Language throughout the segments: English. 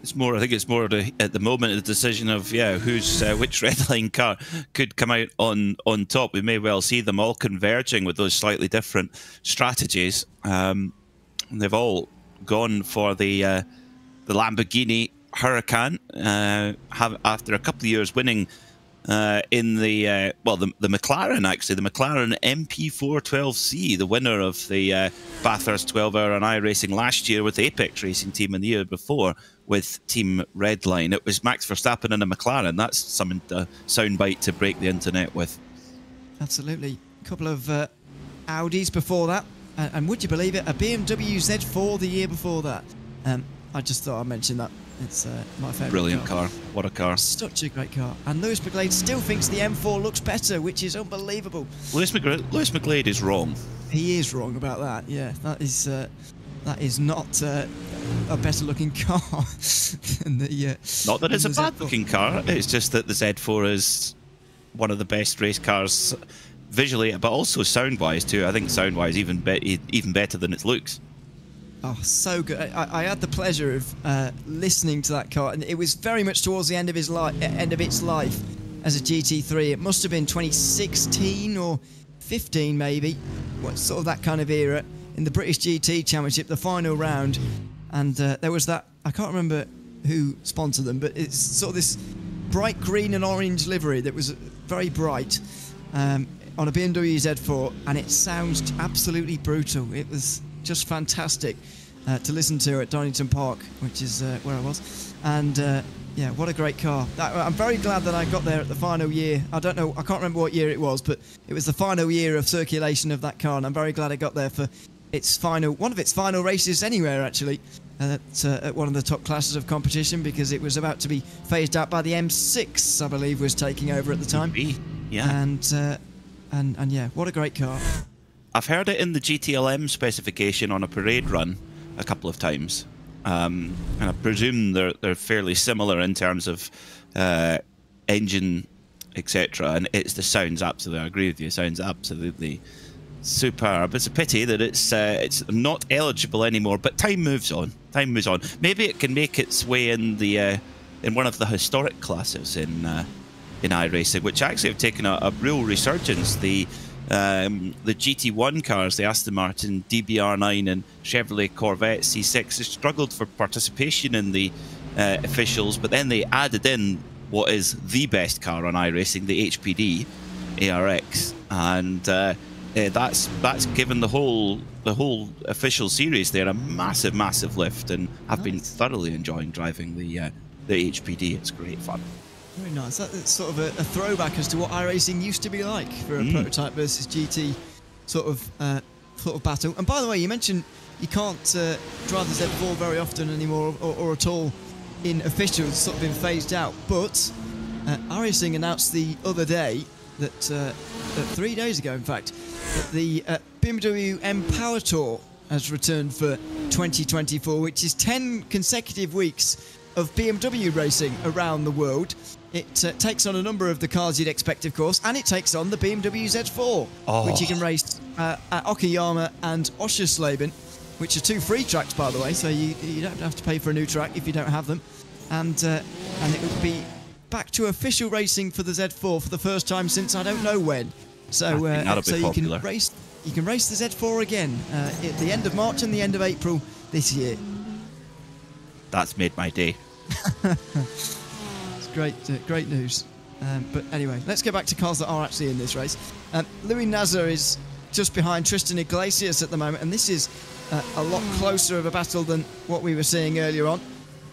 It's more. I think it's more at the moment the decision of who's which red line car could come out on top. We may well see them all converging with those slightly different strategies. They've all gone for the Lamborghini Huracan after a couple of years winning in the the McLaren, actually, the McLaren MP412C, the winner of the Bathurst 12-hour on iRacing last year with the Apex Racing team, and the year before with Team Redline. It was Max Verstappen in a McLaren. That's some soundbite to break the internet with. Absolutely. A couple of Audis before that, and would you believe it, a BMW Z4 the year before that. I just thought I'd mention that. It's my favourite Brilliant car. What a car. Such a great car. And Lewis McGlade still thinks the M4 looks better, which is unbelievable. Lewis McGlade is wrong. He is wrong about that, yeah. That is not a better looking car than the... not that it's a bad looking car, it's just that the Z4 is one of the best race cars visually, but also sound-wise too. I think sound-wise even better than its looks. Oh, so good. I had the pleasure of listening to that car, and it was very much towards the end of its life as a GT3. It must have been 2016 or 15 maybe, sort of that kind of era, in the British GT Championship, the final round. And there was that, I can't remember who sponsored them, but it's sort of this bright green and orange livery that was very bright on a BMW Z4, and it sounds absolutely brutal. It was just fantastic to listen to at Donington Park, which is where I was. And yeah, what a great car. I'm very glad that I got there at the final year. I don't know, I can't remember what year it was, but it was the final year of circulation of that car, and I'm very glad I got there for its one of its final races anywhere, actually, at one of the top classes of competition, because it was about to be phased out by the M6, I believe, was taking over at the time. Yeah. And yeah, what a great car. I've heard it in the GTLM specification on a parade run a couple of times, and I presume they're fairly similar in terms of engine, etc. And the sounds absolutely. I agree with you. It sounds absolutely superb. It's a pity that it's not eligible anymore. But time moves on. Time moves on. Maybe it can make its way in the in one of the historic classes in iRacing, which actually have taken a real resurgence. The GT1 cars, the Aston Martin DBR9 and Chevrolet Corvette C6, has struggled for participation in the officials, but then they added in what is the best car on iRacing, the HPD ARX, and that's given the whole official series there a massive lift, and I've been thoroughly enjoying driving the HPD. It's great fun. Very nice. That's sort of a throwback as to what iRacing used to be like for a prototype versus GT sort of battle. And by the way, you mentioned you can't drive the Z4 very often anymore, or at all in officials. It's sort of been phased out. But iRacing announced the other day that 3 days ago, in fact, that the BMW M Power Tour has returned for 2024, which is 10 consecutive weeks of BMW racing around the world. It takes on a number of the cars you'd expect, of course, and it takes on the BMW Z4, which you can race at Okayama and Oschersleben, which are two free tracks, by the way, so you don't have to pay for a new track if you don't have them. And it would be back to official racing for the Z4 for the first time since I don't know when. So you can race the Z4 again at the end of March and the end of April this year. That's made my day. It's great news. But anyway, let's get back to cars that are actually in this race. Louis Nasser is just behind Tristan Iglesias at the moment, and this is a lot closer of a battle than what we were seeing earlier on.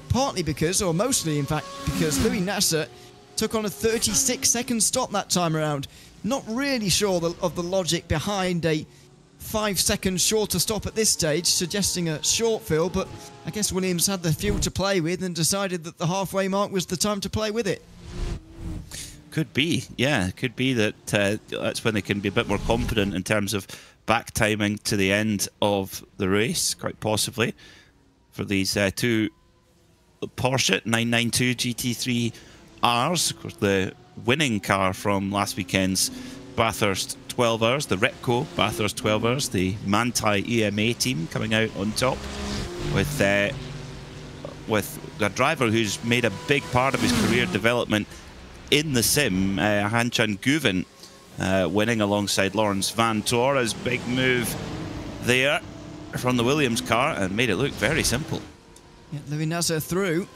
Partly because, or mostly in fact, because Louis Nasser took on a 36-second stop that time around. Not really sure of the logic behind a 5 seconds shorter stop at this stage, suggesting a short fill, but I guess Williams had the fuel to play with and decided that the halfway mark was the time to play with it. Could be, yeah. Could be that that's when they can be a bit more confident in terms of back timing to the end of the race, quite possibly, for these two Porsche 992 GT3Rs, of course, the winning car from last weekend's Bathurst 12 hours, the Repco Bathurst 12 hours, the Manthey EMA team coming out on top with with a driver who's made a big part of his career development in the sim, Hanchan Guven, winning alongside Lawrence Van Torres. Big move there from the Williams car and made it look very simple. Yeah, Louis Nasser through.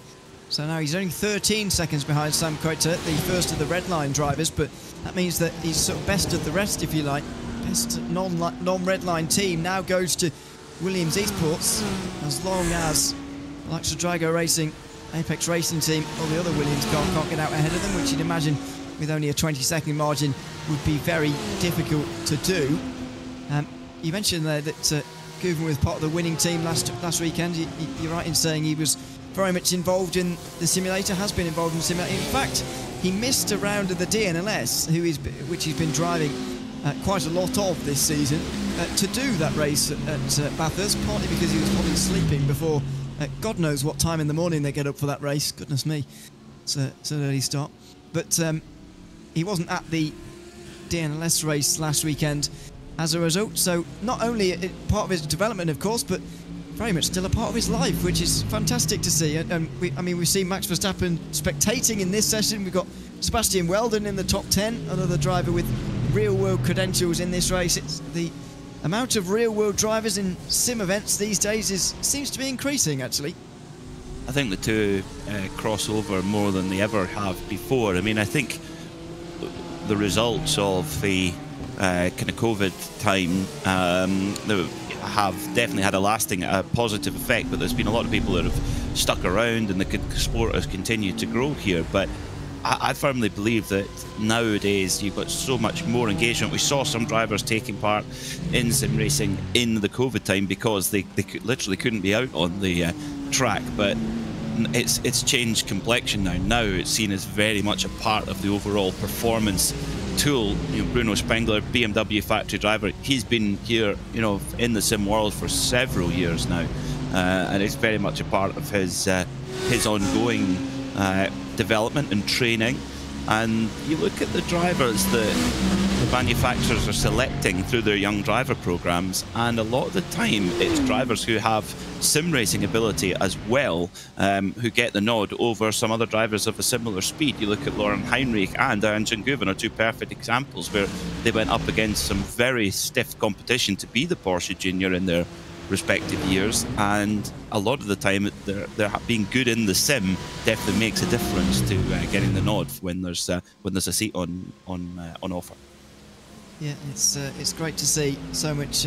So now he's only 13 seconds behind Sam Coiter, the first of the red line drivers, but that means that he's sort of best of the rest, if you like. Best non-red line team now goes to Williams Esports, as long as the likes of Drago Racing, Apex Racing Team, or the other Williams car can't get out ahead of them, which you'd imagine with only a 20-second margin would be very difficult to do. You mentioned there that Guven was part of the winning team last weekend. You're right in saying he was very much involved in the simulator, has been involved in the simulator. In fact, he missed a round of the DNLS, which he's been driving quite a lot of this season, to do that race at Bathurst, partly because he was probably sleeping before God knows what time in the morning they get up for that race. Goodness me, it's an early start. But he wasn't at the DNLS race last weekend as a result, so not only part of his development, of course, but very much still a part of his life, which is fantastic to see. And we've seen Max Verstappen spectating in this session. We've got Sebastian Weldon in the top 10, another driver with real-world credentials in this race. It's the amount of real-world drivers in sim events these days seems to be increasing, actually. I think the two cross over more than they ever have before. I mean, I think the results of the kind of COVID time have definitely had a lasting positive effect, but there's been a lot of people that have stuck around and the sport has continued to grow here. But I firmly believe that nowadays you've got so much more engagement. We saw some drivers taking part in sim racing in the COVID time because they literally couldn't be out on the track, but it's changed complexion now. Now it's seen as very much a part of the overall performance tool. You know, Bruno Spengler, BMW factory driver, he's been here, you know, in the sim world for several years now, and it's very much a part of his ongoing development and training. And you look at the drivers that the manufacturers are selecting through their young driver programs, and a lot of the time it's drivers who have sim racing ability as well, who get the nod over some other drivers of a similar speed. You look at Lauren Heinrich and Anjan Guven are two perfect examples where they went up against some very stiff competition to be the Porsche Junior in their respective years, and a lot of the time they're being good in the sim definitely makes a difference to getting the nod when there's a seat on offer. Yeah, it's great to see so much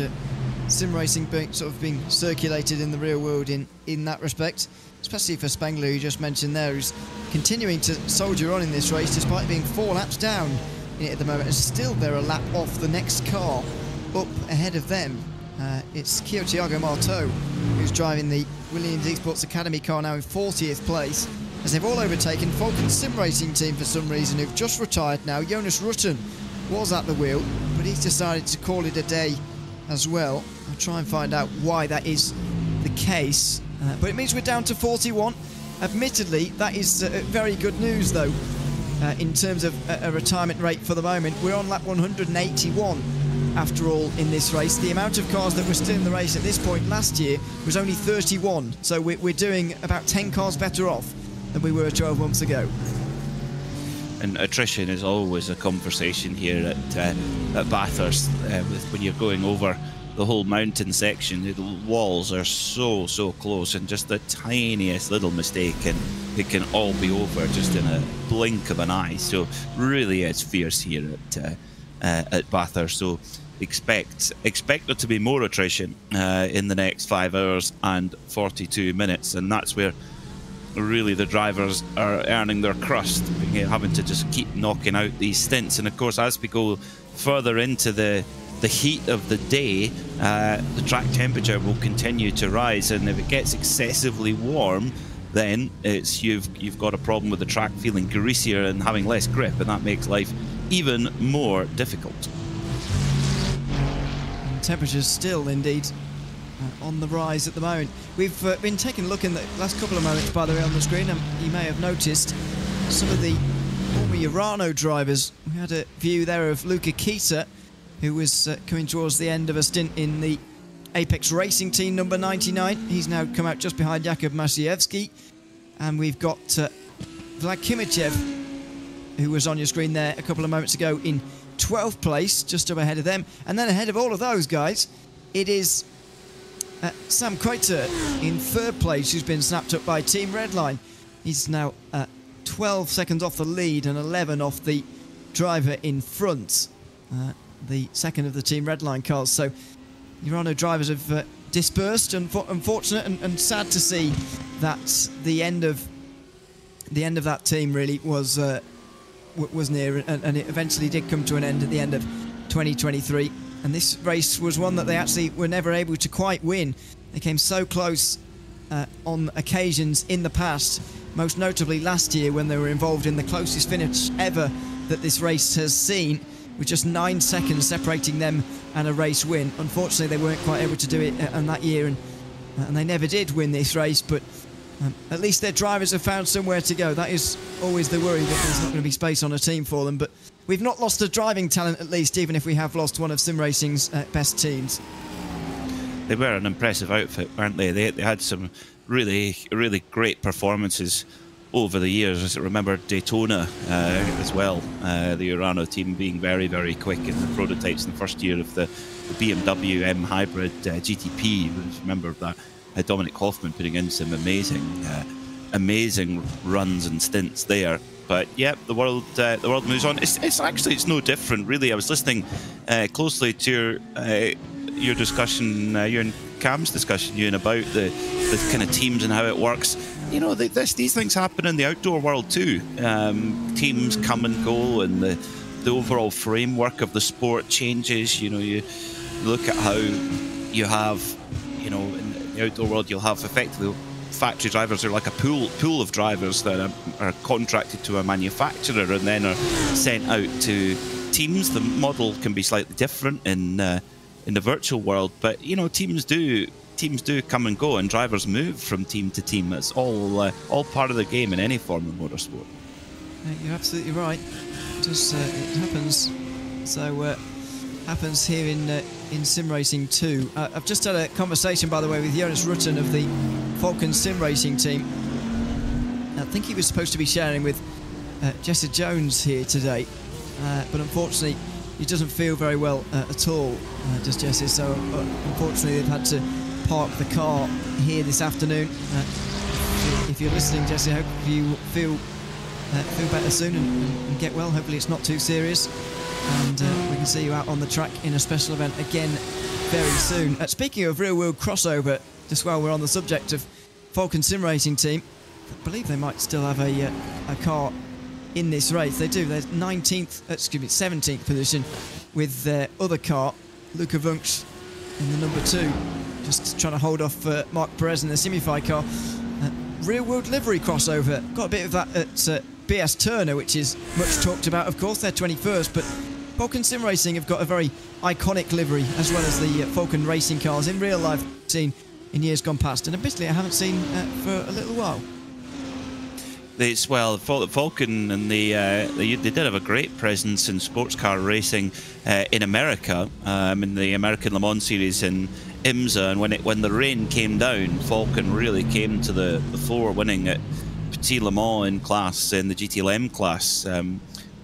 sim racing being circulated in the real world in that respect, especially for Spengler, who you just mentioned there, who's continuing to soldier on in this race despite being 4 laps down in it at the moment, and still they're a lap off the next car up ahead of them. It's Thiago Marteau who's driving the Williams Esports Academy car now in 40th place, as they've all overtaken Falcon Sim Racing Team for some reason, who've just retired now. Jonas Rutten was at the wheel, but he's decided to call it a day as well. I'll try and find out why that is the case, but it means we're down to 41. Admittedly, that is very good news though, in terms of a retirement rate for the moment. We're on lap 181 after all in this race. The amount of cars that were still in the race at this point last year was only 31, so we're doing about 10 cars better off than we were 12 months ago. And attrition is always a conversation here at Bathurst, when you're going over the whole mountain section. The walls are so close, and just the tiniest little mistake and it can all be over just in a blink of an eye. So really it's fierce here at Bathurst. So expect there to be more attrition in the next 5 hours and 42 minutes, and that's where really the drivers are earning their crust, having to just keep knocking out these stints. And of course, as we go further into the heat of the day, the track temperature will continue to rise, and if it gets excessively warm, then you've got a problem with the track feeling greasier and having less grip, and that makes life even more difficult. Temperatures still indeed on the rise at the moment. We've been taking a look in the last couple of moments, by the way, on the screen, and you may have noticed some of the former Urano drivers. We had a view there of Luca Kita, who was coming towards the end of a stint in the Apex Racing Team number 99. He's now come out just behind Jakub Masiewski. And we've got Vlad Kimichev, who was on your screen there a couple of moments ago, in 12th place, just up ahead of them. And then ahead of all of those guys, it is Sam Kreuter in 3rd place, who's been snapped up by Team Redline. He's now 12 seconds off the lead and 11 off the driver in front, the second of the Team Redline cars. So Urano drivers have dispersed, and unfortunate and sad to see that the end of that team really was near, and it eventually did come to an end at the end of 2023. And this race was one that they actually were never able to quite win. They came so close on occasions in the past, most notably last year when they were involved in the closest finish ever that this race has seen, with just 9 seconds separating them and a race win. Unfortunately, they weren't quite able to do it in that year, and they never did win this race, but at least their drivers have found somewhere to go. That is always the worry, that there's not going to be space on a team for them, but we've not lost a driving talent, at least, even if we have lost one of sim racing's best teams. They were an impressive outfit, weren't they? They had some really great performances over the years. I remember Daytona as well, the Urano team being very quick in the prototypes in the first year of the BMW M Hybrid GTP. Remember that Dominic Hoffman putting in some amazing runs and stints there. But yeah, the world moves on. It's no different, really. I was listening closely to your discussion, you and Cam's discussion, Ewan, about the kind of teams and how it works. You know, these things happen in the outdoor world too. Teams come and go, and the overall framework of the sport changes. You know, you look at how you have, you know, in the outdoor world, you'll have effectively factory drivers are like a pool of drivers that are contracted to a manufacturer and then are sent out to teams. The model can be slightly different in the virtual world, but you know, teams do come and go, and drivers move from team to team. It's all part of the game in any form of motorsport. You're absolutely right. It happens. So happens here in sim racing too. I've just had a conversation, by the way, with Jonas Rutten of the Falcon Sim Racing team. I think he was supposed to be sharing with Jesse Jones here today, but unfortunately he doesn't feel very well at all, does Jesse, so unfortunately they've had to park the car here this afternoon. If you're listening, Jesse, I hope you feel better soon and get well. Hopefully it's not too serious, and we can see you out on the track in a special event again very soon. Speaking of real-world crossover, just while we're on the subject of Falcon Sim Racing team, I believe they might still have a car in this race. They do. They're 17th position with their other car, Luca Vunks, in the number 2, just trying to hold off Mark Perez in the Simify car. Real-world livery crossover. Got a bit of that at BS Turner, which is much talked about, of course. They're 21st, but Falcon Sim Racing have got a very iconic livery, as well as the Falcon racing cars in real life seen in years gone past, and admittedly I haven't seen for a little while. Falcon and they did have a great presence in sports car racing in America, in the American Le Mans series in IMSA, and when the rain came down, Falcon really came to the fore, winning at Petit Le Mans in the GTLM class. It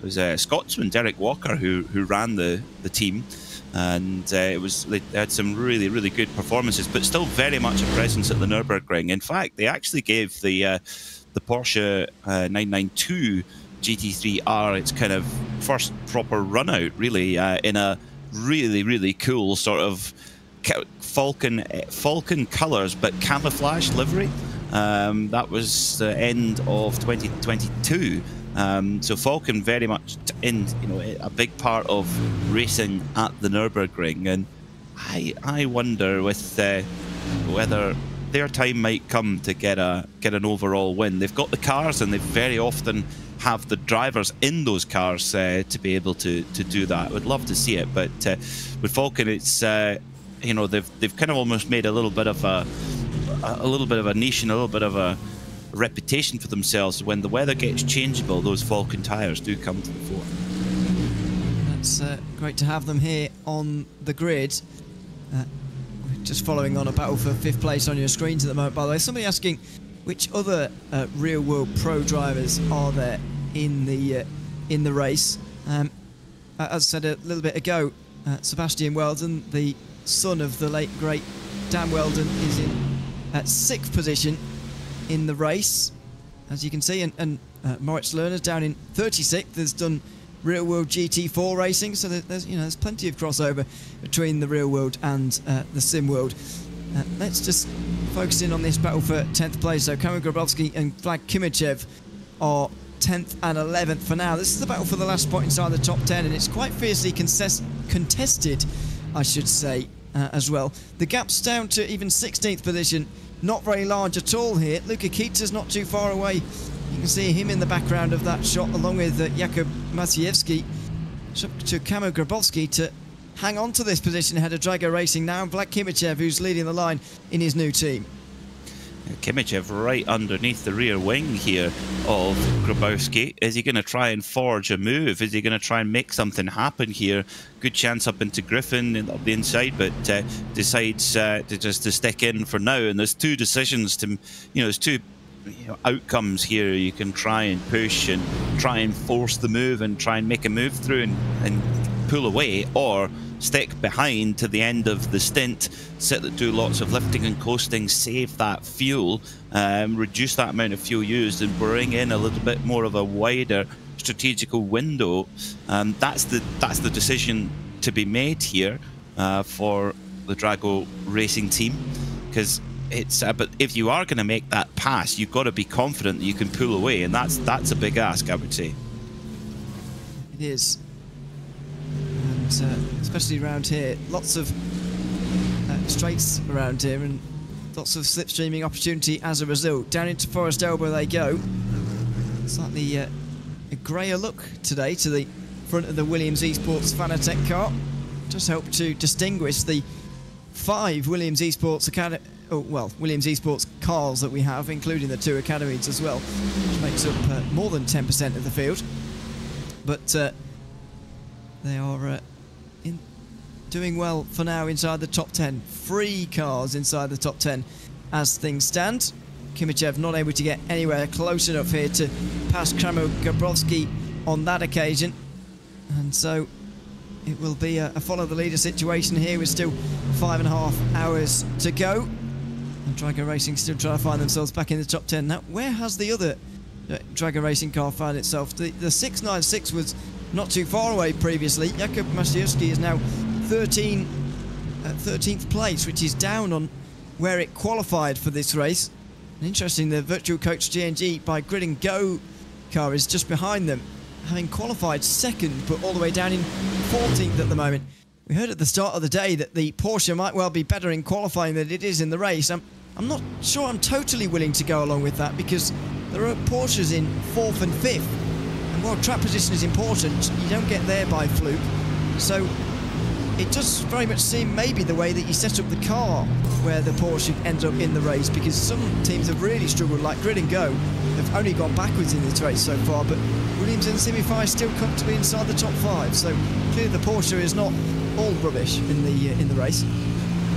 was a Scotsman, Derek Walker, who ran the team, and they had some really good performances, but still very much a presence at the Nürburgring. In fact, they actually gave the Porsche 992 GT3R its kind of first proper run out, really, in a really cool sort of Falcon colours but camouflage livery. That was the end of 2022. So Falcon very much a big part of racing at the Nürburgring, and I wonder whether their time might come to get an overall win. They've got the cars, and they very often have the drivers in those cars to be able to do that. I would love to see it, but with Falcon, it's they've kind of almost made a little bit of a niche and a little bit of a reputation for themselves. When the weather gets changeable, those Falcon tyres do come to the fore. That's great to have them here on the grid. Just following on a battle for 5th place on your screens at the moment, by the way. Somebody asking which other real-world pro drivers are there in the race. As I said a little bit ago, Sebastian Weldon, the son of the late great Dan Weldon, is in 6th position in the race, as you can see, and Moritz Lerner's down in 36th. Has done real world GT4 racing, so there's plenty of crossover between the real world and the sim world. Let's just focus in on this battle for 10th place. So Kamil Grabowski and Vlad Kimichev are 10th and 11th for now. This is the battle for the last spot inside the top 10, and it's quite fiercely contested, I should say, as well. The gap's down to even 16th position, not very large at all here. Luka Keita's not too far away. You can see him in the background of that shot, along with Jakub Maciejewski. It's up to Kamil Grabowski to hang on to this position ahead of Drago Racing now, and Vlad Kimichev, who's leading the line in his new team. Kimichev right underneath the rear wing here of Grabowski. Is he going to try and forge a move? Is he going to try and make something happen here? Good chance up into Griffin up the inside, but decides to stick in for now. And there's two decisions to, there's two outcomes here. You can try and push and try and force the move and try and make a move through and pull away, or stick behind to the end of the stint, do lots of lifting and coasting, save that fuel, reduce that amount of fuel used, and bring in a little bit more of a wider strategical window. That's the decision to be made here for the Drago Racing team, because it's but if you are going to make that pass, you've got to be confident that you can pull away, and that's a big ask, I would say. It is. Especially around here, lots of straights around here and lots of slipstreaming opportunity as a result. Down into Forest Elbow they go. Slightly a greyer look today to the front of the Williams Esports Fanatec car. Just help to distinguish the 5 Williams Esports Williams Esports cars that we have, including the 2 academies as well, which makes up more than 10% of the field. But they are doing well for now inside the top 10. 3 cars inside the top 10 as things stand. Kimichev not able to get anywhere close enough here to pass Kamil Grabowski on that occasion. And so it will be a follow the leader situation here with still 5.5 hours to go. And Drago Racing still trying to find themselves back in the top 10. Now, where has the other Drago Racing car found itself? The 696 was not too far away previously. Jakub Maciejewski is now 13th place, which is down on where it qualified for this race. And interesting, the Virtual Coach GNG by Grid and Go car is just behind them, having qualified 2nd, but all the way down in 14th at the moment. We heard at the start of the day that the Porsche might well be better in qualifying than it is in the race. I'm not sure I'm totally willing to go along with that, because there are Porsches in 4th and 5th. And while track position is important, you don't get there by fluke. So it does very much seem maybe the way that you set up the car where the Porsche ends up in the race, because some teams have really struggled, like Grid and Go have only gone backwards in this race so far, but Williams in the semi-5 still comfortably inside the top 5. So clearly the Porsche is not all rubbish in the race.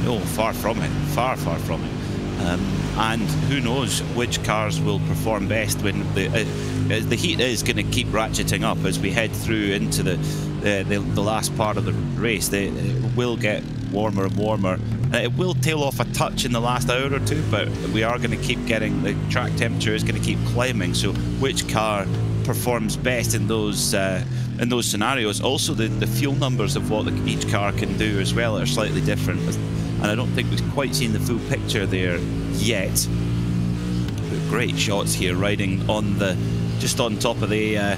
No, far from it. Far from it. And who knows which cars will perform best when the heat is going to keep ratcheting up as we head through into the last part of the race. It will get warmer and warmer. It will tail off a touch in the last hour or two, but we are going to keep getting, the track temperature is going to keep climbing. So which car performs best in those scenarios? Also, the fuel numbers of what each car can do as well are slightly different. And I don't think we've quite seen the full picture there yet. But great shots here, riding on just on top of the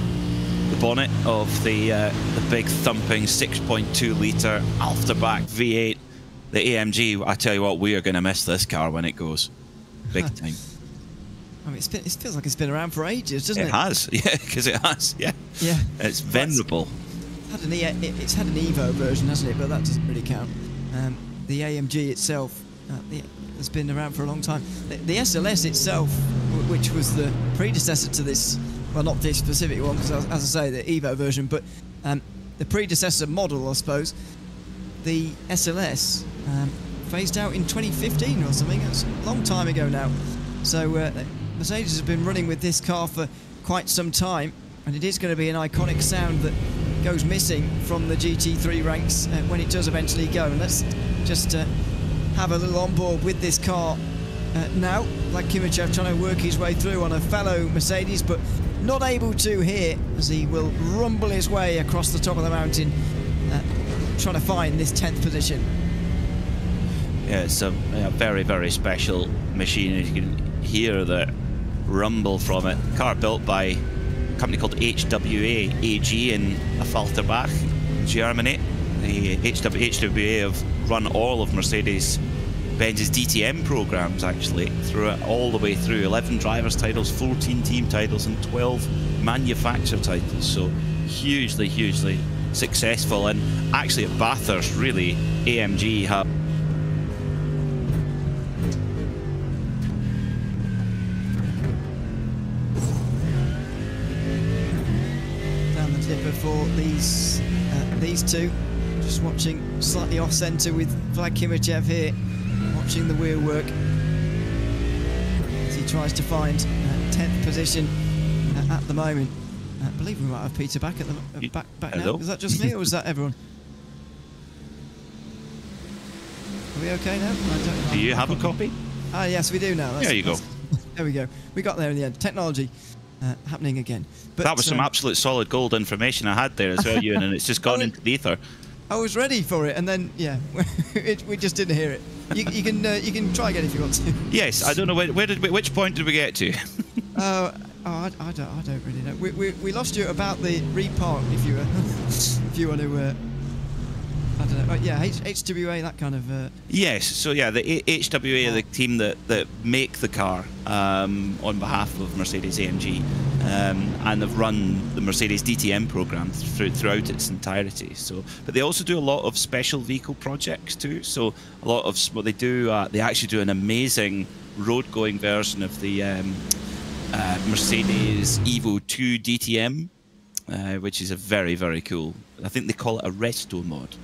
bonnet of the big thumping 6.2 litre Alphabet V8, the AMG. I tell you what, we are going to miss this car when it goes, big time. I mean, it feels like it's been around for ages, doesn't it? It has, yeah, because it has, yeah. Yeah. It's venerable. It's had an Evo version, hasn't it? But that doesn't really count. The AMG itself has been around for a long time. The SLS itself, which was the predecessor to this, well, not this specific one, because as I say, the Evo version, but the predecessor model, I suppose, the SLS phased out in 2015 or something. It's a long time ago now. So Mercedes have been running with this car for quite some time, and it is going to be an iconic sound that goes missing from the GT3 ranks when it does eventually go. And let's just have a little onboard with this car now. Vlad Kimichev trying to work his way through on a fellow Mercedes, but not able to here, as he will rumble his way across the top of the mountain, trying to find this 10th position. Yeah, it's a very, very special machine. You can hear the rumble from it. Car built by a company called HWA AG in Falterbach, Germany. The HWA have run all of Mercedes-Benz's DTM programs, actually, through it, all the way through. 11 drivers' titles, 14 team titles, and 12 manufacturer titles. So hugely, hugely successful. And actually at Bathurst, really, AMG have for these two. Just watching slightly off centre with Vlad Kimichev here, watching the wheel work as he tries to find 10th position at the moment. I believe we might have Peter back at the back now. Is that just me or is that everyone? Are we okay now? Do you have a copy? Ah, yes, we do now. There you go. There we go. We got there in the end. Technology happening again. But that was some absolute solid gold information I had there as well, Ewan, and it's just gone into the ether. I was ready for it, and then yeah, we just didn't hear it. You can try again if you want to. Yes, I don't know which point did we get to? I don't really know. We lost you about the repark if you want to. I don't know. Yeah, HWA, that kind of. Yes. So yeah, the HWA are the team that make the car on behalf of Mercedes AMG, and they've run the Mercedes DTM program throughout its entirety. So, but they also do a lot of special vehicle projects too. So a lot of what they do, they actually do an amazing road-going version of the Mercedes Evo 2 DTM, which is a very, very cool. I think they call it a resto mod.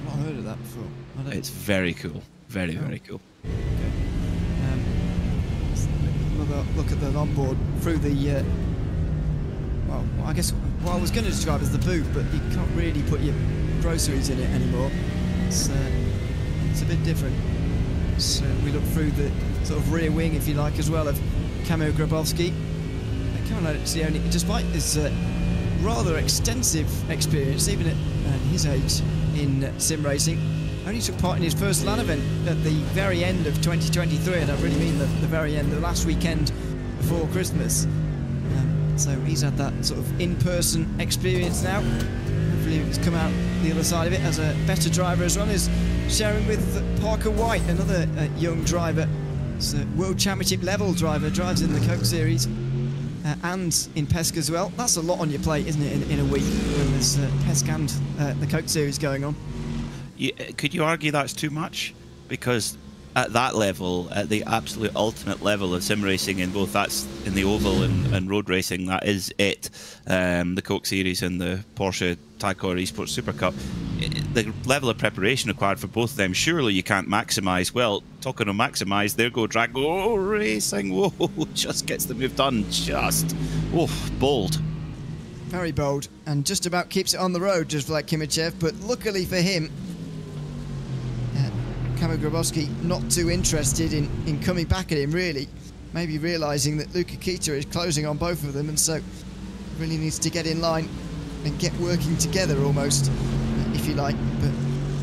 I've not heard of that before. It's very cool. Very, very cool. Okay. Another look at the onboard through the. Well, I guess what I was going to describe as the boot, but you can't really put your groceries in it anymore. It's a bit different. So we look through the sort of rear wing, if you like, as well, of Kamil Grabowski. Actually, only despite his rather extensive experience, even at his age in sim racing, only took part in his first LAN event at the very end of 2023, and I really mean the very end, the last weekend before Christmas. So he's had that sort of in-person experience now. Hopefully he's come out the other side of it as a better driver, as well as sharing with Parker White, another young driver. It's a World Championship level driver, drives in the Coke Series and in PESC as well. That's a lot on your plate, isn't it, in a week when there's PESC and the Coke Series going on? Yeah, could you argue that's too much? Because at that level, at the absolute ultimate level of sim racing, in both that's in the oval and road racing, that is it. The Coke Series and the Porsche Taycan Esports Super Cup, the level of preparation required for both of them, surely you can't maximise. Well, talking of maximise, there go drag, whoa, racing, whoa, just gets the move done, just, bold. Very bold, and just about keeps it on the road, just like Kimichev, but luckily for him, Kamil Grabowski not too interested in coming back at him, really. Maybe realising that Luka Kita is closing on both of them, and so really needs to get in line and get working together almost, if you like. But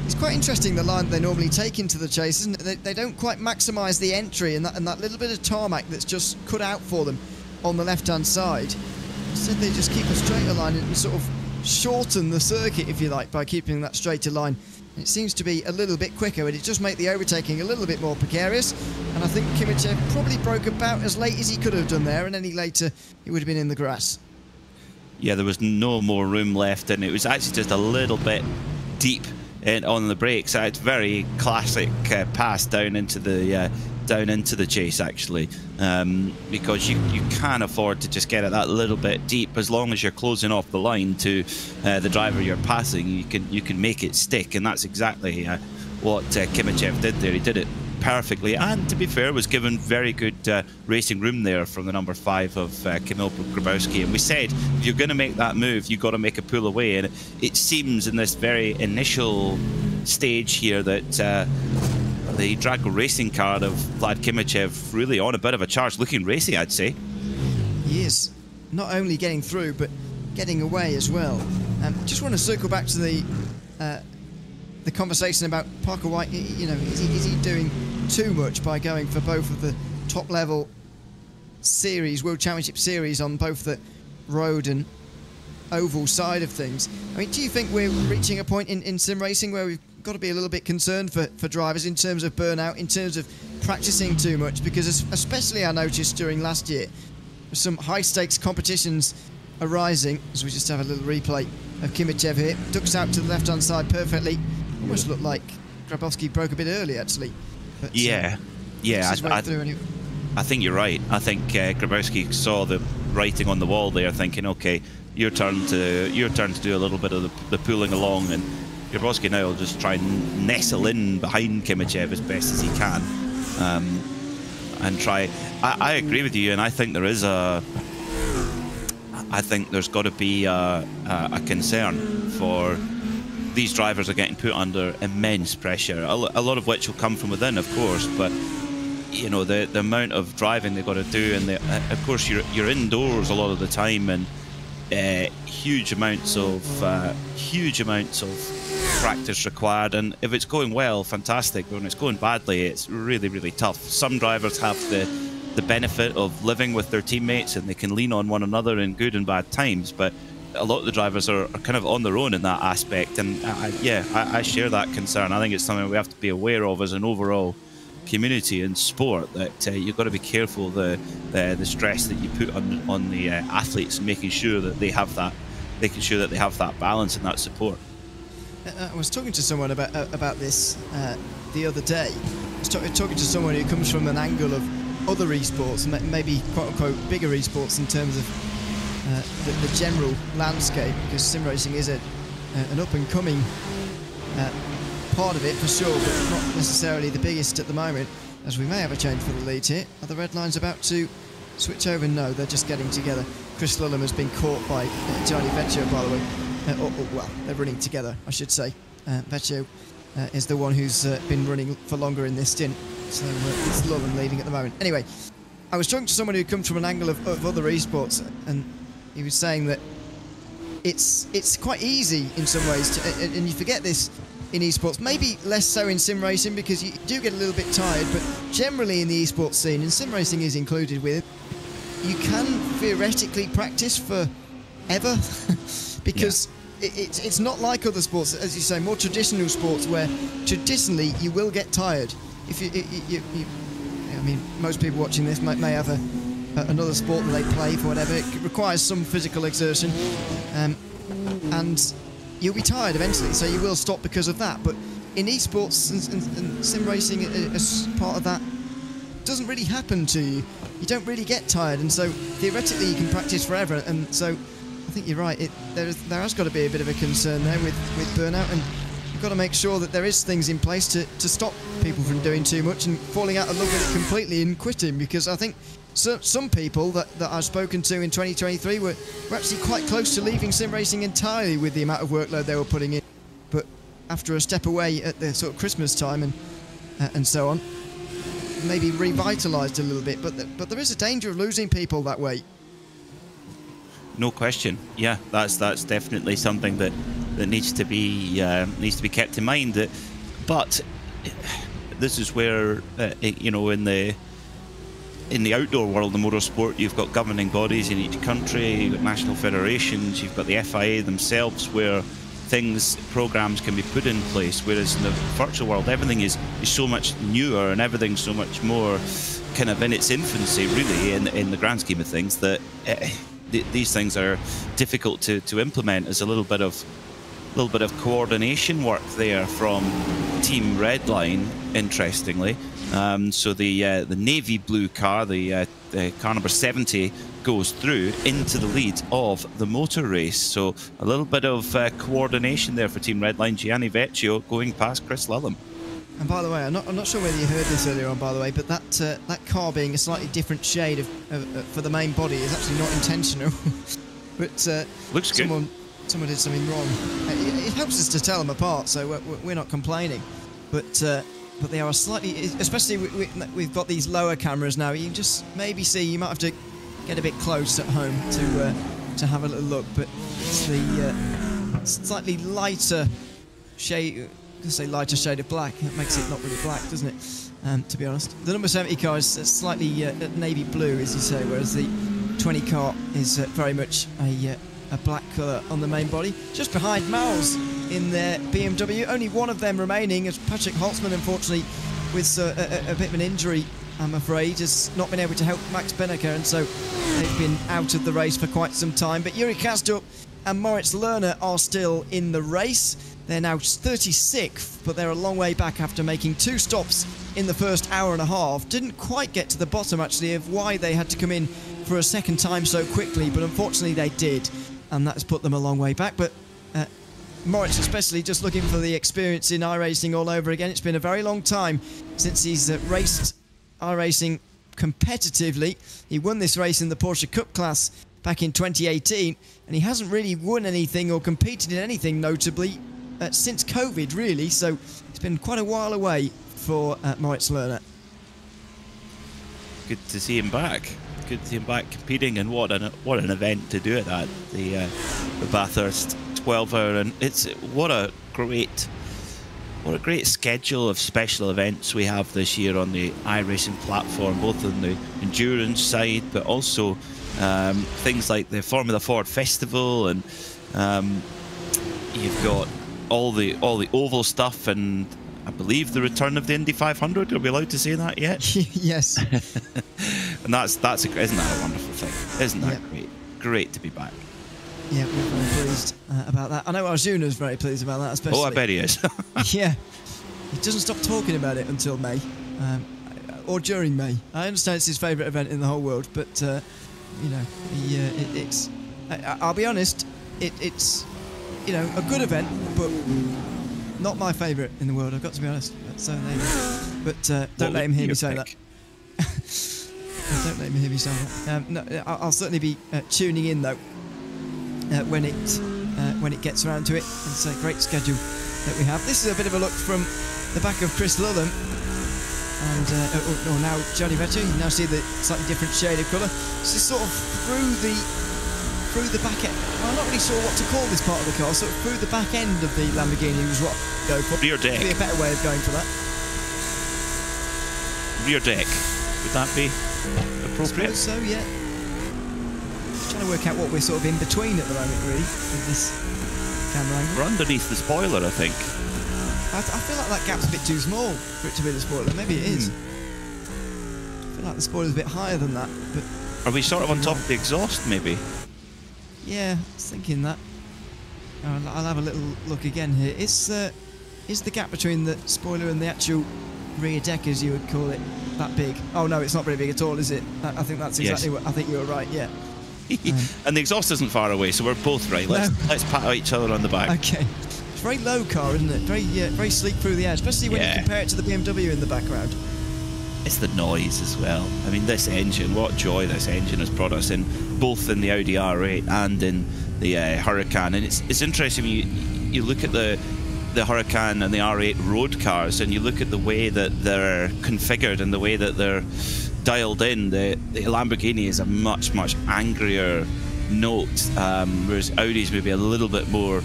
it's quite interesting, the line they normally take into the chase, isn't it? They don't quite maximise the entry and that little bit of tarmac that's just cut out for them on the left-hand side. Instead they just keep a straighter line and sort of shorten the circuit, if you like, by keeping that straighter line. It seems to be a little bit quicker, but it just makes the overtaking a little bit more precarious. And I think Kimichev probably broke about as late as he could have done there, and any later he would have been in the grass. Yeah, there was no more room left, and it was actually just a little bit deep on the brakes. It's very classic pass down into the chase, actually, because you can afford to just get it that little bit deep. As long as you're closing off the line to the driver you're passing, you can make it stick, and that's exactly what Kimichev did there. He did it perfectly, and to be fair, was given very good racing room there from the number 5 of Kamil Grabowski. And we said, if you're going to make that move, you've got to make a pull away. And it seems in this very initial stage here that the Drago racing car of Vlad Kimichev really on a bit of a charge, looking racy, I'd say. He is not only getting through, but getting away as well. Just want to circle back to the conversation about Parker White. You know, is he doing too much by going for both of the top level series, World Championship series, on both the road and oval side of things? I mean, do you think we're reaching a point in sim racing where we've got to be a little bit concerned for drivers in terms of burnout, in terms of practicing too much? Because especially I noticed during last year, some high stakes competitions arising, as we just have a little replay of Kimichev here, ducks out to the left hand side perfectly. Almost looked like Grabowski broke a bit early, actually. But, yeah. I think you're right. I think Grabowski saw the writing on the wall there, thinking, okay, your turn to do a little bit of the pulling along, and Grabowski now will just try and nestle in behind Kimichev as best as he can, and try. I agree with you, and I think there is there's got to be a concern for these drivers are getting put under immense pressure, a lot of which will come from within, of course, but you know, the amount of driving they've got to do, and of course you're indoors a lot of the time, and huge amounts of practice required. And if it's going well, fantastic. When it's going badly, it's really, really tough. Some drivers have the benefit of living with their teammates, and they can lean on one another in good and bad times, but a lot of the drivers are kind of on their own in that aspect. And I share that concern. I think it's something we have to be aware of as an overall community in sport, that you've got to be careful the stress that you put on the athletes, and making sure that they have that balance and that support. I was talking to someone about this the other day. I was talking to someone who comes from an angle of other esports, maybe quote unquote bigger esports in terms of the general landscape, because sim racing is an up and coming part of it for sure, but not necessarily the biggest at the moment, as we may have a change for the lead here. Are the red lines about to switch over? No, they're just getting together. Chris Lulham has been caught by Gianni Vecchio, by the way. Well, they're running together, I should say. Vecchio is the one who's been running for longer in this stint, so it's Lulham leading at the moment. Anyway, I was talking to someone who comes from an angle of other esports, and he was saying that it's quite easy in some ways, and you forget this in esports, maybe less so in sim racing, because you do get a little bit tired, but generally in the esports scene, and sim racing is included with it, you can theoretically practice forever because it's not like other sports, as you say, more traditional sports, where traditionally you will get tired. If you I mean, most people watching this may have another sport that they play for whatever. It requires some physical exertion, and you'll be tired eventually, so you will stop because of that. But in esports and sim racing, as part of that, doesn't really happen to you. You don't really get tired, and so theoretically you can practice forever. And so I think you're right. There has got to be a bit of a concern there with burnout, and you've got to make sure that there is things in place to stop people from doing too much and falling out of love with it completely and quitting. Because I think some people that I've spoken to in 2023 were actually quite close to leaving sim racing entirely with the amount of workload they were putting in. But after a step away at the sort of Christmas time and so on, maybe revitalised a little bit. But there is a danger of losing people that way. No question. Yeah, that's definitely something that needs to be kept in mind. But this is where you know, in the outdoor world of motorsport, you've got governing bodies in each country, you've got national federations, you've got the FIA themselves, where programs can be put in place. Whereas in the virtual world, everything is so much newer, and everything's so much more kind of in its infancy, really, in the grand scheme of things, that these things are difficult to implement. There's a little bit of coordination work there from Team Redline, interestingly. So the navy blue car, the car number 70, goes through into the lead of the motor race. So a little bit of coordination there for Team Redline. Gianni Vecchio going past Chris Lulham. And by the way, I'm not sure whether you heard this earlier on, by the way, but that car being a slightly different shade for the main body is actually not intentional. But looks good. Someone did something wrong. It helps us to tell them apart, so we're not complaining. But they are slightly, especially we've got these lower cameras now. You can just maybe see. You might have to get a bit close at home to have a little look. But it's the slightly lighter shade. I'm going to say lighter shade of black. That makes it not really black, doesn't it? To be honest, the number 70 car is slightly navy blue, as you say, whereas the 20 car is very much a black colour on the main body. Just behind Miles in their BMW, only one of them remaining, as Patrick Holtzman, unfortunately, with a bit of an injury, I'm afraid, has not been able to help Max Benneker, and so they've been out of the race for quite some time. But Yuri Kastrup and Moritz Lerner are still in the race. They're now 36th, but they're a long way back after making 2 stops in the first hour and a half. Didn't quite get to the bottom, actually, of why they had to come in for a second time so quickly, but unfortunately they did, and that's put them a long way back. But Moritz especially just looking for the experience in iRacing all over again. It's been a very long time since he's raced iRacing competitively. He won this race in the Porsche Cup class back in 2018, and he hasn't really won anything or competed in anything notably since COVID, really, so it's been quite a while away for Moritz Lerner. Good to see him back. Good to see him back competing, and what an event to do it at the Bathurst 12-hour, and what a great schedule of special events we have this year on the iRacing platform, both on the endurance side, but also things like the Formula Ford Festival, and you've got all the oval stuff, and I believe the return of the Indy 500. Are we allowed to say that yet? Yes. And isn't that a wonderful thing? Isn't that great? Great to be back. Yeah, we're very pleased about that. I know Arjuna's very pleased about that, especially. Oh, I bet he is. Yeah, he doesn't stop talking about it until May, or during May. I understand it's his favourite event in the whole world, but you know, it's. I'll be honest, it's a good event, but not my favourite in the world. I've got to be honest. So there you go. But don't let him hear me say that. Don't let him hear me say that. No, I'll certainly be tuning in though when it gets around to it. It's a great schedule that we have. This is a bit of a look from the back of Chris Lullum, and or now Johnny Vetter. You now see the slightly different shade of colour. This is sort of through the back end. I'm not really sure what to call this part of the car. Sort of through the back end of the Lamborghini was what I'd go for. Rear deck. Be a better way of going for that. Rear deck. Would that be appropriate? I suppose so, yeah. Just trying to work out what we're sort of in between at the moment, really, with this camera angle. We're underneath the spoiler, I think. I feel like that gap's a bit too small for it to be the spoiler. Maybe it is. I feel like the spoiler's a bit higher than that. But are we sort of on top of the exhaust, maybe? Yeah, I was thinking that. I'll have a little look again here. Is the gap between the spoiler and the actual rear deck, as you would call it, that big? Oh no, it's not very big at all, is it? I think that's exactly what I think you were right. Yeah. And the exhaust isn't far away, so we're both right. Let's pat each other on the back. Okay. It's a very low car, isn't it? Very sleek through the air, especially when you compare it to the BMW in the background. It's the noise as well. I mean, this engine, what joy this engine has brought us in, both in the Audi R8 and in the Huracan. And it's interesting when you look at the Huracan and the R8 road cars, and you look at the way that they're configured and the way that they're dialed in. The Lamborghini is a much angrier note, whereas Audi's maybe a little bit more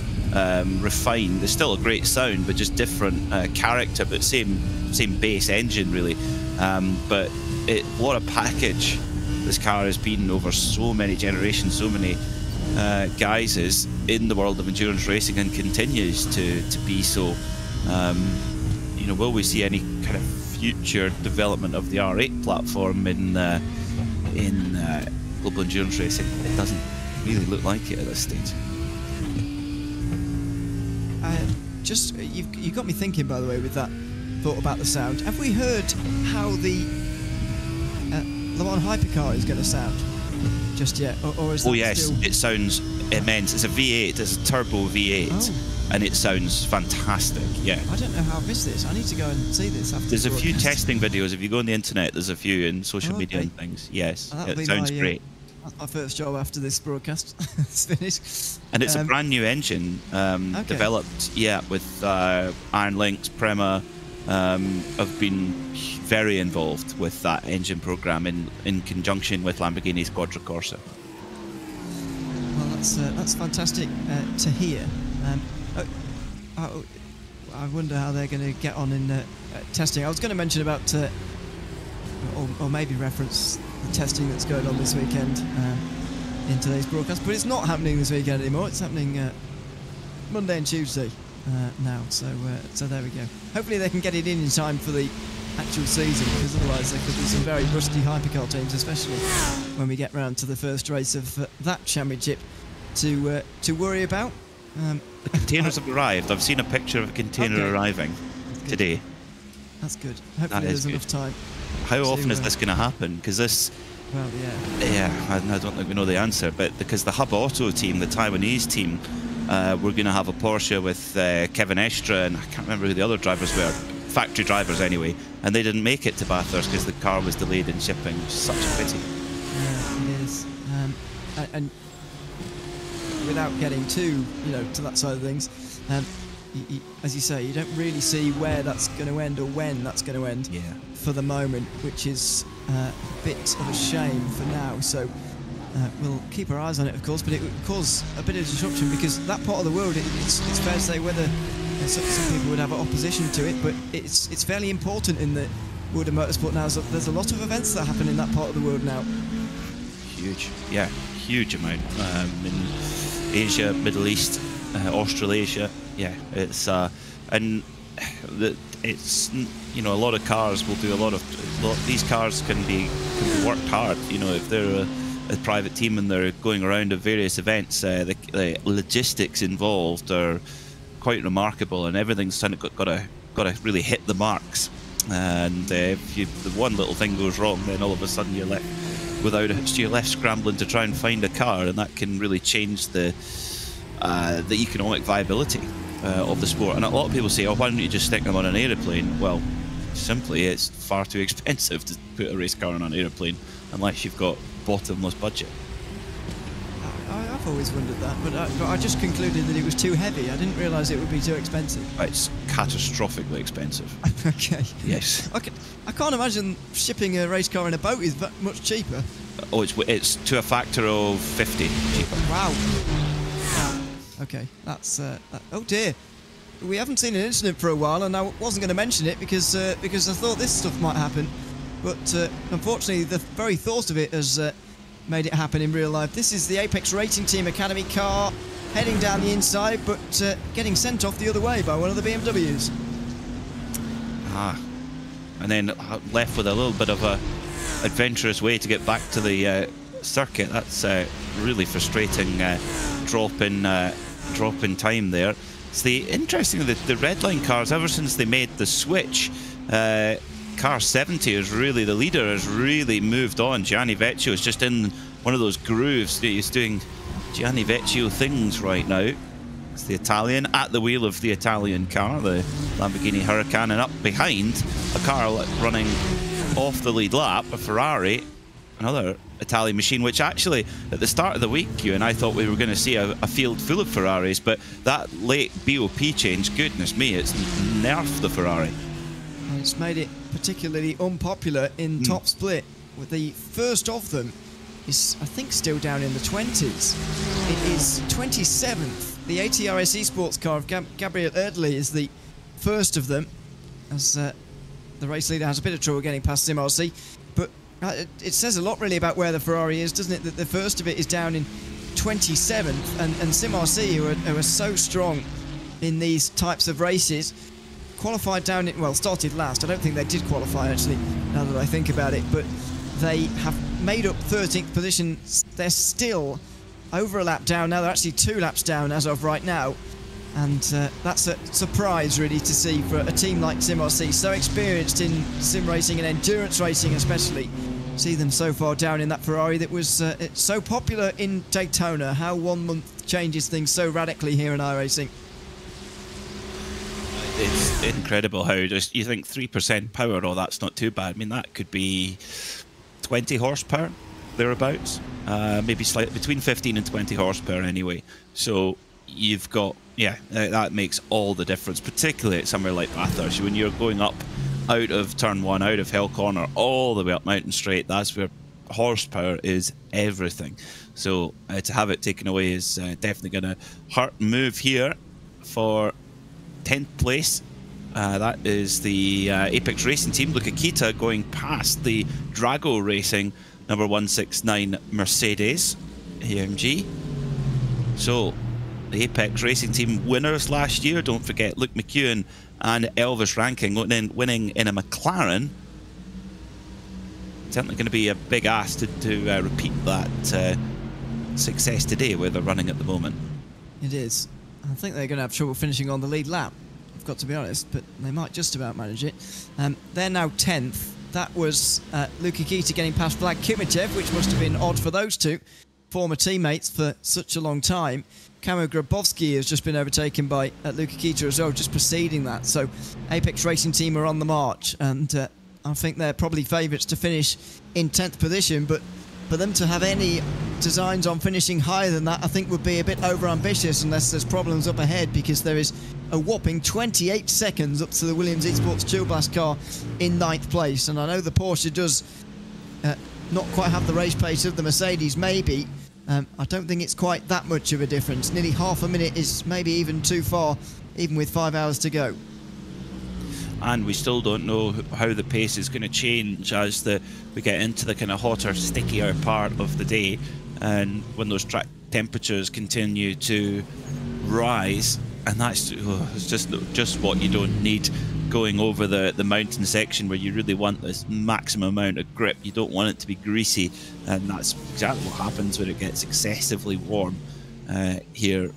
refined. There's still a great sound, but just different character, but same base engine really. But what a package this car has been over so many generations, so many guises in the world of endurance racing, and continues to be so. Will we see any kind of future development of the R8 platform in global endurance racing? It doesn't really look like it at this stage. You got me thinking, by the way, with that thought about the sound. Have we heard how the Le Mans Hypercar is going to sound just yet, or is that yes, still... it sounds immense. It's a V8. It's a turbo V8. and it sounds fantastic. Yeah. I don't know how I missed this. I need to go and see this after. There's the a few broadcast. testing videos. If you go on the internet, there's a few in social media Okay. and things. Yes, That'll be it sounds my, great. That's my first job after this broadcast is finished. And it's a brand new engine, developed, with Iron Links, Prema, have been very involved with that engine program in conjunction with Lamborghini's Quadricorsa. Well, that's fantastic to hear. I wonder how they're going to get on in testing. I was going to mention about, or maybe reference the testing that's going on this weekend in today's broadcast, but it's not happening this weekend anymore. It's happening Monday and Tuesday now. So there we go. Hopefully they can get it in time for the actual season, because otherwise there could be some very rusty hypercar teams, especially when we get round to the first race of that championship to worry about. The containers have arrived. I've seen a picture of a container arriving today. That's good. Hopefully there's enough time. How often is this going to happen? Because this... Well, I don't think we know the answer, but because the Hub Auto team, the Taiwanese team, we're going to have a Porsche with Kevin Estra, and I can't remember who the other drivers were, factory drivers anyway, and they didn't make it to Bathurst because the car was delayed in shipping. Such a pity. Yeah, it is. And without getting too, to that side of things, as you say, you don't really see where that's going to end or when that's going to end for the moment, which is a bit of a shame for now. So we'll keep our eyes on it, of course, but it would cause a bit of disruption, because that part of the world, it's fair to say, whether some people would have opposition to it, but it's fairly important in the world of motorsport now. So there's a lot of events that happen in that part of the world now. Huge amount in Asia, Middle East, Australasia. It's and it's a lot of cars will do a lot of these cars can be worked hard. If they're a private team and they're going around at various events, the logistics involved are quite remarkable, and everything's got to really hit the marks. And if the one little thing goes wrong, then all of a sudden you're left without it. So you're left scrambling to try and find a car, and that can really change the economic viability of the sport. And a lot of people say, "Oh, why don't you just stick them on an aeroplane?" Well, simply, it's far too expensive to put a race car on an aeroplane unless you've got bottomless budget. I've always wondered that, but I just concluded that it was too heavy. I didn't realise it would be too expensive. It's catastrophically expensive. Okay. Yes. I can't imagine shipping a race car in a boat is much cheaper. Oh, it's to a factor of 50 cheaper. Wow. Okay, that's... oh dear. We haven't seen an incident for a while, and I wasn't going to mention it because I thought this stuff might happen. But unfortunately, the very thought of it has made it happen in real life. This is the Apex Racing Team Academy car heading down the inside, but getting sent off the other way by one of the BMWs. And then left with a little bit of a adventurous way to get back to the circuit. That's really frustrating drop in time there. It's interesting that the red line cars, ever since they made the switch, car 70 is really the leader, has really moved on. Gianni Vecchio is just in one of those grooves. He's doing Gianni Vecchio things right now. It's the Italian at the wheel of the Italian car, the Lamborghini Huracan, and up behind a car running off the lead lap, a Ferrari, another Italian machine, which actually at the start of the week you and I thought we were going to see a field full of Ferraris, but that late BOP change, goodness me, it's nerfed the Ferrari. And it's made it particularly unpopular in top split. With the first of them is, I think, still down in the 20s. It is 27th. The ATRS Esports car of Gabriel Erdely is the first of them, as the race leader has a bit of trouble getting past SimRC. But it says a lot really about where the Ferrari is, doesn't it? That the first of it is down in 27th, and SimRC, who are so strong in these types of races, qualified down in, well, started last. I don't think they did qualify, actually, now that I think about it, but they have made up 13th position. They're still over a lap down now. They're actually 2 laps down as of right now, and that's a surprise really to see for a team like SimRC, so experienced in sim racing and endurance racing especially. See them so far down in that Ferrari that was so popular in Daytona. How 1 month changes things so radically here in iRacing. it's incredible how just you think 3% power, oh, that's not too bad. I mean, that could be 20 horsepower, thereabouts. Maybe slightly between 15 and 20 horsepower anyway. So you've got, yeah, that makes all the difference, particularly at somewhere like Bathurst. When you're going up out of turn 1, out of Hill Corner, all the way up Mountain Straight, that's where horsepower is everything. So to have it taken away is definitely going to hurt. Move here for 10th place. That is the Apex Racing team. Luca Kita going past the Drago Racing number 169 Mercedes AMG. So the Apex Racing team winners last year, don't forget Luke McEwen and Elvis Rankin winning in a McLaren. Certainly going to be a big ask to repeat that success today where they're running at the moment. It is. I think they're going to have trouble finishing on the lead lap, I've got to be honest, but they might just about manage it. They're now 10th. That was Luka Kita getting past Vlad Kimichev, which must have been odd for those two former teammates for such a long time. Kamo Grabowski has just been overtaken by Luka Kita as well, just preceding that. So Apex Racing team are on the march, and I think they're probably favourites to finish in 10th position, but for them to have any designs on finishing higher than that, I think would be a bit over-ambitious unless there's problems up ahead, because there is a whopping 28 seconds up to the Williams Esports Chill Blast car in 9th place. And I know the Porsche does not quite have the race pace of the Mercedes, maybe. I don't think it's quite that much of a difference. Nearly half a minute is maybe even too far, even with 5 hours to go. And we still don't know how the pace is going to change as we get into the kind of hotter, stickier part of the day, and when those track temperatures continue to rise, and that's it's just what you don't need going over the mountain section where you really want this maximum amount of grip. You don't want it to be greasy, and that's exactly what happens when it gets excessively warm here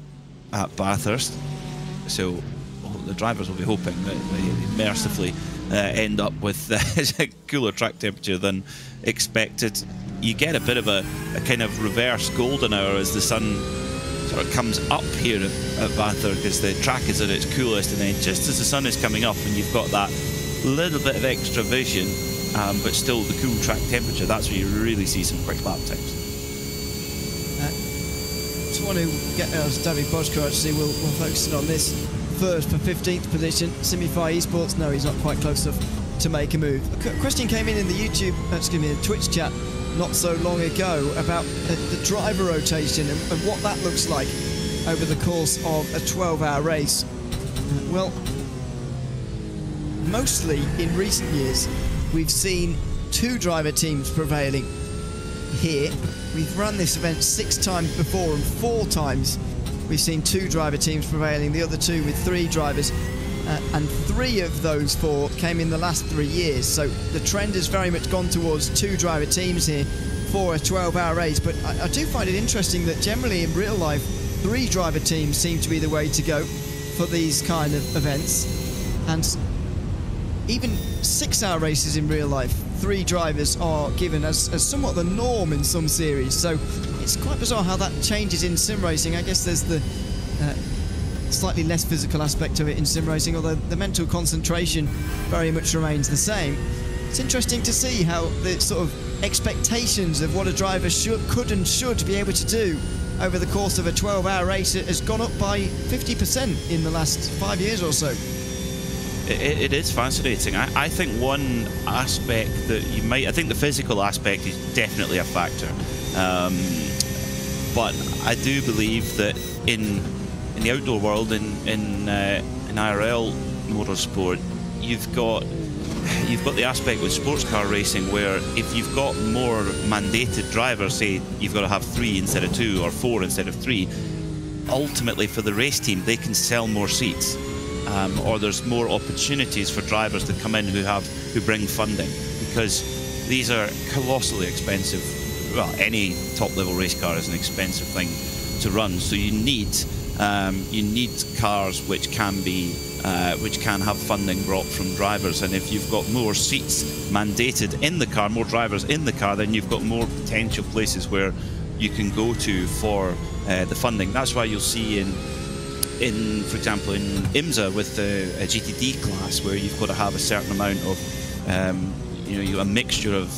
at Bathurst. So the drivers will be hoping that they mercifully end up with a cooler track temperature than expected. You get a bit of a kind of reverse golden hour as the sun sort of comes up here at Bathurst, because the track is at its coolest, and then just as the sun is coming up and you've got that little bit of extra vision, but still the cool track temperature, that's where you really see some quick lap times. Just want to get David Boschko, actually, we'll focus in on this first for 15th position. Simify Esports, no, he's not quite close enough to make a move. A question came in the YouTube, excuse me, the Twitch chat not so long ago about the driver rotation and what that looks like over the course of a 12-hour race. Well, mostly in recent years, we've seen 2 driver teams prevailing here. We've run this event 6 times before, and 4 times we've seen 2 driver teams prevailing, the other 2 with 3 drivers, and 3 of those 4 came in the last 3 years. So the trend has very much gone towards 2 driver teams here for a 12-hour race. But I do find it interesting that generally in real life, 3 driver teams seem to be the way to go for these kind of events. And even 6-hour races in real life, 3 drivers are given as somewhat the norm in some series. So it's quite bizarre how that changes in sim racing. I guess there's the slightly less physical aspect of it in sim racing, although the mental concentration very much remains the same. It's interesting to see how the sort of expectations of what a driver could and should be able to do over the course of a 12-hour race has gone up by 50% in the last 5 years or so. It is fascinating. I think one aspect that I think the physical aspect is definitely a factor. But I do believe that in the outdoor world, in IRL motorsport, you've got the aspect with sports car racing where if you've got more mandated drivers, say you've got to have 3 instead of 2 or 4 instead of 3, ultimately for the race team they can sell more seats, or there's more opportunities for drivers to come in who bring funding, because these are colossally expensive. Well, any top-level race car is an expensive thing to run, so you need cars which can have funding brought from drivers. And if you've got more seats mandated in the car, more drivers in the car, then you've got more potential places where you can go to for the funding. That's why you'll see in for example, in IMSA with the GTD class, where you've got to have a certain amount of, a mixture of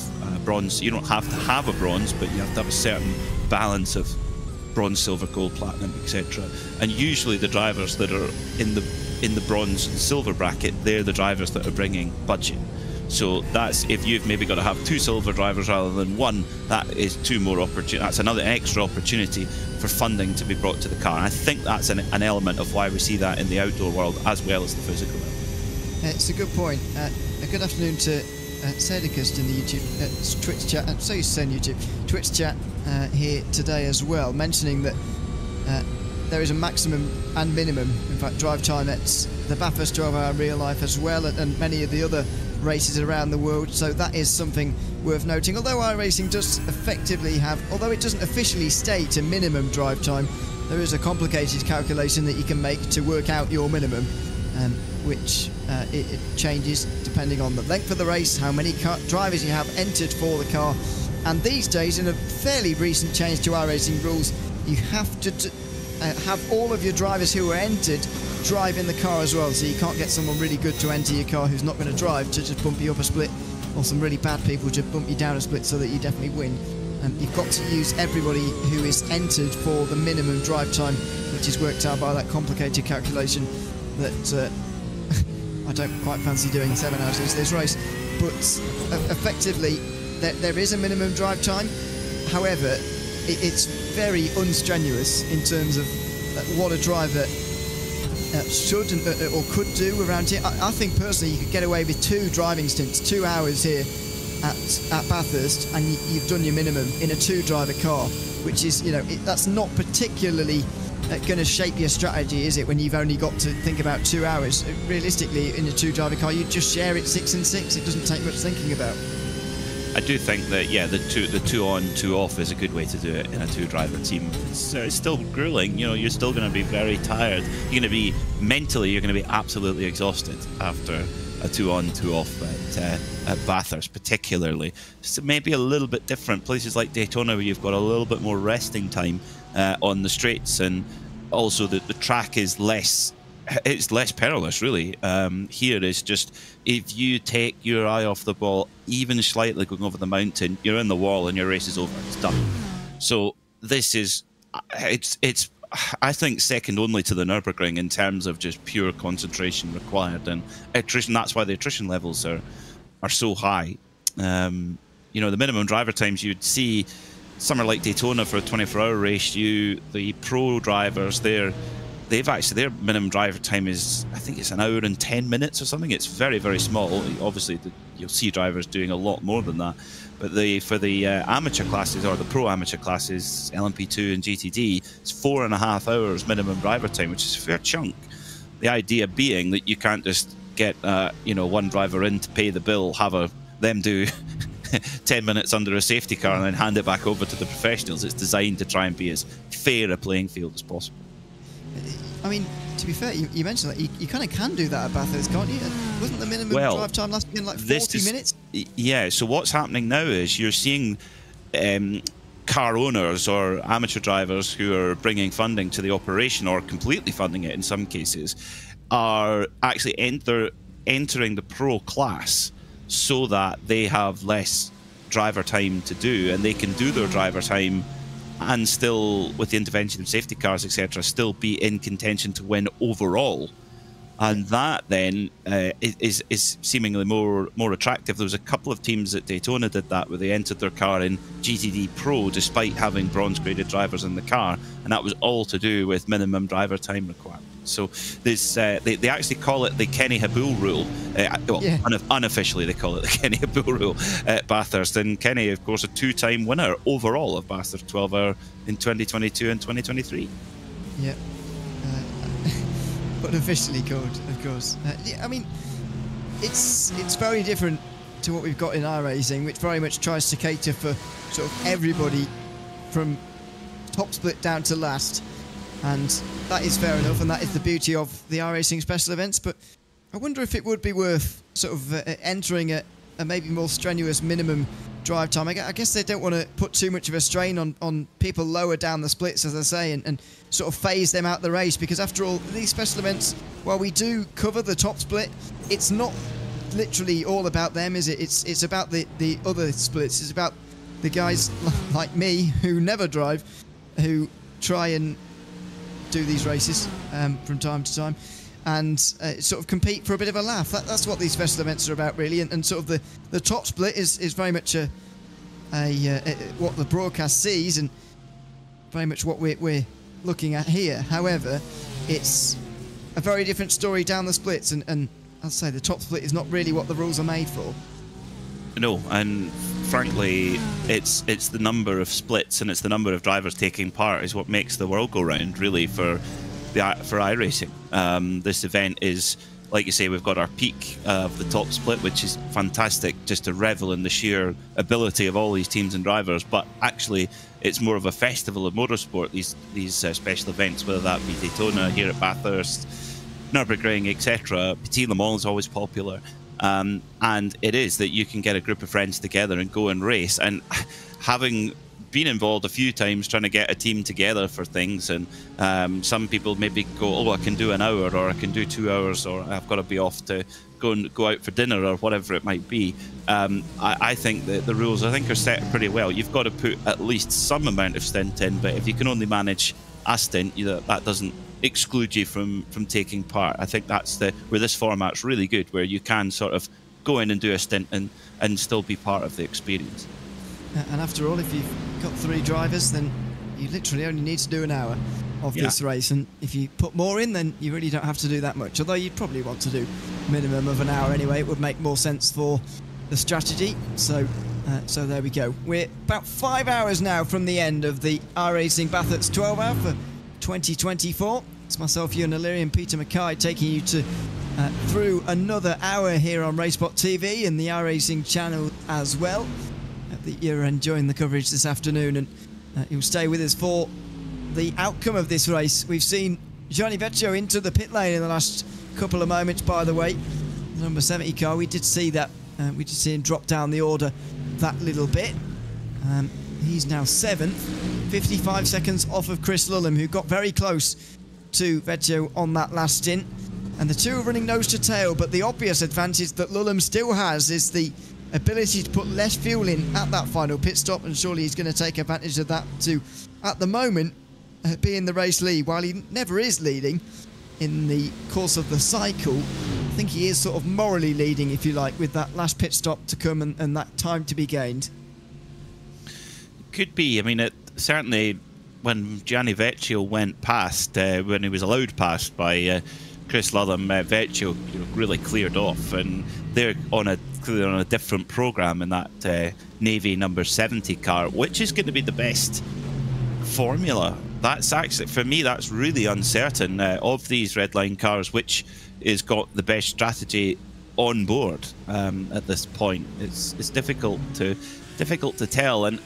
bronze. You don't have to have a bronze, but you have to have a certain balance of bronze, silver, gold, platinum, etc. And usually the drivers that are in the bronze and silver bracket, they're the drivers that are bringing budget. So that's, if you've maybe got to have 2 silver drivers rather than 1, that is 2 more opportunity. That's another extra opportunity for funding to be brought to the car. And I think that's an element of why we see that in the outdoor world as well as the physical world. It's a good point. A good afternoon to Sedicust in the YouTube Twitch chat. So you say YouTube Twitch chat here today as well, mentioning that there is a maximum and minimum, in fact, drive time at the Bathurst 12-hour real life as well, and many of the other races around the world. So that is something worth noting. Although iRacing does effectively have, although it doesn't officially state a minimum drive time, there is a complicated calculation that you can make to work out your minimum, which it changes depending on the length of the race, how many drivers you have entered for the car, and these days, in a fairly recent change to iRacing rules, you have to have all of your drivers who are entered drive in the car as well, so you can't get someone really good to enter your car who's not going to drive to just bump you up a split, or some really bad people to bump you down a split so that you definitely win. You've got to use everybody who is entered for the minimum drive time, which is worked out by that complicated calculation that I don't quite fancy doing 7 hours into this race. But effectively, there is a minimum drive time. However, it's very unstrenuous in terms of what a driver should or could do around here. I think personally you could get away with 2 driving stints, 2 hours here at Bathurst, and you've done your minimum in a 2-driver car, which is, that's not particularly going to shape your strategy, is it, when you've only got to think about 2 hours? Realistically, in a 2-driver car, you just share it 6 and 6. It doesn't take much thinking about. I do think that, yeah, the two on, 2 off is a good way to do it in a 2-driver team. It's still grueling. You're still going to be very tired. You're going to be mentally, you're going to be absolutely exhausted after a 2 on, 2 off at Bathurst, particularly. So maybe a little bit different places like Daytona, where you've got a little bit more resting time on the straights, and also the track is less. It's less perilous, really. Here is just, if you take your eye off the ball even slightly going over the mountain, you're in the wall and your race is over. It's done. So this is, it's I think, second only to the Nürburgring in terms of just pure concentration required, and attrition. That's why the attrition levels are so high. The minimum driver times you'd see somewhere like Daytona for a 24-hour race, the pro drivers there. Their minimum driver time is, I think it's 1 hour and 10 minutes or something. It's very, very small. Obviously, you'll see drivers doing a lot more than that. But for the amateur classes, or the pro amateur classes, LMP2 and GTD, it's 4.5 hours minimum driver time, which is a fair chunk. The idea being that you can't just get one driver in to pay the bill, them do 10 minutes under a safety car and then hand it back over to the professionals. It's designed to try and be as fair a playing field as possible. I mean, to be fair, you mentioned that you kind of can do that at Bathurst, can't you? Wasn't the minimum drive time last weekend like 40 minutes? Yeah, so what's happening now is you're seeing car owners or amateur drivers who are bringing funding to the operation, or completely funding it in some cases, are actually entering the pro class so that they have less driver time to do, and they can do their driver time and still, with the intervention of safety cars, etc., still be in contention to win overall. And that then is seemingly more attractive. There was a couple of teams at Daytona did that, where they entered their car in GTD Pro despite having bronze-graded drivers in the car, and that was all to do with minimum driver time requirements. So this, they actually call it the Kenny Habul rule. Unofficially, they call it the Kenny Habul rule at Bathurst. And Kenny, of course, a 2-time winner overall of Bathurst 12-hour in 2022 and 2023. Yeah. But officially called, of course. I mean, it's very different to what we've got in iRacing, which very much tries to cater for sort of everybody from top split down to last. And that is fair enough, and that is the beauty of the iRacing special events. But I wonder if it would be worth sort of entering a maybe more strenuous minimum drive time. I guess they don't want to put too much of a strain on people lower down the splits, as I say, and sort of phase them out the race, because after all, these special events, while we do cover the top split, it's not literally all about them, is it? It's about the other splits. It's about the guys like me who never drive, who try and do these races from time to time, and sort of compete for a bit of a laugh. That's what these special events are about, really. And sort of the top split is very much what the broadcast sees, and very much what we're looking at here. However, it's a very different story down the splits, and I'll say the top split is not really what the rules are made for. No, and frankly, it's the number of splits and it's the number of drivers taking part is what makes the world go round, really, for iRacing. This event is, like you say, we've got our peak of the top split, which is fantastic, just to revel in the sheer ability of all these teams and drivers. But actually, it's more of a festival of motorsport, these special events, whether that be Daytona, here at Bathurst, Nürburgring, etc. Petit Le Mans is always popular. And it is that you can get a group of friends together and go and race. And having been involved a few times trying to get a team together for things, and some people maybe go, oh, I can do an hour, or I can do 2 hours, or I've got to be off to go out for dinner, or whatever it might be. I think that the rules, I think, are set pretty well. You've got to put at least some amount of stint in, but if you can only manage a stint, that doesn't exclude you from taking part. I think that's where this format's really good, where you can sort of go in and do a stint and still be part of the experience. And after all, if you've got 3 drivers, then you literally only need to do an hour of this race, and if you put more in, then you really don't have to do that much, although you'd probably want to do a minimum of an hour anyway. It would make more sense for the strategy. So there we go. We're about 5 hours now from the end of the iRacing Bathurst 12 hour for 2024. It's myself, Ewan O'Leary, and Peter Mackay taking you through another hour here on Racebot TV and the iRacing channel as well. Hope that you're enjoying the coverage this afternoon, and you'll stay with us for the outcome of this race. We've seen Gianni Vecchio into the pit lane in the last couple of moments, by the way. The number 70 car, we did see that. We did see him drop down the order that little bit. He's now 7th, 55 seconds off of Chris Lullum, who got very close to Vecchio on that last stint. And the two are running nose to tail, but the obvious advantage that Lullum still has is the ability to put less fuel in at that final pit stop, and surely he's going to take advantage of that to, at the moment, be in the race lead. While he never is leading in the course of the cycle, I think he is sort of morally leading, if you like, with that last pit stop to come and that time to be gained. Could be. I mean, certainly when Gianni Vecchio went past, when he was allowed past by Chris Lullum, Vecchio really cleared off, and they're clearly on a different program in that Navy number 70 car, which is going to be the best formula. That's actually, for me, that's really uncertain of these red line cars, which has got the best strategy on board at this point. It's difficult to tell, and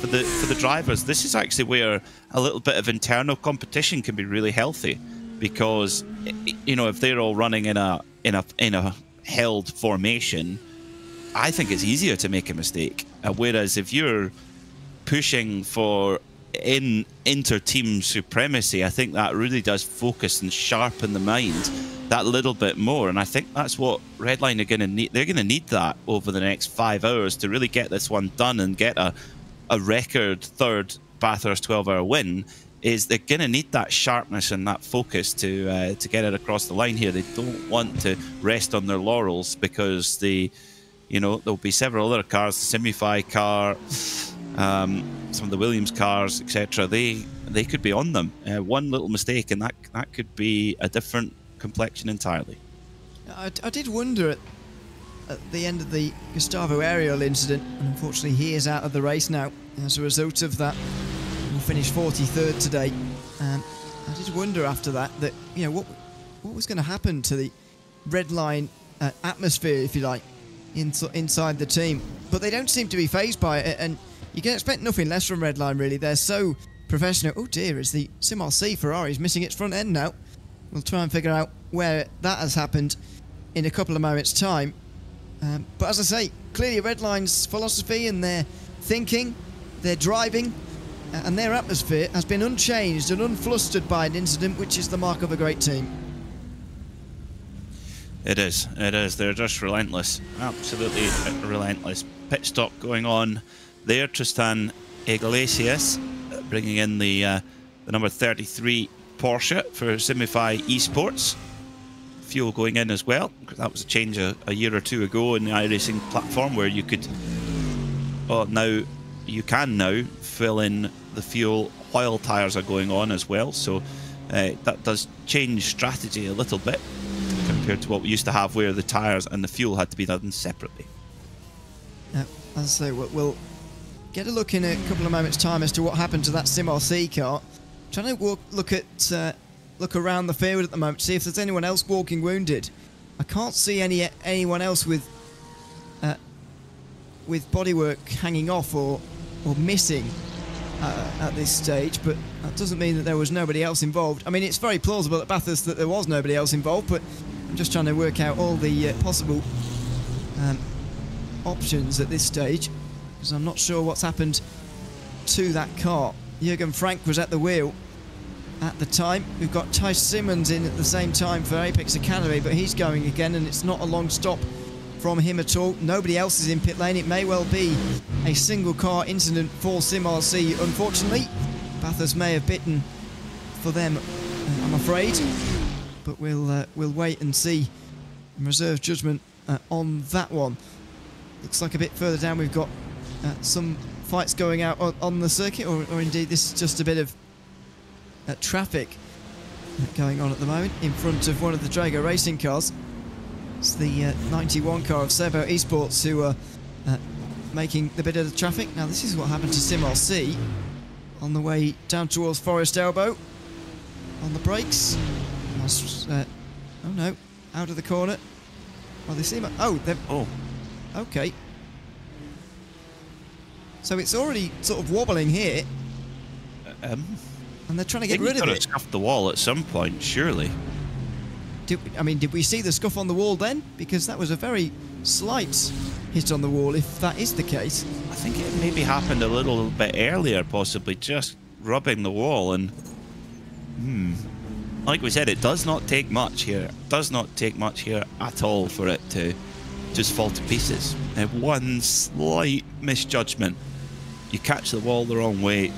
for the drivers, this is actually where a little bit of internal competition can be really healthy, because if they're all running in a held formation, I think it's easier to make a mistake. Whereas if you're pushing for inter-team supremacy, I think that really does focus and sharpen the mind that little bit more. And I think that's what Redline are going to need. They're going to need that over the next 5 hours to really get this one done and get a record third Bathurst 12-hour win. Is they're going to need that sharpness and that focus to get it across the line here. They don't want to rest on their laurels, because there'll be several other cars, the Simify car, some of the Williams cars, etc. They could be on them. One little mistake, and that could be a different complexion entirely. I did wonder at the end of the Gustavo Ariel incident, and unfortunately he is out of the race now as a result of that. He finished 43rd today. I did wonder after that what was going to happen to the red line atmosphere, if you like, inside the team. But they don't seem to be fazed by it, and you can expect nothing less from Redline, really. They're so professional. Oh dear, is the Sim RC Ferrari's missing its front end now. We'll try and figure out where that has happened in a couple of moments' time. But as I say, clearly Redline's philosophy and their thinking, their driving, and their atmosphere has been unchanged and unflustered by an incident, which is the mark of a great team. It is. It is. They're just relentless. Absolutely relentless. Pit stop going on there. Tristan Iglesias bringing in the number 33 Porsche for Simify Esports. Fuel going in as well. That was a change a year or two ago in the iRacing platform, where you could, now you can now fill in the fuel while tyres are going on as well. So that does change strategy a little bit compared to what we used to have, where the tyres and the fuel had to be done separately. As I say, we'll get a look in a couple of moments' time as to what happened to that SimRC car. Trying to look around the field at the moment to see if there's anyone else walking wounded. I can't see anyone else with bodywork hanging off or missing at this stage, but that doesn't mean that there was nobody else involved. I mean, it's very plausible at Bathurst that there was nobody else involved, but I'm just trying to work out all the possible options at this stage, because I'm not sure what's happened to that car. Jürgen Frank was at the wheel at the time. We've got Ty Simmons in at the same time for Apex Academy, but he's going again, and it's not a long stop from him at all. Nobody else is in pit lane. It may well be a single car incident for SimRC. Unfortunately, Bathurst may have bitten for them, I'm afraid, but we'll wait and see and reserve judgment on that one. Looks like a bit further down we've got some fights going out on the circuit, or indeed this is just a bit of traffic going on at the moment in front of one of the Drago racing cars. It's the 91 car of Servo Esports who are making the bit of the traffic. Now this is what happened to SimRC on the way down towards Forest Elbow. On the brakes. Oh no, out of the corner. Oh, they seem... Oh, okay. So it's already sort of wobbling here. And they're trying to get rid of it. Scuffed the wall at some point, surely. Did we see the scuff on the wall then? Because that was a very slight hit on the wall, if that is the case. I think it maybe happened a little bit earlier, possibly, just rubbing the wall. And like we said, it does not take much here. It does not take much here at all for it to just fall to pieces. One slight misjudgment, you catch the wall the wrong way,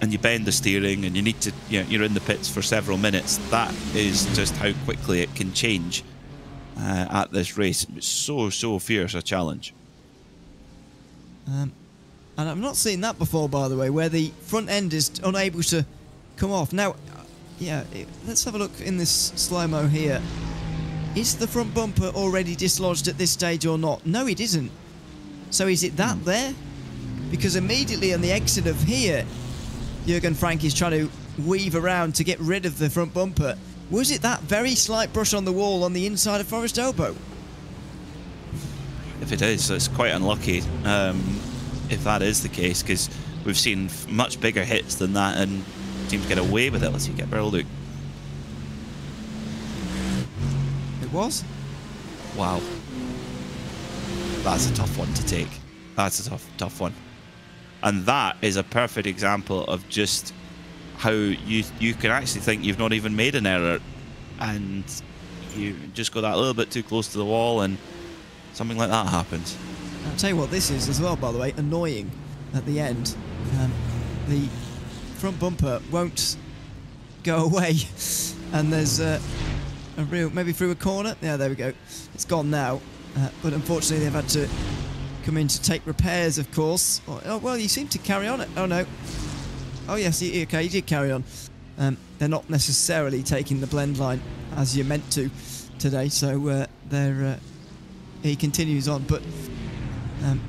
and you bend the steering, and you need to, you're in the pits for several minutes. That is just how quickly it can change at this race. It's so fierce a challenge. And I've not seen that before, by the way, where the front end is unable to come off. Now, let's have a look in this slow-mo here. Is the front bumper already dislodged at this stage or not? No, it isn't. So is it that there? Because immediately on the exit of here, Jürgen Frank is trying to weave around to get rid of the front bumper. Was it that very slight brush on the wall on the inside of Forest Elbow? If it is, it's quite unlucky if that is the case, because we've seen much bigger hits than that and teams get away with it. Let's see, get a barrel look. It was? Wow. That's a tough one to take. That's a tough one. And that is a perfect example of just how you can actually think you've not even made an error, and you just go that little bit too close to the wall and something like that happens. I'll tell you what this is as well, by the way, annoying at the end. The front bumper won't go away, and there's a real, maybe through a corner. Yeah, there we go. It's gone now, but unfortunately they've had to come in to take repairs, of course. Oh, well, you seem to carry on it. Oh, no. Oh, yes, okay, you did carry on. They're not necessarily taking the blend line as you're meant to today, so he continues on. But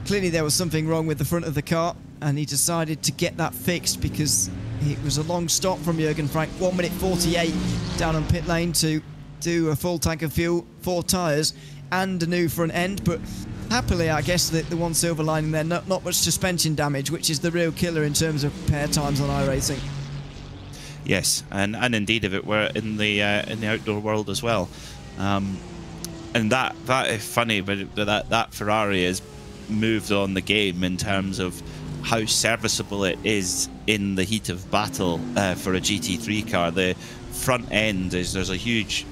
clearly there was something wrong with the front of the car, and he decided to get that fixed because it was a long stop from Jürgen Frank. 1 minute 48 down on pit lane to do a full tank of fuel, 4 tyres, and a new front end. But happily, I guess the one silver lining there, not much suspension damage, which is the real killer in terms of repair times on iRacing. Yes, and indeed, if it were in the outdoor world as well. and that is funny, but that Ferrari has moved on the game in terms of how serviceable it is in the heat of battle for a GT3 car. The front end there's a huge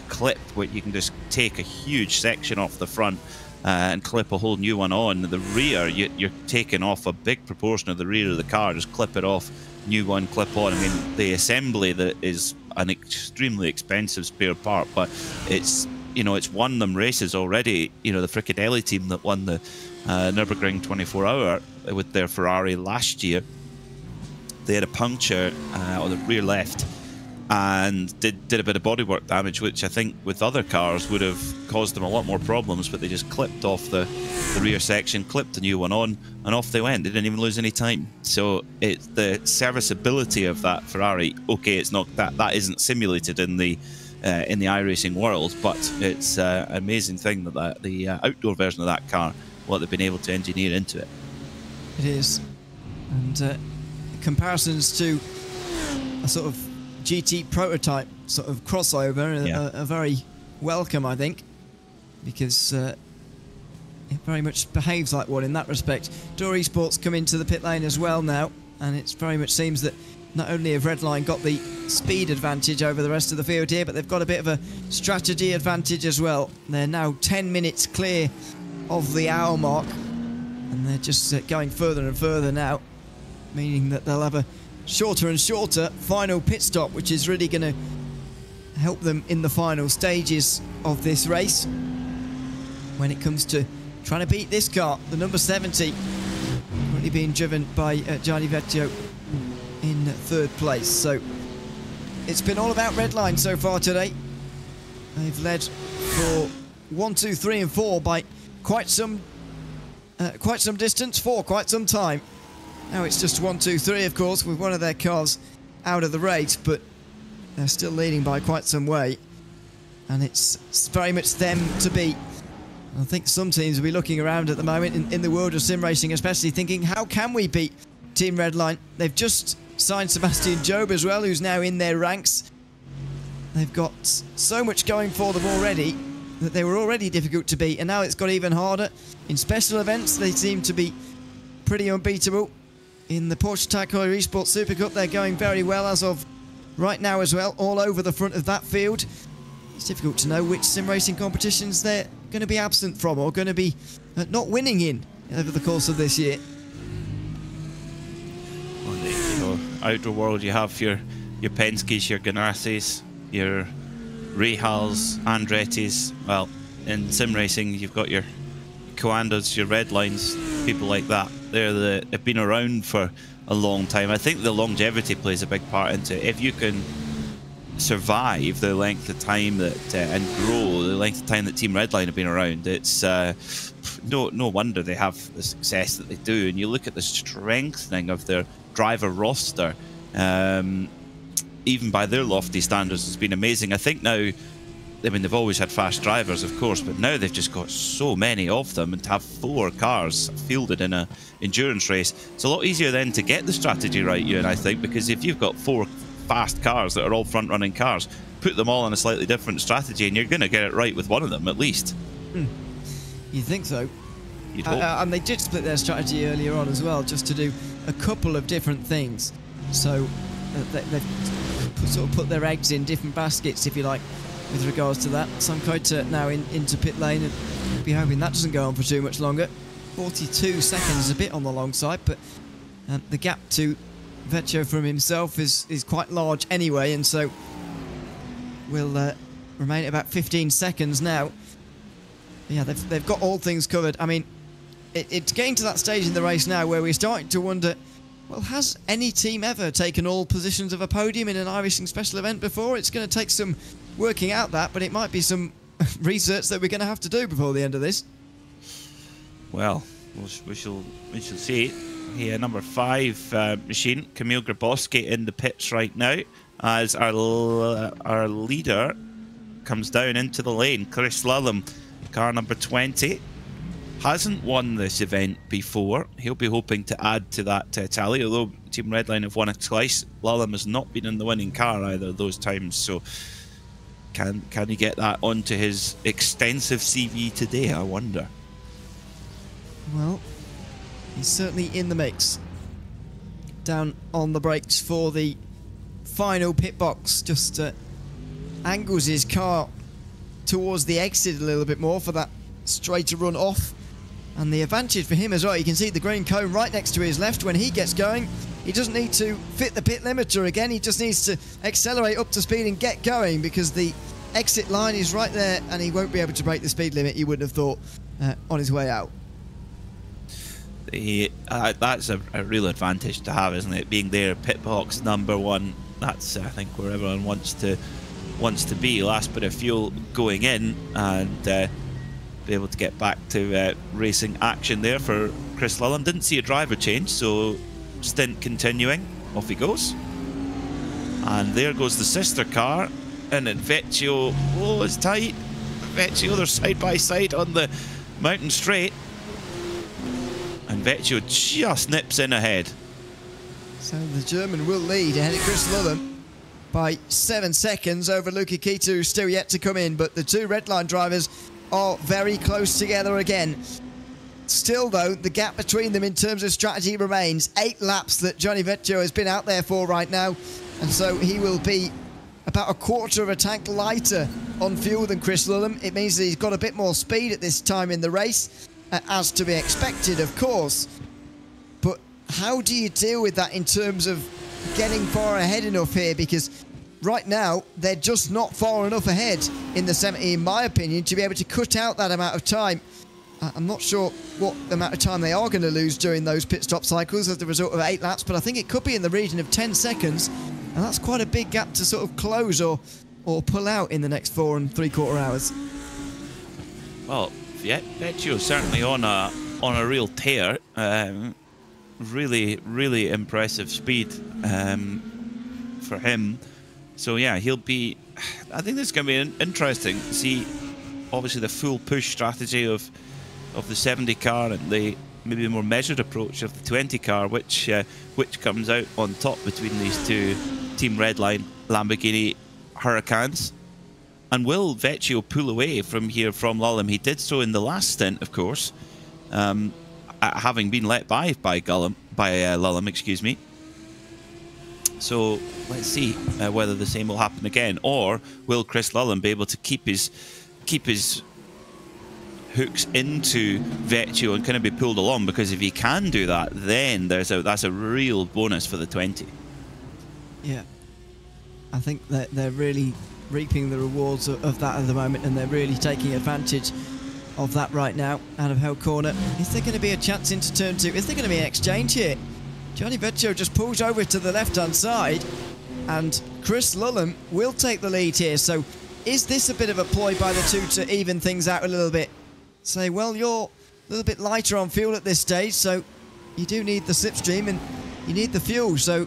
clip where you can just take a huge section off the front and clip a whole new one on. The rear, you're taking off a big proportion of the rear of the car, just clip it off, new one, clip on. I mean, the assembly that is an extremely expensive spare part, but it's, you know, it's won them races already. You know, the Fricadelli team that won the Nürburgring 24-hour with their Ferrari last year, they had a puncture on the rear left and did a bit of bodywork damage, which I think with other cars would have caused them a lot more problems, but they just clipped off the rear section, clipped a new one on, and off they went. They didn't even lose any time. So it's the serviceability of that Ferrari. Okay, it's not that isn't simulated in the iRacing world, but it's an amazing thing that the outdoor version of that car, what they've been able to engineer into it. It is, and comparisons to a sort of GT prototype sort of crossover are very welcome, I think, because it very much behaves like one in that respect. Door Esports come into the pit lane as well now, and it very much seems that not only have Redline got the speed advantage over the rest of the field here, but they've got a bit of a strategy advantage as well. They're now 10 minutes clear of the hour mark, and they're just going further and further now, meaning that they'll have a shorter and shorter final pit stop, which is really going to help them in the final stages of this race when it comes to trying to beat this car, the number 70, currently being driven by Gianni Vecchio in third place. So it's been all about Redline so far today. They've led for 1, 2, 3 and 4 by quite some distance for quite some time. Now it's just 1, 2, 3, of course, with one of their cars out of the race, but they're still leading by quite some way, and it's very much them to beat. I think some teams will be looking around at the moment in the world of sim racing, especially thinking, how can we beat Team Redline? They've just signed Sebastian Job as well, who's now in their ranks. They've got so much going for them already that they were already difficult to beat, and now it's got even harder. In special events, they seem to be pretty unbeatable. In the Porsche Taycan Esports Super Cup, they're going very well as of right now as well, all over the front of that field. It's difficult to know which sim racing competitions they're going to be absent from or going to be not winning in over the course of this year. Well, you know, outdoor world, you have your Penske's, your Ganassis, your Rahals, Andretti's. Well, in sim racing, you've got your Coandas, your Redlines, people like that. They've been around for a long time. I think the longevity plays a big part into it. If you can survive the length of time that and grow the length of time that Team Redline have been around, it's no wonder they have the success that they do. And you look at the strengthening of their driver roster, even by their lofty standards, it's been amazing. I think now, I mean, they've always had fast drivers, of course, but now they've just got so many of them, and to have 4 cars fielded in an endurance race, it's a lot easier then to get the strategy right, you and I think, because if you've got 4 fast cars that are all front-running cars, put them all on a slightly different strategy, and you're going to get it right with one of them, at least. You think so? You'd hope. And they did split their strategy earlier on as well, just to do a couple of different things. So they've sort of put their eggs in different baskets, if you like, with regards to that. Sam Koita now into pit lane, and we'll be hoping that doesn't go on for too much longer. 42 seconds is a bit on the long side, but the gap to Vecchio from himself is quite large anyway, and so will remain at about 15 seconds now. Yeah, they've got all things covered. I mean, it's getting to that stage in the race now where we're starting to wonder, well, has any team ever taken all positions of a podium in an iRacing special event before? It's going to take some working out that, but it might be some research that we're going to have to do before the end of this. Well, we shall see. Here, number 5 machine, Camille Grabowski in the pits right now, as our leader comes down into the lane. Chris Lullum, car number 20, hasn't won this event before. He'll be hoping to add to that tally, although Team Redline have won it twice. Lullum has not been in the winning car either of those times, so Can he get that onto his extensive CV today, I wonder? Well, he's certainly in the mix. Down on the brakes for the final pit box. Just angles his car towards the exit a little bit more for that straighter run off. And the advantage for him as well, you can see the green cone right next to his left. When he gets going, he doesn't need to fit the pit limiter again. He just needs to accelerate up to speed and get going, because the exit line is right there and he won't be able to break the speed limit, you wouldn't have thought, on his way out. That's a real advantage to have, isn't it? Being there, pit box number one. That's, I think, where everyone wants to be. Last bit of fuel going in, and be able to get back to racing action there for Chris Lulham. Didn't see a driver change, so stint continuing. Off he goes. And there goes the sister car. And then Vecchio, oh, it's tight. Vecchio, they're side by side on the mountain straight. And Vecchio just nips in ahead. So the German will lead ahead of Chris Lulham by 7 seconds over Luca Kita, who's still yet to come in. But the two Redline drivers are very close together again. Still, though, the gap between them in terms of strategy remains 8 laps that Johnny Vecchio has been out there for right now. And so he will be about a quarter of a tank lighter on fuel than Chris Lulham. It means that he's got a bit more speed at this time in the race, as to be expected, of course. But how do you deal with that in terms of getting far ahead enough here? Because right now, they're just not far enough ahead in the 70, in my opinion, to be able to cut out that amount of time. I'm not sure what amount of time they are going to lose during those pit stop cycles as the result of 8 laps, but I think it could be in the region of 10 seconds, and that's quite a big gap to sort of close or pull out in the next 4 3/4 hours. Well, yeah, Vecchio's certainly on a real tear. Really impressive speed for him. So yeah, he'll be. I think this is going to be interesting to see. Obviously, the full push strategy of the 70 car and the maybe more measured approach of the 20 car, which comes out on top between these two Team Redline Lamborghini Huracans. And will Vecchio pull away from here from Lulham? He did so in the last stint, of course, having been let by Lulham, excuse me. So let's see whether the same will happen again, or will Chris Lulham be able to keep his hooks into Vecchio and kind of be pulled along? Because if he can do that, then that's a real bonus for the 20. Yeah, I think that they're really reaping the rewards of that at the moment, and they're really taking advantage of that right now out of Hell Corner. Is there going to be a chance into turn 2? Is there going to be an exchange here? Johnny Vecchio just pulls over to the left-hand side, and Chris Lulham will take the lead here. So is this a bit of a ploy by the two to even things out a little bit? Say, well, you're a little bit lighter on fuel at this stage, so you do need the slipstream and you need the fuel. So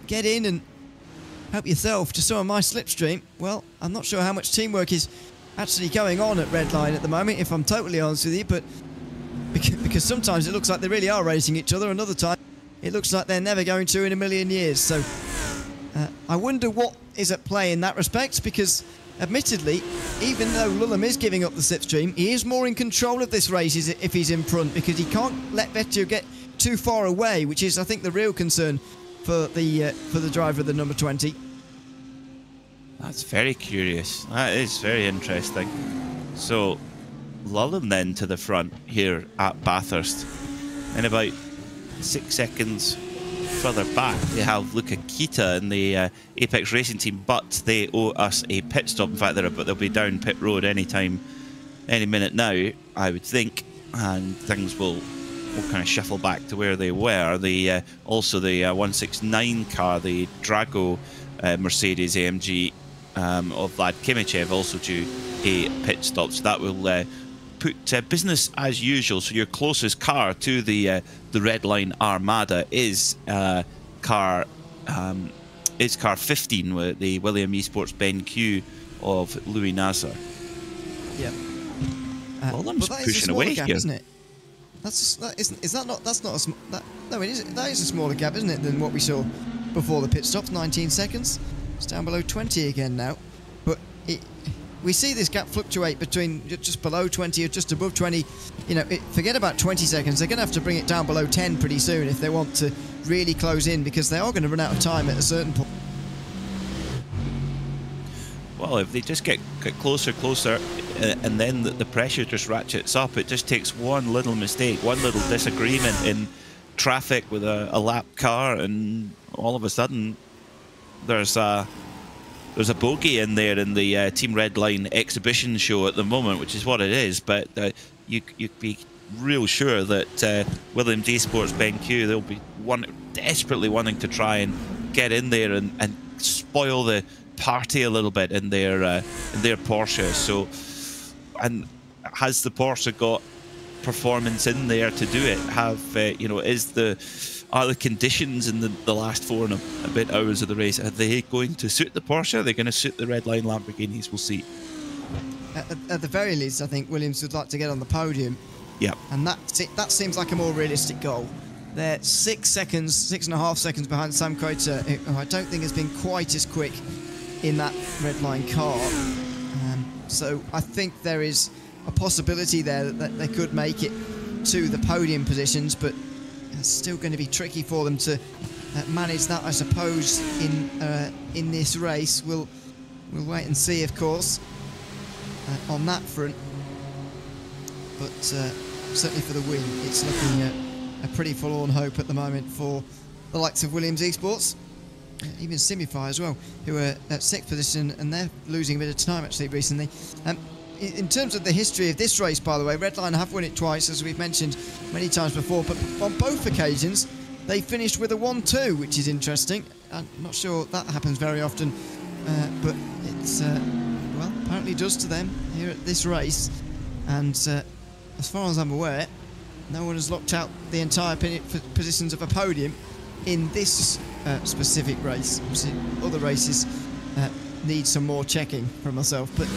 get in and help yourself to some of my slipstream. Well, I'm not sure how much teamwork is actually going on at Redline at the moment, if I'm totally honest with you, but because sometimes it looks like they really are racing each other, and other times it looks like they're never going to in a million years. So I wonder what is at play in that respect, because admittedly, even though Lulham is giving up the slipstream, he is more in control of this race if he's in front, because he can't let Vecchio get too far away, which is, I think, the real concern for the driver of the number 20. That's very curious. That is very interesting. So Lulham then to the front here at Bathurst. And about 6 seconds further back, they have Luca Kita in the Apex Racing team, but they owe us a pit stop. In fact, they'll be down pit road any minute now, I would think, and things will kind of shuffle back to where they were. Also the 169 car, the Drago Mercedes AMG of Vlad Kimichev, also due a pit stop. So that will put business as usual. So your closest car to the Redline Armada is car 15 with the William Esports Ben Q of Louis Nasser. Yeah. Lulham's pushing away gap, here, isn't it? That is a smaller gap, isn't it, than what we saw before the pit stops? 19 seconds. It's down below 20 again now. But we see this gap fluctuate between just below 20 or just above 20. You know, forget about 20 seconds. They're going to have to bring it down below 10 pretty soon if they want to really close in, because they are going to run out of time at a certain point. Well, if they just get closer, and then the pressure just ratchets up, it just takes one little mistake, one little disagreement in traffic with a lap car, and all of a sudden there's a bogey in there in the Team Redline exhibition show at the moment, which is what it is. But you'd be real sure that Williams Esports BenQ, they'll be desperately wanting to try and get in there and spoil the party a little bit in their Porsche. So, and has the Porsche got performance in there to do it? Are the conditions in the last 4 and a bit hours of the race, are they going to suit the Porsche? Are they going to suit the Redline Lamborghinis? We'll see. At the very least, I think Williams would like to get on the podium. Yeah. And that seems like a more realistic goal. They're 6.5 seconds behind Sam Coulter, who I don't think has been quite as quick in that Redline car. So I think there is a possibility there that they could make it to the podium positions, but it's still going to be tricky for them to manage that, I suppose, in this race. We'll wait and see, of course, on that front. But certainly for the win, it's looking a pretty forlorn hope at the moment for the likes of Williams Esports. Even Simify as well, who are at 6th position, and they're losing a bit of time actually recently. In terms of the history of this race, by the way, Redline have won it twice, as we've mentioned many times before, but on both occasions they finished with a 1-2, which is interesting. I'm not sure that happens very often, but it's well, apparently does to them here at this race. And as far as I'm aware, no one has locked out the entire positions of a podium in this specific race. Obviously, other races need some more checking from myself, but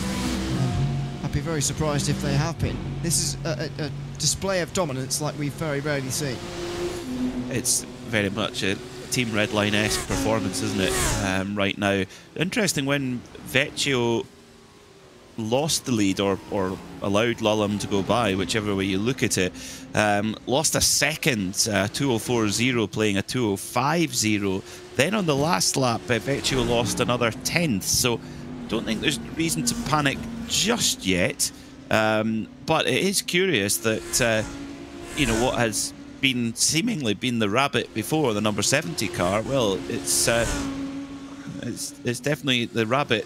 I'd be very surprised if they have been. This is a display of dominance like we very rarely see. It's very much a Team Redline-esque performance, isn't it, right now? Interesting, when Vecchio lost the lead, or allowed Lullum to go by, whichever way you look at it, lost a second, 2:04.0 playing a 2:05.0. Then on the last lap, Vecchio lost another 10th, so don't think there's reason to panic just yet. But it is curious that what has been seemingly been the rabbit before, the number 70 car, well, it's definitely the rabbit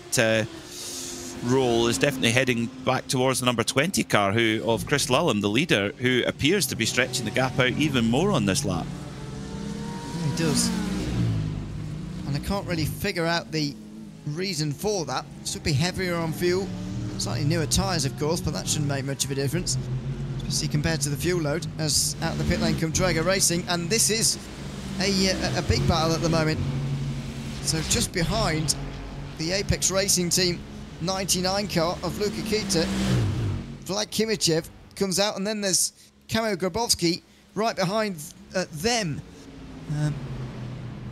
role is definitely heading back towards the number 20 car, of Chris Lullum, the leader, who appears to be stretching the gap out even more on this lap. Yeah, he does. And I can't really figure out the reason for that. Should be heavier on fuel, slightly newer tyres, of course, but that shouldn't make much of a difference, especially compared to the fuel load. As out of the pit lane come Traeger Racing, and this is a big battle at the moment. So just behind the Apex Racing Team 99 car of Luka Kita, Vlad Kimichev comes out, and then there's Kamo Grabowski right behind them.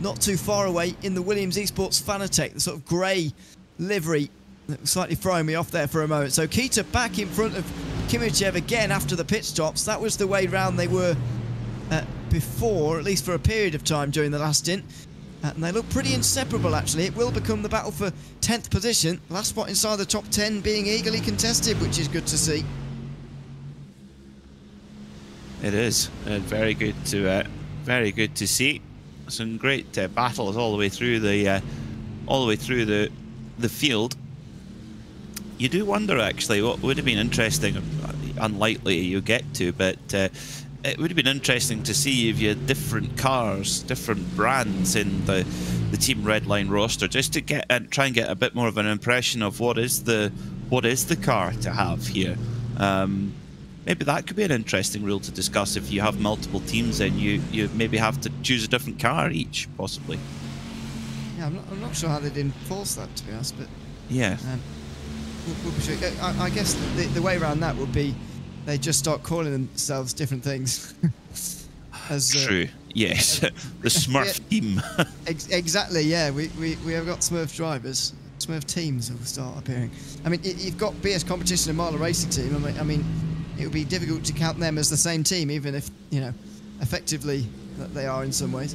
Not too far away in the Williams Esports Fanatec, the sort of grey livery that was slightly throwing me off there for a moment. So Kita back in front of Kimichev again after the pit stops. That was the way round they were before, at least for a period of time during the last stint. And they look pretty inseparable, actually. It will become the battle for 10th position. Last spot inside the top 10 being eagerly contested, which is good to see. It is very good to see. Some great battles all the way through the field. You do wonder, actually, what would have been interesting. Unlikely you get to, but it would have been interesting to see if you had different cars, different brands in the Team Redline roster, just to try and get a bit more of an impression of what is the car to have here. Maybe that could be an interesting rule to discuss. If you have multiple teams, then you maybe have to choose a different car each, possibly. Yeah, I'm not sure how they'd enforce that, to be honest, but yeah. I guess the way around that would be they just start calling themselves different things. True. Yes. The Smurf team. Exactly. Yeah. We have got Smurf drivers. Smurf teams will start appearing. I mean, you've got BS Competition and Marla Racing Team. I mean, it would be difficult to count them as the same team, even if, you know, effectively that they are in some ways.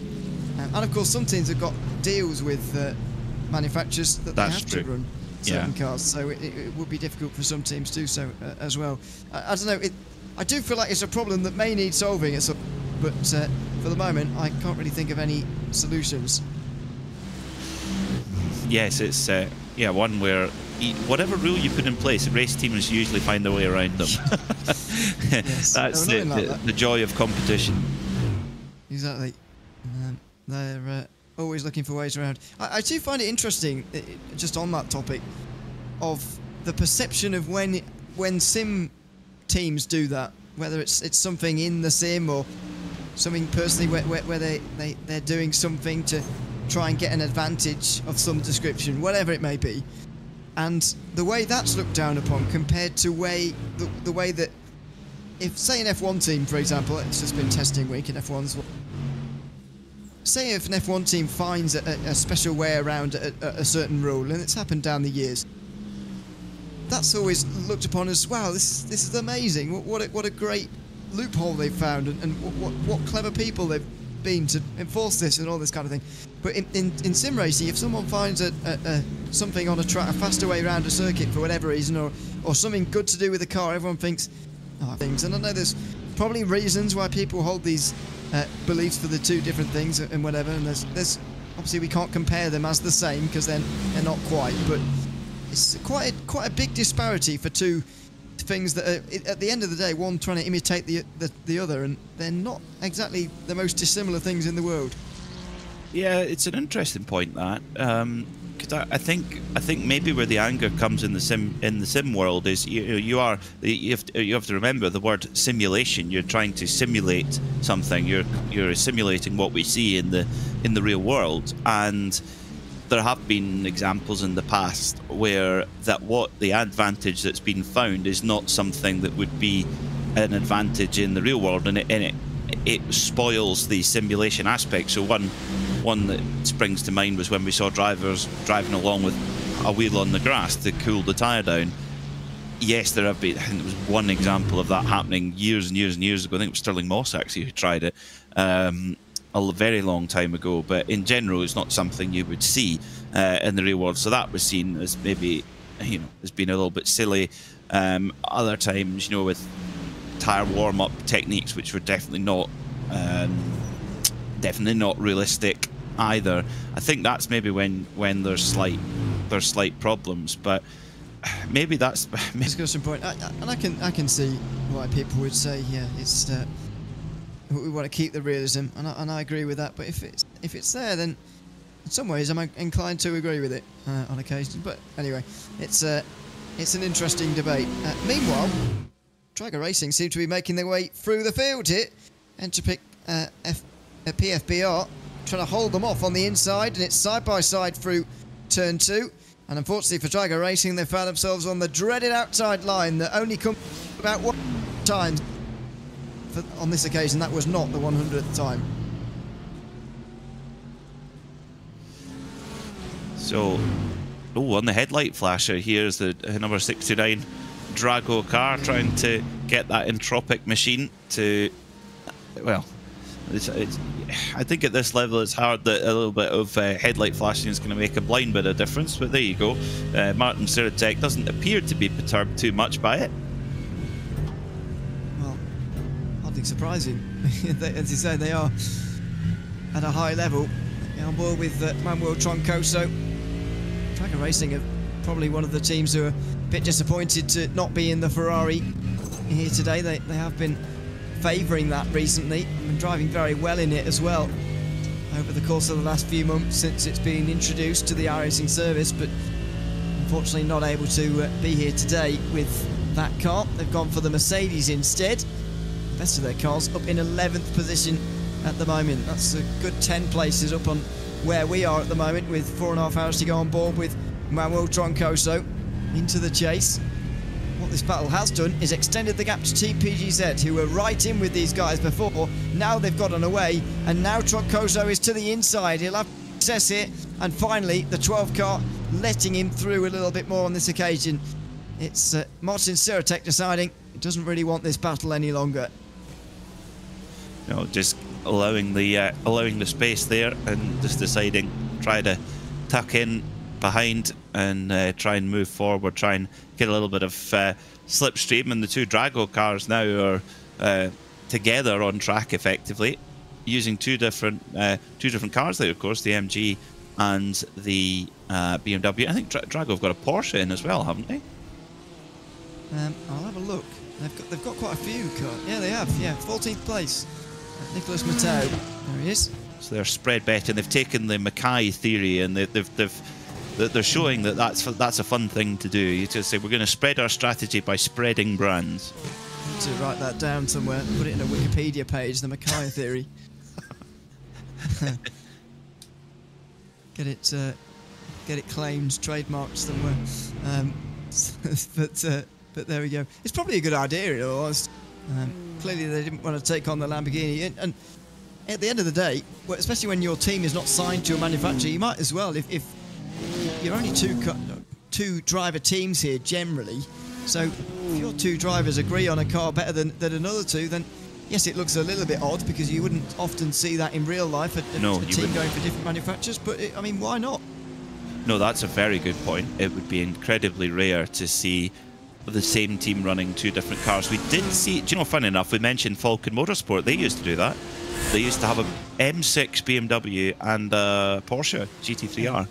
And of course, some teams have got deals with manufacturers that they have to run certain cars, so it would be difficult for some teams to do so as well. I don't know. I do feel like it's a problem that may need solving, but for the moment, I can't really think of any solutions. Yes, it's one where whatever rule you put in place, race teams usually find a way around them. Yes. That's the joy of competition. Exactly. They're always looking for ways around. I do find it interesting, just on that topic, of the perception of when sim teams do that, whether it's something in the sim or something personally where they're doing something to try and get an advantage of some description, whatever it may be, and the way that's looked down upon compared to the way that, if say an F1 team, for example, it's just been testing week in F1's, say if an F1 team finds a special way around a certain rule, and it's happened down the years, that's always looked upon as, wow, this is amazing, what a great loophole they've found, and what clever people they've been to enforce this and all this kind of thing. But in sim racing, if someone finds something on a track, a faster way around a circuit for whatever reason, or something good to do with the car, everyone thinks, oh, things. And I know there's probably reasons why people hold these beliefs for the two different things and whatever, and there's obviously we can't compare them as the same because they're not quite, but it's quite a big disparity for two things that are, at the end of the day, one trying to imitate the other, and they're not exactly the most dissimilar things in the world. Yeah, it's an interesting point, that, because I think maybe where the anger comes in the sim world is you have to remember the word simulation. You're trying to simulate something. You're simulating what we see in the real world, and there have been examples in the past where the advantage that's been found is not something that would be an advantage in the real world, and it spoils the simulation aspect. So one that springs to mind was when we saw drivers driving along with a wheel on the grass to cool the tyre down. Yes, there have been, I think there was one example of that happening years and years and years ago. I think it was Stirling Moss actually who tried it a very long time ago, but in general it's not something you would see in the real world. So that was seen as maybe, as being a little bit silly. Other times, with tyre warm-up techniques, which were definitely not realistic either. I think that's maybe when there's slight problems, but maybe that's discussion point. And I can see why people would say, yeah, it's we want to keep the realism, and I agree with that. But if it's there, then in some ways I'm inclined to agree with it on occasion. But anyway, it's an interesting debate. Meanwhile, Tiger Racing seem to be making their way through the field here, and to pick PFBR, trying to hold them off on the inside, and it's side by side through turn 2. And unfortunately for Tiger Racing, they found themselves on the dreaded outside line that only comes about one time. On this occasion, that was not the 100th time. So, on the headlight flasher, here's the number 69 Drago car trying to get that entropic machine to, well, I think at this level it's hard that a little bit of headlight flashing is going to make a blind bit of difference, but there you go. Martin Siratek doesn't appear to be perturbed too much by it. Well, hardly surprising. As you say, they are at a high level. On board with Manuel Troncoso. Tiger Racing are probably one of the teams who are a bit disappointed to not be in the Ferrari here today. They have been favouring that recently, and driving very well in it as well over the course of the last few months since it's been introduced to the iRacing service, but unfortunately not able to be here today with that car. They've gone for the Mercedes instead. The best of their cars up in 11th position at the moment. That's a good 10 places up on where we are at the moment, with 4.5 hours to go on board with Manuel Troncoso into the chase. What this battle has done is extended the gap to Team PGZ, who were right in with these guys before. Now they've gotten away, and now Troncoso is to the inside. He'll have success here, and finally the 12 car letting him through a little bit more on this occasion. It's Martin Suratek deciding he doesn't really want this battle any longer. No, just allowing the space there and just deciding, try to tuck in behind and try and move forward, try and get a little bit of slipstream. And the two Drago cars now are together on track effectively, using two different cars there, of course, the MG and the BMW. I think Drago have got a Porsche in as well, haven't they? I'll have a look. They've got quite a few cars. Yeah, they have. Yeah, 14th place. Nicholas Mateo. There he is. So they're spread betting. They've taken the Mackay theory and they're showing that that's a fun thing to do. You just say we're going to spread our strategy by spreading brands. I need to write that down somewhere. Put it in a Wikipedia page. The Mackay theory. Get it claimed, trademarked somewhere. But there we go. It's probably a good idea, in all honesty. Clearly they didn't want to take on the Lamborghini, and at the end of the day, especially when your team is not signed to a manufacturer, you might as well, if you're only two driver teams here generally, so if your two drivers agree on a car better than another two, then yes, it looks a little bit odd because you wouldn't often see that in real life, a team going for different manufacturers, but I mean, why not? No, that's a very good point. It would be incredibly rare to see the same team running two different cars. We did see, do you know, funny enough, we mentioned Falcon Motorsport. They used to do that. They used to have a M6 BMW and a Porsche GT3R.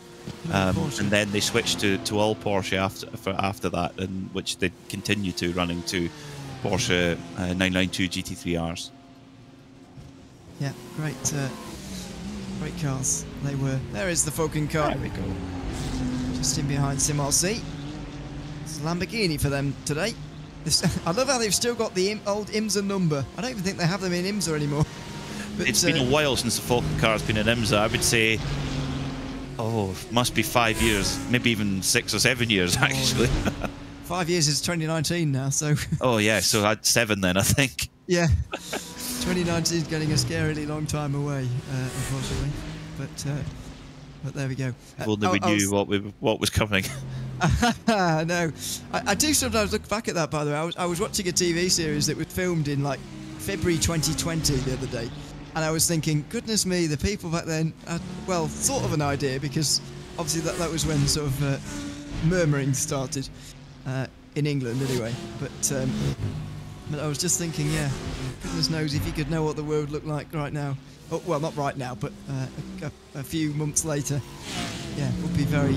And then they switched to all Porsche after that, and which they continue to running to Porsche 992 GT3Rs. Yeah, great cars. They were. There is the Falcon car. There we go. Just in behind Sim RC. It's a Lamborghini for them today. I love how they've still got the old IMSA number. I don't even think they have them in IMSA anymore. But, it's been a while since the Falcon car has been in IMSA. I would say, must be 5 years, maybe even 6 or 7 years actually. 5 years is 2019 now, so. Oh yeah, so I had 7 then, I think. Yeah, 2019 is getting a scarily long time away, unfortunately. But there we go. If only we knew what was coming. No, I do sometimes look back at that. By the way, I was watching a TV series that was filmed in like February 2020 the other day, and I was thinking, goodness me, the people back then had, well, sort of an idea, because obviously that was when sort of murmuring started in England anyway. But I was just thinking, yeah, goodness knows if you could know what the world looked like right now. Oh, well, not right now, but a few months later, yeah, would be very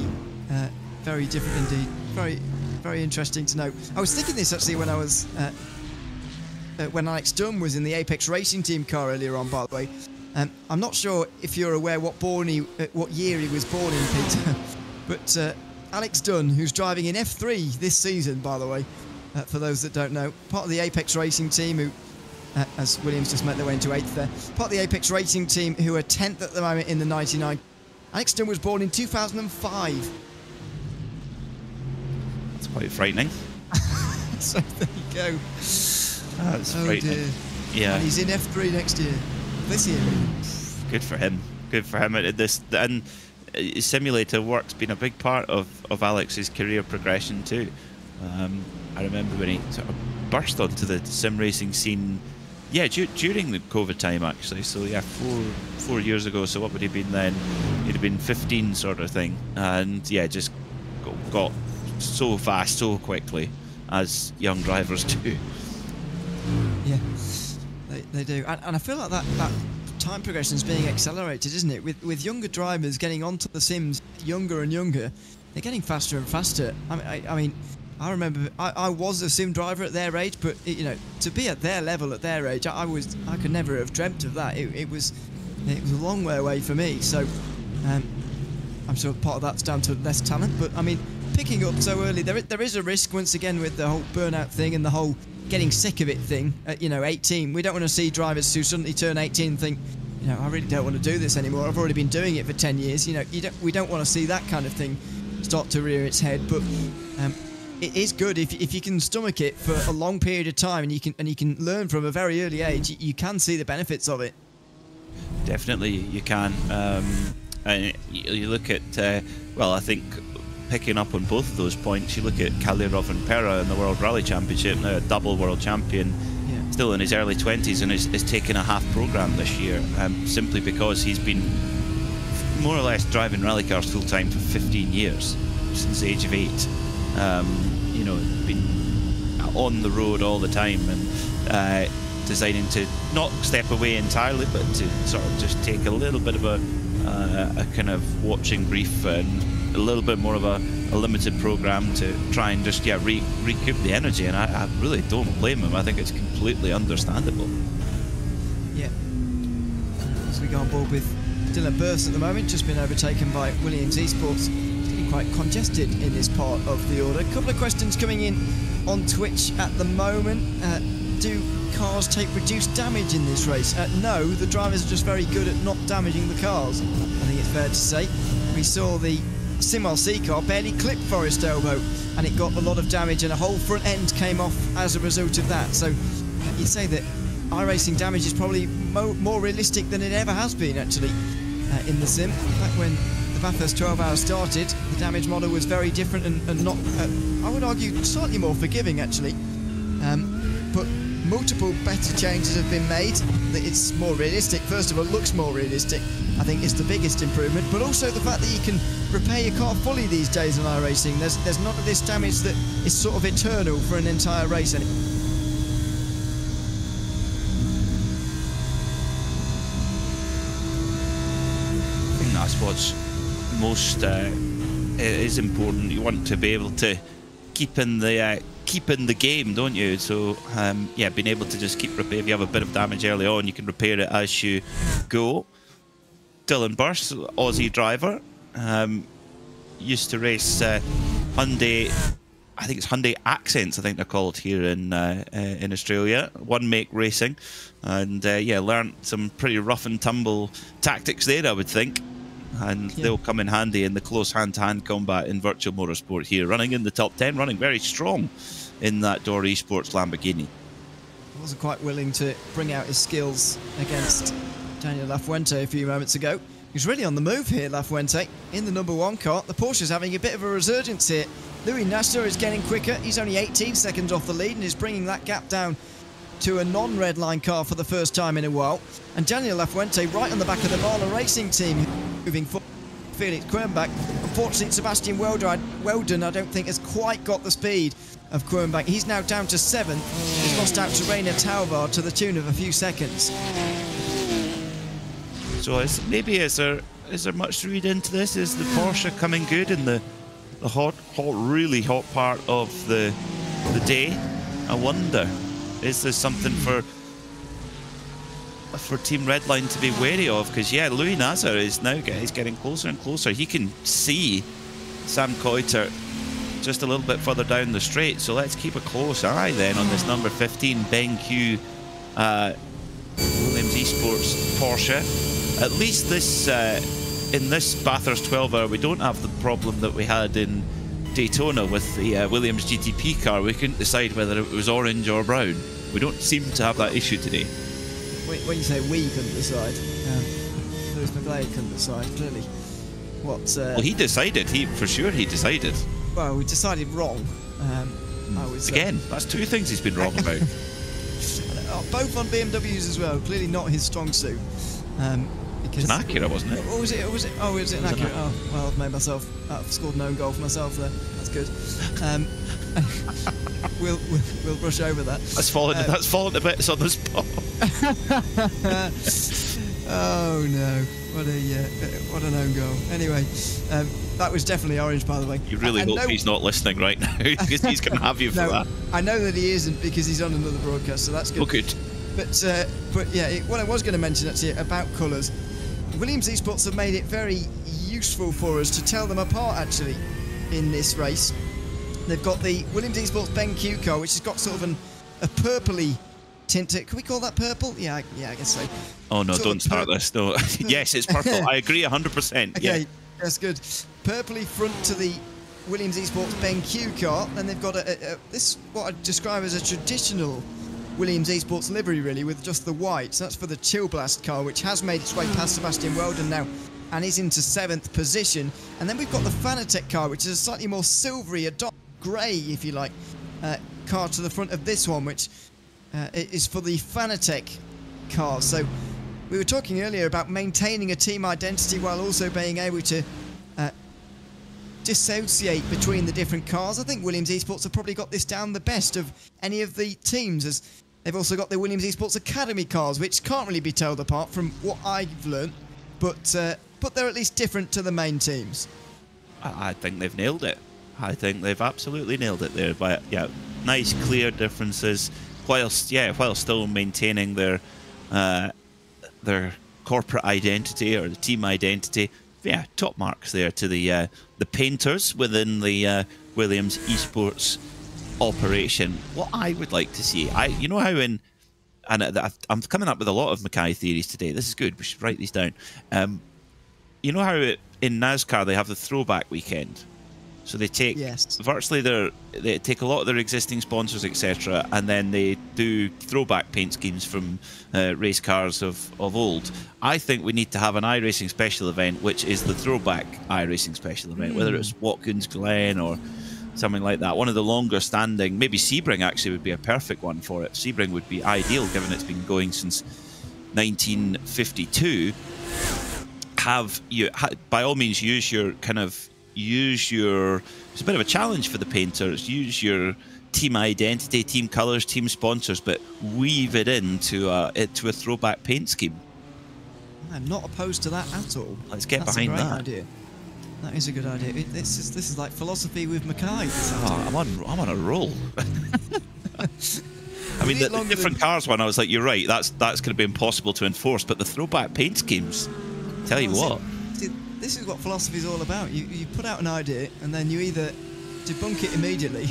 different indeed. Very, very interesting to know. I was thinking this actually when I was when Alex Dunn was in the Apex Racing Team car earlier on, by the way. I'm not sure if you're aware what year he was born in, Peter, but Alex Dunn, who's driving in F3 this season, by the way, for those that don't know, part of the Apex Racing Team, who, as Williams just made their way into 8th there, part of the Apex Racing Team who are 10th at the moment in the 99. Alex Dunn was born in 2005. That's quite frightening. So there you go. That's frightening. Dear. Yeah. And he's in F3 next year. This year. Good for him. Good for him. And simulator work's been a big part of Alex's career progression too. I remember when he sort of burst onto the sim racing scene, yeah, during the COVID time actually. So yeah, four years ago. So what would he have been then? He'd have been 15 sort of thing, and yeah, just got so fast so quickly, as young drivers do. Yeah, they do, and I feel like that time progression is being accelerated, isn't it? With younger drivers getting onto the sims younger and younger, they're getting faster and faster. I mean, I remember I was a sim driver at their age, but you know, to be at their level at their age, I could never have dreamt of that. It was a long way away for me. So I'm sure part of that's down to less talent, but I mean, picking up so early, there is a risk once again with the whole burnout thing and the whole getting sick of it thing. At, 18, we don't want to see drivers who suddenly turn 18 and think, I really don't want to do this anymore. I've already been doing it for 10 years. We don't want to see that kind of thing start to rear its head. But it is good if you can stomach it for a long period of time, and you can learn from a very early age. You can see the benefits of it. Definitely, you can. And you look at, I think picking up on both of those points. You look at Kalerov and Pera in the World Rally Championship, now a double world champion, still in his early 20s, and is taking a half programme this year, simply because he's been more or less driving rally cars full time for 15 years, since the age of 8. You know, been on the road all the time, and deciding to not step away entirely, but to sort of just take a little bit of a kind of watching brief and a little bit more of a limited program to try and just recoup the energy. And I really don't blame him. I think it's completely understandable. Yeah. As we go on board with Dylan Burst at the moment, just been overtaken by Williams Esports. It's getting quite congested in this part of the order. A couple of questions coming in on Twitch at the moment. Do cars take reduced damage in this race? No, the drivers are just very good at not damaging the cars, I think it's fair to say. We saw the Simwell C car barely clip Forest Elbow, and it got a lot of damage, and a whole front end came off as a result of that. So you'd say that iRacing damage is probably more realistic than it ever has been, actually, in the sim. Back when the Bathurst 12 hours started, the damage model was very different and not, I would argue, slightly more forgiving, actually. But multiple better changes have been made. That it's more realistic. First of all, it looks more realistic. I think it's the biggest improvement. But also the fact that you can repair your car fully these days on iRacing. There's none of this damage that is sort of eternal for an entire race. And I think that's what's most is important. You want to be able to keep in the game, don't you? So yeah, being able to just keep repair. If you have a bit of damage early on, you can repair it as you go. Dylan Burst, Aussie driver, used to race Hyundai. I think it's Hyundai Accents, I think they're called here in Australia. One make racing, and yeah, learned some pretty rough and tumble tactics there, I would think. And they'll come in handy in the close hand-to-hand combat in virtual motorsport here. Running in the top 10, running very strong in that Door Esports Lamborghini. Wasn't quite willing to bring out his skills against Daniel Lafuente a few moments ago. He's really on the move here, Lafuente, in the number 1 car. The Porsche's having a bit of a resurgence here. Louis Nasser is getting quicker. He's only 18 seconds off the lead and is bringing that gap down to a non-red line car for the first time in a while. And Daniel Lafuente right on the back of the Marla Racing team, moving forward. Felix Quernbach. Unfortunately, Sebastian Weldon, I don't think, has quite got the speed of Quernbach. He's now down to 7th. He's lost out to Rainer Tauvar to the tune of a few seconds. So is there much to read into this? Is the Porsche coming good in the really hot part of the day? I wonder, is there something for Team Redline to be wary of? Because yeah, Louis Nasser is now getting closer and closer. He can see Sam Coiter just a little bit further down the straight. So let's keep a close eye then on this number 15 BenQ Williams Esports Porsche. At least this in this Bathurst 12 hour, we don't have the problem that we had in Daytona with the Williams GTP car. We couldn't decide whether it was orange or brown. We don't seem to have that issue today. When you say we couldn't decide, Lewis McGlade couldn't decide, clearly. Well, he decided. For sure he decided. Well, we decided wrong. I would say. Again, that's 2 things he's been wrong about. Both on BMWs as well. Clearly not his strong suit. It was an Acura, wasn't it? Or was it? Oh, was it an Acura? Oh, well, I've made myself. I've scored an own goal for myself there. That's good. We'll brush over that. That's fallen to bits on the spot. Oh no! What an own goal. Anyway, that was definitely orange, by the way. You really hope he's not listening right now, because he's going to have you for that. I know that he isn't, because he's on another broadcast, so that's good. Oh, good. But yeah, what I was going to mention actually about colours, Williams Esports have made it very useful for us to tell them apart actually in this race. They've got the Williams Esports BenQ car, which has got sort of a purpley tint to it. Can we call that purple? Yeah, I guess so. Oh no, don't start this. No. Yes, it's purple. I agree 100%. Okay, yeah. That's good. Purpley front to the Williams Esports BenQ car. Then they've got this what I describe as a traditional Williams Esports livery, really, with just the white. So that's for the Chill Blast car, which has made its way past Sebastian Weldon now and is into 7th position. And then we've got the Fanatec car, which is a slightly more silvery, a dark grey, if you like, car to the front of this one, which is for the Fanatec car. So we were talking earlier about maintaining a team identity while also being able to dissociate between the different cars. I think Williams Esports have probably got this down the best of any of the teams, as they've also got the Williams Esports Academy cars, which can't really be told apart from what I've learned, but they're at least different to the main teams. I think they've nailed it. I think they've absolutely nailed it there. But yeah, nice clear differences, whilst still maintaining their corporate identity or the team identity. Yeah, top marks there to the painters within the Williams Esports operation. What I would like to see, you know how I'm coming up with a lot of Mackay theories today. This is good. We should write these down. You know how in NASCAR they have the throwback weekend, so they take they take a lot of their existing sponsors, etc., and then they do throwback paint schemes from race cars of old. I think we need to have an iRacing special event, which is the throwback iRacing special event, whether it's Watkins Glen or something like that. One of the longer standing, maybe Sebring actually would be a perfect one for it. Sebring would be ideal, given it's been going since 1952. By all means, use your it's a bit of a challenge for the painters. Use your team identity, team colours, team sponsors, but weave it into a throwback paint scheme. I'm not opposed to that at all. Let's get behind that. That's a great idea. That is a good idea. This is like philosophy with Mackay. I'm on a roll. I mean, the different cars one, I was like, you're right. That's going to be impossible to enforce. But the throwback paint schemes, tell you what. This is what philosophy is all about. You put out an idea and then you either debunk it immediately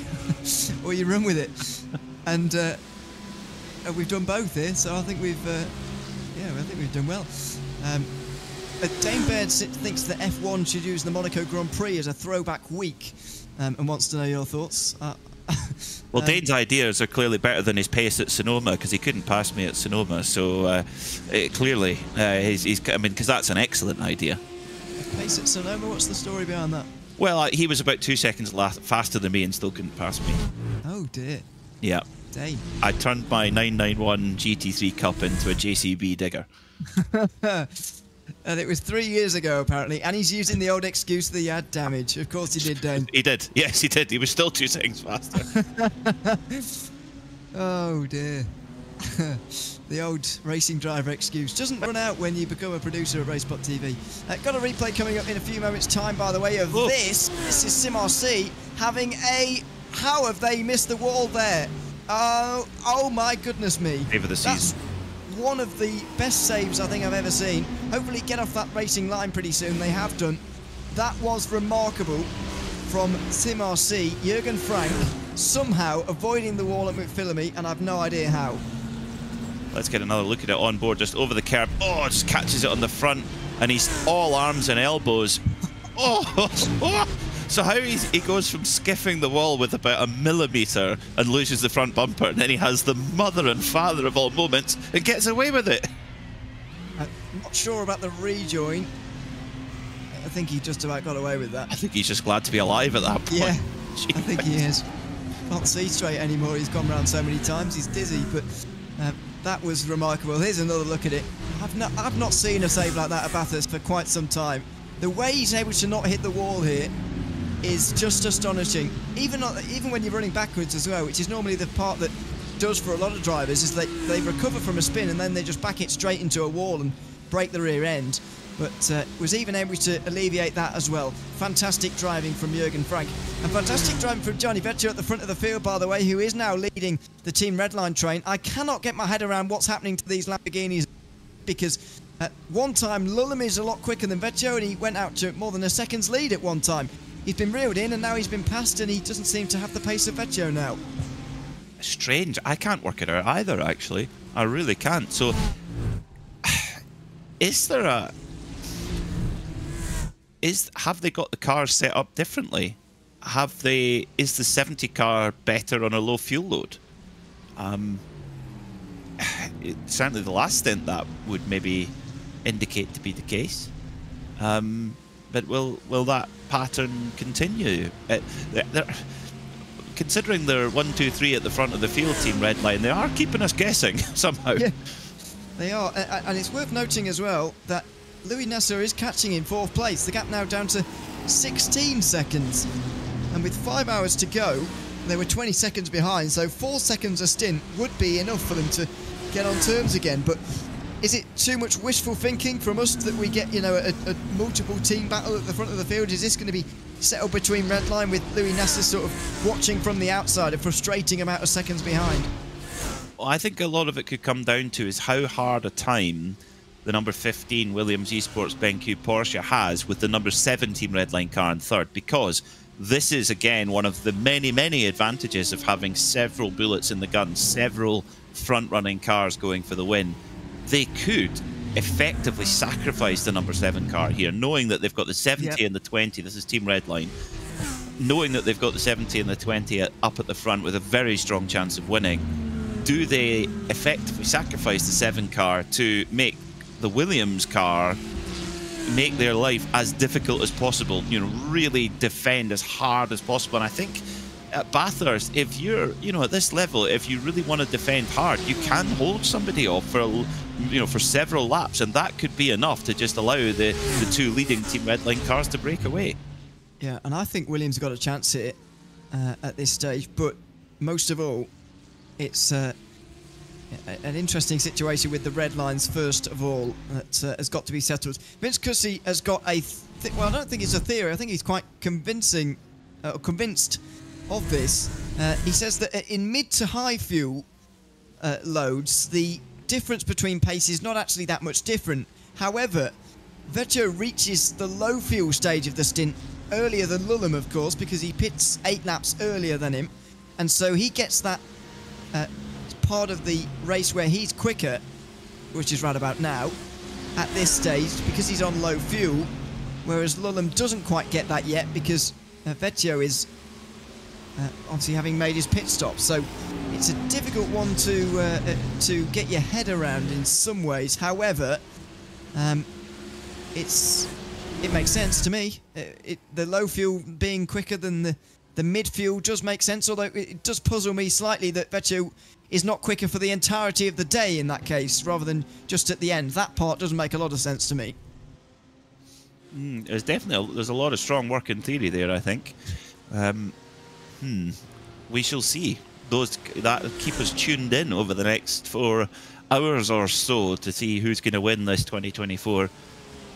or you run with it. And we've done both here, so I think we've done well. Dame Baird thinks that F1 should use the Monaco Grand Prix as a throwback week, and wants to know your thoughts. Well, Dane's ideas are clearly better than his pace at Sonoma, because he couldn't pass me at Sonoma. So clearly, because that's an excellent idea. Pace at Sonoma, what's the story behind that? Well, he was about 2 seconds faster than me and still couldn't pass me. Oh dear. Yeah. Dang. I turned my 991 GT3 Cup into a JCB digger. And it was 3 years ago, apparently, and he's using the old excuse that he had damage. Of course he did, Dane. He did. Yes, he did. He was still 2 seconds faster. Oh dear. The old racing driver excuse doesn't run out when you become a producer of RaceBot TV. Got a replay coming up in a few moments' time, by the way, of this. This is SimRC having a... How have they missed the wall there? Oh my goodness me. Save of the season. That's one of the best saves I think I've ever seen. Hopefully get off that racing line pretty soon. They have done. That was remarkable from SimRC. Jürgen Frank somehow avoiding the wall at McPhillamy, and I've no idea how. Let's get another look at it on board, just over the curb. Oh, just catches it on the front, and he's all arms and elbows. Oh, so how he goes from skiffing the wall with about 1 millimetre and loses the front bumper, and then he has the mother and father of all moments and gets away with it. I'm not sure about the rejoin. I think he just about got away with that. I think he's just glad to be alive at that point. Yeah, I think he is. Can't see straight anymore. He's gone around so many times. He's dizzy, but that was remarkable. Here's another look at it. I've not seen a save like that at Bathurst for quite some time. The way he's able to not hit the wall here is just astonishing. Even when you're running backwards as well, which is normally the part that does for a lot of drivers, is they recover from a spin and then they just back it straight into a wall and break the rear end. But was even able to alleviate that as well. Fantastic driving from Jürgen Frank. And fantastic driving from Gianni Vecchio at the front of the field, by the way, who is now leading the Team Redline train. I cannot get my head around what's happening to these Lamborghinis, because at one time Lullam is a lot quicker than Vecchio, and he went out to more than a second's lead at one time. He's been reeled in and now he's been passed, and he doesn't seem to have the pace of Vecchio now. Strange. I can't work it out either, actually. I really can't. So, is there a... have they got the cars set up differently? Is the 70 car better on a low fuel load? Certainly the last stint that would maybe indicate to be the case. But will that pattern continue? Considering they're 1, 2, 3 at the front of the field, Team Redline, they are keeping us guessing somehow. Yeah, they are. And it's worth noting as well that Louis Nasser is catching in 4th place. The gap now down to 16 seconds. And with 5 hours to go, they were 20 seconds behind. So 4 seconds a stint would be enough for them to get on terms again. But is it too much wishful thinking from us that we get, you know, a multiple team battle at the front of the field? Is this going to be settled between Redline with Louis Nasser sort of watching from the outside, a frustrating amount of seconds behind? Well, I think a lot of it could come down to is how hard a time the number 15 Williams Esports BenQ Porsche has with the number 17 Redline car in 3rd, because this is again one of the many advantages of having several bullets in the gun, several front-running cars going for the win. They could effectively sacrifice the number 7 car here, knowing that they've got the 70 and the 20. This is Team Redline. Knowing that they've got the 70 and the 20 up at the front with a very strong chance of winning. Do they effectively sacrifice the 7 car to make the Williams car make their life as difficult as possible, you know, really defend as hard as possible? And I think at Bathurst, if you're, you know, at this level, if you really want to defend hard, you can hold somebody off for, you know, for several laps, and that could be enough to just allow the 2 leading Team Redline cars to break away. Yeah, and I think Williams got a chance at it at this stage, but most of all, it's an interesting situation with the red lines first of all that has got to be settled. Vince Cussy has got a well, I don't think it's a theory. I think he's quite convinced of this. He says that in mid to high fuel loads, the difference between pace is not actually that much different. However, Vecchio reaches the low fuel stage of the stint earlier than Lulham, of course, because he pits 8 laps earlier than him, and so he gets that part of the race where he's quicker, which is right about now, at this stage, because he's on low fuel, whereas Lulham doesn't quite get that yet because Vecchio is obviously having made his pit stop. So it's a difficult one to get your head around in some ways. However, it makes sense to me. The low fuel being quicker than the mid fuel does make sense, although it does puzzle me slightly that Vecchio is not quicker for the entirety of the day in that case, rather than just at the end. That part doesn't make a lot of sense to me. There's a lot of strong work in theory there, I think. We shall see. That keep us tuned in over the next 4 hours or so to see who's going to win this 2024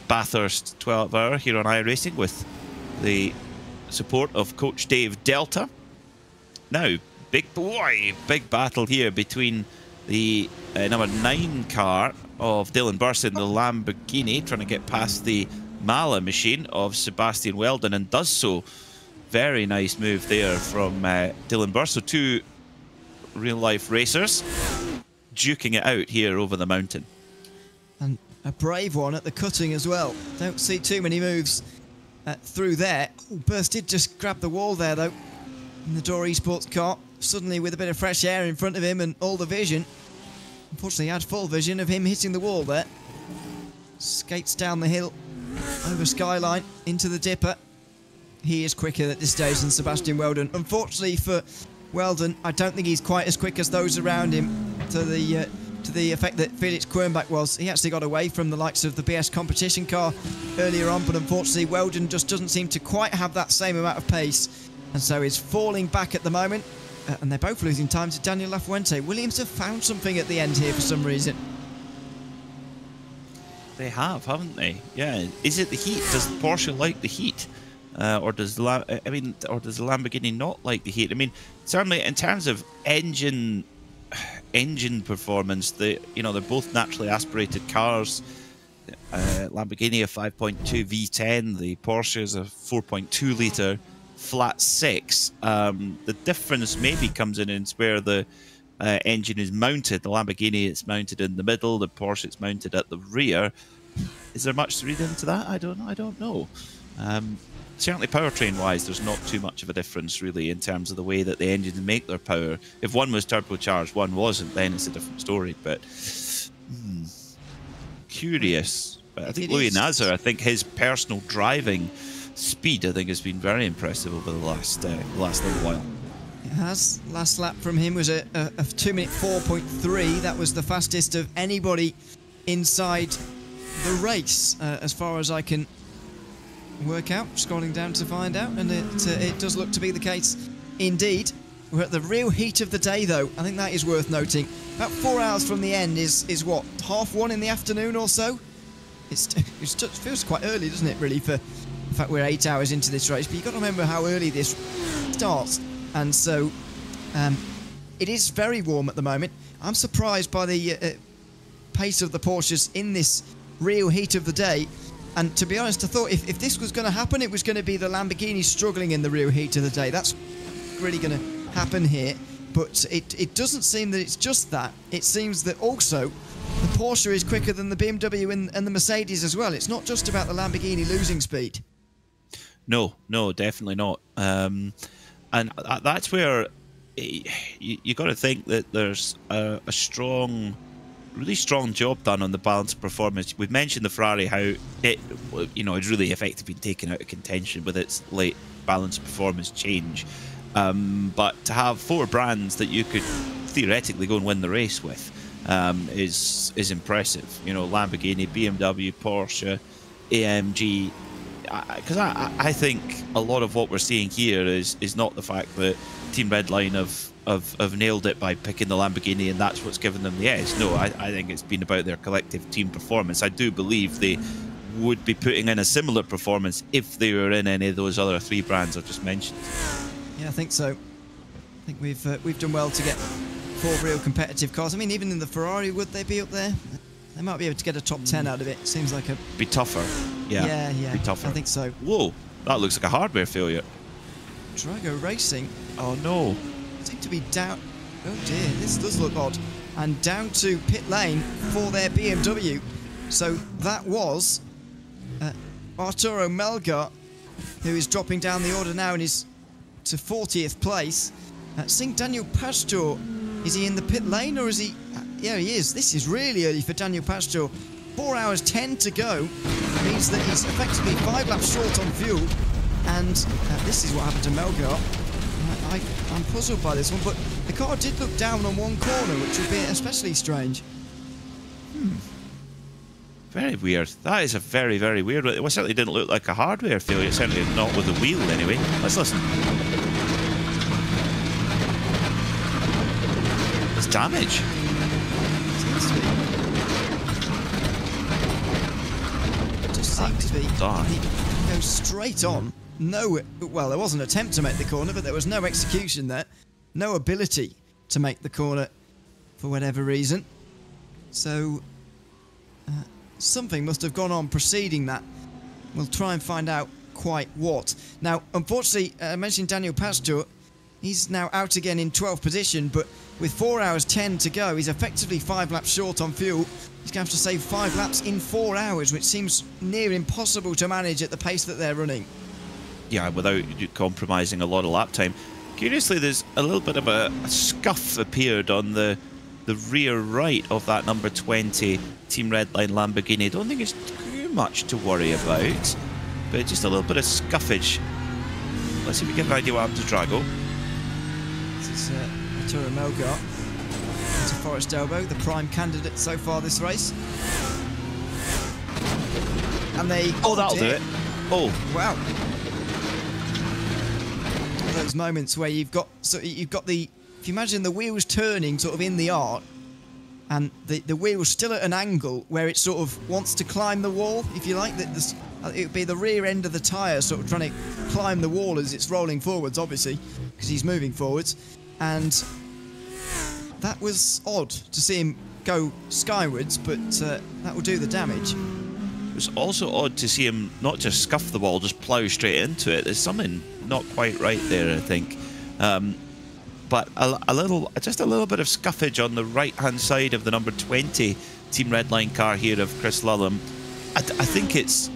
Bathurst 12-hour here on iRacing with the support of Coach Dave Delta. Now, big battle here between the number 9 car of Dylan Burson, the Lamborghini, trying to get past the Mala machine of Sebastian Weldon, and does so. Very nice move there from Dylan Burson. 2 real-life racers duking it out here over the mountain. And a brave one at the cutting as well. Don't see too many moves through there. Oh, Burst did just grab the wall there, though, in the Door Esports car. Suddenly with a bit of fresh air in front of him and all the vision. Unfortunately, he had full vision of him hitting the wall there. Skates down the hill, over Skyline, into the dipper. He is quicker at this stage than Sebastian Weldon. Unfortunately for Weldon, I don't think he's quite as quick as those around him, to the effect that Felix Quirnbach was. He actually got away from the likes of the BS competition car earlier on, but unfortunately Weldon just doesn't seem to quite have that same amount of pace, and so is falling back at the moment. And they're both losing time to Daniel Lafuente. Williams have found something at the end here for some reason. They have, haven't they? Yeah. Is it the heat? Does Porsche like the heat? Or does the Lamborghini not like the heat? I mean, certainly in terms of engine performance, they're both naturally aspirated cars. Lamborghini a 5.2 V10, the Porsche is a 4.2 litre flat 6. The difference maybe comes in where the engine is mounted. The Lamborghini, it's mounted in the middle. The Porsche, it's mounted at the rear. Is there much to read into that? I don't know. Certainly powertrain-wise, there's not too much of a difference, really, in terms of the way that the engines make their power. If one was turbocharged, one wasn't, then it's a different story. But curious But I think Louis Nazar, I think his personal driving speed, I think, has been very impressive over the last little while. It has. Last lap from him was a 2-minute 4.3. That was the fastest of anybody inside the race, as far as I can work out. Scrolling down to find out, and it does look to be the case indeed. We're at the real heat of the day, though. I think that is worth noting. About 4 hours from the end is what, 1:30 in the afternoon or so? It feels quite early, doesn't it, really, for the fact we're 8 hours into this race. But you've got to remember how early this starts. And so it is very warm at the moment. I'm surprised by the pace of the Porsches in this real heat of the day. And to be honest, I thought if this was going to happen, it was going to be the Lamborghini struggling in the real heat of the day. That's really going to happen here. But it doesn't seem that it's just that. It seems that also the Porsche is quicker than the BMW and the Mercedes as well. It's not just about the Lamborghini losing speed. No, definitely not. And that's where you got to think that there's a really strong job done on the balanced performance. We've mentioned the Ferrari, how it really effectively been taken out of contention with its late balanced performance change. But to have 4 brands that you could theoretically go and win the race with is impressive. Lamborghini, BMW, Porsche, AMG. Because I think a lot of what we're seeing here is not the fact that Team Redline have nailed it by picking the Lamborghini and that's what's given them the edge. No, I think it's been about their collective team performance. I do believe they would be putting in a similar performance if they were in any of those other 3 brands I've just mentioned. Yeah, I think so. I think we've done well to get 4 real competitive cars. I mean, even in the Ferrari, would they be up there? They might be able to get a top 10 out of it. Seems like a... Be tougher. Yeah. Be tougher. I think so. Whoa, that looks like a hardware failure. Drago Racing. Oh, no. Seem to be down... Oh, dear. This does look odd. And down to pit lane for their BMW. So that was Arturo Melgar, who is dropping down the order now and is to 40th place. Seeing Daniel Pastor, is he in the pit lane or is he... Yeah, he is. This is really early for Daniel Pastor. 4 hours 10 to go means that he's effectively 5 laps short on fuel. And this is what happened to Melgar. I'm puzzled by this one, but the car did look down on one corner, which would be especially strange. Very weird. That is a very, very weird one. It certainly didn't look like a hardware failure. Certainly not with the wheel, anyway. Let's listen. It's damage. Seems to be. He goes straight on. No, well, there was an attempt to make the corner, but there was no execution there. No ability to make the corner for whatever reason. So something must have gone on preceding that. We'll try and find out quite what. Now, unfortunately, I mentioned Daniel Pastor. He's now out again in 12th position, but with 4 hours 10 to go, he's effectively 5 laps short on fuel. He's going to have to save 5 laps in 4 hours, which seems near impossible to manage at the pace that they're running. Yeah, without compromising a lot of lap time. Curiously, there's a little bit of a scuff appeared on the rear right of that number 20 Team Redline Lamborghini. I don't think it's too much to worry about, but just a little bit of scuffage. Let's see if we get an idea what happened to Drago. This is Arturo Melgar into Forest Elbow, the prime candidate so far this race. And they... Oh, that'll do it. Oh. Wow. Those moments where you've got the... If you imagine the wheels turning sort of in the arc, and the wheel's still at an angle where it sort of wants to climb the wall, if you like. It would be the rear end of the tyre sort of trying to climb the wall as it's rolling forwards, obviously, because he's moving forwards. And that was odd to see him go skywards, but that will do the damage. It was also odd to see him not just scuff the wall, just plough straight into it. There's something not quite right there, I think. But just a little bit of scuffage on the right-hand side of the number 20 Team Redline car here of Chris Lullum. I think it's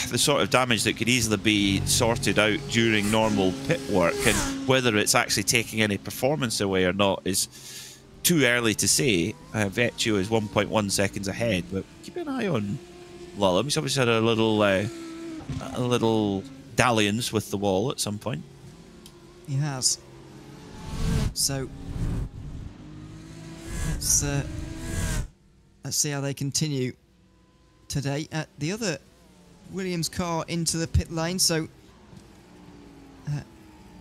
the sort of damage that could easily be sorted out during normal pit work, and whether it's actually taking any performance away or not is too early to say. Vecchio is 1.1 seconds ahead, but keep an eye on Lulham. He's obviously had a little dalliance with the wall at some point. He has. So let's see how they continue today. The other Williams car into the pit lane. So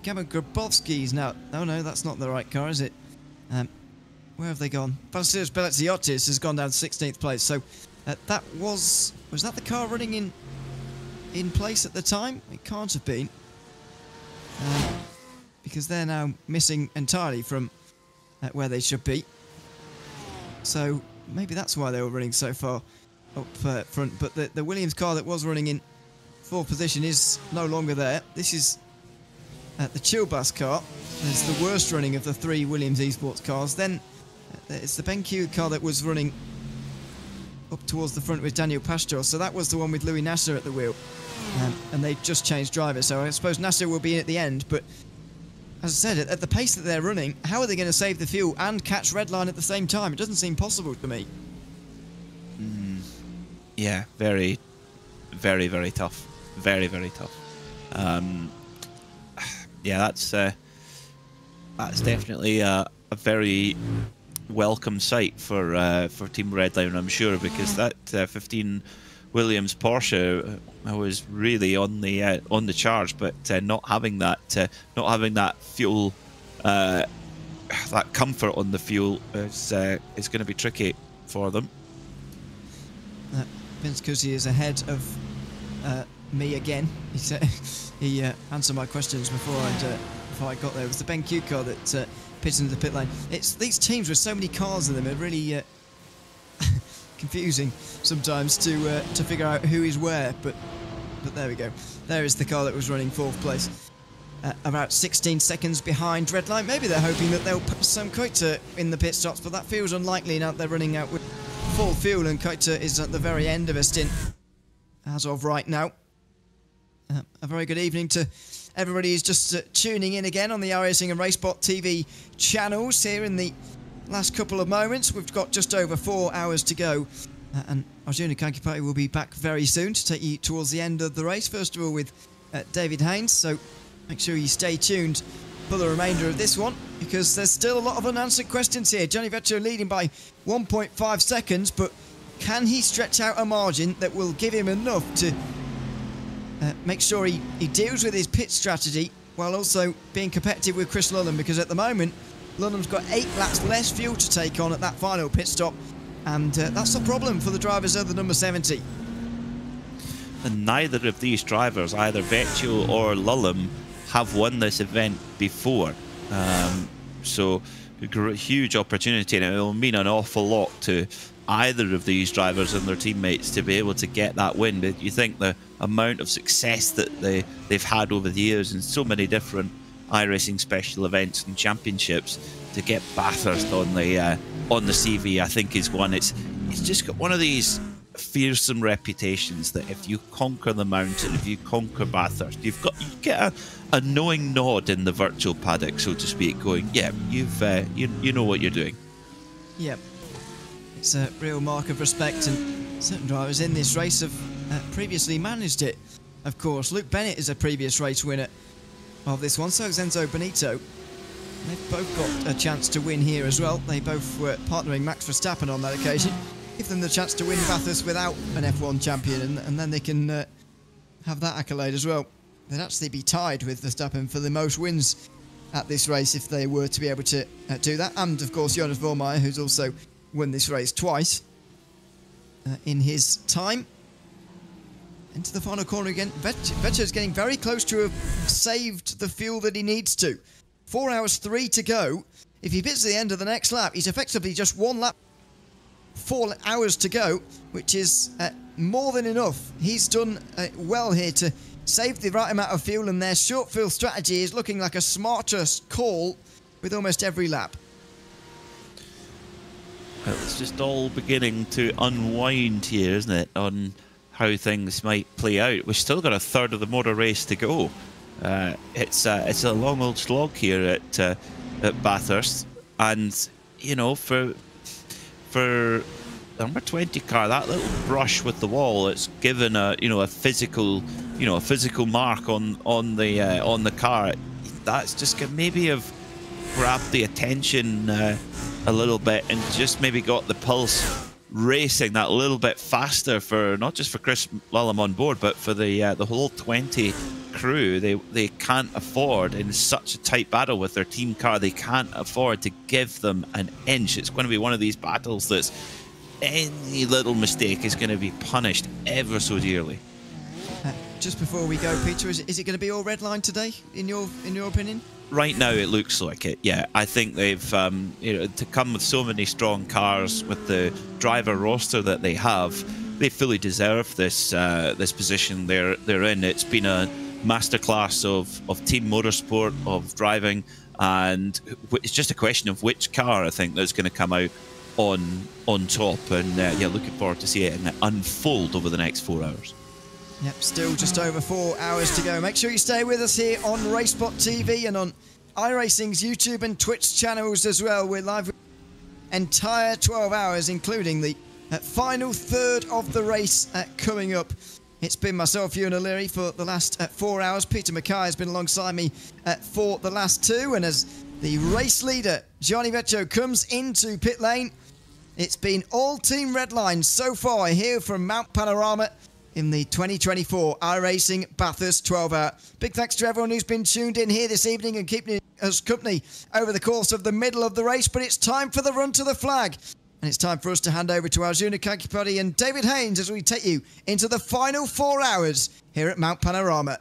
Gabor Grabowski's now. Oh no, that's not the right car, is it? Where have they gone? Bathurst Belaziotis has gone down to 16th place. So that was that the car running in place at the time? It can't have been, because they're now missing entirely from where they should be. So maybe that's why they were running so far up front. But the Williams car that was running in 4th position is no longer there. This is the Chilbas car. It's the worst running of the 3 Williams eSports cars. Then it's the BenQ car that was running up towards the front with Daniel Pastor. So that was the one with Louis Nasser at the wheel. And they just changed drivers. So I suppose Nasser will be in at the end. But as I said, at the pace that they're running, how are they going to save the fuel and catch Redline at the same time? It doesn't seem possible to me. Yeah, very, very, very tough. Very, very tough. Yeah, that's definitely a very welcome sight for Team Redline, I'm sure, because that 15 Williams Porsche was really on the charge, but not having that fuel, that comfort on the fuel is going to be tricky for them. Vince Cusi is ahead of me again. He said he answered my questions before I got there. It was the BenQ car that pitted into the pit lane. It's these teams with so many cars in them are really confusing sometimes to figure out who is where. But there we go. There is the car that was running 4th place, about 16 seconds behind Redline. Maybe they're hoping that they'll put some Koita in the pit stops, but that feels unlikely now they're running out with full fuel, and Koita is at the very end of a stint as of right now. A very good evening to everybody who's just tuning in again on the iRacing and Racebot TV channels here in the last couple of moments. We've got just over 4 hours to go, and Arjuna Kankipati will be back very soon to take you towards the end of the race, first of all with David Haynes, so make sure you stay tuned for the remainder of this one, because there's still a lot of unanswered questions here. Johnny Vetcher leading by 1.5 seconds, but can he stretch out a margin that will give him enough to make sure he deals with his pit strategy while also being competitive with Chris Lulham? Because at the moment, Lulham's got 8 laps less fuel to take on at that final pit stop, and that's a problem for the drivers of the number 70. And neither of these drivers, either Vettel or Lulham, have won this event before. So a huge opportunity, and it will mean an awful lot to either of these drivers and their teammates to be able to get that win. But you think the amount of success that they've had over the years in so many different iRacing special events and championships, to get Bathurst on the CV, I think is one. It's just got one of these fearsome reputations that if you conquer the mountain, if you conquer Bathurst, you get a knowing nod in the virtual paddock, so to speak, going, yeah, you know what you're doing. Yep. It's a real mark of respect, and certain drivers in this race have previously managed it. Of course, Luke Bennett is a previous race winner of this one, so is Enzo Benito. They've both got a chance to win here as well. They both were partnering Max Verstappen on that occasion. Give them the chance to win Bathurst without an F1 champion, and then they can have that accolade as well. They'd actually be tied with Verstappen for the most wins at this race if they were to be able to do that. And of course, Jonas Vormeyer, who's also won this race twice in his time. Into the final corner again. Vetcher is getting very close to have saved the fuel that he needs to. 4 hours 3 to go. If he pits at the end of the next lap, he's effectively just 1 lap. 4 hours to go, which is more than enough. He's done well here to save the right amount of fuel, and their short fuel strategy is looking like a smarter call with almost every lap. Well, it's just all beginning to unwind here, isn't it, on how things might play out. We've still got a third of the motor race to go. It's a long old slog here at Bathurst, and you know, for number 20 car, that little brush with the wall, it's given a a physical mark on the car. That's just maybe have grabbed the attention a little bit and just maybe got the pulse racing that little bit faster for not just for Chris Lullum on board, but for the whole 20 crew. They can't afford, in such a tight battle with their team car, they can't afford to give them an inch. It's going to be one of these battles that's any little mistake is going to be punished ever so dearly. Just before we go, Peter, is it going to be all red line today, in your opinion? Right now, it looks like it. Yeah, I think they've to come with so many strong cars with the driver roster that they have, they fully deserve this this position they're in. It's been a masterclass of team motorsport, of driving, and it's just a question of which car I think that's going to come out on top. And yeah, looking forward to seeing it unfold over the next 4 hours. Yep, still just over 4 hours to go. Make sure you stay with us here on RaceSpot TV and on iRacing's YouTube and Twitch channels as well. We're live with entire 12 hours, including the final third of the race coming up. It's been myself, Ewan O'Leary, for the last 4 hours. Peter Mackay has been alongside me for the last 2. And as the race leader, Gianni Vecchio, comes into pit lane, it's been all team red lines so far here from Mount Panorama in the 2024 iRacing Bathurst 12-hour. Big thanks to everyone who's been tuned in here this evening and keeping us company over the course of the middle of the race. But it's time for the run to the flag. And it's time for us to hand over to Arjuna Kankipati and David Haynes as we take you into the final 4 hours here at Mount Panorama.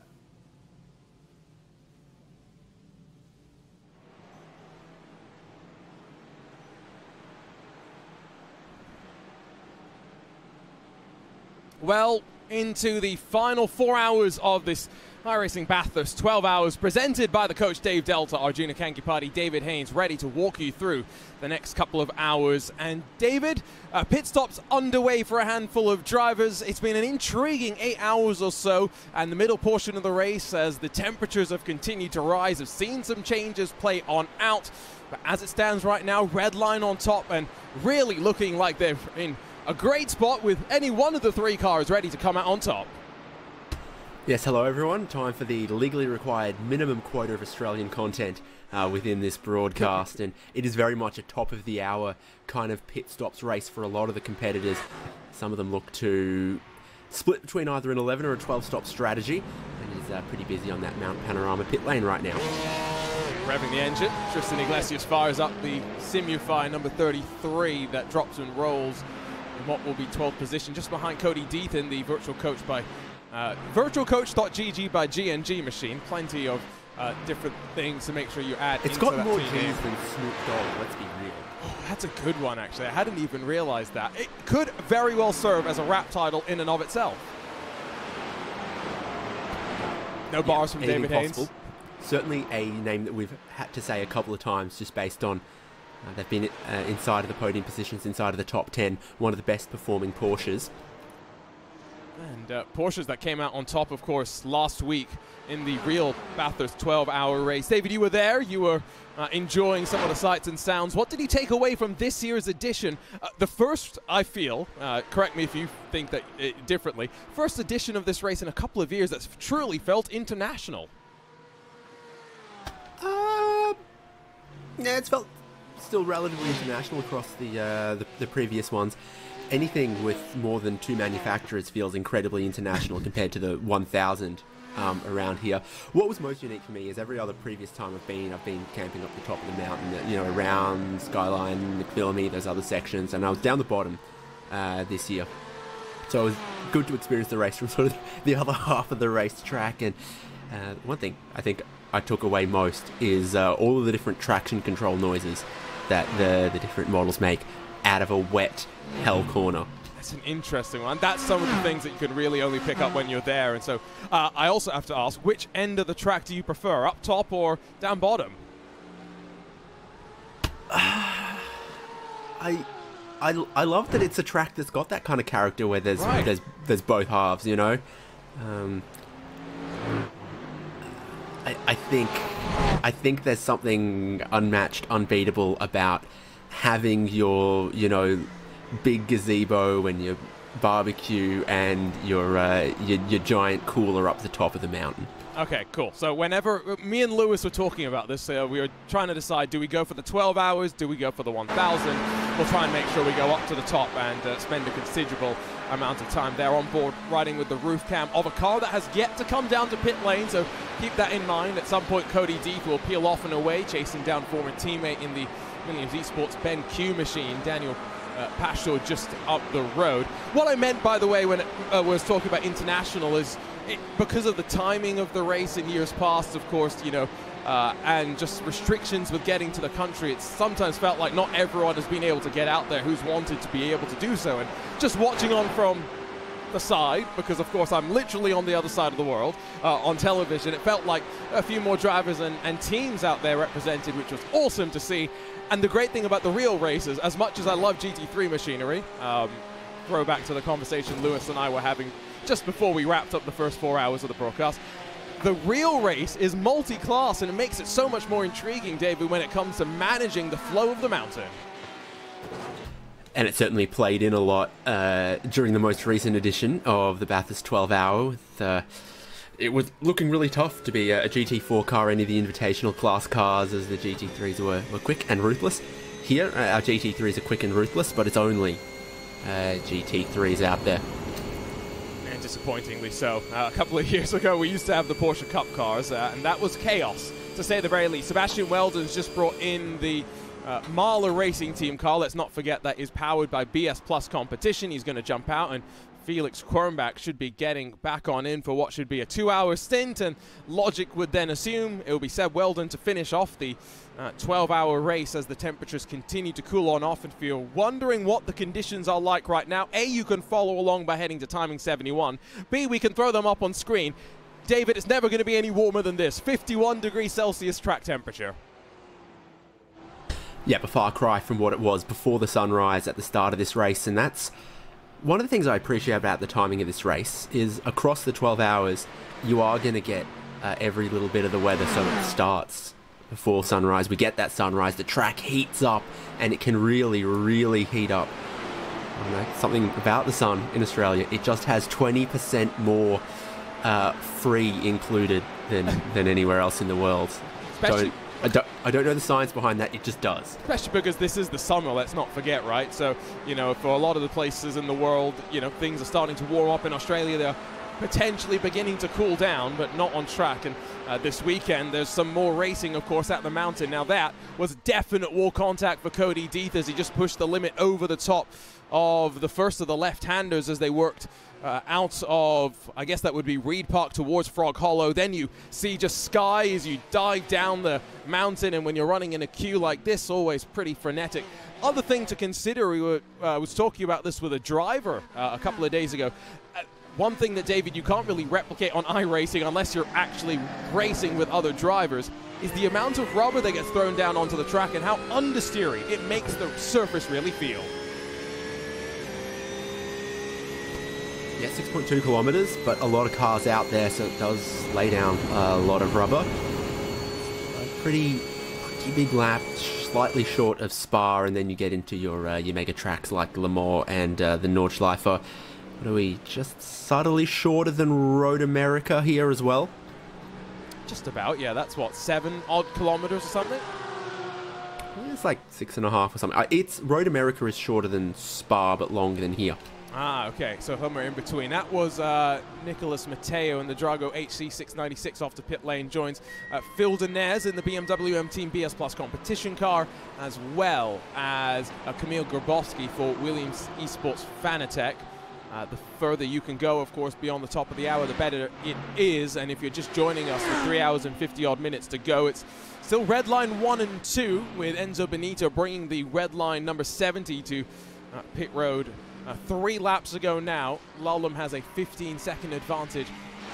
Well, into the final 4 hours of this iRacing Bathurst 12 hours, presented by the coach Dave Delta, Arjuna Kankipati, David Haynes, ready to walk you through the next couple of hours. And David, pit stops underway for a handful of drivers. It's been an intriguing 8 hours or so, and the middle portion of the race, as the temperatures have continued to rise, have seen some changes play on out. But as it stands right now, red line on top, and really looking like they're in a great spot with any one of the 3 cars ready to come out on top. Yes, hello everyone. Time for the legally required minimum quota of Australian content within this broadcast, and it is very much a top of the hour kind of pit stops race for a lot of the competitors. Some of them look to split between either an 11 or a 12 stop strategy, and is pretty busy on that Mount Panorama pit lane right now. Revving the engine, Tristan Iglesias fires up the Simufy number 33 that drops and rolls in what will be 12th position, just behind Cody Deathan, the virtual coach by virtualcoach.gg by GNG machine. Plenty of different things to make sure you add. It's got more G's than Snoop Dogg, let's be real. Oh, that's a good one, actually. I hadn't even realized that. It could very well serve as a rap title in and of itself. No bars from David Haynes. Certainly a name that we've had to say a couple of times just based on they've been inside of the podium positions, inside of the top 10, one of the best performing Porsches. And Porsches that came out on top, of course, last week in the real Bathurst 12-hour race. David, you were there. You were enjoying some of the sights and sounds. What did you take away from this year's edition? The first, I feel, correct me if you think that differently, first edition of this race in a couple of years that's truly felt international. Yeah, it's felt still relatively international across the previous ones. Anything with more than 2 manufacturers feels incredibly international compared to the 1,000 around here. What was most unique for me is every other previous time I've been camping up the top of the mountain, you know, around Skyline, McPhillamy, those other sections, and I was down the bottom this year. So it was good to experience the race from sort of the other half of the racetrack. And one thing I think I took away most is all of the different traction control noises that the different models make out of a wet hell corner. That's an interesting one. That's some of the things that you can really only pick up when you're there. And so I also have to ask, which end of the track do you prefer, up top or down bottom? I love that it's a track that's got that kind of character where there's both halves, you know. I think there's something unmatched, unbeatable about having your, you know, big gazebo and your barbecue and your giant cooler up the top of the mountain. Okay, cool. So whenever me and Lewis were talking about this, we were trying to decide, do we go for the 12 hours? Do we go for the 1,000? We'll try and make sure we go up to the top and spend a considerable amount of time there on board, riding with the roof cam of a car that has yet to come down to pit lane. So keep that in mind. At some point, Cody Deeth will peel off and away, chasing down former teammate in the Williams Esports Ben Q machine, Daniel Pashtor, just up the road. What I meant, by the way, when I was talking about international is because of the timing of the race in years past, of course, you know, and just restrictions with getting to the country, it's sometimes felt like not everyone has been able to get out there who's wanted to be able to do so. And just watching on from the side, because of course I'm literally on the other side of the world on television, it felt like a few more drivers and teams out there represented, which was awesome to see. And the great thing about the real races, as much as I love GT3 machinery, throwback to the conversation Lewis and I were having just before we wrapped up the first 4 hours of the broadcast, the real race is multi-class, and it makes it so much more intriguing, David, when it comes to managing the flow of the mountain. And it certainly played in a lot during the most recent edition of the Bathurst 12 Hour. With, it was looking really tough to be a GT4 car, any of the invitational class cars, as the GT3s were quick and ruthless. Here, our GT3s are quick and ruthless, but it's only GT3s out there. And disappointingly so. A couple of years ago, we used to have the Porsche Cup cars, and that was chaos, to say the very least. Sebastian Weldon's just brought in the Mahler Racing Team car. Let's not forget that is powered by BS Plus competition. He's going to jump out, and Felix Quirnbach should be getting back on in for what should be a 2-hour stint, and logic would then assume it will be Seb Weldon to finish off the 12-hour race as the temperatures continue to cool on off. And if you're wondering what the conditions are like right now, A, you can follow along by heading to Timing 71. B, we can throw them up on screen. David, it's never going to be any warmer than this. 51 degrees Celsius track temperature. Yeah, a far cry from what it was before the sunrise at the start of this race. And that's one of the things I appreciate about the timing of this race is across the 12 hours, you are going to get every little bit of the weather. So it starts before sunrise. We get that sunrise, the track heats up, and it can really, really heat up. I don't know, something about the sun in Australia, it just has 20% more free included than anywhere else in the world. Especially I don't know the science behind that, it just does. Especially because this is the summer, let's not forget, right? So, you know, for a lot of the places in the world, you know, things are starting to warm up. In Australia, they're potentially beginning to cool down, but not on track. And this weekend, there's some more racing, of course, at the mountain. Now, that was definite wall contact for Cody Deeth as he just pushed the limit over the top of the first of the left-handers as they worked out of, I guess that would be Reed Park towards Frog Hollow. Then you see just sky as you dive down the mountain, and when you're running in a queue like this, always pretty frenetic. Other thing to consider, we were was talking about this with a driver a couple of days ago. One thing that, David, you can't really replicate on iRacing unless you're actually racing with other drivers is the amount of rubber that gets thrown down onto the track and how understeery it makes the surface really feel. Yeah, 6.2 kilometers, but a lot of cars out there, so it does lay down a lot of rubber. A pretty big lap, slightly short of Spa, and then you get into your mega tracks like Le Mans and the Nordschleife. What are we, just subtly shorter than Road America here as well? Just about, yeah. That's what, 7 odd kilometers or something? It's like 6.5 or something. Road America is shorter than Spa, but longer than here. Ah, okay, so somewhere in between. That was Nicholas Matteo in the Drago HC696 off to pit lane. Joins Phil Denez in the BMW M Team BS Plus competition car, as well as Kamil Grabowski for Williams Esports Fanatec. The further you can go, of course, beyond the top of the hour, the better it is. And if you're just joining us with 3 hours and 50-odd minutes to go, it's still red line 1 and 2, with Enzo Benito bringing the red line number 70 to pit road. 3 laps ago now, Lalum has a 15-second advantage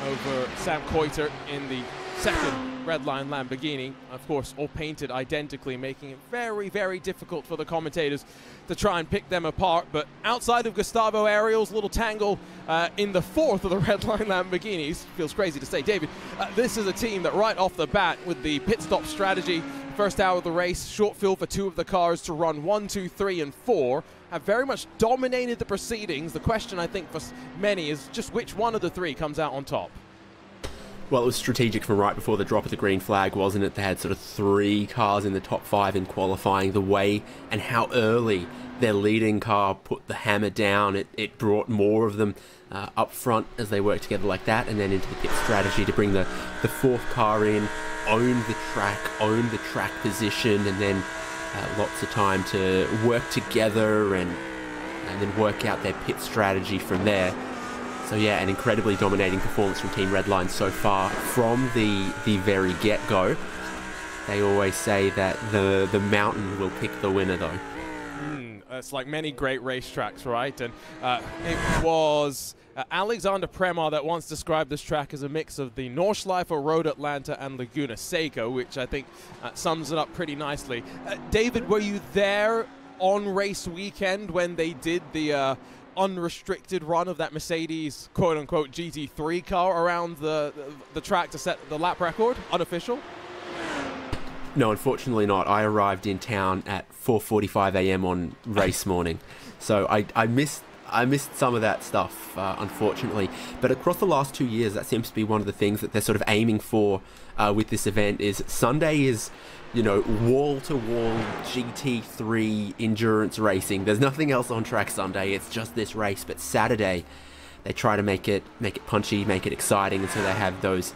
over Sam Coiter in the second red line Lamborghini. Of course, all painted identically, making it very, very difficult for the commentators to try and pick them apart. But outside of Gustavo Ariel's little tangle in the 4th of the red line Lamborghinis, feels crazy to say, David, this is a team that right off the bat with the pit stop strategy First hour of the race, short field for 2 of the cars to run 1, 2, 3, and 4. Have very much dominated the proceedings. The question, I think, for many is just which one of the 3 comes out on top. Well, it was strategic from right before the drop of the green flag, wasn't it? They had sort of 3 cars in the top 5 in qualifying. The way and how early their leading car put the hammer down, it brought more of them up front as they worked together like that, and then into the pit strategy to bring the 4th car in, own the track position, and then lots of time to work together and then work out their pit strategy from there. So yeah, an incredibly dominating performance from Team Redline so far from the very get-go. They always say that the mountain will pick the winner, though. It's like many great racetracks, right? And it was Alexander Premar that once described this track as a mix of the Nordschleife, Road Atlanta, and Laguna Seca, which I think sums it up pretty nicely. David, were you there on race weekend when they did the unrestricted run of that Mercedes quote-unquote GT3 car around the track to set the lap record, unofficial? No, unfortunately not. I arrived in town at 4:45 a.m. on race morning, so I missed some of that stuff, unfortunately. But across the last 2 years, that seems to be one of the things that they're sort of aiming for with this event. Is Sunday is, you know, wall-to-wall GT3 endurance racing. There's nothing else on track Sunday. It's just this race. But Saturday, they try to make it punchy, make it exciting, and so they have those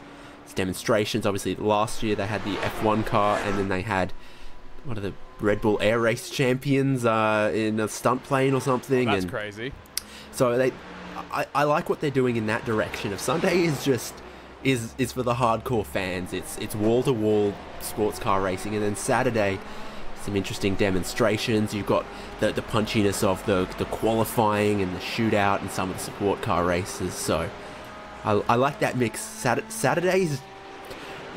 demonstrations. Obviously, last year they had the F1 car, and then they had one of the Red Bull Air Race champions in a stunt plane or something. Oh, that's crazy. So I like what they're doing in that direction. If Sunday is just is for the hardcore fans, it's wall-to-wall sports car racing, and then Saturday, some interesting demonstrations. You've got the punchiness of the qualifying and the shootout and some of the support car races. So I like that mix. Saturdays,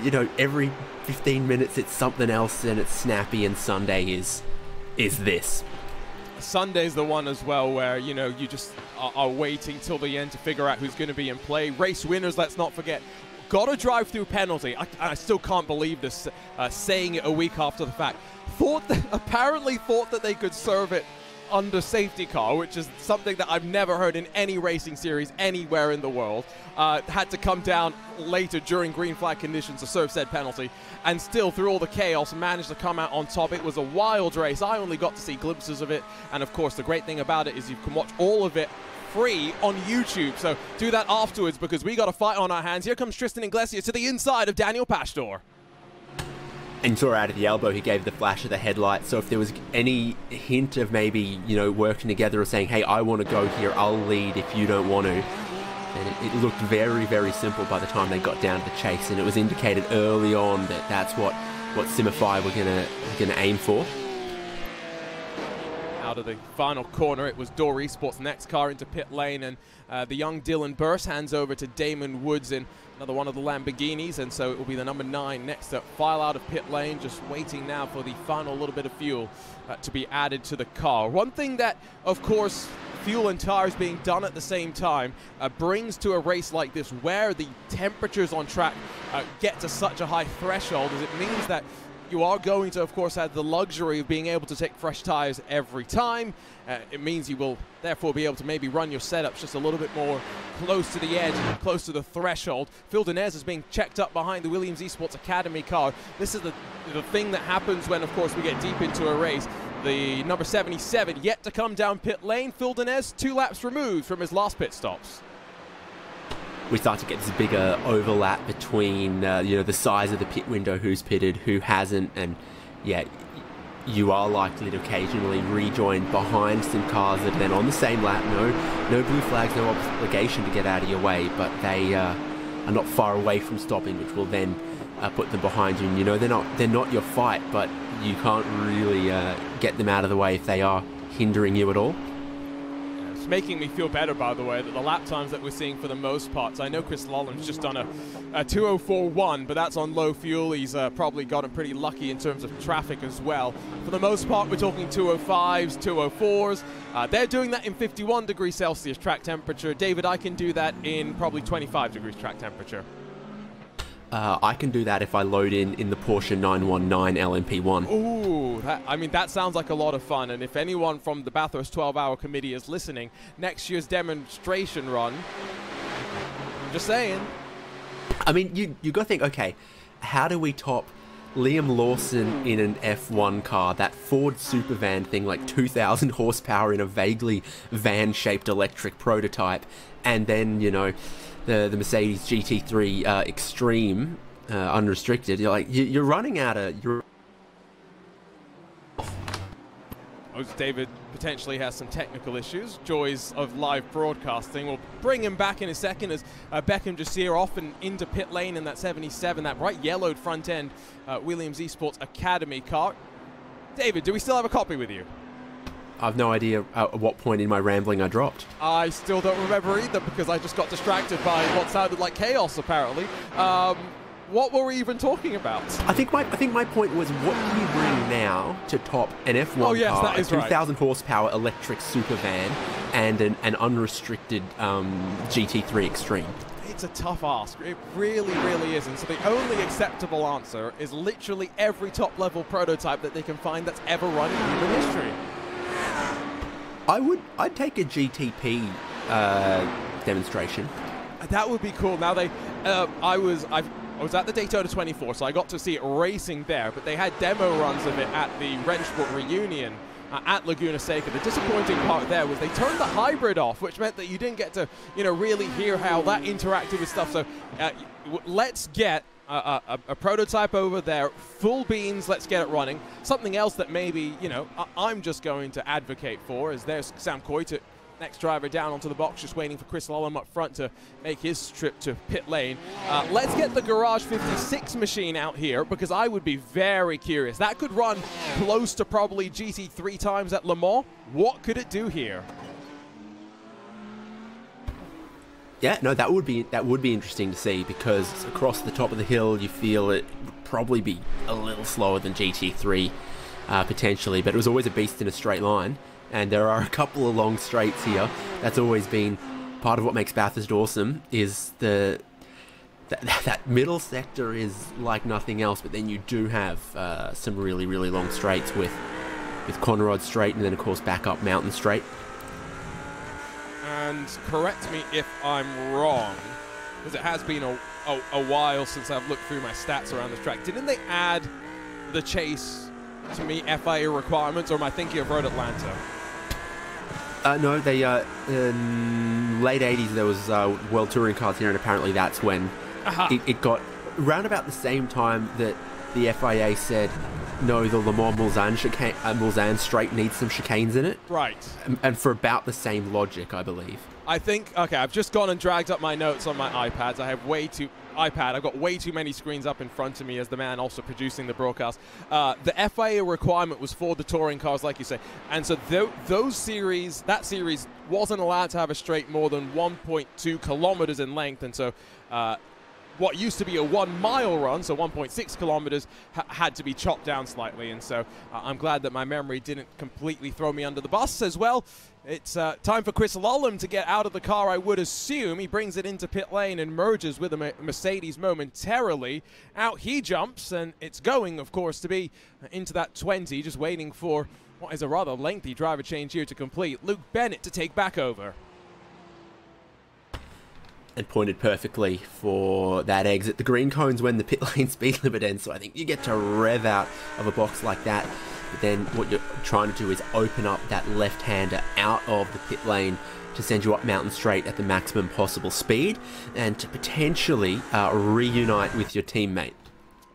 you know, every 15 minutes it's something else and it's snappy, and Sunday is this. Sunday's the one as well where, you know, you just are waiting till the end to figure out who's going to be in play. Race winners, let's not forget, got a drive-through penalty. I still can't believe this, saying it a week after the fact. Apparently thought that they could serve it under safety car, which is something that I've never heard in any racing series anywhere in the world. Had to come down later during green flag conditions to serve said penalty, and still through all the chaos managed to come out on top. It was a wild race. I only got to see glimpses of it, and of course the great thing about it is you can watch all of it free on YouTube, so do that afterwards because we got a fight on our hands. Here comes Tristan Iglesias to the inside of Daniel Pastor. And saw out of the elbow, he gave the flash of the headlight. So if there was any hint of maybe, you know, working together or saying, hey, I want to go here, I'll lead if you don't want to, then it looked very, very simple by the time they got down to the chase. And it was indicated early on that that's what Simify were gonna aim for. Out of the final corner, it was Door Esports' next car into pit lane, and the young Dylan Burse hands over to Damon Woods in another one of the Lamborghinis, and so it will be the number 9 next to file out of pit lane, just waiting now for the final little bit of fuel to be added to the car. One thing that, of course, fuel and tires being done at the same time brings to a race like this where the temperatures on track get to such a high threshold, is it means that you are going to, of course, have the luxury of being able to take fresh tires every time. It means you will therefore be able to maybe run your setups just a little bit more close to the edge, close to the threshold. Phil Denez is being checked up behind the Williams Esports Academy car. This is the thing that happens when, of course, we get deep into a race. The number 77 yet to come down pit lane. Phil Denez 2 laps removed from his last pit stops. We start to get this bigger overlap between you know, the size of the pit window, who's pitted, who hasn't, and yeah, you are likely to occasionally rejoin behind some cars that are then on the same lap. No blue flags, no obligation to get out of your way, but they are not far away from stopping, which will then put them behind you. And you know, they're not your fight, but you can't really get them out of the way if they are hindering you at all. Making me feel better, by the way, that the lap times that we're seeing for the most parts, I know Chris Lolland's just done a 2:04.1, but that's on low fuel. He's probably gotten pretty lucky in terms of traffic as well. For the most part, we're talking 2:05s, 2:04s. They're doing that in 51 degrees Celsius track temperature. David, I can do that in probably 25 degrees track temperature. I can do that if I load in the Porsche 919 LMP1. Ooh, I mean, that sounds like a lot of fun. And if anyone from the Bathurst 12-hour committee is listening, next year's demonstration run, I'm just saying. I mean, you got to think, okay, how do we top Liam Lawson in an F1 car, that Ford Supervan thing, like 2,000 horsepower in a vaguely van-shaped electric prototype, and then, you know, the Mercedes GT3 Extreme unrestricted. You're running out of... David potentially has some technical issues. Joys of live broadcasting. We'll bring him back in a second as Beckham Jasir off and into pit lane in that 77, that bright yellowed front end Williams Esports Academy car. David, do we still have a copy with you? I've no idea at what point in my rambling I dropped. I still don't remember either, because I just got distracted by what sounded like chaos, apparently. What were we even talking about? I think my point was, what do you bring now to top an F1 car, a 2,000 horsepower electric supervan, and an unrestricted GT3 Extreme? It's a tough ask. It really, really is. And so the only acceptable answer is literally every top-level prototype that they can find that's ever run in human history. I'd take a GTP demonstration. That would be cool. Now I was at the Daytona 24, so I got to see it racing there, but they had demo runs of it at the Wrenchbrook Reunion at Laguna Seca. The disappointing part there was they turned the hybrid off, which meant that you didn't get to, you know, really hear how that interacted with stuff. So let's get a prototype over there, full beans, let's get it running. Something else that maybe, you know, I'm just going to advocate for is there's Sam Coit, next driver down onto the box, just waiting for Chris Lollam up front to make his trip to pit lane. Let's get the Garage 56 machine out here, because I would be very curious. That could run close to probably GT3 times at Le Mans. What could it do here? Yeah, no, that would be interesting to see, because across the top of the hill, you feel it would probably be a little slower than GT3 potentially, but it was always a beast in a straight line. And there are a couple of long straights here. That's always been part of what makes Bathurst awesome, is that middle sector is like nothing else, but then you do have some really, really long straights with Conrod Straight, and then of course back up Mountain Straight. And correct me if I'm wrong, because it has been a while since I've looked through my stats around this track. Didn't they add the chase to meet FIA requirements, or am I thinking of Road Atlanta? No, they in late 80s there was World Touring Cars here, and apparently that's when it got around about the same time that the FIA said, no, the Le Mans Mulsanne straight needs some chicanes in it. Right. And for about the same logic, I believe. I think, okay, I've just gone and dragged up my notes on my iPads. I've got way too many screens up in front of me as the man also producing the broadcast. The FIA requirement was for the touring cars, like you say. And so that series wasn't allowed to have a straight more than 1.2 kilometers in length. And so what used to be a 1 mile run, so 1.6 kilometers, had to be chopped down slightly. And so I'm glad that my memory didn't completely throw me under the bus as well. It's time for Chris Lollam to get out of the car, I would assume. He brings it into pit lane and merges with a Mercedes momentarily. Out he jumps, and it's going, of course, to be into that 20, just waiting for what is a rather lengthy driver change here to complete. Luke Bennett to take back over. And pointed perfectly for that exit. The green cone's when the pit lane speed limit ends, so I think you get to rev out of a box like that. But then what you're trying to do is open up that left-hander out of the pit lane to send you up Mountain Straight at the maximum possible speed, and to potentially reunite with your teammate.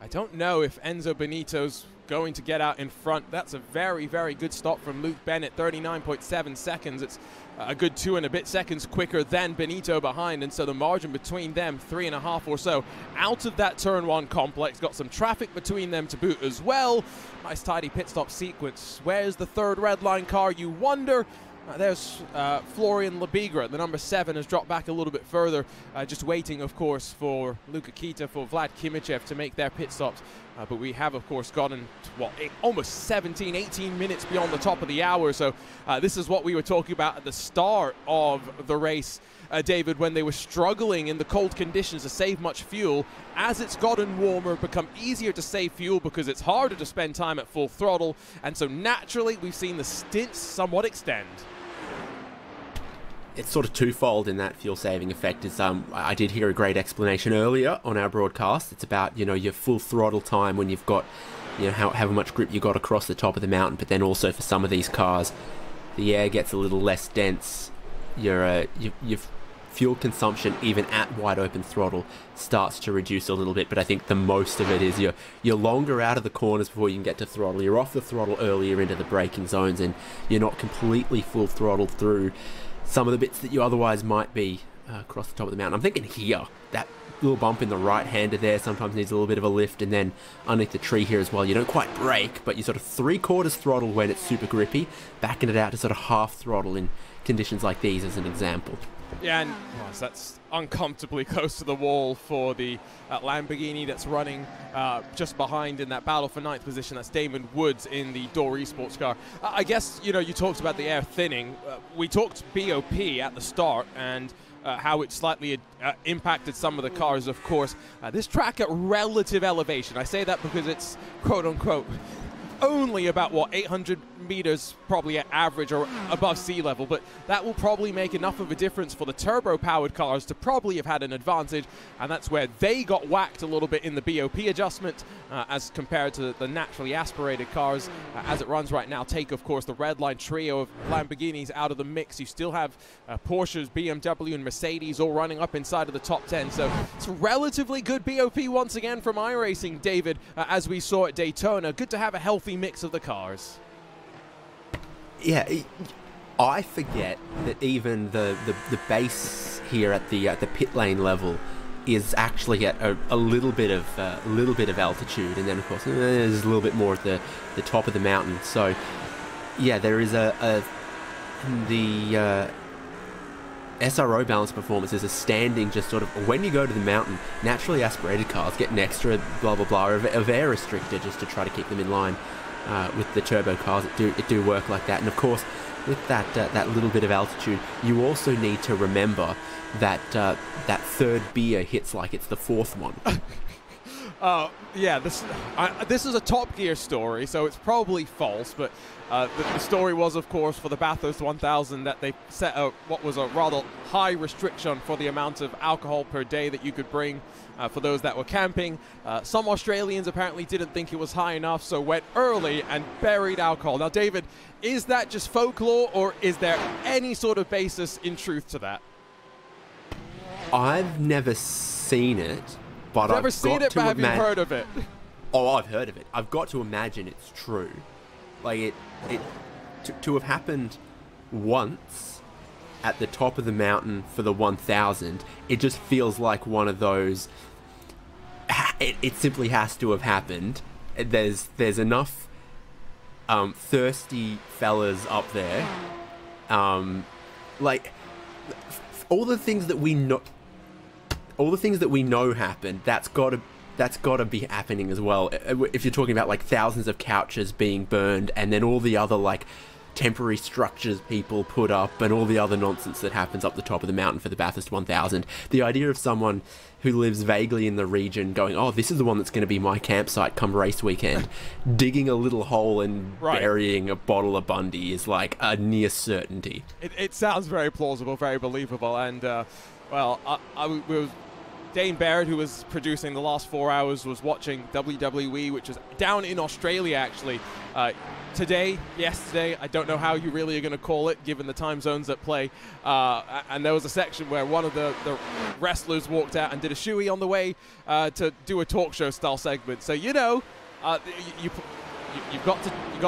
I don't know if Enzo Benito's going to get out in front. That's a very, very good stop from Luke Bennett, 39.7 seconds. It's a good 2 and a bit seconds quicker than Benito behind, and so the margin between them, 3.5 or so, out of that turn 1 complex. Got some traffic between them to boot as well. Nice tidy pit stop sequence. Where's the third red line car, you wonder? There's Florian Labigra. The number 7 has dropped back a little bit further, just waiting, of course, for Luka Kita, for Vlad Kimichev to make their pit stops but we have, of course, gotten almost 17, 18 minutes beyond the top of the hour. So this is what we were talking about at the start of the race, David, when they were struggling in the cold conditions to save much fuel. As it's gotten warmer, become easier to save fuel because it's harder to spend time at full throttle, and so naturally we've seen the stints somewhat extend. It's sort of twofold in that fuel saving effect. Is I did hear a great explanation earlier on our broadcast. It's about, you know, your full throttle time when you've got, you know, however much grip you got across the top of the mountain, but then also for some of these cars, the air gets a little less dense. Your fuel consumption, even at wide open throttle, starts to reduce a little bit, but I think the most of it is you're longer out of the corners before you can get to throttle. You're off the throttle earlier into the braking zones, and you're not completely full throttle through some of the bits that you otherwise might be across the top of the mountain. I'm thinking here, that little bump in the right-hander there sometimes needs a little bit of a lift, and then underneath the tree here as well, you don't quite brake, but you sort of 3/4 throttle when it's super grippy, backing it out to sort of half throttle in conditions like these as an example. Yeah, and that's uncomfortably close to the wall for the Lamborghini that's running just behind in that battle for 9th position. That's Damon Woods in the Door Esports car. I guess, you know, you talked about the air thinning. We talked BOP at the start and how it slightly impacted some of the cars, of course. This track at relative elevation, I say that because it's quote-unquote only about, 800 meters probably at average or above sea level, but that will probably make enough of a difference for the turbo-powered cars to probably have had an advantage, and that's where they got whacked a little bit in the BOP adjustment as compared to the naturally aspirated cars as it runs right now. Take, of course, the red line trio of Lamborghinis out of the mix. You still have Porsches, BMW, and Mercedes all running up inside of the top 10, so it's relatively good BOP once again from iRacing, David, as we saw at Daytona. Good to have a healthy mix of the cars. Yeah, I forget that even the base here at the pit lane level is actually at a little bit of altitude, and then of course there's a little bit more at the top of the mountain. So yeah, there is the SRO balance performance is a standing, just sort of when you go to the mountain, naturally aspirated cars get an extra blah blah blah of air restrictor just to try to keep them in line. With the turbo cars, it do work like that. And of course, with that little bit of altitude, you also need to remember that that third beer hits like it's the fourth one. Yeah, this is a Top Gear story, so it's probably false, but the story was, of course, for the Bathurst 1000 that they set what was a rather high restriction for the amount of alcohol per day that you could bring for those that were camping. Some Australians apparently didn't think it was high enough, so went early and buried alcohol. Now, David, is that just folklore, or is there any sort of basis in truth to that? I've never seen it, but I've never seen it, but have you heard of it? Oh, I've heard of it. I've got to imagine it's true. Like to have happened once at the top of the mountain for the 1000, it just feels like one of those. It simply has to have happened. There's enough thirsty fellas up there. Like all the things that we know happened. That's got to be happening as well. If you're talking about like thousands of couches being burned, and then all the other like temporary structures people put up, and all the other nonsense that happens up the top of the mountain for the Bathurst 1000. The idea of someone who lives vaguely in the region going, oh, this is the one that's going to be my campsite come race weekend, digging a little hole and burying a bottle of Bundy is like a near certainty. It sounds very plausible, very believable, and well, Dane Baird, who was producing the last 4 hours, was watching WWE, which is down in Australia, actually. Yesterday, I don't know how you really are going to call it, given the time zones at play. And there was a section where one of the wrestlers walked out and did a shoey on the way to do a talk show style segment. So, you know, you've got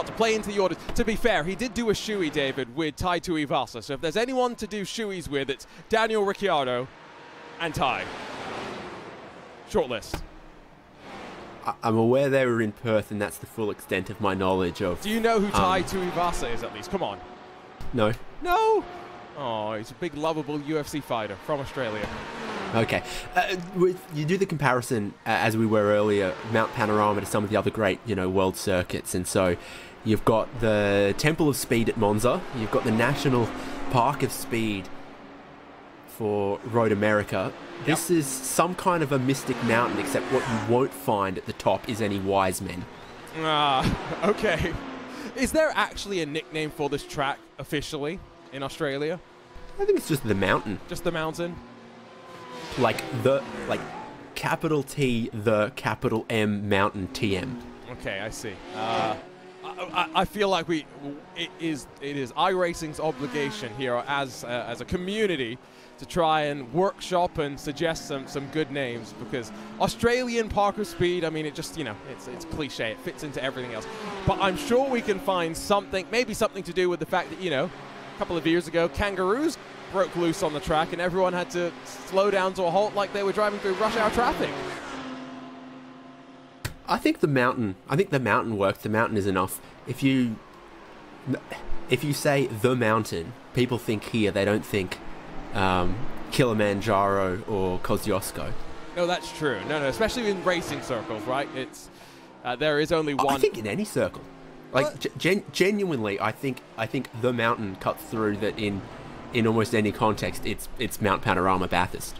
to play into the order. To be fair, he did do a shoey, David, with Tai Tuivasa. So if there's anyone to do shoeys with, it's Daniel Ricciardo and Tai. Short list. I'm aware they were in Perth, and that's the full extent of my knowledge of... Do you know who Tai Tuivasa is, at least? Come on. No. No? Oh, he's a big, lovable UFC fighter from Australia. Okay. You do the comparison, as we were earlier, Mount Panorama to some of the other great, world circuits. And so you've got the Temple of Speed at Monza. You've got the National Park of Speed for Road America. Yep. This is some kind of a mystic mountain, except what you won't find at the top is any wise men. Okay. Is there actually a nickname for this track officially in Australia? I think it's just the mountain. Just the mountain? Like capital T, the capital M, mountain TM. Okay, I see. I feel like it is iRacing's obligation here as a community to try and workshop and suggest some good names, because Australian Park of Speed, I mean, it just, it's cliche. It fits into everything else. But I'm sure we can find something, maybe something to do with the fact that, a couple of years ago, kangaroos broke loose on the track and everyone had to slow down to a halt like they were driving through rush hour traffic. I think the mountain works. The mountain is enough. If you say the mountain, people think here. They don't think Kilimanjaro or Kosciuszko. No, that's true. No, especially in racing circles, right? It's there is only one. I think in any circle, genuinely, I think the mountain cuts through that in almost any context. It's Mount Panorama Bathurst.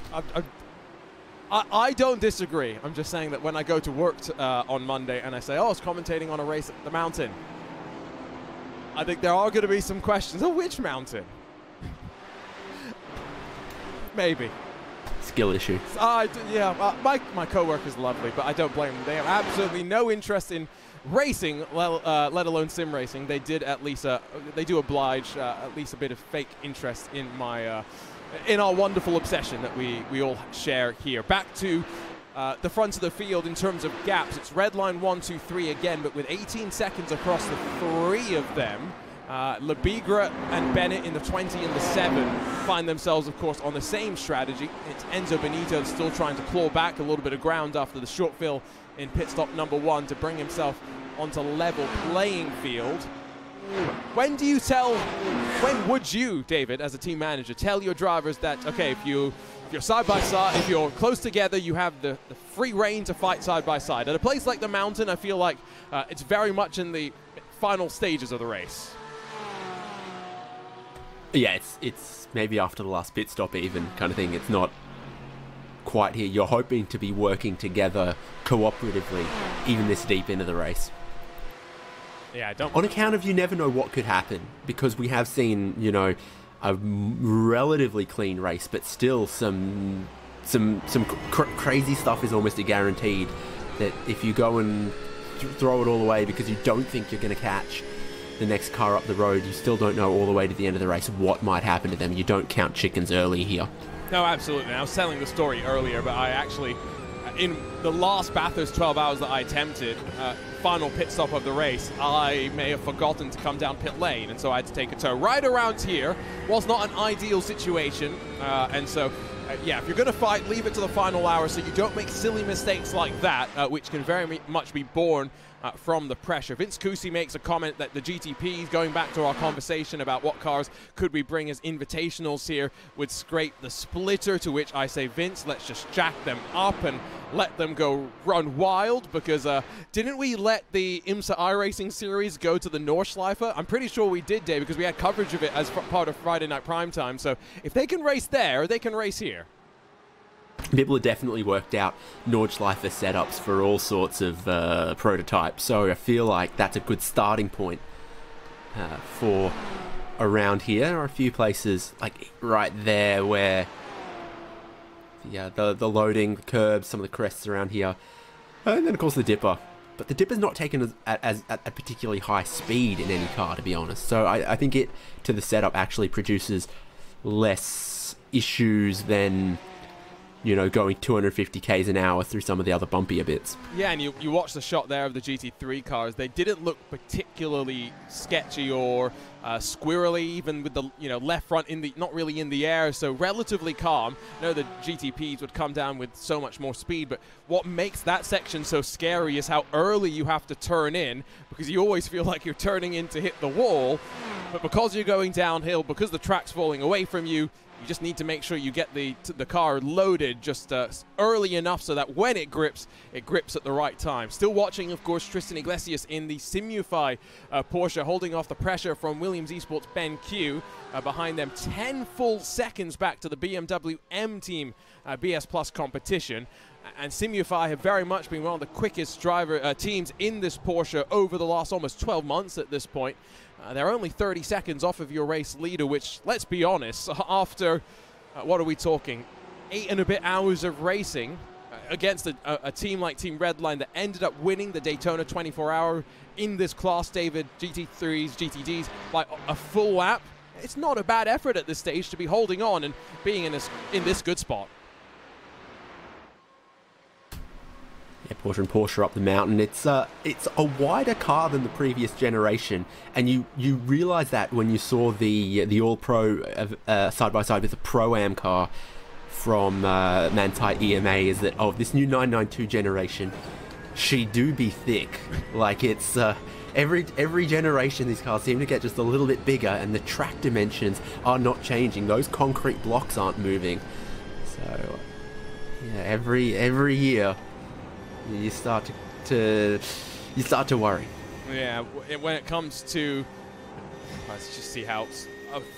I don't disagree. I'm just saying that when I go to work on Monday and I say, I was commentating on a race at the mountain, I think there are going to be some questions. Oh, which mountain? Maybe. Skill issue. My co-worker's lovely, but I don't blame them. They have absolutely no interest in racing, let alone sim racing. They did at least they do oblige at least a bit of fake interest in my in our wonderful obsession that we all share here. Back to the front of the field in terms of gaps. It's red line 1, 2, 3 again, but with 18 seconds across the three of them. Lebigra and Bennett in the 20 and the 7 find themselves, of course, on the same strategy. It's Enzo Benito still trying to claw back a little bit of ground after the short fill in pit stop number 1 to bring himself onto level playing field. When would you, David, as a team manager, tell your drivers that, okay, if you're side by side, if you're close together, you have the free reign to fight side by side? At a place like the mountain, I feel like it's very much in the final stages of the race. Yeah, it's maybe after the last pit stop even kind of thing. It's not quite here. You're hoping to be working together cooperatively even this deep into the race. Yeah, on account of you never know what could happen, because we have seen, a relatively clean race, but still some crazy stuff is almost a guaranteed, that if you go and throw it all away because you don't think you're going to catch the next car up the road, you still don't know all the way to the end of the race what might happen to them. You don't count chickens early here. No, absolutely. I was telling the story earlier, but I actually, in the last Bathurst 12 hours that I attempted, final pit stop of the race, I may have forgotten to come down pit lane, and so I had to take a tow right around here. Was not an ideal situation, and so yeah, if you're going to fight, leave it to the final hour so you don't make silly mistakes like that, which can very much be born from the pressure. Vince Cusi makes a comment that the GTPs, going back to our conversation about what cars could we bring as invitationals here, would scrape the splitter, to which I say, Vince, let's just jack them up and let them go run wild, because didn't we let the IMSA iRacing series go to the Nordschleife? I'm pretty sure we did, Dave, because we had coverage of it as part of Friday Night Primetime. So if they can race there, they can race here. People have definitely worked out Nordschleife setups for all sorts of prototypes, so I feel like that's a good starting point for around here. There are a few places like right there where the loading, the curbs, some of the crests around here, and then of course the dipper. But the dipper's not taken at a particularly high speed in any car, to be honest. So I think it, to the setup, actually produces less issues than, going 250 k's an hour through some of the other bumpier bits. Yeah, and you watch the shot there of the GT3 cars. They didn't look particularly sketchy or squirrely, even with the left front not really in the air, so relatively calm. I know the GTPs would come down with so much more speed, but what makes that section so scary is how early you have to turn in, because you always feel like you're turning in to hit the wall, but because you're going downhill, because the track's falling away from you, You just need to make sure you get the car loaded just early enough so that when it grips at the right time. Still watching, of course, Tristan Iglesias in the Simufy Porsche, holding off the pressure from Williams Esports' Ben Q. Behind them, 10 full seconds back to the BMW M Team BS Plus competition. And Simufy have very much been one of the quickest teams in this Porsche over the last almost 12 months at this point. They're only 30 seconds off of your race leader, which, let's be honest, after, what are we talking, 8 and a bit hours of racing against a team like Team Redline that ended up winning the Daytona 24-hour in this class, David, GT3s, GTDs, by a full lap. It's not a bad effort at this stage to be holding on and being in this good spot. Yeah, Porsche up the mountain. It's a wider car than the previous generation, and you realise that when you saw the All Pro side by side with the Pro Am car from Manthey EMA. Is that this new 992 generation? She do be thick. Like it's every generation these cars seem to get just a little bit bigger, and the track dimensions are not changing. Those concrete blocks aren't moving. So yeah, every year. You start to worry. Yeah, when it comes to, let's just see how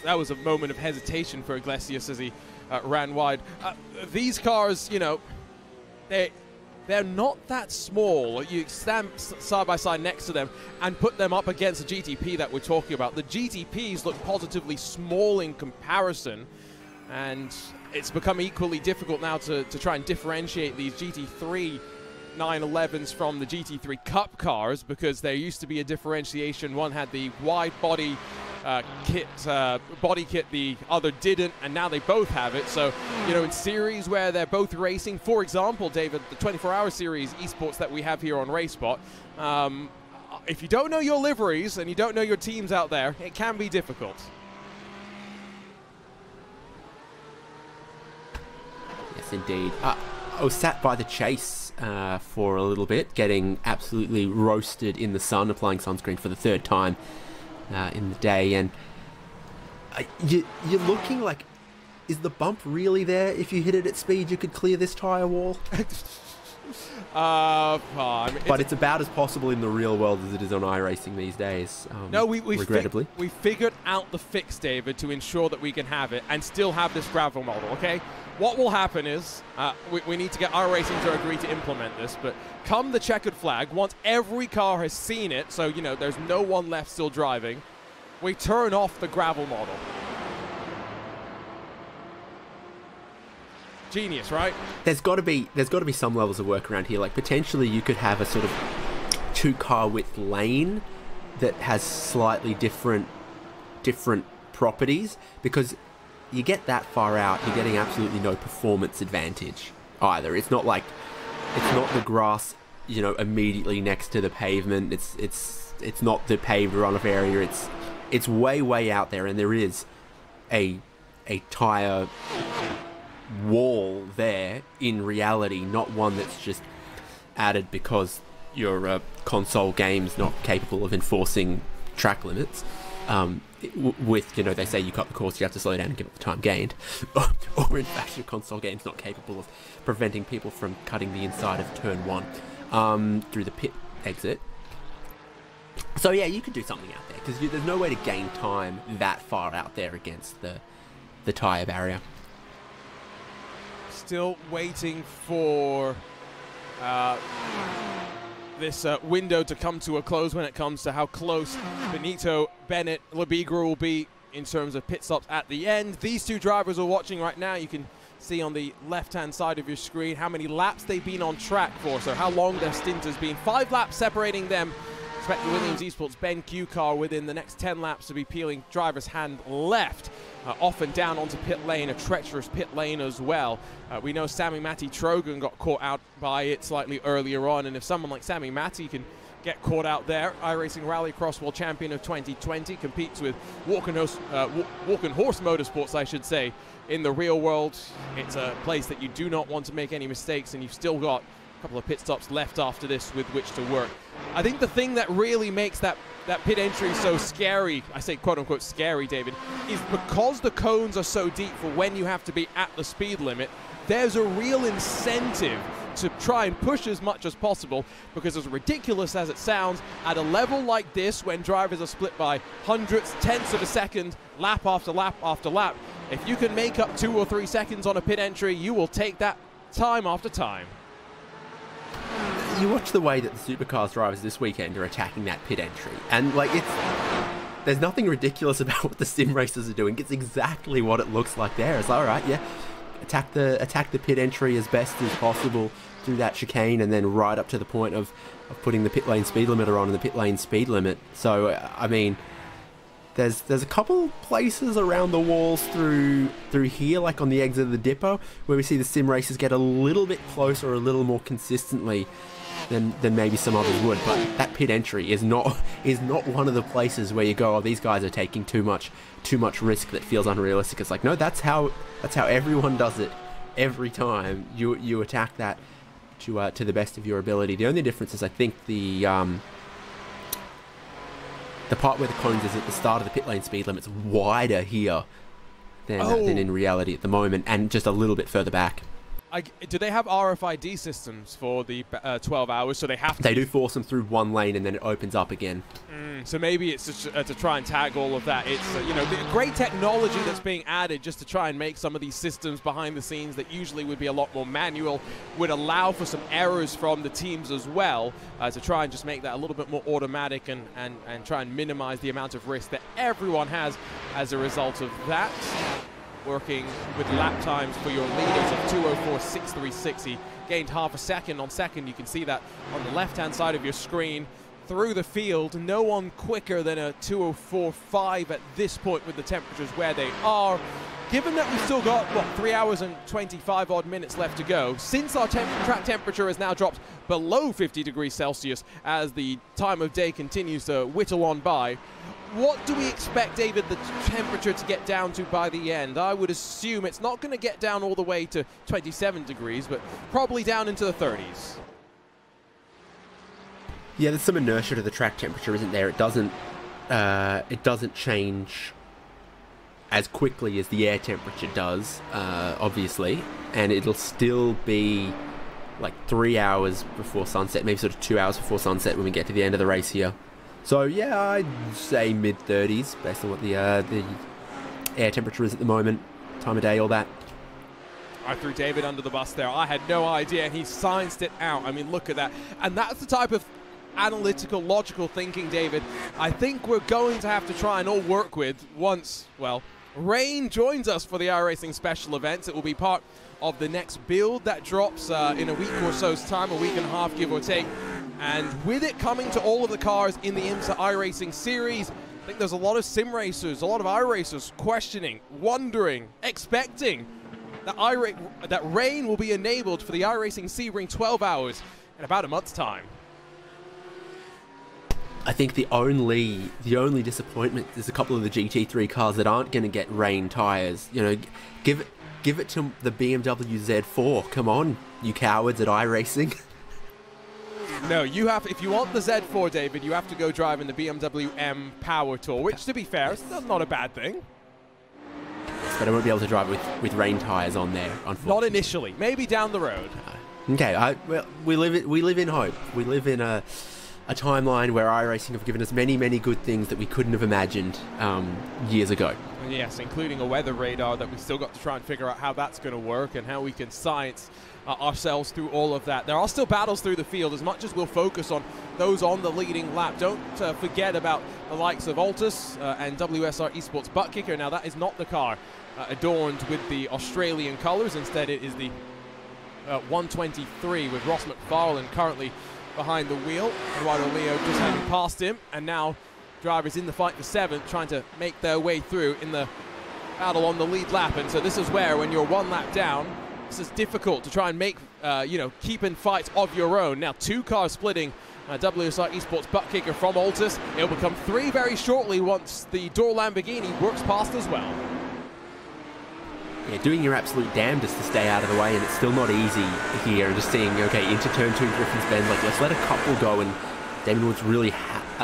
that was a moment of hesitation for Iglesias as he ran wide. These cars, you know, they're not that small. You stand side by side next to them and put them up against the GTP that we're talking about. The GTPs look positively small in comparison, and it's become equally difficult now to try and differentiate these GT3 911s from the GT3 Cup cars, because there used to be a differentiation. One had the wide body kit, the other didn't, and now they both have it. So, you know, in series where they're both racing, for example, David, the 24-hour series esports that we have here on RaceSpot, if you don't know your liveries and you don't know your teams out there, it can be difficult. Yes, indeed. I was sat by the chase for a little bit, getting absolutely roasted in the sun, applying sunscreen for the 3rd time in the day, and you're looking like, is the bump really there? If you hit it at speed, you could clear this tyre wall. But it's about as possible in the real world as it is on iRacing these days. No, regrettably. We figured out the fix, David, to ensure that we can have it and still have this gravel model, okay? What will happen is, we need to get iRacing to agree to implement this, but come the checkered flag, once every car has seen it, so, you know, there's no one left still driving, we turn off the gravel model. Genius, right? There's got to be some levels of work around here. Like, potentially you could have a sort of 2-car width lane that has slightly different properties, because you get that far out, you're getting absolutely no performance advantage either. It's not like, it's not the grass, you know, immediately next to the pavement. It's not the paved runoff area. It's way out there, and there is a tyre wall there in reality, not one that's just added because your console game's not capable of enforcing track limits. With, you know, they say you cut the course, you have to slow down and give it the time gained. Or in fact, your console game's not capable of preventing people from cutting the inside of turn 1 through the pit exit. So yeah, you could do something out there, because there's no way to gain time that far out there against the tyre barrier. Still waiting for this window to come to a close when it comes to how close Benito, Bennett, Lebigra will be in terms of pit stops at the end. These two drivers are watching right now. You can see on the left-hand side of your screen how many laps they've been on track for, so how long their stint has been. 5 laps separating them. Expect the Williams Esports Ben Q car within the next 10 laps to be peeling driver's hand left, off and down onto pit lane, a treacherous pit lane as well. We know Sami Matti Trogan got caught out by it slightly earlier on, and if someone like Sami Matti can get caught out there, iRacing Rallycross World Champion of 2020, competes with Walk and Horse Motorsports, I should say, in the real world. It's a place that you do not want to make any mistakes, and you've still got a couple of pit stops left after this with which to work. I think the thing that really makes that that pit entry is so scary, I say quote-unquote scary, David, is because the cones are so deep for when you have to be at the speed limit, there's a real incentive to try and push as much as possible, because as ridiculous as it sounds, at a level like this, when drivers are split by hundredths, tenths of a second, lap after lap after lap, if you can make up 2 or 3 seconds on a pit entry, you will take that time after time. You watch the way that the supercars drivers this weekend are attacking that pit entry, and like there's nothing ridiculous about what the sim racers are doing. It's exactly what it looks like there. It's all right, yeah. Attack the pit entry as best as possible through that chicane, and then right up to the point of putting the pit lane speed limiter on and the pit lane speed limit. So I mean, there's a couple places around the walls through here, like on the exit of the depot, where we see the sim racers get a little bit closer, a little more consistently than maybe some others would. But that pit entry is not one of the places where you go, oh, these guys are taking too much risk that feels unrealistic. It's like, no, that's how everyone does it every time. You attack that to the best of your ability. The only difference is, I think, the part where the cones is at the start of the pit lane speed limit's wider here than in reality at the moment, and just a little bit further back. Do they have RFID systems for the 12 hours? So they have to. They do force them through one lane, and then it opens up again. So maybe it's just to try and tag all of that. It's you know, the great technology that's being added just to try and make some of these systems behind the scenes that usually would be a lot more manual, would allow for some errors from the teams as well, to try and just make that a little bit more automatic and try and minimize the amount of risk that everyone has as a result of that. Working with lap times for your leaders of 2:04.636. He gained half a second on second. You can see that on the left-hand side of your screen. Through the field, no one quicker than a 2:04.5 at this point with the temperatures where they are. Given that we've still got, what, 3 hours and 25 odd minutes left to go, since our track temperature has now dropped below 50 degrees Celsius as the time of day continues to whittle on by, what do we expect, David, the temperature to get down to by the end? I would assume it's not going to get down all the way to 27 degrees, but probably down into the 30s. Yeah, there's some inertia to the track temperature, isn't there? It doesn't change as quickly as the air temperature does, obviously, and it'll still be like 3 hours before sunset, maybe sort of 2 hours before sunset when we get to the end of the race here. So yeah, I'd say mid-30s based on what the air temperature is at the moment, time of day, all that. I threw David under the bus there. I had no idea, and he scienced it out. I mean, look at that. And that's the type of analytical, logical thinking, David, I think we're going to have to try and all work with once, well, Rain joins us for the iRacing special events. It will be part of the next build that drops in a week or so's time, a week and a half, give or take. And with it coming to all of the cars in the IMSA iRacing series, I think there's a lot of sim racers, a lot of iRacers questioning, wondering, expecting that Rain will be enabled for the iRacing Sebring 12 hours in about a month's time. I think the only disappointment is a couple of the GT3 cars that aren't going to get Rain tyres. You know, give it to the BMW Z4. Come on, you cowards at iRacing. No, you have. If you want the Z4, David, you have to go drive in the BMW M Power Tour, which, to be fair, is not a bad thing. But I won't be able to drive with Rain tyres on there, unfortunately. Not initially. Maybe down the road. Okay. Well, we live in hope. We live in a timeline where iRacing have given us many, many good things that we couldn't have imagined years ago. Yes, including a weather radar that we still got to try and figure out how that's going to work and how we can science ourselves through all of that. There are still battles through the field. As much as we'll focus on those on the leading lap, don't forget about the likes of Altus and WSR Esports Butt Kicker. Now, that is not the car adorned with the Australian colours. Instead, it is the 123 with Ross McFarlane currently behind the wheel. Eduardo Leo just having passed him, and now drivers in the fight for 7th trying to make their way through in the battle on the lead lap. And so this is where, when you're 1 lap down, this is difficult to try and make, keep in fights of your own. Now 2 cars splitting WSR Esports Butt Kicker from Altus. It'll become 3 very shortly once the Door Lamborghini works past as well. Yeah, doing your absolute damnedest to stay out of the way, and it's still not easy here. And just seeing, okay, into turn 2 Griffin's Bend, like, let's let a couple go, and Damon Woods really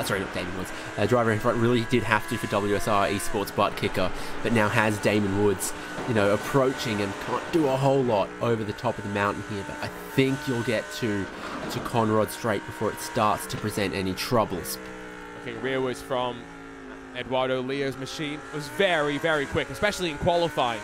sorry, not Damon Woods. Driver in front really did have to for WSR Esports butt kicker, but now has Damon Woods, you know, approaching and can't do a whole lot over the top of the mountain here. But I think you'll get to Conrod Straight before it starts to present any troubles. Looking rearwards from Eduardo Leo's machine was very, very quick, especially in qualifying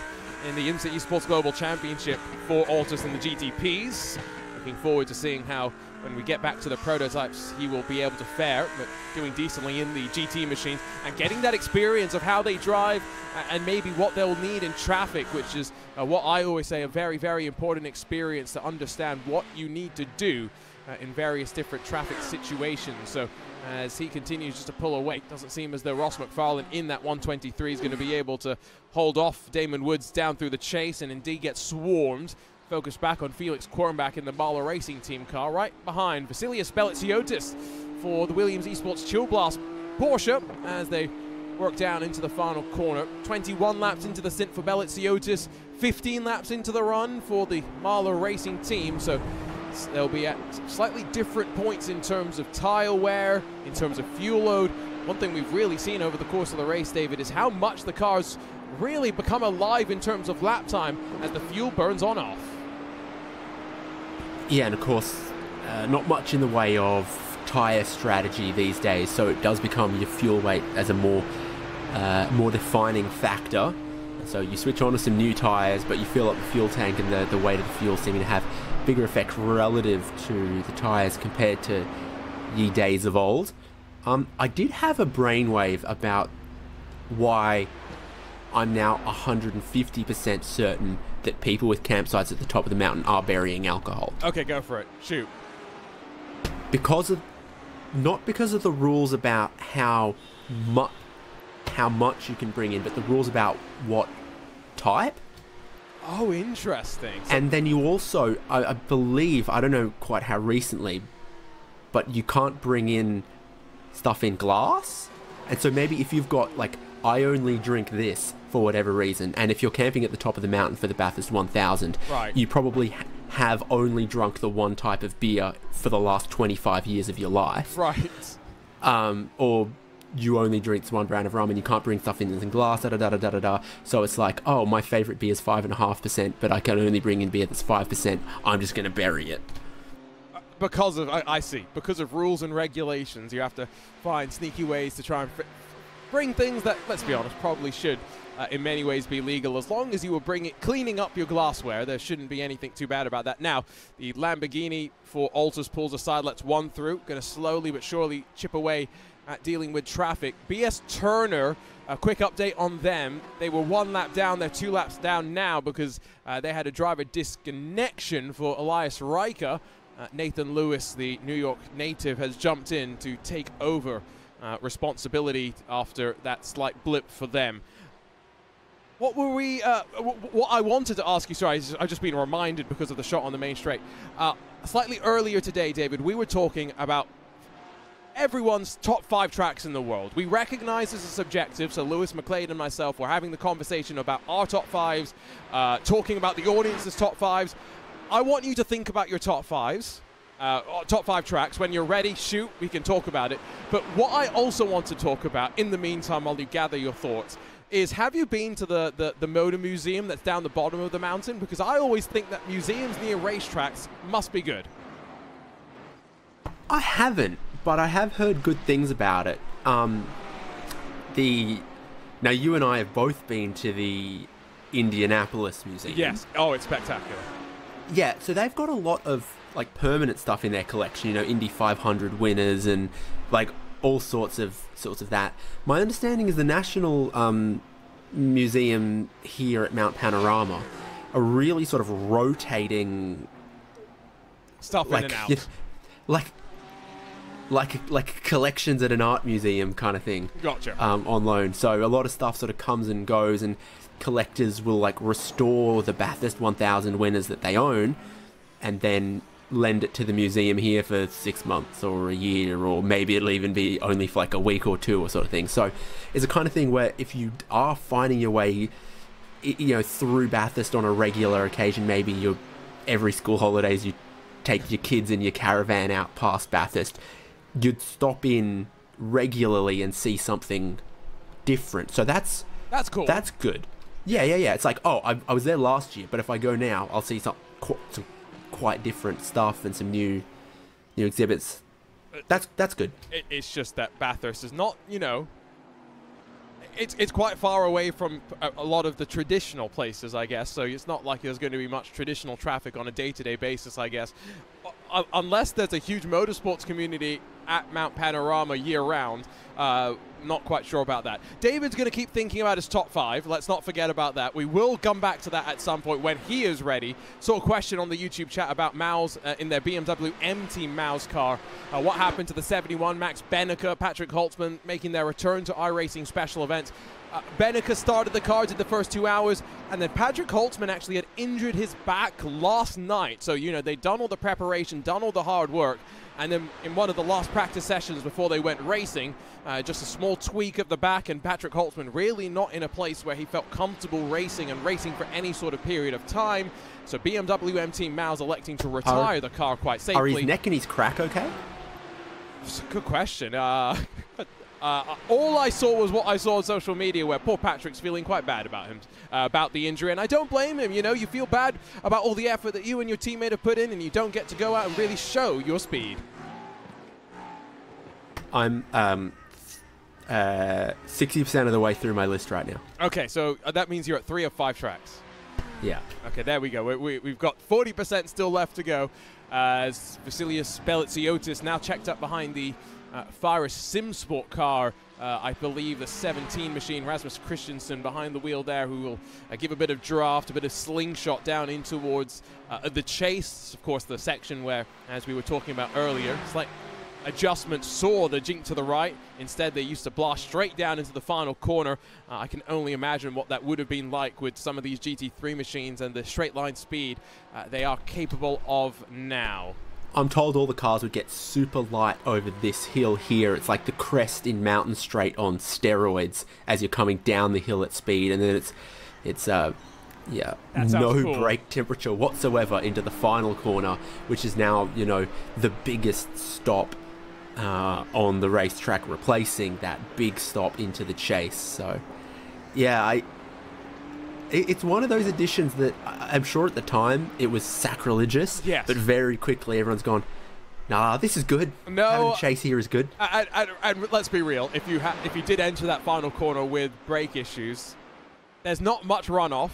in the IMSA Esports Global Championship for Altus and the GTPs. Looking forward to seeing how, when we get back to the prototypes, he will be able to fare, but doing decently in the GT machines and getting that experience of how they drive and maybe what they'll need in traffic, which is what I always say, a very, very important experience to understand what you need to do in various different traffic situations. So as he continues just to pull away, doesn't seem as though Ross McFarlane in that 123 is going to be able to hold off Damon Woods down through the chase, and indeed get swarmed. Focus back on Felix Kornbach in the Mahler Racing Team car, right behind Vasilius Belitsiotis for the Williams Esports Chill Blast Porsche as they work down into the final corner. 21 laps into the stint for Belitsiotis, 15 laps into the run for the Mahler Racing Team, so they'll be at slightly different points in terms of tire wear, in terms of fuel load. One thing we've really seen over the course of the race, David, is how much the cars really become alive in terms of lap time as the fuel burns on off. Yeah, and of course, not much in the way of tyre strategy these days, so it does become your fuel weight as a more defining factor. So you switch on to some new tyres, but you fill up the fuel tank, and the weight of the fuel seeming to have bigger effect relative to the tyres compared to ye days of old. I did have a brainwave about why I'm now 150% certain that people with campsites at the top of the mountain are burying alcohol. Okay, go for it. Shoot. Not because of the rules about how much you can bring in, but the rules about what type. Oh, interesting. And then you also, I believe, I don't know quite how recently, but you can't bring in stuff in glass. And so maybe if you've got, like, I only drink this for whatever reason, and if you're camping at the top of the mountain for the Bathurst 1000, right, you probably have only drunk the one type of beer for the last 25 years of your life. Right. Or you only drink one brand of rum and you can't bring stuff in glass, da-da-da-da-da-da. So it's like, oh, my favourite beer is 5.5%, but I can only bring in beer that's 5%. I'm just going to bury it. Because of, I see, because of rules and regulations, you have to find sneaky ways to try and bring things that, let's be honest, probably should in many ways be legal. As long as you were cleaning up your glassware, there shouldn't be anything too bad about that. Now, the Lamborghini for Altus pulls aside, lets one through, going to slowly but surely chip away at dealing with traffic. BS Turner, a quick update on them. They were 1 lap down, they're 2 laps down now because they had a driver disconnection for Elias Riker. Nathan Lewis, the New York native, has jumped in to take over responsibility after that slight blip for them. What were we, what I wanted to ask you, sorry, I've just been reminded because of the shot on the main straight. Slightly earlier today, David, we were talking about everyone's top 5 tracks in the world. We recognize this is subjective, so Lewis McLeod and myself were having the conversation about our top 5s, talking about the audience's top 5s. I want you to think about your top 5s, top 5 tracks. When you're ready, shoot, we can talk about it. But what I also want to talk about, in the meantime, while you gather your thoughts, is have you been to the Motor Museum that's down the bottom of the mountain? Because I always think that museums near racetracks must be good. I haven't, but I have heard good things about it. Now, you and I have both been to the Indianapolis Museum. Yes. Oh, it's spectacular. Yeah, so they've got a lot of like permanent stuff in their collection, you know, Indy 500 winners and like all sorts of that. My understanding is the National Museum here at Mount Panorama are really sort of rotating stuff like, in and out. You know, like collections at an art museum kind of thing. Gotcha. On loan. So a lot of stuff sort of comes and goes, and collectors will like restore the Bathurst 1000 winners that they own and then lend it to the museum here for 6 months or a year, or maybe it'll even be only for like a week or two or sort of thing. So it's a kind of thing where if you are finding your way, you know, through Bathurst on a regular occasion, maybe you're every school holidays you take your kids in your caravan out past Bathurst, you'd stop in regularly and see something different. So that's cool. That's good. Yeah. It's like, oh, I was there last year, but if I go now, I'll see some quite different stuff and some new exhibits. That's good. It's just that Bathurst is not, you know, it's quite far away from a lot of the traditional places, I guess. So it's not like there's going to be much traditional traffic on a day-to-day basis, I guess. Unless there's a huge motorsports community at Mount Panorama year-round. Not quite sure about that. David's going to keep thinking about his top 5. Let's not forget about that. We will come back to that at some point when he is ready. Saw a question on the YouTube chat about Maus in their BMW M-Team Maus car. What happened to the 71? Max Benneker, Patrick Holtzman making their return to iRacing special events. Benneker started the car, did the first 2 hours, and then Patrick Holtzman actually had injured his back last night. So, you know, they'd done all the preparation, done all the hard work, and then in one of the last practice sessions before they went racing, just a small tweak of the back, and Patrick Holtzman really not in a place where he felt comfortable racing and racing for any sort of period of time. So BMW M-Team Maus electing to retire the car quite safely. Are his neck and his crack okay? It's a good question. All I saw was what I saw on social media, where poor Patrick's feeling quite bad about him, about the injury, and I don't blame him. You know, you feel bad about all the effort that you and your teammate have put in, and you don't get to go out and really show your speed. I'm 60% of the way through my list right now. Okay, so that means you're at 3 of 5 tracks. Yeah. Okay, there we go. We've got 40% still left to go. As Vasilius Belitsiotis now checked up behind the Fyrus SimSport car, I believe the 17 machine, Rasmus Christensen behind the wheel there, who will give a bit of draft, a bit of slingshot down in towards the chase. Of course, the section where, as we were talking about earlier, slight adjustment saw the jink to the right. Instead, they used to blast straight down into the final corner. I can only imagine what that would have been like with some of these GT3 machines and the straight line speed they are capable of now. I'm told all the cars would get super light over this hill here. It's like the crest in Mountain Straight on steroids as you're coming down the hill at speed, and then it's no cool. brake temperature whatsoever into the final corner, which is now, you know, the biggest stop on the racetrack, replacing that big stop into the chase. So, yeah, it's one of those additions that I'm sure at the time it was sacrilegious, yes, but very quickly everyone's gone, nah, this is good. No, having a chase here is good. And let's be real, if you did enter that final corner with brake issues, there's not much runoff.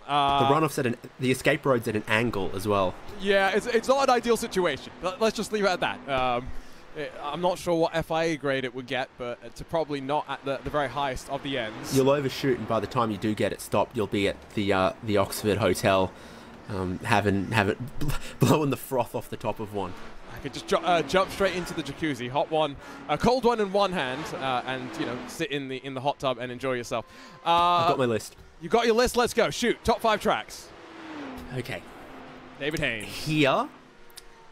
The runoff's the escape road's at an angle as well. Yeah, it's not an ideal situation. Let's just leave it at that. I'm not sure what FIA grade it would get, but it's probably not at the very highest of the ends. You'll overshoot, and by the time you do get it stopped, you'll be at the Oxford Hotel, having blowing the froth off the top of one. I could just jump straight into the jacuzzi, hot one, a cold one in one hand, and sit in the hot tub and enjoy yourself. I've got my list. You got your list? Let's go. Shoot. Top 5 tracks. Okay. David Haynes. Here,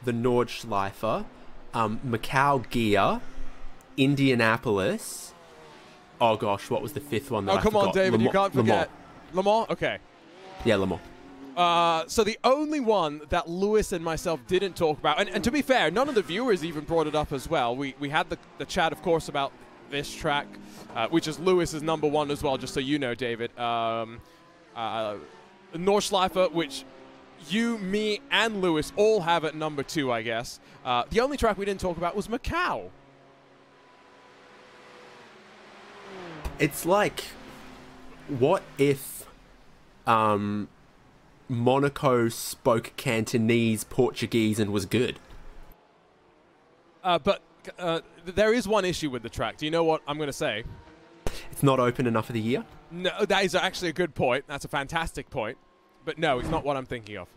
the Nordschleifer, Macau Gear, Indianapolis. Oh gosh, what was the 5th one that I forgot? Oh, come on, David. You can't forget. Le Mans? Okay. Yeah, Le Mans. So the only one that Lewis and myself didn't talk about, and to be fair, none of the viewers even brought it up as well. We had the chat, of course, about this track, which is Lewis's number 1 as well, just so you know, David. Nordschleifer, which you, me, and Lewis all have at number 2, I guess. The only track we didn't talk about was Macau. It's like, what if Monaco spoke Cantonese, Portuguese, and was good? But there is one issue with the track. Do you know what I'm going to say? It's not open enough of the year? No, that is actually a good point. That's a fantastic point. But no, it's not what I'm thinking of.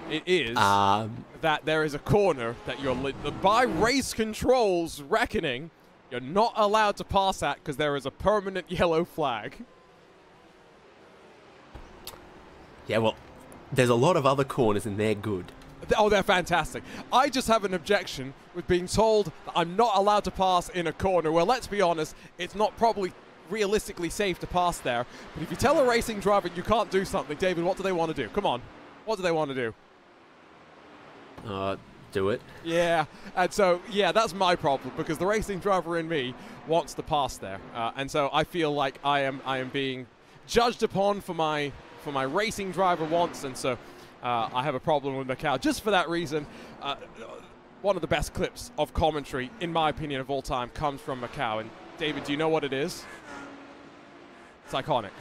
It is that there is a corner that you're, by race controls reckoning, you're not allowed to pass at because there is a permanent yellow flag. Yeah, well, there's a lot of other corners and they're good. Oh, they're fantastic. I just have an objection with being told that I'm not allowed to pass in a corner. Well, let's be honest, it's not probably realistically safe to pass there. But if you tell a racing driver you can't do something, David, what do they want to do? Come on. What do they want to do? do it. Yeah, and so, yeah, that's my problem, because the racing driver in me wants to pass there. And so I feel like I am being judged upon for my racing driver wants, and so I have a problem with Macau just for that reason. One of the best clips of commentary, in my opinion, of all time comes from Macau. And David, do you know what it is? It's iconic.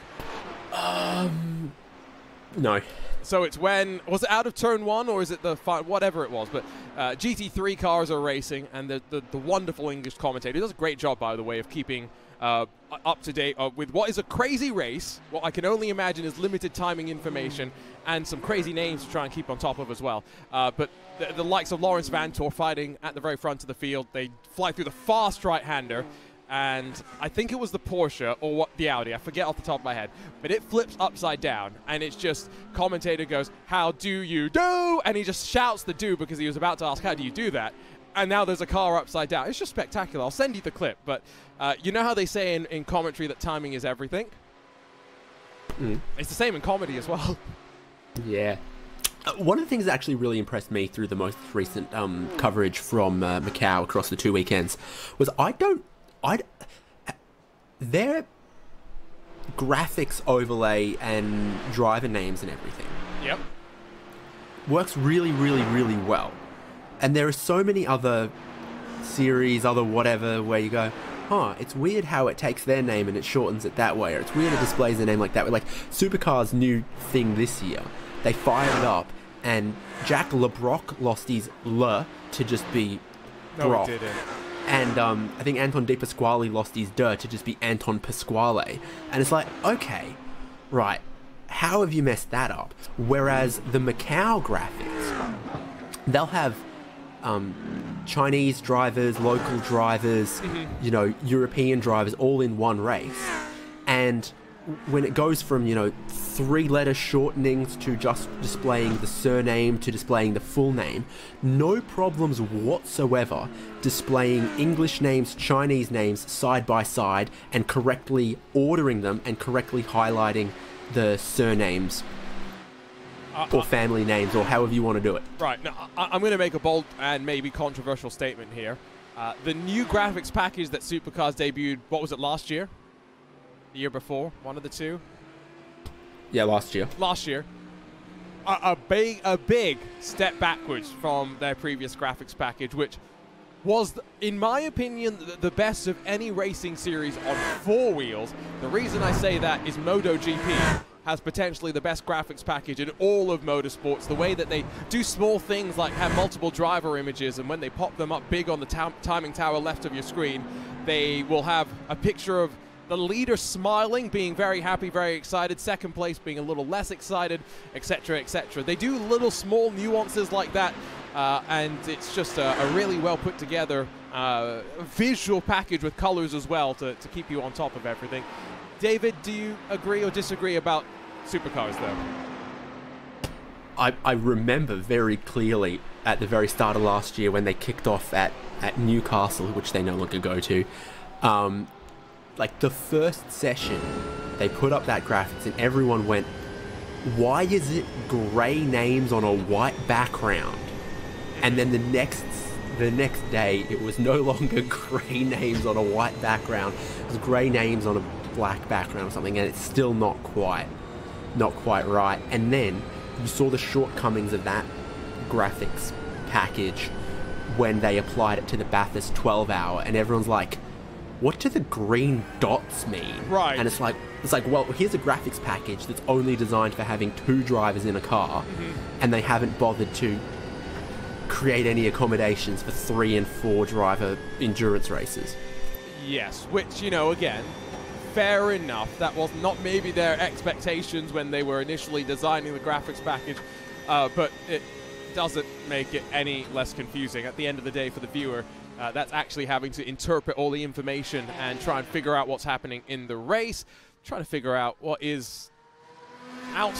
No. So it's when, was it out of turn 1 or is it the, whatever it was, but GT3 cars are racing, and the wonderful English commentator does a great job, by the way, of keeping up to date with what is a crazy race, what I can only imagine is limited timing information and some crazy names to try and keep on top of as well. But the likes of Lawrence Vantor fighting at the very front of the field, they fly through the fast right-hander, and I think it was the Porsche or what, the Audi, I forget off the top of my head, but it flips upside down, and it's just, commentator goes, "How do you do?" And he just shouts the "do" because he was about to ask, "How do you do that?" And now there's a car upside down. It's just spectacular. I'll send you the clip, but you know how they say in commentary that timing is everything? It's the same in comedy as well. Yeah. One of the things that actually really impressed me through the most recent coverage from Macau across the 2 weekends was their graphics overlay and driver names and everything. Yep. Works really, really, really well. And there are so many other series, other whatever, where you go, it's weird how it takes their name and it shortens it that way, or it's weird it displays their name like that. Like Supercar's new thing this year, they fired it up, and Jack LeBrock lost his Le to just be Brock. No, he didn't. And I think Anton De Pasquale lost his De to just be Anton Pasquale. And it's like, okay, right, how have you messed that up? Whereas the Macau graphics, they'll have Chinese drivers, local drivers, you know, European drivers all in one race. And when it goes from, you know, 3-letter shortenings to just displaying the surname to displaying the full name, no problems whatsoever displaying English names, Chinese names side by side and correctly ordering them and correctly highlighting the surnames or family names or however you want to do it. Right, now I'm going to make a bold and maybe controversial statement here. The new graphics package that Supercars debuted, what was it, last year? The year before? One of the two? Yeah, last year. Last year. A big step backwards from their previous graphics package, which was, in my opinion, the best of any racing series on 4 wheels. The reason I say that is MotoGP has potentially the best graphics package in all of motorsports. The way that they do small things like have multiple driver images, and when they pop them up big on the timing tower left of your screen, they will have a picture of the leader smiling, being very happy, very excited, second place being a little less excited, etc., etc. They do little small nuances like that, and it's just a really well put together visual package with colors as well to keep you on top of everything. David, do you agree or disagree about Supercars, though? I remember very clearly at the very start of last year when they kicked off at Newcastle, which they no longer go to, like the first session, they put up that graphics and everyone went, why is it grey names on a white background? And then the next day, it was no longer grey names on a white background. It was grey names on a black background or something, and it's still not quite right. And then you saw the shortcomings of that graphics package when they applied it to the Bathurst 12-hour, and everyone's like, what do the green dots mean? Right. And it's like, well, here's a graphics package that's only designed for having 2 drivers in a car, and they haven't bothered to create any accommodations for 3 and 4 driver endurance races. Yes, which, you know, again, fair enough. That was not maybe their expectations when they were initially designing the graphics package, but it doesn't make it any less confusing. At the end of the day, for the viewer, that's actually having to interpret all the information and try and figure out what's happening in the race, trying to figure out what is out.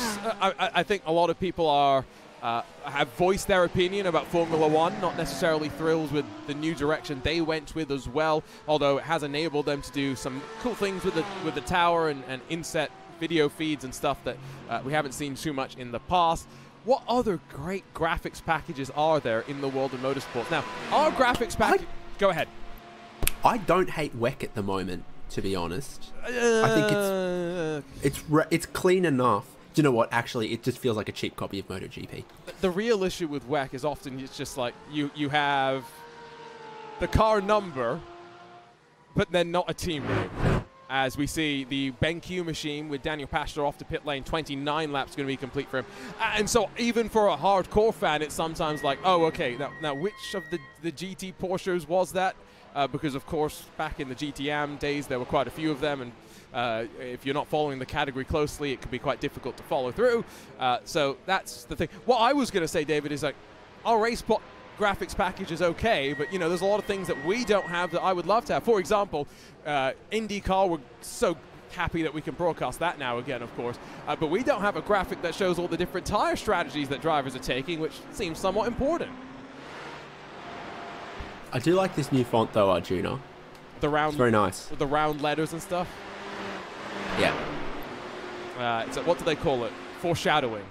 I think a lot of people have voiced their opinion about Formula One, not necessarily thrilled with the new direction they went with as well, although it has enabled them to do some cool things with the tower and inset video feeds and stuff that we haven't seen too much in the past. what other great graphics packages are there in the world of motorsports? Now, our graphics package... Go ahead. I don't hate WEC at the moment, to be honest. I think it's clean enough. Do you know what? Actually, it just feels like a cheap copy of MotoGP. The real issue with WEC is often it's just like you have the car number, but then not a team name. As we see the BenQ machine with Daniel Pastor off to pit lane, 29 laps going to be complete for him. And so even for a hardcore fan, it's sometimes like, oh, okay, now which of the GT Porsches was that? Because, of course, back in the GTM days, there were quite a few of them, and if you're not following the category closely, it can be quite difficult to follow through. So that's the thing. What I was going to say, David, is like, our race graphics package is okay, but, you know, there's a lot of things that we don't have that I would love to have. For example, IndyCar, we're so happy that we can broadcast that now again, of course, but we don't have a graphic that shows all the different tire strategies that drivers are taking, which seems somewhat important. I do like this new font though, Arjuna. The round, it's very nice. With the round letters and stuff. Yeah. It's what do they call it? Foreshadowing.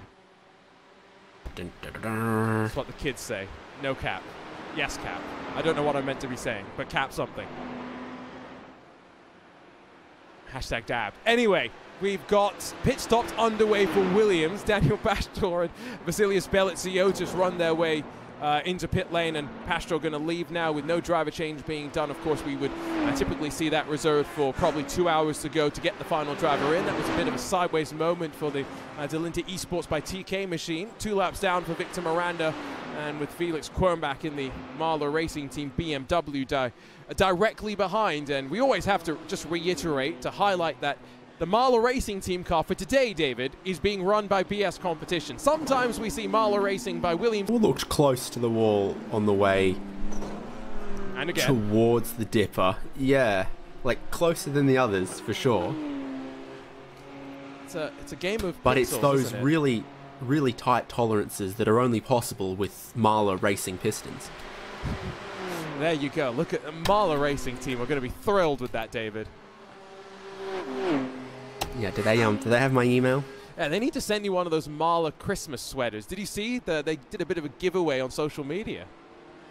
Dun, dun, dun, dun. That's what the kids say. No cap. Yes cap. I don't know what I meant to be saying, but cap something. Hashtag dab. Anyway, we've got pit stops underway for Williams. Daniel Pastor and Vasilius Belitsiotis run their way into pit lane, and Pastor going to leave now with no driver change being done. Of course, we would typically see that reserved for probably 2 hours to go to get the final driver in. That was a bit of a sideways moment for the Delinta Esports by TK machine. 2 laps down for Victor Miranda, and with Felix Quirnbach in the Marler Racing Team BMW directly behind. And we always have to just reiterate to highlight that the Marler Racing Team car for today, David, is being run by BS Competition. Sometimes we see Marler Racing by Williams. Looked close to the wall on the way and again towards the dipper. Yeah, like closer than the others for sure. It's a game of but pixels, it's those isn't it? really tight tolerances that are only possible with Marler Racing pistons. There you go. Look at the Marler Racing Team. We're going to be thrilled with that, David. Yeah, do they have my email? Yeah, they need to send you one of those Marler Christmas sweaters. Did you see that they did a bit of a giveaway on social media?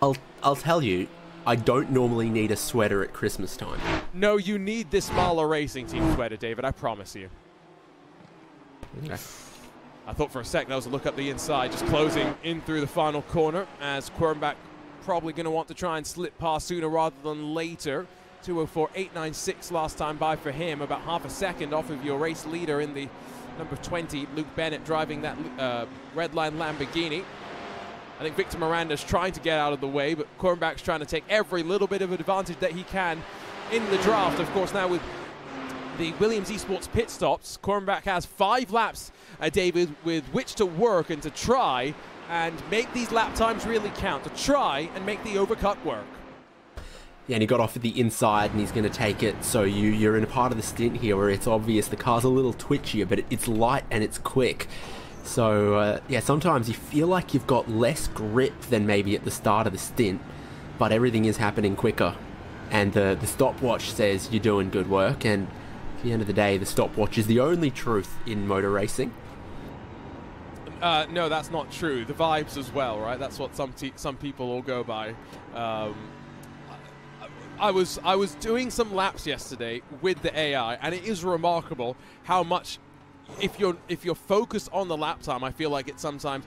I'll tell you, I don't normally need a sweater at Christmas time. No, you need this Marler Racing Team sweater, David. I promise you. Okay. I thought for a sec that was a look up the inside, just closing in through the final corner, as Quirnbach probably going to want to try and slip past sooner rather than later. 2:04.896 last time by for him, about half a second off of your race leader in the number 20, Luke Bennett, driving that red line Lamborghini. I think Victor Miranda's trying to get out of the way, but Quirnbach's trying to take every little bit of advantage that he can in the draft. Of course, now with the Williams Esports pit stops, Quirnbach has 5 laps, David, with which to work and to try and make these lap times really count, to try and make the overcut work. Yeah, and he got off at the inside, and he's going to take it. So you're in a part of the stint here where it's obvious the car's a little twitchier, but it's light and it's quick. So, yeah, sometimes you feel like you've got less grip than maybe at the start of the stint, but everything is happening quicker. And the stopwatch says you're doing good work, and at the end of the day, the stopwatch is the only truth in motor racing. No, that's not true. The vibes as well, right? That's what some people all go by. I was doing some laps yesterday with the AI, and it is remarkable how much, if you're focused on the lap time, I feel like it sometimes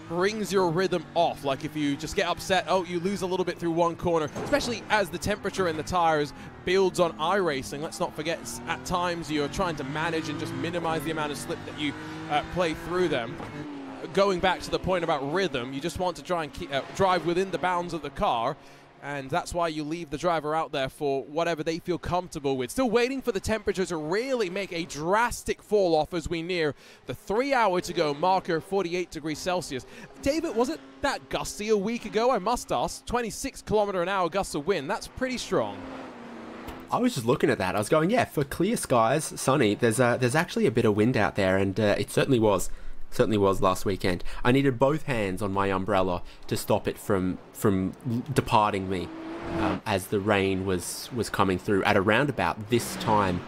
brings your rhythm off. Like if you just get upset, oh, you lose a little bit through one corner, especially as the temperature in the tires builds on iRacing. Let's not forget, at times you're trying to manage and just minimize the amount of slip that you play through them. Going back to the point about rhythm, you just want to try and drive within the bounds of the car. And that's why you leave the driver out there for whatever they feel comfortable with. Still waiting for the temperature to really make a drastic fall off as we near the 3 hour to go marker, 48 degrees Celsius. David, was it that gusty a week ago? I must ask. 26km/h gusts of wind. That's pretty strong. I was just looking at that. I was going, yeah, for clear skies, sunny, there's actually a bit of wind out there, and it certainly was. Certainly was last weekend. I needed both hands on my umbrella to stop it from departing me as the rain was coming through at around about this time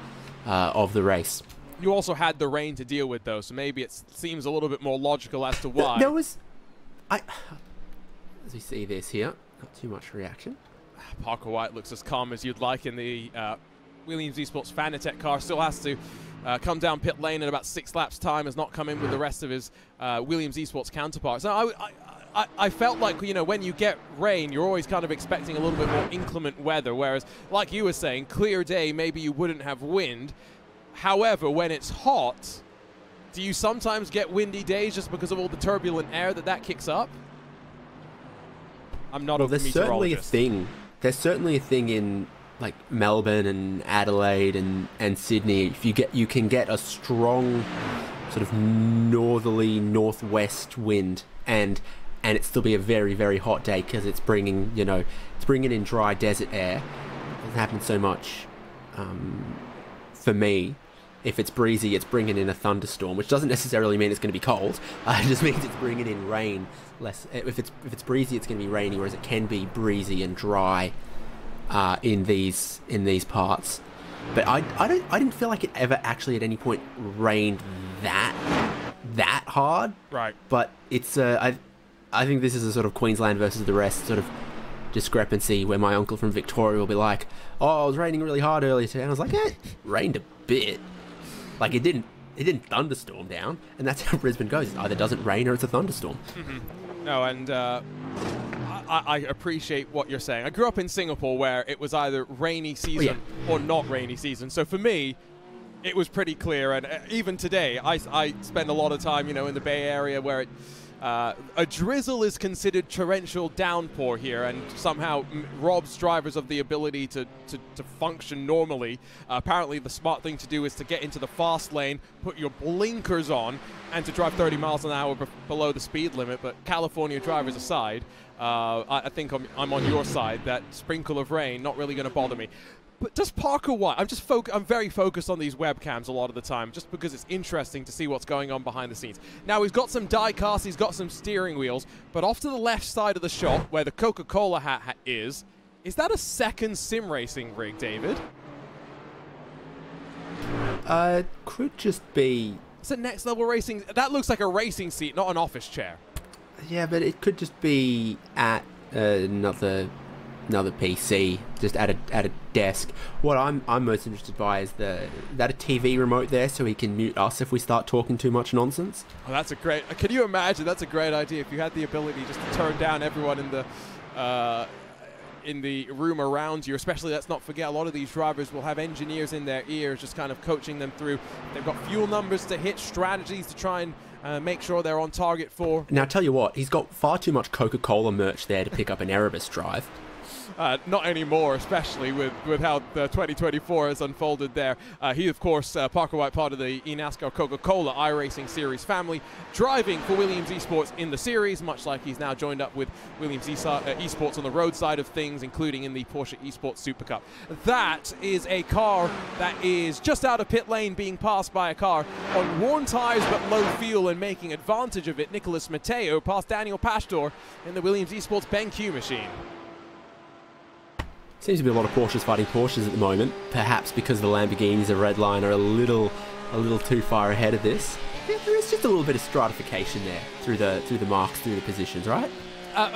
of the race. You also had the rain to deal with, though, so maybe it seems a little bit more logical as to why. There was... as we see this here, not too much reaction. Parker White looks as calm as you'd like in the Williams Esports Fanatec car. Still has to come down pit lane in about 6 laps' time, has not come in with the rest of his Williams Esports counterparts. So I felt like, you know, when you get rain, you're always kind of expecting a little bit more inclement weather, whereas, like you were saying, clear day, maybe you wouldn't have wind. However, when it's hot, do you sometimes get windy days just because of all the turbulent air that kicks up? I'm not a meteorologist. There's certainly a thing. There's certainly a thing in like Melbourne and Adelaide and Sydney. If you can get a strong sort of northerly northwest wind and it still be a very, very hot day because it's bringing in dry desert air. It doesn't happen so much for me. If it's breezy, it's bringing in a thunderstorm, which doesn't necessarily mean it's going to be cold. It just means it's bringing in rain. If it's breezy, it's going to be rainy, whereas it can be breezy and dry in these parts. But I didn't feel like it ever actually at any point rained that hard. Right. But it's I think this is a sort of Queensland versus the rest sort of discrepancy where my uncle from Victoria will be like, "Oh, it was raining really hard earlier today," and I was like, "It rained a bit." Like it didn't thunderstorm down, and that's how Brisbane goes. It either doesn't rain or it's a thunderstorm. Mm-hmm. No, and I appreciate what you're saying. I grew up in Singapore where it was either rainy season or not rainy season. So for me, it was pretty clear. And even today, I spend a lot of time, in the Bay Area where a drizzle is considered torrential downpour here, and somehow robs drivers of the ability to function normally. Apparently the smart thing to do is to get into the fast lane, put your blinkers on, and to drive 30 miles an hour below the speed limit. But California drivers aside, I think I'm on your side. That sprinkle of rain not really going to bother me. But just Parker White, I'm very focused on these webcams a lot of the time, just because it's interesting to see what's going on behind the scenes. Now, he's got some die casts, he's got some steering wheels, but off to the left side of the shot, where the Coca-Cola hat is that a second sim racing rig, David? Could just be... It's a next level racing... That looks like a racing seat, not an office chair. Yeah, but it could just be at another PC, just at a desk. What I'm most interested by is that a TV remote there, so he can mute us if we start talking too much nonsense. Oh, that's a great. Can you imagine? That's a great idea. If you had the ability just to turn down everyone in the room around you, especially, let's not forget, a lot of these drivers will have engineers in their ears just kind of coaching them through. They've got fuel numbers to hit, strategies to try and make sure they're on target for. Now, tell you what, he's got far too much Coca-Cola merch there to pick up an Erebus drive. Not anymore, especially with how the 2024 has unfolded there. He, of course, Parker White, part of the eNASCAR Coca-Cola iRacing Series family, driving for Williams Esports in the series, much like he's now joined up with Williams Esports on the road side of things, including in the Porsche Esports Super Cup. That is a car that is just out of pit lane, being passed by a car on worn tires but low fuel, and making advantage of it. Nicholas Matteo past Daniel Pastor in the Williams Esports BenQ machine. Seems to be a lot of Porsches fighting Porsches at the moment, perhaps because the Lamborghinis of Redline are a little too far ahead of this. There is just a little bit of stratification there through the marks, through the positions, right?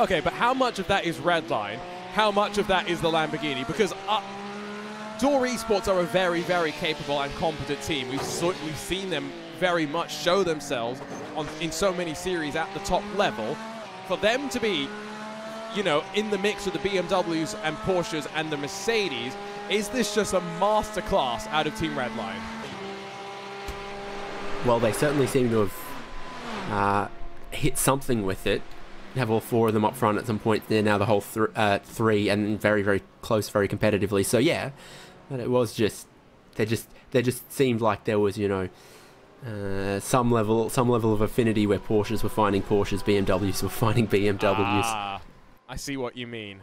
Okay, but how much of that is Redline? How much of that is the Lamborghini? Because Door Esports are a very, very capable and competent team. We've seen them very much show themselves in so many series at the top level. For them to be in the mix with the BMWs and Porsches and the Mercedes, is this just a masterclass out of Team Redline? Well, they certainly seem to have hit something with it. You have all four of them up front at some point. They're now the whole three, and very, very close, very competitively. So yeah, but it was just they just seemed like there was some level of affinity where Porsches were finding Porsches, BMWs were finding BMWs. I see what you mean.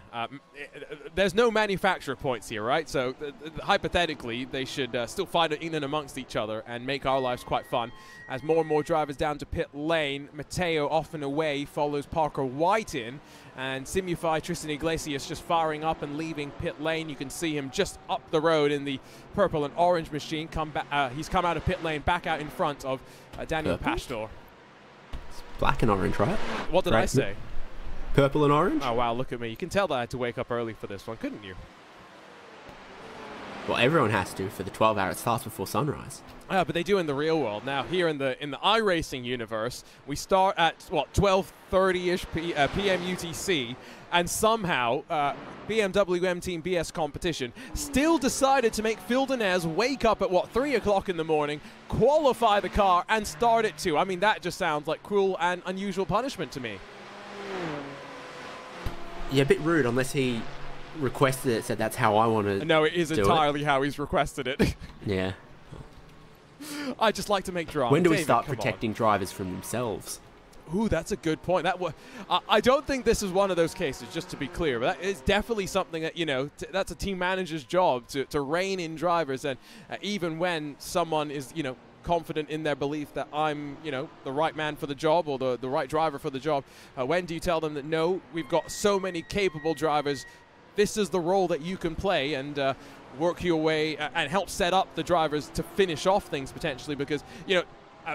There's no manufacturer points here, right? So hypothetically, they should still fight in and amongst each other and make our lives quite fun. As more and more drivers down to pit lane, Mateo off and away follows Parker White in, and Simufy Tristan Iglesias just firing up and leaving pit lane. You can see him just up the road in the purple and orange machine. He's come out of pit lane, back out in front of Daniel Pastor. It's black and orange, right? What did I say? Purple and orange? Oh, wow, look at me. You can tell that I had to wake up early for this one, couldn't you? Well, everyone has to for the 12-hour. It starts before sunrise. But they do in the real world. Now, here in the iRacing universe, we start at, what, 12:30-ish p.m. UTC, and somehow BMW M Team BS competition still decided to make Phil Denez wake up at, what, 3 o'clock in the morning, qualify the car, and start it too. I mean, that just sounds like cruel and unusual punishment to me. Yeah, a bit rude, unless he requested it, said that's how I want to. No, it is entirely how he's requested it. Yeah. I just like to make drama. When do we start protecting drivers from themselves? Ooh, that's a good point. I don't think this is one of those cases, just to be clear, but that is definitely something that, you know, that's a team manager's job to rein in drivers, and even when someone is, you know, confident in their belief that I'm, you know, the right man for the job or the right driver for the job, when do you tell them that, no, we've got so many capable drivers, this is the role that you can play, and work your way and help set up the drivers to finish off things potentially, because, you know,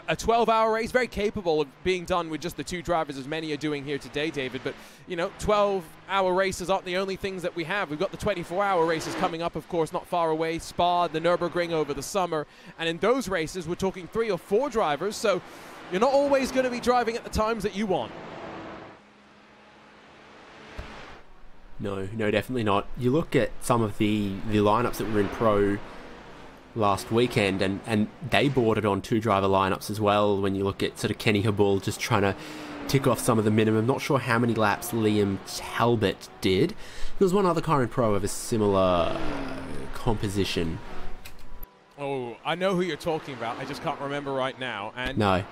a 12-hour race, very capable of being done with just the two drivers, as many are doing here today, David. But, you know, 12-hour races aren't the only things that we have. We've got the 24-hour races coming up, of course, not far away. Spa, the Nürburgring over the summer. And in those races, we're talking 3 or 4 drivers. So you're not always going to be driving at the times that you want. No, definitely not. You look at some of the lineups that were in Pro last weekend, and they boarded on 2-driver lineups as well. When you look at sort of Kenny Habul just trying to tick off some of the minimum. Not sure how many laps Liam Talbot did. There was one other car in Pro of a similar composition. Oh, I know who you're talking about. I just can't remember right now. And no.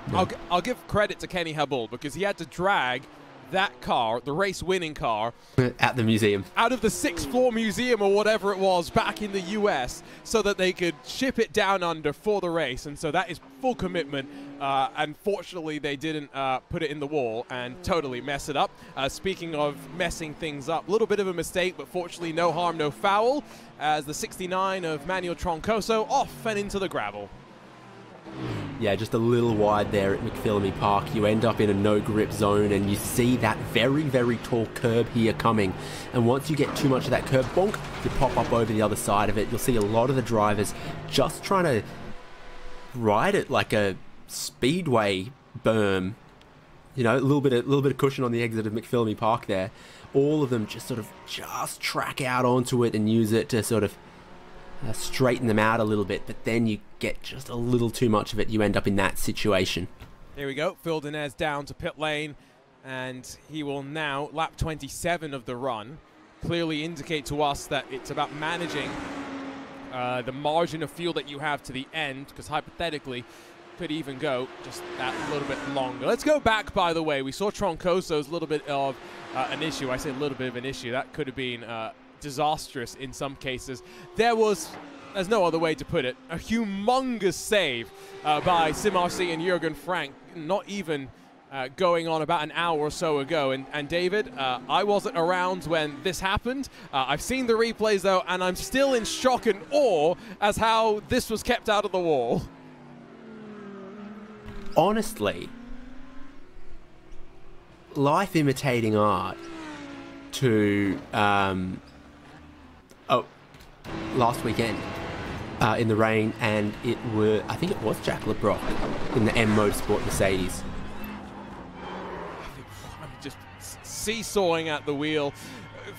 I'll give credit to Kenny Habul, because he had to drag that car, the race-winning car, at the museum, out of the 6th floor museum or whatever it was back in the US, so that they could ship it down under for the race. And so that is full commitment. Unfortunately, they didn't put it in the wall and totally mess it up. Speaking of messing things up, a little bit of a mistake, but fortunately no harm, no foul, as the 69 of Manuel Troncoso off and into the gravel. Yeah, just a little wide there at McPhillamy Park. You end up in a no-grip zone, and you see that very, very tall curb here coming. And once you get too much of that curb, bonk, you pop up over the other side of it. You'll see a lot of the drivers just trying to ride it like a speedway berm. You know, a little bit of cushion on the exit of McPhillamy Park there. All of them just sort of track out onto it and use it to sort of straighten them out a little bit, but then you get just a little too much of it. You end up in that situation. Here we go. Phil Denez down to pit lane, and he will now, lap 27 of the run, clearly indicate to us that it's about managing the margin of fuel that you have to the end, because hypothetically could even go just that little bit longer. Let's go back, by the way. We saw Troncoso's little bit of an issue. I say a little bit of an issue. That could have been disastrous in some cases. There's no other way to put it, a humongous save by Sim RC and Jürgen Frank, not even going on about an hour or so ago. And David, I wasn't around when this happened. I've seen the replays though, and I'm still in shock and awe as how this was kept out of the wall. Honestly, life imitating art to last weekend in the rain, and I think it was Jack LeBrock in the M Motorsport Mercedes. I'm just seesawing at the wheel,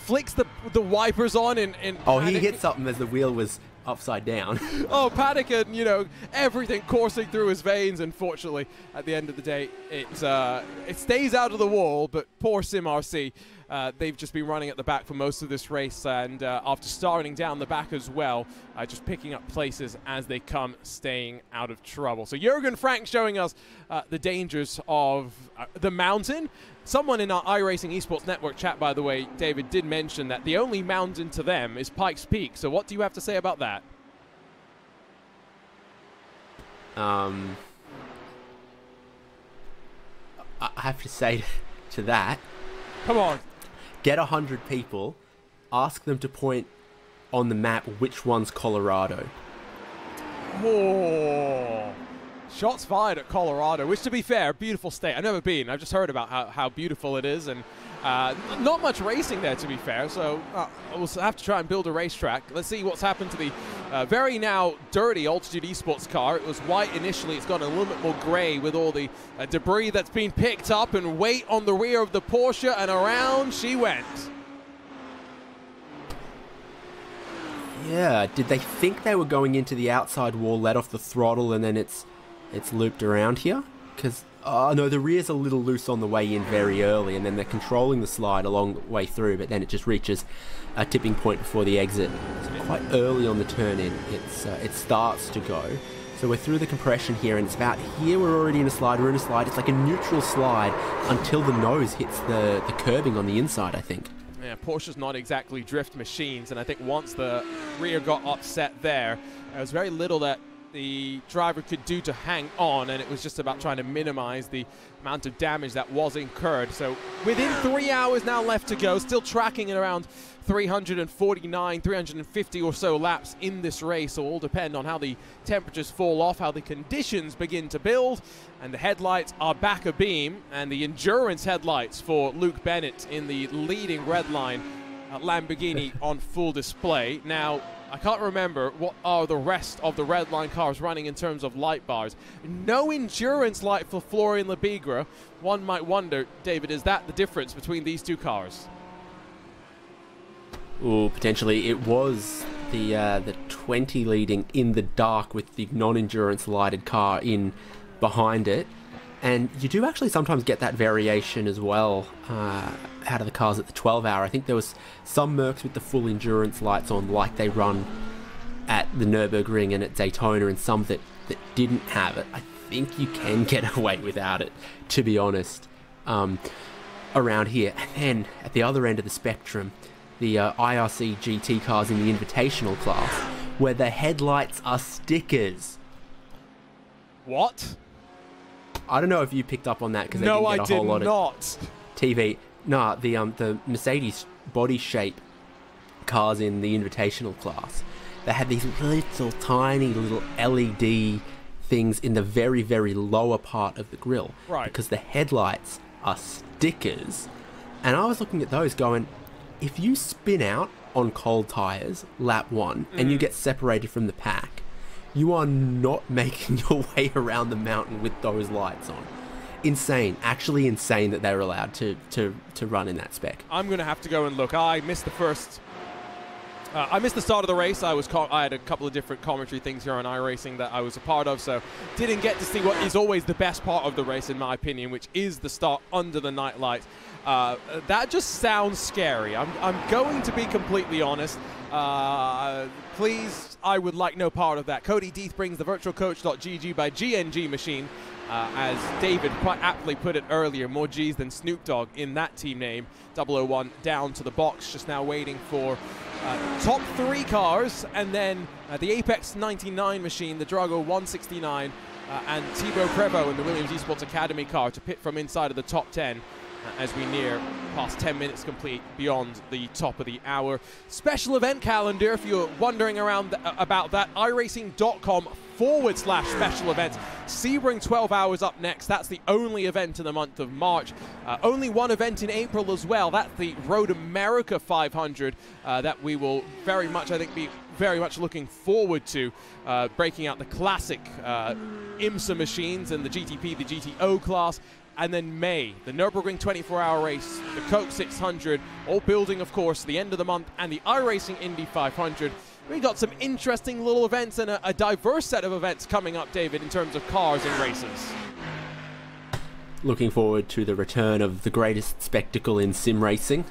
flicks the wipers on in He hit something as the wheel was upside down. Panic, and you know, everything coursing through his veins. Unfortunately, at the end of the day, it stays out of the wall. But poor Sim RC. they've just been running at the back for most of this race, and after starting down the back as well, just picking up places as they come, staying out of trouble. So Jürgen Frank showing us the dangers of the mountain. Someone in our iRacing Esports Network chat, by the way, David, did mention that the only mountain to them is Pikes Peak. So what do you have to say about that? I have to say to that, Come on. get 100 people, ask them to point on the map which one's Colorado. Oh, shots fired at Colorado, which, to be fair, beautiful state. I've never been. I've just heard about how beautiful it is, and not much racing there, to be fair. So we'll have to try and build a racetrack. Let's see what's happened to the very now dirty Altitude Esports car. It was white initially. It's gone a little bit more grey with all the debris that's been picked up and weight on the rear of the Porsche, and around she went. Yeah, did they think they were going into the outside wall, let off the throttle, and then it's looped around here? Because, no, the rear's a little loose on the way in very early, and then they're controlling the slide a long way through, but then it just reaches a tipping point before the exit. So quite early on the turn in, it starts to go. So we're through the compression here, and it's about here we're already in a slide. We're in a slide. It's like a neutral slide until the nose hits the curbing on the inside, I think. Yeah, Porsche's not exactly drift machines, and I think once the rear got upset there was very little that the driver could do to hang on, and it was just about trying to minimize the amount of damage that was incurred. So within 3 hours now left to go, still tracking at around 349, 350 or so laps in this race. So it will depend on how the temperatures fall off, how the conditions begin to build, and the headlights are back abeam, and the endurance headlights for Luke Bennett in the leading Redline Lamborghini on full display. Now, I can't remember what are the rest of the Redline cars running in terms of light bars. No endurance light for Florian Lebigre. One might wonder, David, is that the difference between these two cars? Oh, potentially. It was the 20 leading in the dark with the non-endurance lighted car in behind it. And you do actually sometimes get that variation as well out of the cars at the 12 hour. I think there was some Mercs with the full endurance lights on, like they run at the Nürburgring and at Daytona, and some that didn't have it. I think you can get away without it, to be honest, around here. And then at the other end of the spectrum, the IRC GT cars in the Invitational class, where the headlights are stickers. What? I don't know if you picked up on that, because they no, didn't get a whole lot not. of TV. No, the Mercedes body shape cars in the Invitational class, they had these little tiny little LED things in the very, very lower part of the grille, right? Because the headlights are stickers. And I was looking at those going, if you spin out on cold tires lap 1 and you get separated from the pack, you are not making your way around the mountain with those lights on. Insane. Actually insane that they're allowed to run in that spec. I'm going to have to go and look. I missed the first... I missed the start of the race. I had a couple of different commentary things here on iRacing that I was a part of, so didn't get to see what is always the best part of the race, in my opinion, which is the start under the night lights. That just sounds scary. I'm going to be completely honest. Please, I would like no part of that. Cody Deeth brings the virtualcoach.gg by GNG machine. As David quite aptly put it earlier, more G's than Snoop Dogg in that team name. 001 down to the box, just now waiting for top 3 cars, and then the Apex 99 machine, the Drago 169, and Thibaut Prevost in the Williams Esports Academy car to pit from inside of the top 10. As we near past 10 minutes complete beyond the top of the hour. Special event calendar, if you're wondering around about that, iRacing.com/special events. Sebring 12 hours up next. That's the only event in the month of March. Only one event in April as well. That's the Road America 500 that we will very much, I think, be very much looking forward to, breaking out the classic IMSA machines and the GTP, the GTO class. And then May, the Nürburgring 24-hour race, the Coke 600, all building, of course, the end of the month, and the iRacing Indy 500. We got some interesting little events and a diverse set of events coming up, David, in terms of cars and races. looking forward to the return of the greatest spectacle in sim racing.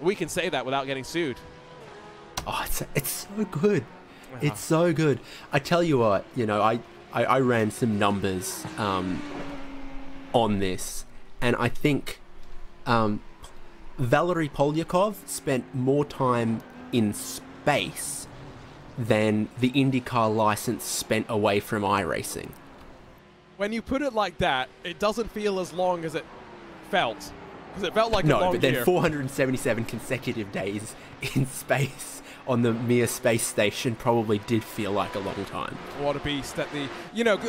We can say that without getting sued. Oh, it's so good. Wow. It's so good. I tell you what, you know, I ran some numbers on this, and I think Valery Polyakov spent more time in space than the IndyCar license spent away from iRacing. When you put it like that, it doesn't feel as long as it felt. Because it felt like a long year. No, but then 477 consecutive days in space on the Mir space station probably did feel like a long time. What a beast that the, you know,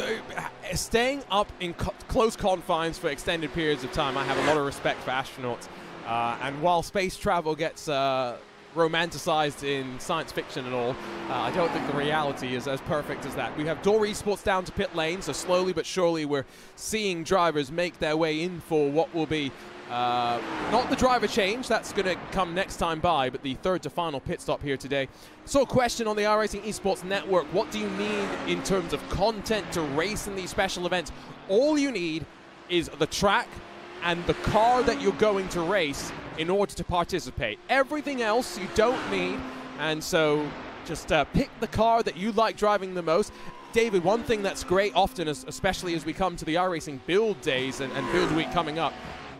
staying up in close confines for extended periods of time. I have a lot of respect for astronauts. And while space travel gets romanticized in science fiction and all, I don't think the reality is as perfect as that. We have Door Esports down to pit lane, so slowly but surely we're seeing drivers make their way in for what will be not the driver change, that's going to come next time by, but the third to final pit stop here today. So a question on the iRacing Esports Network: what do you need in terms of content to race in these special events? All you need is the track and the car that you're going to race in order to participate. Everything else you don't need, and so just pick the car that you like driving the most. David, one thing that's great often, especially as we come to the iRacing build days and build week coming up,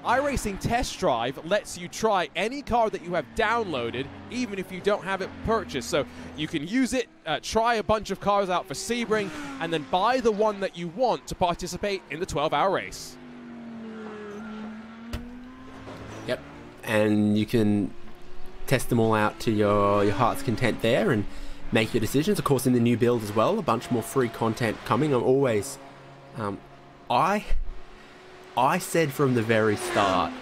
iRacing Test Drive lets you try any car that you have downloaded, even if you don't have it purchased. So you can use it, try a bunch of cars out for Sebring, and then buy the one that you want to participate in the 12-hour race. Yep, and you can test them all out to your heart's content there and make your decisions. Of course, in the new build as well, a bunch more free content coming. I'm always... I said from the very start,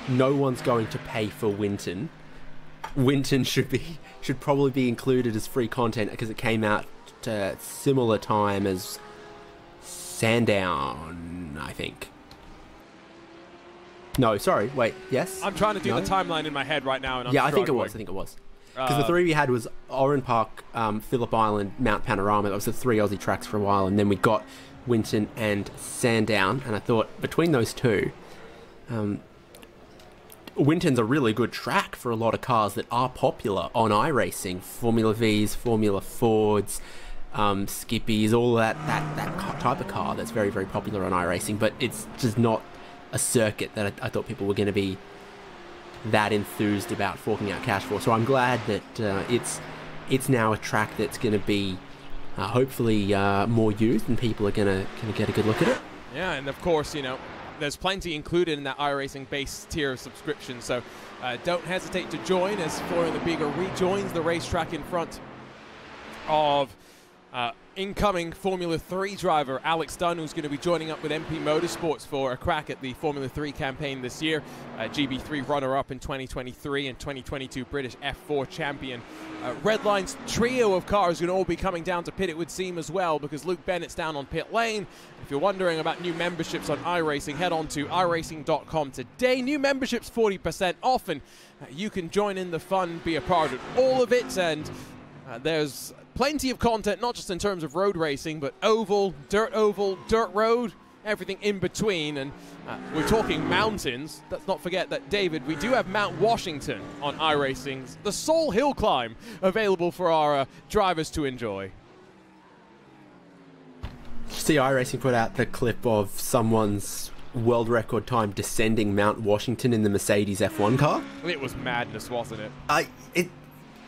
no one's going to pay for Winton. Winton should probably be included as free content because it came out at a similar time as Sandown, I think. No, sorry, wait, yes? I'm trying to do no? the timeline in my head right now, and I'm I think it struggling. was. Because the three we had was Oran Park, Phillip Island, Mount Panorama. That was the three Aussie tracks for a while, and then we got Winton and Sandown, and I thought between those two, Winton's a really good track for a lot of cars that are popular on iRacing. Formula Vs, Formula Fords, Skippies, all that type of car that's very, very popular on iRacing, but it's just not a circuit that I thought people were going to be that enthused about forking out cash for. So I'm glad that it's now a track that's going to be hopefully more used, and people are going to get a good look at it. Yeah, and of course, you know, there's plenty included in that iRacing base tier subscription, so don't hesitate to join as Florian the Beagle rejoins the racetrack in front of incoming Formula 3 driver Alex Dunn, who's going to be joining up with MP Motorsports for a crack at the Formula 3 campaign this year. GB3 runner-up in 2023 and 2022 British F4 champion. Redline's trio of cars going to all be coming down to pit, it would seem, as well, because Luke Bennett's down on pit lane. If you're wondering about new memberships on iRacing, head on to iRacing.com today. New memberships 40% off, and you can join in the fun, be a part of all of it, and there's plenty of content, not just in terms of road racing, but oval, dirt road, everything in between. And we're talking mountains. Let's not forget that, David, we do have Mount Washington on iRacing's the sole hill climb available for our drivers to enjoy. See, iRacing put out the clip of someone's world record time descending Mount Washington in the Mercedes F1 car. It was madness, wasn't it?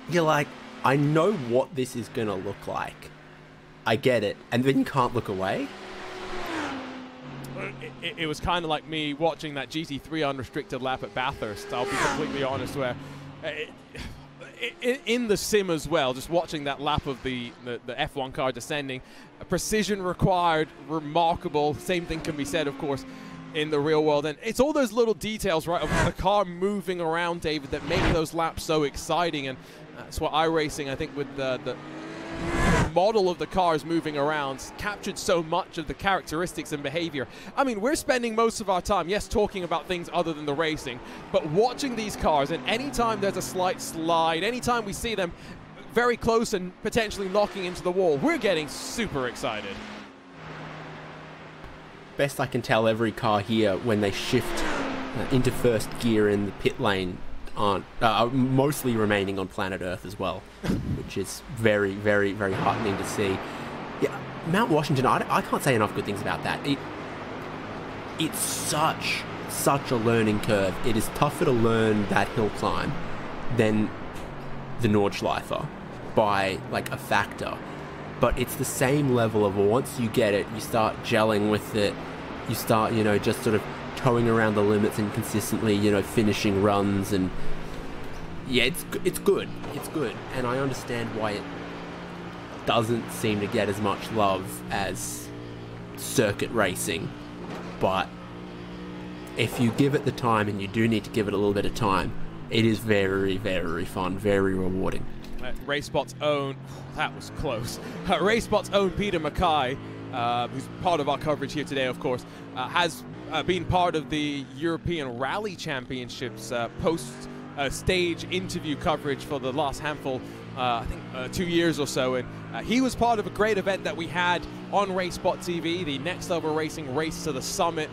You're like, I know what this is going to look like. I get it. And then you can't look away. It was kind of like me watching that GT3 unrestricted lap at Bathurst, I'll be completely honest, where in the sim as well, just watching that lap of the F1 car descending, precision required, remarkable. Same thing can be said, of course, in the real world. And it's all those little details, right, of the car moving around, David, that make those laps so exciting. And that's what iRacing, I think, with the model of the cars moving around, captured so much of the characteristics and behavior. I mean, we're spending most of our time, yes, talking about things other than the racing, but watching these cars, and anytime there's a slight slide, anytime we see them very close and potentially knocking into the wall, we're getting super excited. best I can tell, every car here, when they shift into first gear in the pit lane, are mostly remaining on planet Earth as well, which is very, very, very heartening to see. Yeah, Mount Washington, I can't say enough good things about that. It's such a learning curve. It is tougher to learn that hill climb than the Nordschleife by like a factor. But it's the same level of, once you get it, you start gelling with it, you start, you know, just sort of towing around the limits and consistently, you know, finishing runs. And yeah, it's good. It's good. And I understand why it doesn't seem to get as much love as circuit racing. But if you give it the time, and you do need to give it a little bit of time, it is very, very fun, very rewarding. RaceSpot's own, that was close. RaceSpot's own Peter Mackay, who's part of our coverage here today, of course, has been part of the European Rally Championships post-stage interview coverage for the last handful, I think 2 years or so, and he was part of a great event that we had on RaceSpot TV, the Next Level Racing Race to the Summit.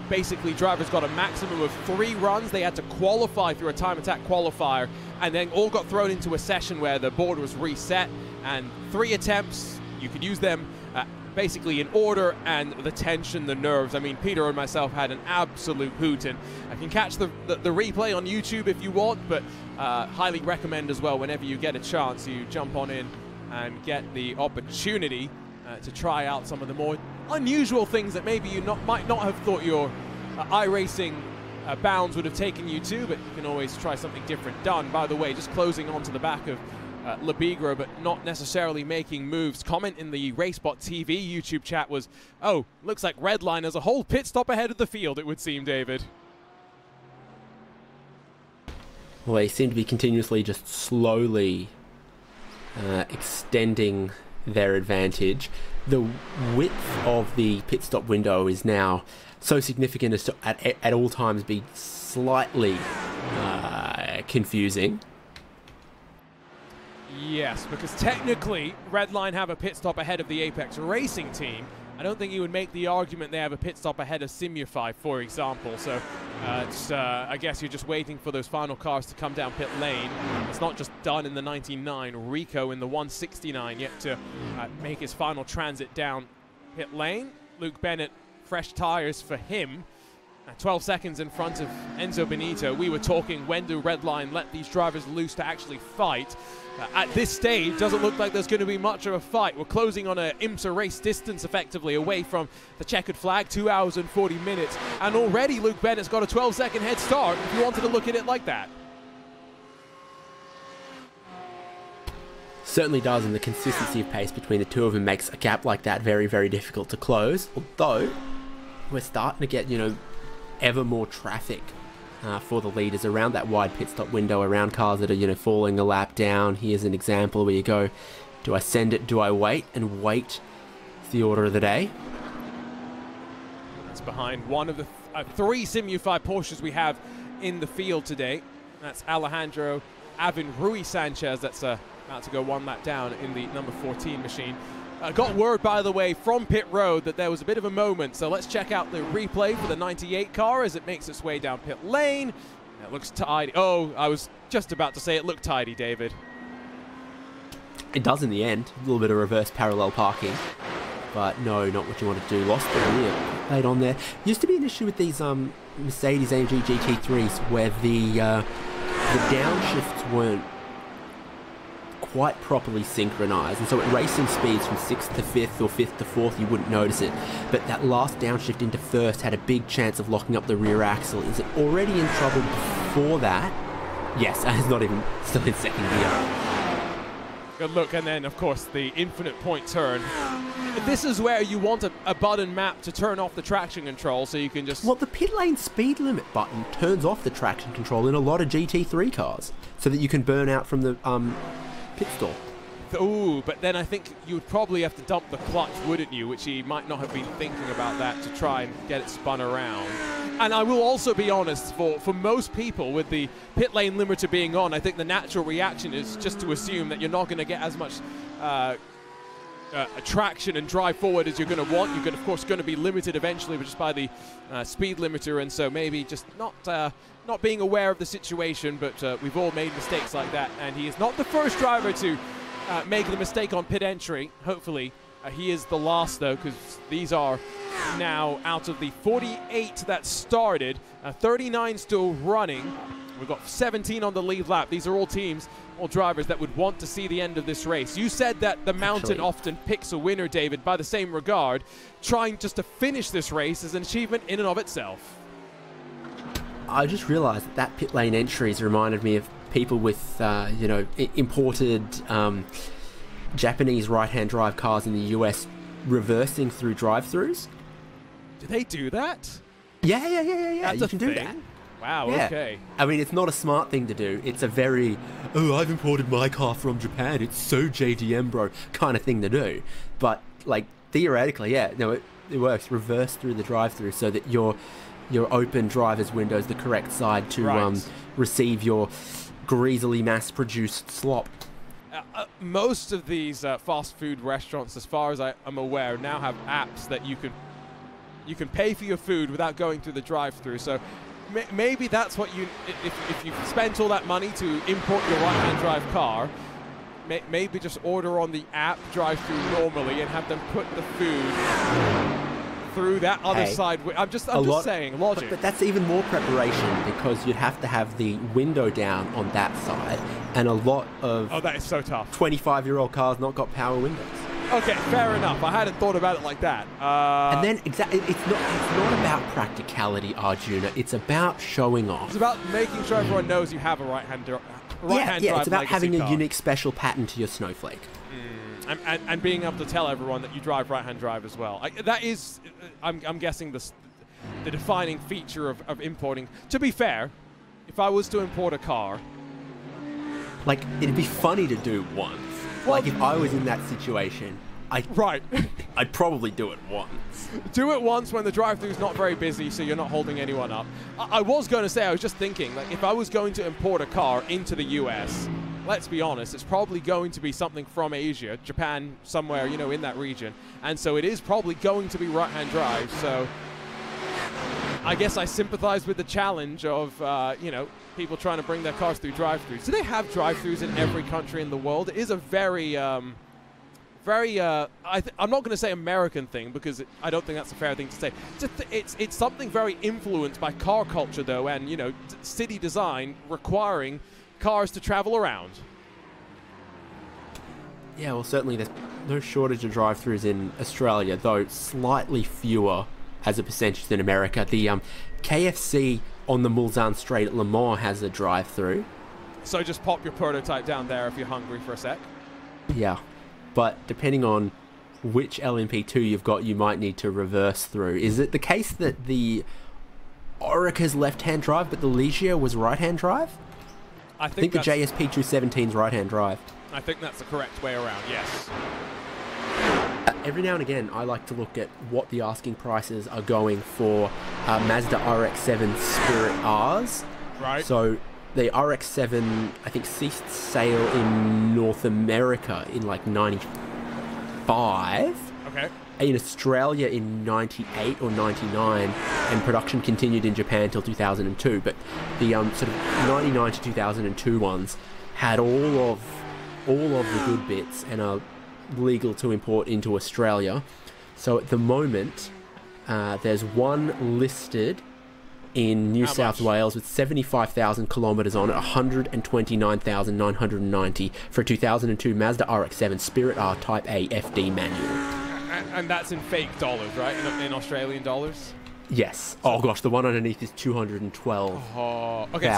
Basically, drivers got a maximum of 3 runs. They had to qualify through a time attack qualifier, and then all got thrown into a session where the board was reset, and 3 attempts, you could use them basically in order, and the tension, the nerves. I mean, Peter and myself had an absolute hoot, and I can catch the replay on YouTube if you want, but highly recommend as well, whenever you get a chance, you jump on in and get the opportunity to try out some of the more unusual things that maybe you might not have thought your iRacing bounds would have taken you to, but you can always try something different done. By the way, just closing on to the back of Labigro, but not necessarily making moves. Comment in the RaceSpot TV YouTube chat was, oh, looks like Redline has a whole pit stop ahead of the field, it would seem, David. Well, they seem to be continuously just slowly extending their advantage. The width of the pit stop window is now so significant as to at all times be slightly confusing. Yes, because technically Redline have a pit stop ahead of the Apex Racing team. I don't think you would make the argument they have a pit stop ahead of Simufy, for example. So I guess you're just waiting for those final cars to come down pit lane. It's not just done in the 99. Rico in the 169 yet to make his final transit down pit lane. Luke Bennett, fresh tires for him. 12 seconds in front of Enzo Benito. We were talking, when do Redline let these drivers loose to actually fight? At this stage, doesn't look like there's going to be much of a fight. We're closing on an IMSA race distance, effectively, away from the checkered flag, 2 hours and 40 minutes. And already Luke Bennett's got a 12-second head start, if you wanted to look at it like that. Certainly does, and the consistency of pace between the two of them makes a gap like that very, very difficult to close. Although, we're starting to get, you know, ever more traffic for the leaders around that wide pit stop window, around cars that are, you know, falling a lap down. Here's an example where you go, do I send it, do I wait? And wait is the order of the day. That's behind one of the 3 Simufy Porsches we have in the field today. That's Alejandro Avin Rui Sanchez. That's about to go 1 lap down in the number 14 machine. Got word, by the way, from pit road that there was a bit of a moment, so let's check out the replay for the 98 car as it makes its way down pit lane. It looks tidy. Oh, I was just about to say it looked tidy, David. It does in the end. A little bit of reverse parallel parking, but no, not what you want to do. Lost the rear, laid on there. Used to be an issue with these Mercedes AMG GT3s where the downshifts weren't quite properly synchronized, and so at racing speeds from 6th to 5th or 5th to 4th you wouldn't notice it, but that last downshift into first had a big chance of locking up the rear axle. Is it already in trouble before that? Yes, and it's not even still in second gear. Good look, and then of course the infinite point turn. This is where you want a button map to turn off the traction control, so you can just... Well, the pit lane speed limit button turns off the traction control in a lot of GT3 cars, so that you can burn out from the pit stall. Ooh, but then I think you would probably have to dump the clutch, wouldn't you? Which he might not have been thinking about that, to try and get it spun around. And I will also be honest, for most people with the pit lane limiter being on, I think the natural reaction is just to assume that you're not going to get as much traction and drive forward as you're going to want. You're of course going to be limited eventually, but just by the speed limiter, and so maybe just not being aware of the situation. But we've all made mistakes like that, and he is not the first driver to make the mistake on pit entry. Hopefully, he is the last though, because these are now out of the 48 that started, 39 still running. We've got 17 on the lead lap. These are all teams, all drivers that would want to see the end of this race. You said that the mountain often picks a winner, David. By the same regard, trying just to finish this race is an achievement in and of itself. I just realised that pit lane entries reminded me of people with, you know, imported Japanese right-hand drive cars in the US reversing through drive-throughs. Do they do that? Yeah. That's you can do that. Wow, yeah. Okay. I mean, it's not a smart thing to do. It's a very, oh, I've imported my car from Japan, it's so JDM, bro, kind of thing to do. But, like, theoretically, yeah, no, it works. Reverse through the drive-through so that your open driver's window is the correct side to receive your greasily mass-produced slop. Most of these fast food restaurants, as far as I am aware, now have apps that you can pay for your food without going through the drive-through. So maybe that's what you, if you've spent all that money to import your right-hand drive car, maybe just order on the app, drive through normally, and have them put the food through that other side. I'm just saying, logic. But that's even more preparation, because you'd have to have the window down on that side, and a lot of that is so tough. 25-year-old cars not got power windows. Okay, fair enough. I hadn't thought about it like that. And then it's not about practicality, Arjuna. It's about showing off. It's about making sure everyone knows you have a right-hand drive. Yeah, it's about having car. A unique special pattern to your snowflake. And being able to tell everyone that you drive right-hand drive as well. That is, I'm guessing, the defining feature of importing. To be fair, if I was to import a car, like, it'd be funny to do once. Well, like, if I was in that situation, I'd probably do it once. Do it once when the drive-thru's not very busy, so you're not holding anyone up. I was going to say, I was just thinking, like, if I was going to import a car into the US, let's be honest, it's probably going to be something from Asia, Japan, somewhere, you know, in that region. And so it is probably going to be right-hand drive. So I guess I sympathize with the challenge of, you know, people trying to bring their cars through drive-thrus. Do they have drive-thrus in every country in the world? It is a very, I'm not going to say American thing, because I don't think that's a fair thing to say. It's something very influenced by car culture, though, and, you know, city design requiring cars to travel around. Yeah, well, certainly there's no shortage of drive-thrus in Australia, though slightly fewer as a percentage than America. The KFC on the Mulsanne Straight at Le Mans has a drive-through. So just pop your prototype down there if you're hungry for a sec. Yeah, but depending on which LMP2 you've got, you might need to reverse through. Is it the case that the Orica's left-hand drive, but the Legia was right-hand drive? I think the JSP 217's right-hand drive. I think that's the correct way around, yes. Every now and again, I like to look at what the asking prices are going for Mazda RX-7 Spirit Rs. Right. So the RX-7, I think, ceased sale in North America in like 95. Okay. In Australia in 98 or 99, and production continued in Japan till 2002. But the sort of 99 to 2002 ones had all of the good bits and are legal to import into Australia. So at the moment, there's one listed in New South Wales with 75,000 kilometres on it, 129,990 for a 2002 Mazda RX-7 Spirit R Type A FD manual. And that's in fake dollars, right? In Australian dollars? Yes. Oh gosh, the one underneath is 212,000. Oh, okay.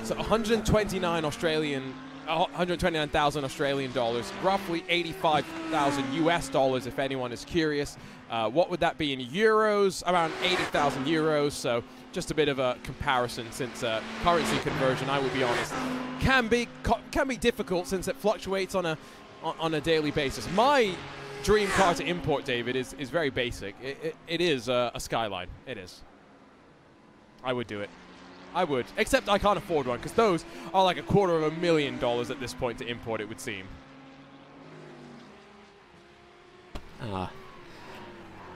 So 129,000 Australian dollars, roughly 85,000 US dollars, if anyone is curious. What would that be in euros? Around 80,000 euros. So just a bit of a comparison, since currency conversion, I will be honest, can be difficult, since it fluctuates on a daily basis. My dream car to import, David, is very basic. It is a Skyline. It is. I would do it. I would. Except I can't afford one, because those are like $250,000 at this point to import, it would seem.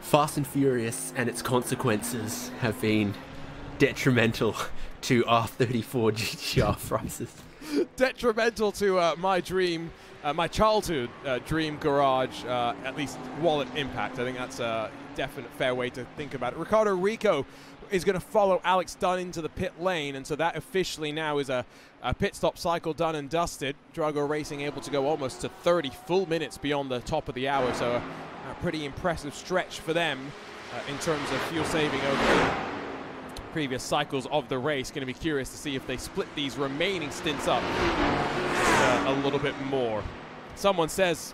Fast and Furious and its consequences have been detrimental to R34 GTR prices. Detrimental to my dream, my childhood dream garage, at least wallet impact. I think that's a definite fair way to think about it. Ricardo Rico is going to follow Alex Dunn into the pit lane, and so that officially now is a pit stop cycle done and dusted. Drago Racing able to go almost to 30 full minutes beyond the top of the hour, so a pretty impressive stretch for them in terms of fuel saving over the previous cycles of the race. Going to be curious to see if they split these remaining stints up a little bit more. Someone says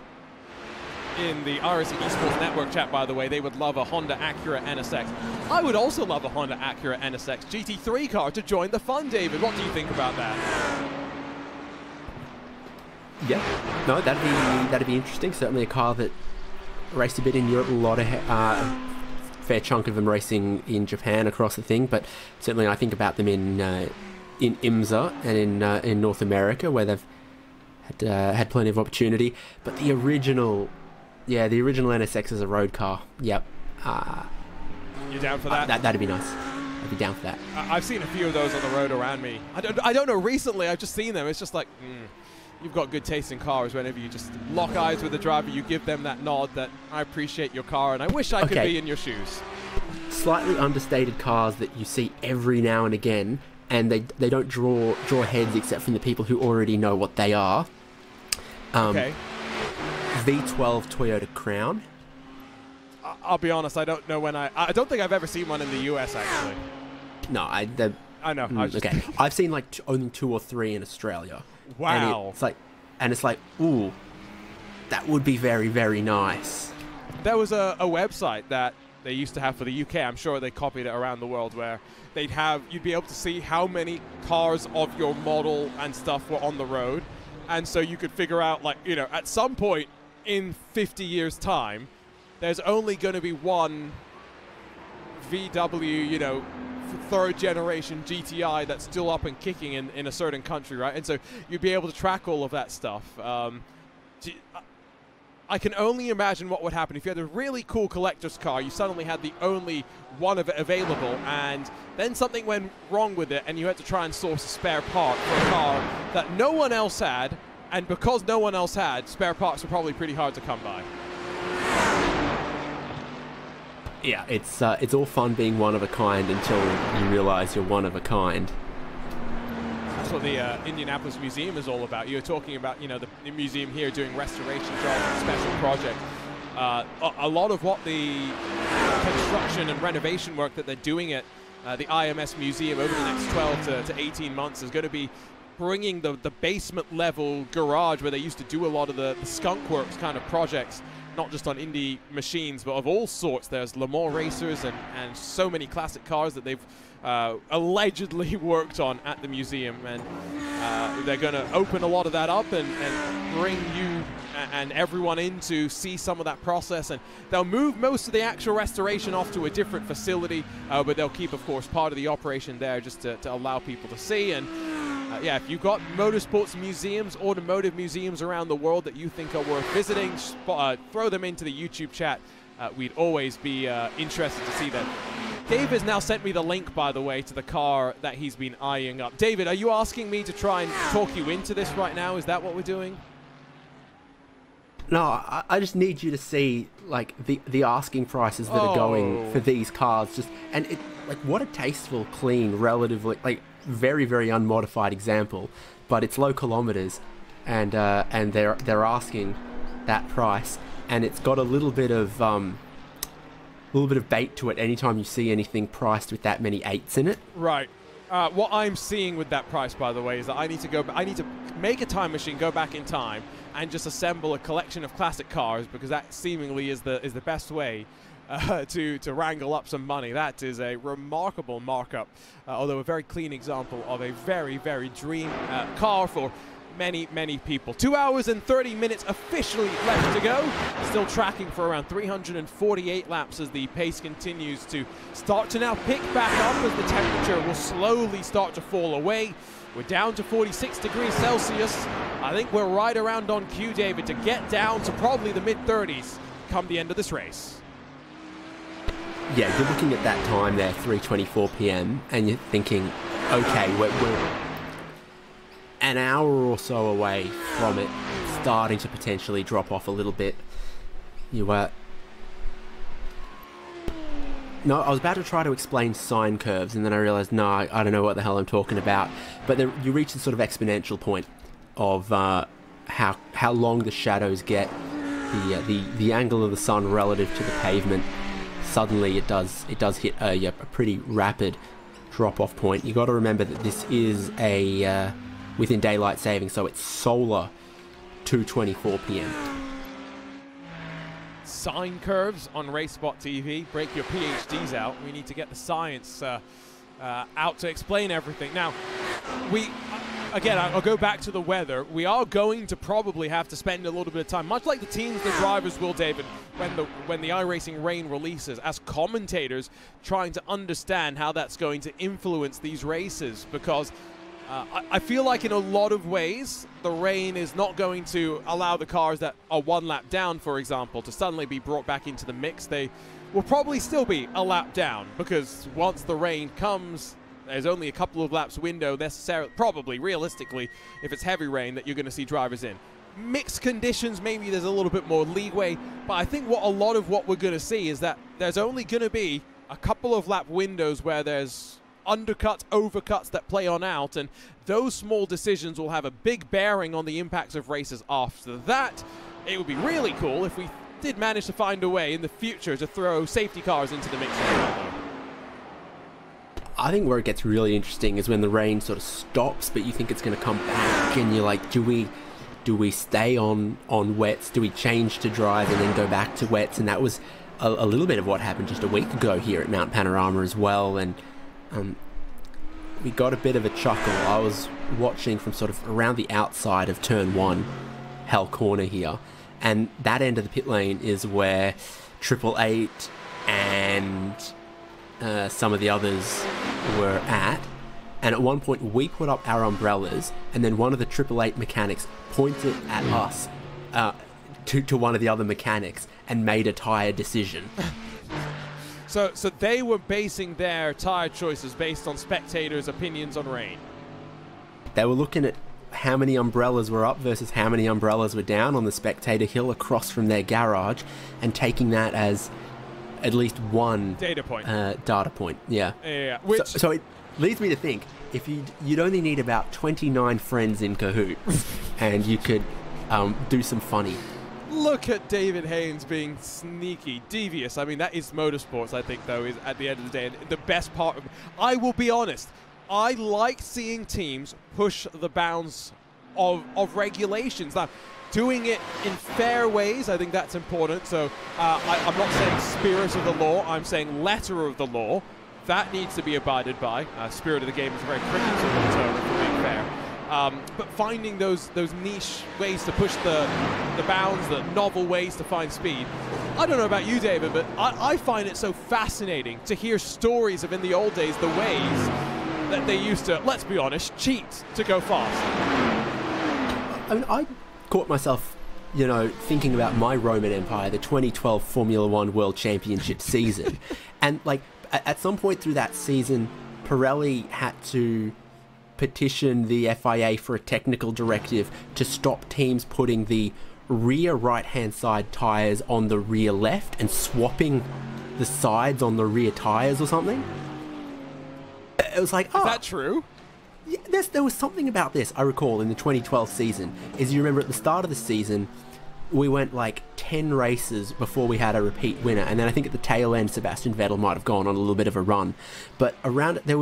in the iRacing Esports Network chat, by the way, they would love a Honda Acura NSX. I would also love a Honda Acura NSX GT3 car to join the fun, David. What do you think about that? Yeah, no, that'd be interesting. Certainly a car that raced a bit in Europe, a lot of fair chunk of them racing in Japan across the thing, but certainly I think about them in IMSA and in North America, where they've had plenty of opportunity. But the original NSX is a road car. Yep. You down for that? That'd be nice. I'd be down for that. I've seen a few of those on the road around me. I don't know, recently I've just seen them. It's just like, you've got good taste in cars. Whenever you just lock eyes with the driver, you give them that nod that I appreciate your car and I wish I could be in your shoes. Slightly understated cars that you see every now and again, and they don't draw heads except from the people who already know what they are. Okay. V12 Toyota Crown. I'll be honest, I don't know when I don't think I've ever seen one in the US, actually. No, I know. Okay. I've seen like only 2 or 3 in Australia. Wow. And it's like, ooh, that would be very, very nice. There was a website that they used to have for the UK. I'm sure they copied it around the world, where you'd be able to see how many cars of your model and stuff were on the road. And so you could figure out, like, you know, at some point in 50 years' time, there's only going to be one VW, you know, 3rd generation GTI that's still up and kicking in a certain country, right? And so you'd be able to track all of that stuff. I can only imagine what would happen if you had a really cool collector's car, you suddenly had the only one of it available, and then something went wrong with it and you had to try and source a spare part for a car that no one else had, and because no one else had, spare parts were probably pretty hard to come by. Yeah, it's all fun being one of a kind until you realize you're one of a kind. That's what the Indianapolis Museum is all about. You're talking about, you know, the museum here doing restoration jobs and special projects. A lot of what the construction and renovation work that they're doing at the IMS Museum over the next 12 to 18 months is going to be bringing the basement level garage where they used to do a lot of the skunk works kind of projects, not just on Indy machines, but of all sorts. There's Le Mans racers and so many classic cars that they've allegedly worked on at the museum, and they're going to open a lot of that up and bring you and everyone in to see some of that process, and they'll move most of the actual restoration off to a different facility, but they'll keep, of course, part of the operation there just to allow people to see. And yeah, if you've got motorsports museums, automotive museums around the world that you think are worth visiting, throw them into the YouTube chat. We'd always be interested to see them. Dave has now sent me the link, by the way, to the car that he's been eyeing up. David, are you asking me to try and talk you into this right now? Is that what we're doing? No, I just need you to see, like, the asking prices that are going for these cars. And it, like, what a tasteful, clean, relatively, like, very, very unmodified example. But it's low kilometers, and they're asking that price, and it's got a little bit of bait to it anytime you see anything priced with that many 8s in it. Right. What I'm seeing with that price, by the way, is that I need to make a time machine, go back in time, and just assemble a collection of classic cars, because that seemingly is the best way to wrangle up some money. That is a remarkable markup, although a very clean example of a very, very dream car for many, many people. 2 hours and 30 minutes officially left to go. Still tracking for around 348 laps as the pace continues to start to now pick back up as the temperature will slowly start to fall away. We're down to 46 degrees Celsius. I think we're right around on cue, David, to get down to probably the mid-30s come the end of this race. Yeah, you're looking at that time there, 3:24 p.m., and you're thinking, okay, we're an hour or so away from it starting to potentially drop off a little bit. No, I was about to try to explain sine curves, and then I realized, no, I don't know what the hell I'm talking about. But then you reach the sort of exponential point of how long the shadows get, the angle of the sun relative to the pavement. Suddenly, it does hit a pretty rapid drop-off point. You got to remember that this is a within daylight saving, so it's solar 2:24 p.m. Sine curves on RaceSpot TV. Break your PhDs out. We need to get the science out to explain everything. Now, again, I'll go back to the weather. We are going to probably have to spend a little bit of time, much like the teams, the drivers will, David, when the iRacing rain releases, as commentators, trying to understand how that's going to influence these races, because I feel like in a lot of ways, the rain is not going to allow the cars that are one lap down, for example, to suddenly be brought back into the mix. They will probably still be a lap down, because once the rain comes, there's only a couple of laps window necessarily, probably, realistically, if it's heavy rain, that you're going to see drivers in. Mixed conditions, maybe there's a little bit more leeway, but I think a lot of what we're going to see is that there's only going to be a couple of lap windows where there's undercuts, overcuts that play on out, and those small decisions will have a big bearing on the impacts of races after that. It would be really cool if we did manage to find a way in the future to throw safety cars into the mix as well. I think where it gets really interesting is when the rain sort of stops, but you think it's going to come back, and you're like, do we stay on wets? Do we change to dries and then go back to wets? And that was a little bit of what happened just a week ago here at Mount Panorama as well. And we got a bit of a chuckle. I was watching from sort of around the outside of turn 1, Hell Corner here, and that end of the pit lane is where 888 and some of the others were at. And at one point we put up our umbrellas, and then one of the 888 mechanics pointed at us to one of the other mechanics and made a tyre decision. So they were basing their tyre choices based on spectators' opinions on rain. They were looking at how many umbrellas were up versus how many umbrellas were down on the spectator hill across from their garage, and taking that as at least one data point. Yeah. Yeah. So it leads me to think, if you'd only need about 29 friends in cahoots, and you could do some funny. Look at David Haynes being sneaky, devious. I mean, that is motorsports, I think, though, is at the end of the day. And the best part of it, I will be honest, I like seeing teams push the bounds of regulations. Now, doing it in fair ways, I think that's important. So I'm not saying spirit of the law, I'm saying letter of the law. That needs to be abided by. Spirit of the game is a very critical term for being fair. But finding those niche ways to push the bounds, the novel ways to find speed. I don't know about you, David, but I find it so fascinating to hear stories of, in the old days, the ways that they used to, let's be honest, cheat to go fast. I mean, I caught myself, thinking about my Roman Empire, the 2012 Formula One World Championship season. And, at some point through that season, Pirelli had to petition the FIA for a technical directive to stop teams putting the rear right-hand side tyres on the rear left and swapping the sides on the rear tyres or something. It was like, Is that true? Yeah, there was something about this, I recall, in the 2012 season. As you remember, at the start of the season, we went 10 races before we had a repeat winner, and then I think at the tail end, Sebastian Vettel might have gone on a little bit of a run. But around it, there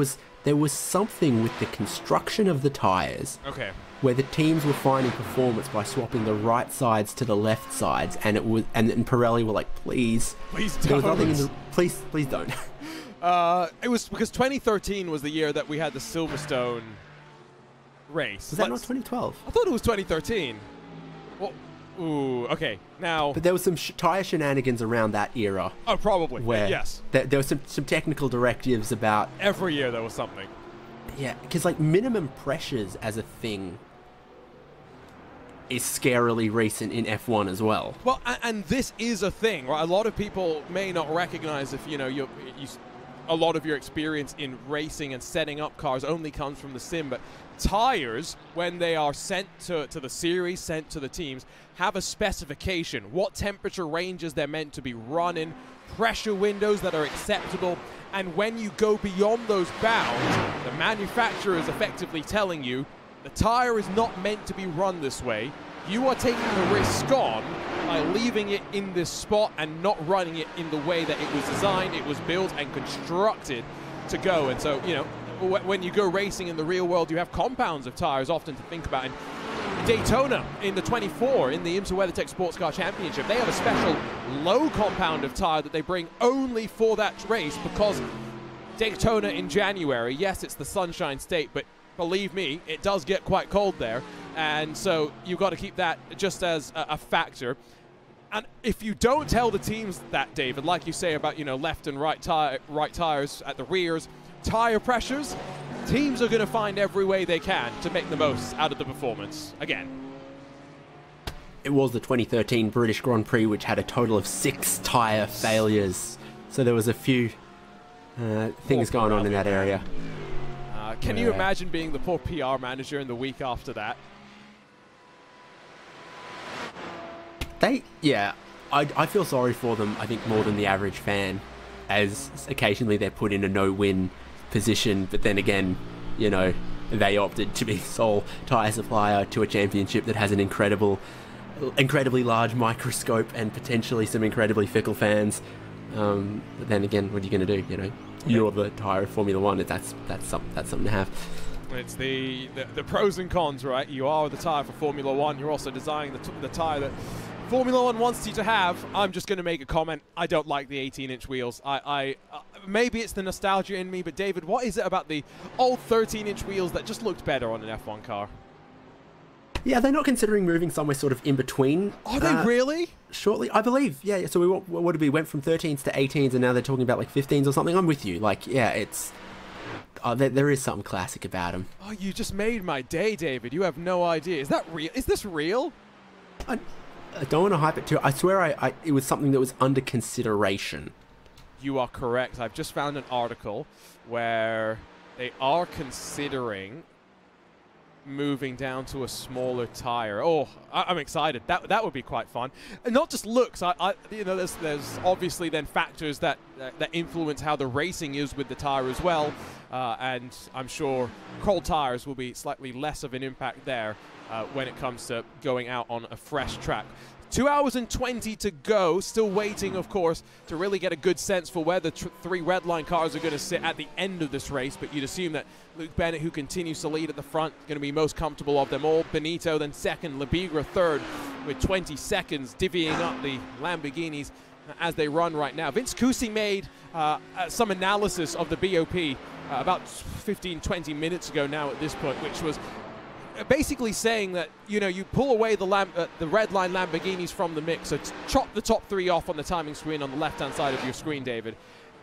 was something with the construction of the tyres, okay, where the teams were finding performance by swapping the right sides to the left sides, and Pirelli were like, please don't. There was nothing in the, please don't. It was because 2013 was the year that we had the Silverstone race. Was that not 2012? I thought it was 2013. Well, ooh, okay. Now, but there was some tyre shenanigans around that era. Oh, probably. Where yes. There was some technical directives about. Every year there was something. Yeah, because minimum pressures as a thing is scarily recent in F1 as well. Well, and this is a thing, right? A lot of people may not recognize if, you know, a lot of your experience in racing and setting up cars only comes from the sim, but tires, when they are sent to the series, sent to the teams, have a specification, what temperature ranges they're meant to be run in, pressure windows that are acceptable, and when you go beyond those bounds, the manufacturer is effectively telling you the tire is not meant to be run this way. You are taking the risk on by leaving it in this spot and not running it in the way that it was designed, it was built and constructed to go. And so, you know, when you go racing in the real world, you have compounds of tires often to think about. And Daytona in the 24 in the IMSA WeatherTech Sports Car Championship, they have a special low compound of tire that they bring only for that race, because Daytona in January, yes, it's the Sunshine State, but believe me, it does get quite cold there, and so you've got to keep that just as a factor. And if you don't tell the teams that, David, like you say about, you know, left and right tires at the rears, tire pressures, teams are going to find every way they can to make the most out of the performance. Again, it was the 2013 British Grand Prix, which had a total of 6 tire failures, so there was a few things going on in that area. Can you imagine being the poor PR manager in the week after that? I feel sorry for them, I think, more than the average fan, as occasionally they're put in a no-win position, but then again, you know, they opted to be sole tyre supplier to a championship that has an incredibly large microscope and potentially some incredibly fickle fans. But then again, what are you going to do, you know? You're the tyre of Formula One. That's something to have. It's the pros and cons, right? You are the tyre for Formula One. You're also designing the tyre that Formula One wants you to have. I'm just going to make a comment. I don't like the 18-inch wheels. Maybe it's the nostalgia in me, but David, what is it about the old 13-inch wheels that just looked better on an F1 car? Yeah, they're not considering moving somewhere sort of in between. Are they really? Shortly, I believe. Yeah, so we went from 13s to 18s, and now they're talking about like 15s or something. I'm with you. Like, yeah, it's there is something classic about them. Oh, you just made my day, David. You have no idea. Is that real? Is this real? I don't want to hype it too. I swear it was something that was under consideration. You are correct. I've just found an article where they are considering moving down to a smaller tire. Oh, I'm excited. That would be quite fun. And not just looks. You know, there's obviously then factors that influence how the racing is with the tire as well. And I'm sure cold tires will be slightly less of an impact there when it comes to going out on a fresh track. 2 hours and 20 to go. Still waiting, of course, to really get a good sense for where the 3 red line cars are going to sit at the end of this race. But you'd assume that Luke Bennett, who continues to lead at the front, is going to be most comfortable of them all. Benito then second, Labigra third with 20 seconds, divvying up the Lamborghinis as they run right now. Vince Cusi made some analysis of the BOP about 15-20 minutes ago now at this point, which was basically saying that, you know, you pull away the red line Lamborghinis from the mix, so chop the top 3 off on the timing screen on the left-hand side of your screen, David.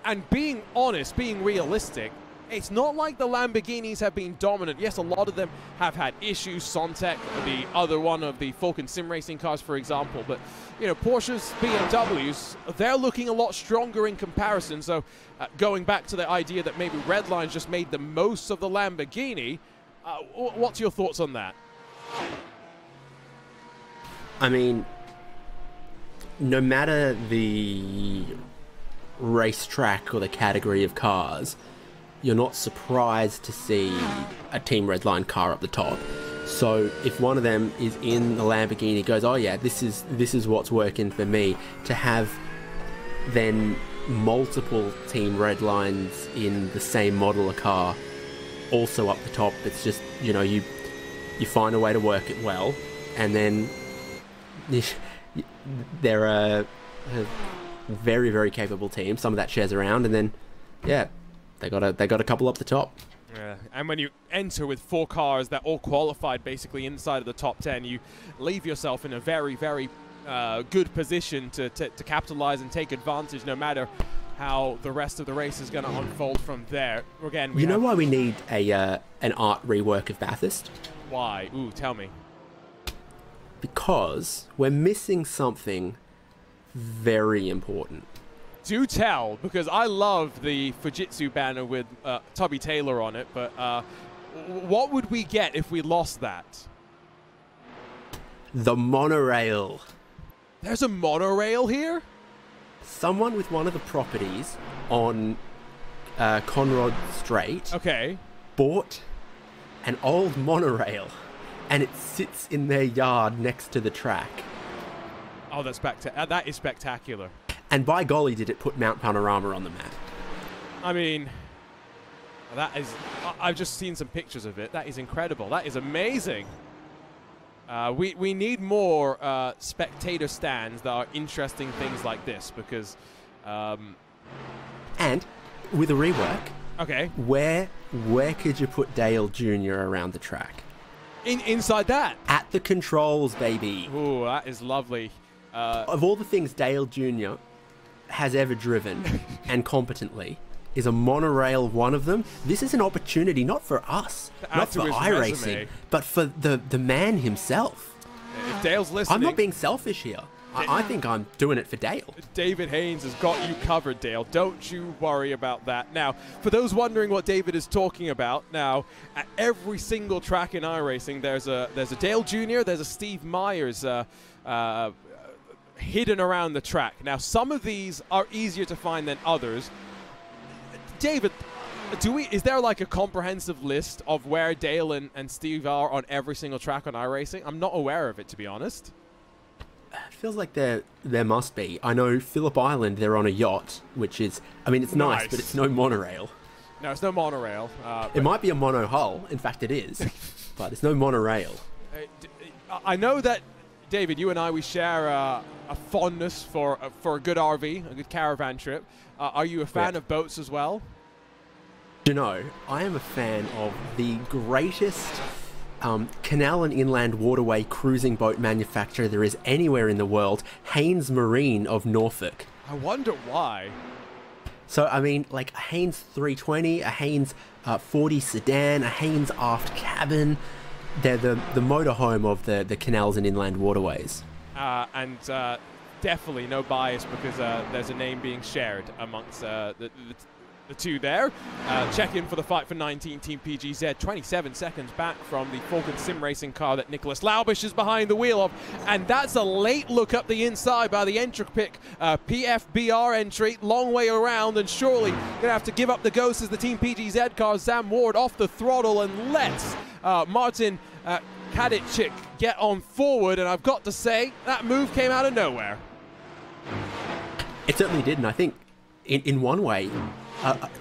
And being honest, being realistic, it's not like the Lamborghinis have been dominant. Yes, a lot of them have had issues. Sontec, the other one of the Falcon Sim Racing cars, for example. But, you know, Porsches, BMWs, they're looking a lot stronger in comparison. So going back to the idea that maybe Redline's just made the most of the Lamborghini, what's your thoughts on that? I mean, no matter the racetrack or the category of cars, you're not surprised to see a Team Redline car up the top. So if one of them is in the Lamborghini, goes, oh yeah, this is what's working for me, to have then multiple Team Redlines in the same model of car also up the top, it's just, you know, you find a way to work it well, and then they're a very, very capable team. Some of that shares around, and then yeah, they got a couple up the top. Yeah, and when you enter with 4 cars that all qualified basically inside of the top 10, you leave yourself in a very, very good position to capitalize and take advantage, no matter how the rest of the race is going to unfold from there. Again, you know why we need an art rework of Bathurst? Why? Ooh, tell me. because we're missing something very important. Do tell, because I love the Fujitsu banner with Tubby Taylor on it, but what would we get if we lost that? The monorail. There's a monorail here? Someone with one of the properties on Conrod Strait bought an old monorail, and it sits in their yard next to the track. Oh, that is spectacular. And by golly, did it put Mount Panorama on the map. I mean, that is... I've just seen some pictures of it. That is incredible. That is amazing. We need more spectator stands that are interesting things like this, because... and with a rework, where could you put Dale Jr. around the track? Inside that? At the controls, baby. Ooh, that is lovely. Of all the things Dale Jr. has ever driven, and competently, is a monorail one of them? This is an opportunity not for us, not for iRacing, but for the man himself. If Dale's listening... I'm not being selfish here. I think I'm doing it for Dale. David Haynes has got you covered, Dale. Don't you worry about that. Now, for those wondering what David is talking about, now, at every single track in iRacing, there's a Dale Jr., there's a Steve Myers hidden around the track. Now, some of these are easier to find than others. David, is there like a comprehensive list of where Dale and Steve are on every single track on iRacing? I'm not aware of it, to be honest. It feels like there must be. I know Phillip Island, they're on a yacht, which is, I mean, it's nice, but it's no monorail. No, it's no monorail. It might be a mono hull. In fact, it is. But it's no monorail. I know that, David, you and I, we share a fondness for a good RV, a good caravan trip. Are you a fan of boats as well? You know, I am a fan of the greatest canal and inland waterway cruising boat manufacturer there is anywhere in the world, Haynes Marine of Norfolk. I wonder why. So, I mean, like a Haynes 320, a Haynes 40 sedan, a Haynes aft cabin. They're the motorhome of the canals and inland waterways. And definitely no bias, because there's a name being shared amongst the two there. Check in for the fight for 19, Team PGZ. 27 seconds back from the Falcon Sim Racing car that Nicholas Laubish is behind the wheel of. And that's a late look up the inside by the entry pick. PFBR entry, long way around, and surely going to have to give up the ghost as the Team PGZ car. Sam Ward off the throttle and lets Martin Kadicik get on forward. And I've got to say, that move came out of nowhere. It certainly did, and I think in one way,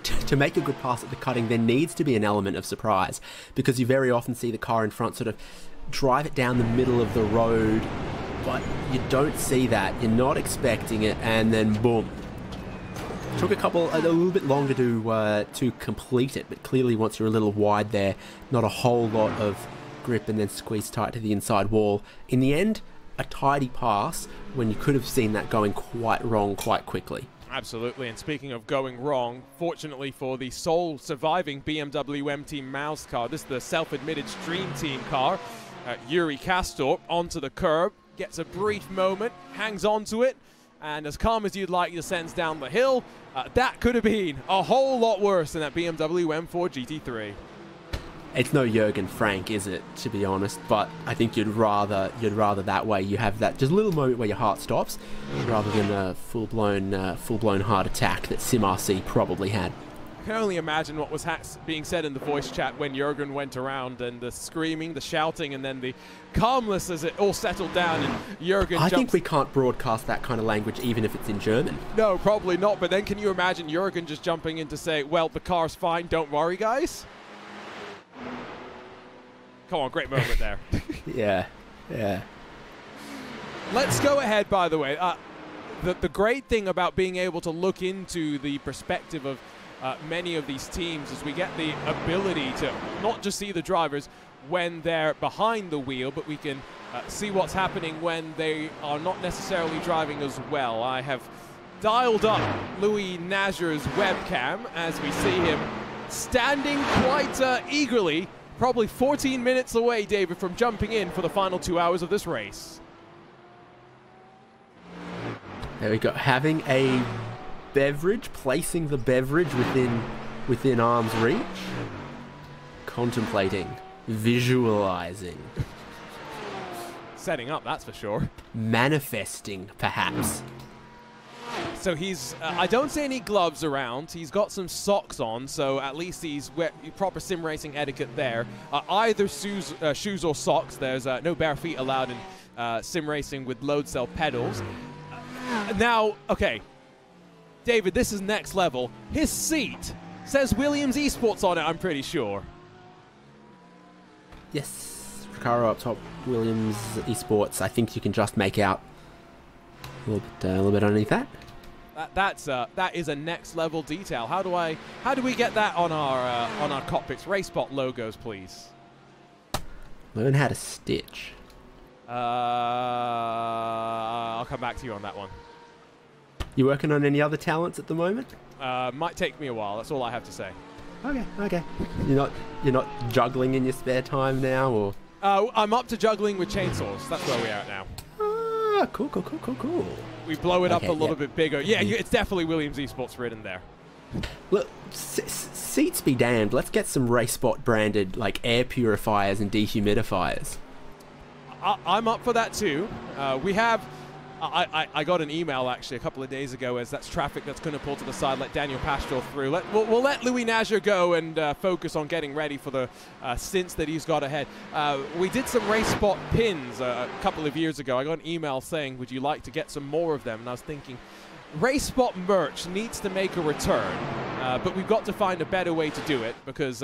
to make a good pass at the cutting, there needs to be an element of surprise, because you very often see the car in front sort of drive it down the middle of the road, but you don't see that. You're not expecting it, and then boom. Took a little bit longer to complete it, but clearly once you're a little wide there, not a whole lot of grip, and then squeeze tight to the inside wall. In the end, a tidy pass when you could have seen that going quite wrong quite quickly. Absolutely, and speaking of going wrong, fortunately for the sole surviving BMW M Team Mouse car, this is the self-admitted Stream Team car, Yuri Kastorp onto the curb, gets a brief moment, hangs onto it, and as calm as you'd like, descends down the hill. That could have been a whole lot worse than that BMW M4 GT3. It's no Jürgen Frank, is it, to be honest, but I think you'd rather that way. You have that just little moment where your heart stops, rather than a full-blown heart attack that SimRC probably had. I can only imagine what was being said in the voice chat when Jürgen went around, and the screaming, the shouting, and then the calmness as it all settled down, and Jürgen I think we can't broadcast that kind of language even if it's in German. No, probably not, but then can you imagine Jürgen just jumping in to say, well, the car's fine, don't worry, guys? Come on, great moment there. Yeah. Let's go ahead, by the way. The great thing about being able to look into the perspective of many of these teams is we get the ability to not just see the drivers when they're behind the wheel, but we can see what's happening when they are not necessarily driving as well. I have dialed up Louis Nazer's webcam as we see him standing quite eagerly probably 14 minutes away, David, from jumping in for the final 2 hours of this race. There we go. Having a beverage, placing the beverage within arm's reach, contemplating, visualizing, setting up, that's for sure. manifesting, perhaps. So he's, I don't see any gloves around. He's got some socks on, so at least he's proper sim racing etiquette there. Either shoes or socks. There's no bare feet allowed in sim racing with load cell pedals. Now, okay, David, this is next level. His seat says Williams Esports on it, I'm pretty sure. Yes, Recaro up top, Williams Esports. I think you can just make out a little bit underneath that. That is a next level detail. How do we get that on our cockpits? RaceBot logos, please. Learn how to stitch. I'll come back to you on that one. You working on any other talents at the moment? Might take me a while. That's all I have to say. Okay. You're not juggling in your spare time now, or? I'm up to juggling with chainsaws. That's where we are now. Ah, cool. We blow it up Okay, a little bit bigger. Yeah, it's definitely Williams Esports written there. Look, seats be damned. Let's get some RaceBot branded like air purifiers and dehumidifiers. I'm up for that too. We have. I got an email actually a couple of days ago as that's traffic that's going to pull to the side. Let Daniel Pastrol through. We'll let Louis Nager go and focus on getting ready for the stints that he's got ahead. We did some RaceBot pins a couple of years ago. I got an email saying, would you like to get some more of them? And I was thinking, RaceBot merch needs to make a return, but we've got to find a better way to do it because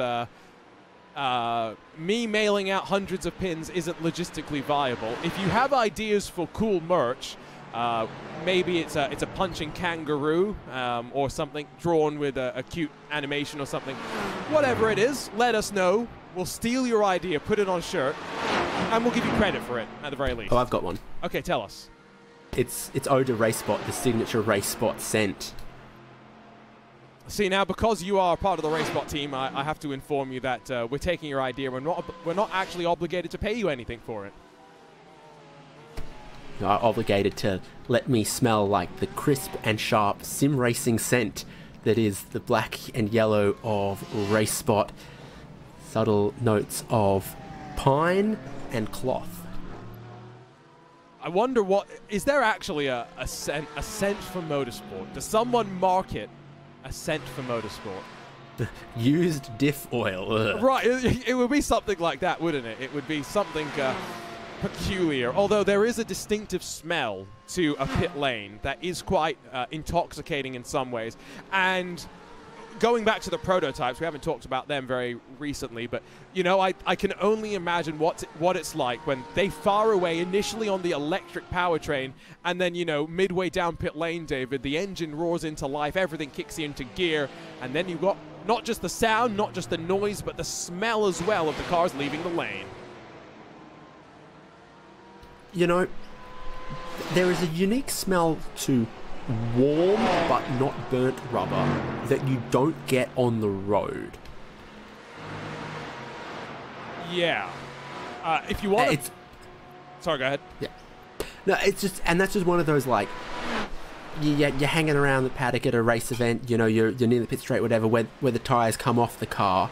me mailing out hundreds of pins isn't logistically viable. If you have ideas for cool merch, maybe it's a punching kangaroo or something drawn with a cute animation or something. Whatever it is, let us know. We'll steal your idea, put it on a shirt, and we'll give you credit for it at the very least. Oh, I've got one. Okay, tell us. It's ode to RaceBot, the signature RaceBot scent. See, now because you are part of the RaceBot team, I have to inform you that we're taking your idea. We're not actually obligated to pay you anything for it. You are obligated to let me smell like the crisp and sharp sim racing scent that is the black and yellow of RaceBot. Subtle notes of pine and cloth. I wonder is there actually a scent for motorsport? Does someone market a scent for motorsport? Used diff oil. Ugh. Right, it would be something like that, wouldn't it? It would be something peculiar. Although there is a distinctive smell to a pit lane that is quite intoxicating in some ways. And going back to the prototypes, we haven't talked about them very recently, but you know, I can only imagine what it's like when they fire away initially on the electric powertrain, and then, you know, midway down pit lane, David, the engine roars into life, everything kicks into gear, and then you've got not just the sound, not just the noise, but the smell as well of the cars leaving the lane. You know, there is a unique smell to warm but not burnt rubber that you don't get on the road. Yeah. If you want to... Sorry, go ahead. Yeah. No, it's just... And that's just one of those, like... You're hanging around the paddock at a race event, you know, you're near the pit straight, whatever, where the tyres come off the car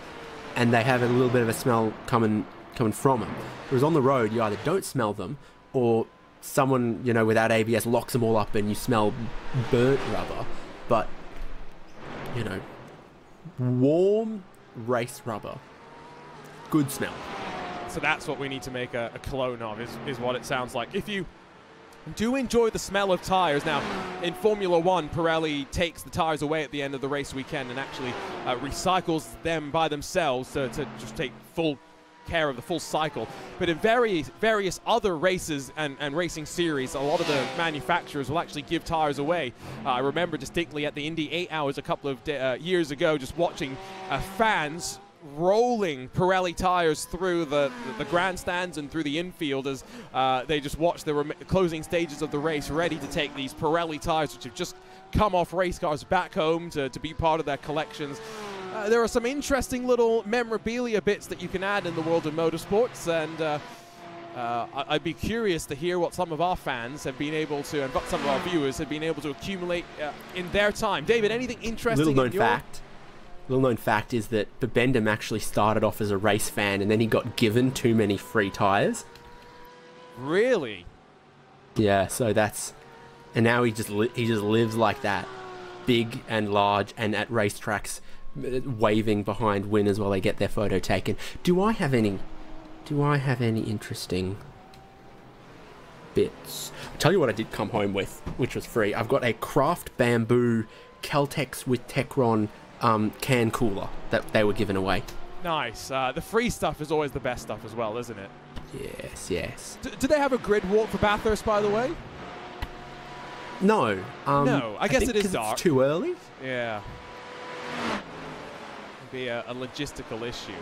and they have a little bit of a smell coming from them. Whereas on the road, you either don't smell them or someone, you know, without ABS locks them all up and you smell burnt rubber. But, you know, warm race rubber, good smell. So that's what we need to make a clone of, is what it sounds like. If you do enjoy the smell of tires, now in Formula One, Pirelli takes the tires away at the end of the race weekend and actually recycles them by themselves to just take full care of the full cycle. But in various other races and racing series, a lot of the manufacturers will actually give tires away. I remember distinctly at the Indy 8 Hours a couple of years ago, just watching fans rolling Pirelli tires through the grandstands and through the infield as they just watch the closing stages of the race, ready to take these Pirelli tires which have just come off race cars back home to be part of their collections. there are some interesting little memorabilia bits that you can add in the world of motorsports, and I'd be curious to hear what some of our fans have been able to, and what some of our viewers have been able to accumulate in their time. David, anything interesting? Little known fact is that Bibendum actually started off as a race fan, and then he got given too many free tires. Really? Yeah, so that's, and now he just lives like that, big and large, and at racetracks, waving behind winners while they get their photo taken. Do I have any interesting bits? I'll tell you what I did come home with, which was free. I've got a Craft Bamboo Caltex with Techron can cooler that they were giving away. Nice. The free stuff is always the best stuff as well, isn't it? Yes, yes. Do they have a grid walk for Bathurst, by the way? No. No, I guess it is dark. It's too early. Yeah. It'd be a logistical issue.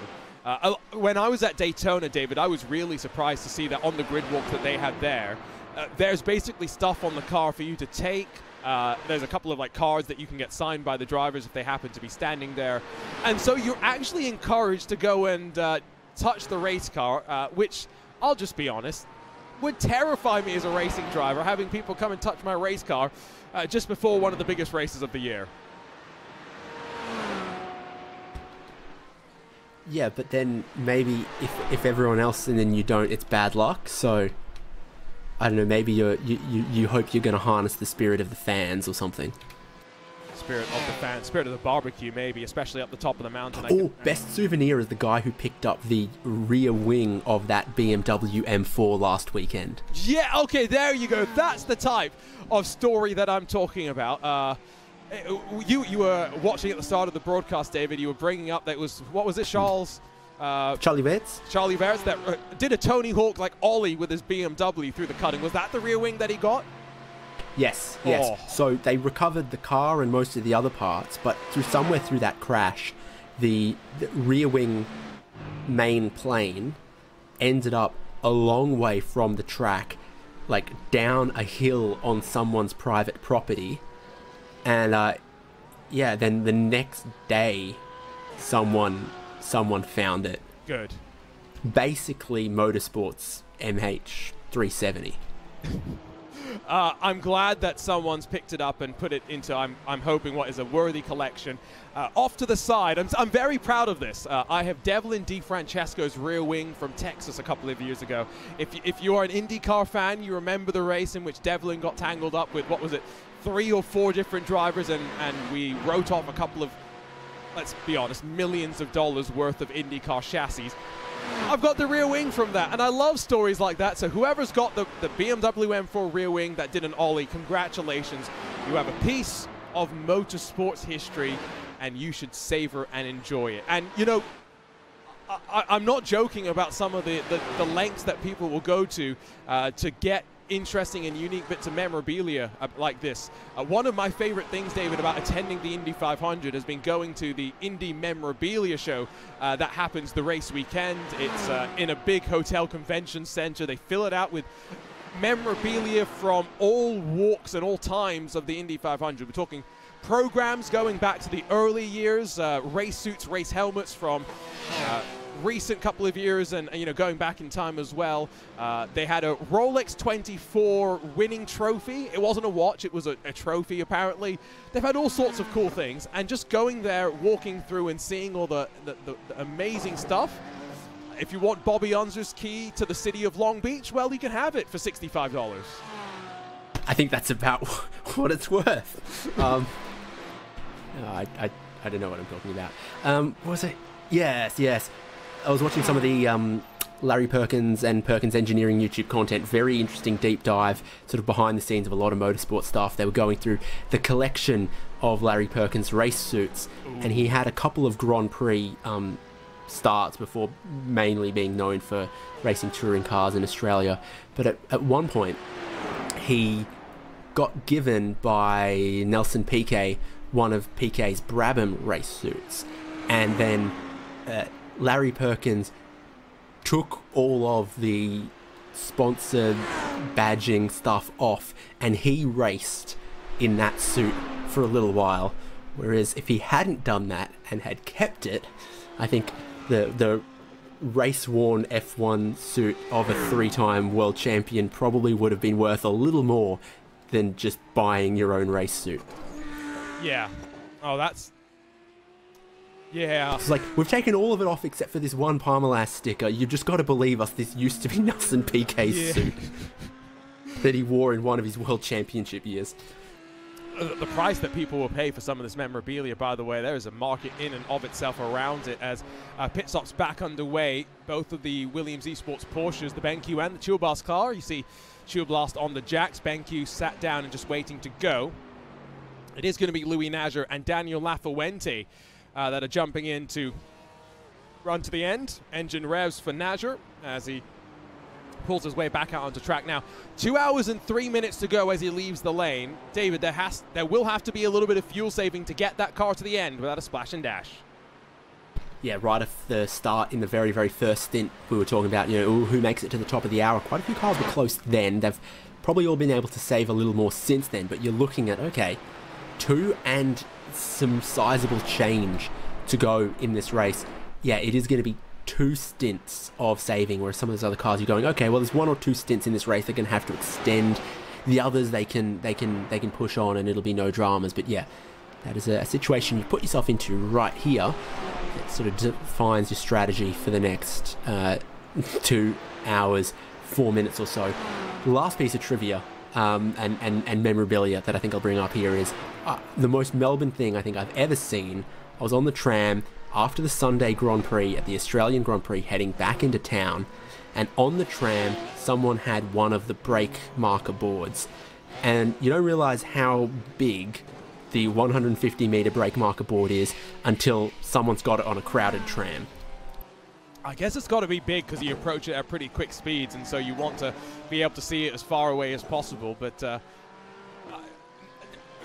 When I was at Daytona, David, I was really surprised to see that on the grid walk that they had there, there's basically stuff on the car for you to take. There's a couple of like cards that you can get signed by the drivers if they happen to be standing there. And so you're actually encouraged to go and touch the race car, which, I'll just be honest, would terrify me as a racing driver, having people come and touch my race car just before one of the biggest races of the year. Yeah, but then maybe if everyone else and then you don't, it's bad luck. So I don't know. Maybe you hope you're going to harness the spirit of the fans or something. Spirit of the fans, spirit of the barbecue, maybe, especially up the top of the mountain. Oh, best souvenir is the guy who picked up the rear wing of that BMW M4 last weekend. Yeah, okay, there you go. That's the type of story that I'm talking about. You were watching at the start of the broadcast, David. You were bringing up that was, what was it, Charles? Charlie Verts? Charlie Verts that did a Tony Hawk like ollie with his BMW through the cutting. Was that the rear wing that he got? Yes, yes. Oh. So they recovered the car and most of the other parts, but somewhere through that crash, the rear wing main plane ended up a long way from the track, like down a hill on someone's private property. And yeah, then the next day, someone found it. Good. Basically, Motorsports MH370. I'm glad that someone's picked it up and put it into, I'm hoping, what is a worthy collection. Off to the side, I'm very proud of this. I have Devlin DeFrancesco's rear wing from Texas a couple of years ago. If you are an IndyCar fan, you remember the race in which Devlin got tangled up with, what was it, 3 or 4 different drivers, and we wrote off a couple of, let's be honest, millions of dollars worth of IndyCar chassis. I've got the rear wing from that, and I love stories like that. So whoever's got the BMW M4 rear wing that did an ollie, congratulations. You have a piece of motorsports history, and you should savor and enjoy it. And, you know, I'm not joking about some of the lengths that people will go to get interesting and unique bits of memorabilia like this. One of my favorite things, David, about attending the Indy 500 has been going to the Indy Memorabilia Show that happens the race weekend. It's in a big hotel convention center. They fill it out with memorabilia from all walks and all times of the Indy 500. We're talking programs going back to the early years, race suits, race helmets from recent couple of years, and you know, going back in time as well. They had a Rolex 24 winning trophy. It wasn't a watch, it was a trophy apparently. They've had all sorts of cool things, and just going there, walking through and seeing all the amazing stuff. If you want Bobby Unser's key to the city of Long Beach, well, you can have it for $65. I think that's about what it's worth. I don't know what I'm talking about. What was it? Yes. I was watching some of the Larry Perkins and Perkins Engineering YouTube content. Very interesting deep dive, sort of behind the scenes of a lot of motorsport stuff. They were going through the collection of Larry Perkins race suits. Ooh. And he had a couple of Grand Prix starts before mainly being known for racing touring cars in Australia. But at one point, he got given by Nelson Piquet one of Piquet's Brabham race suits. And then Larry Perkins took all of the sponsored badging stuff off, and he raced in that suit for a little while Whereas if he hadn't done that and had kept it, I think the race-worn F1 suit of a 3-time world champion probably would have been worth a little more than just buying your own race suit. Yeah. Oh, that's... Yeah. It's like, we've taken all of it off except for this one Parmalat sticker. You've just got to believe us, this used to be Nelson Piquet's suit that he wore in one of his world championship years. The price that people will pay for some of this memorabilia, by the way, there is a market in and of itself around it as pit stops back underway. Both of the Williams Esports Porsches, the BenQ and the Chil Blast car. You see Chil Blast on the jacks. BenQ sat down and just waiting to go. It is going to be Louis Nager and Daniel Lafuente that are jumping in to run to the end. Engine revs for Nager as he pulls his way back out onto track now. 2 hours and 3 minutes to go as he leaves the lane. David, there will have to be a little bit of fuel saving to get that car to the end without a splash and dash. Yeah, right at the start in the very, very first stint, we were talking about, who makes it to the top of the hour. Quite a few cars were close then. They've probably all been able to save a little more since then, but you're looking at, okay, 2 and some sizable change to go in this race. Yeah, it is going to be 2 stints of saving, whereas some of those other cars you're going, okay, well, there's 1 or 2 stints in this race. They're going to have to extend. The others they can push on and it'll be no dramas. But yeah, that is a situation you put yourself into right here. It sort of defines your strategy for the next 2 hours, 4 minutes or so. The last piece of trivia and memorabilia that I think I'll bring up here is the most Melbourne thing I think I've ever seen. I was on the tram after the Sunday Grand Prix at the Australian Grand Prix heading back into town, and on the tram someone had one of the brake marker boards, and you don't realise how big the 150 metre brake marker board is until someone's got it on a crowded tram. I guess it's got to be big because you approach it at pretty quick speeds, and so you want to be able to see it as far away as possible. But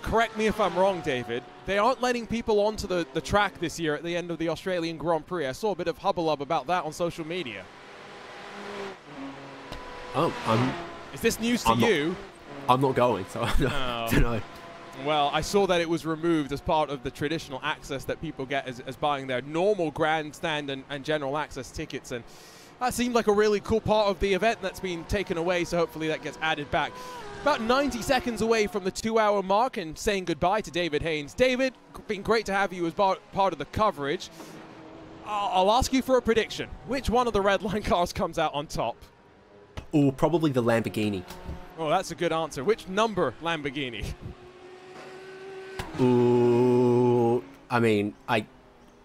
correct me if I'm wrong, David, they aren't letting people onto the track this year at the end of the Australian Grand Prix. I saw a bit of hubbub about that on social media. Oh, is this news to you? I'm not going, so I don't know. Well, I saw that it was removed as part of the traditional access that people get as buying their normal grandstand and general access tickets, and that seemed like a really cool part of the event that's been taken away, so hopefully that gets added back. About 90 seconds away from the 2-hour mark and saying goodbye to David Haynes. David, been great to have you as part of the coverage. I'll ask you for a prediction. Which one of the red line cars comes out on top? Oh, probably the Lamborghini. Oh, that's a good answer. Which number Lamborghini? Ooh, I mean,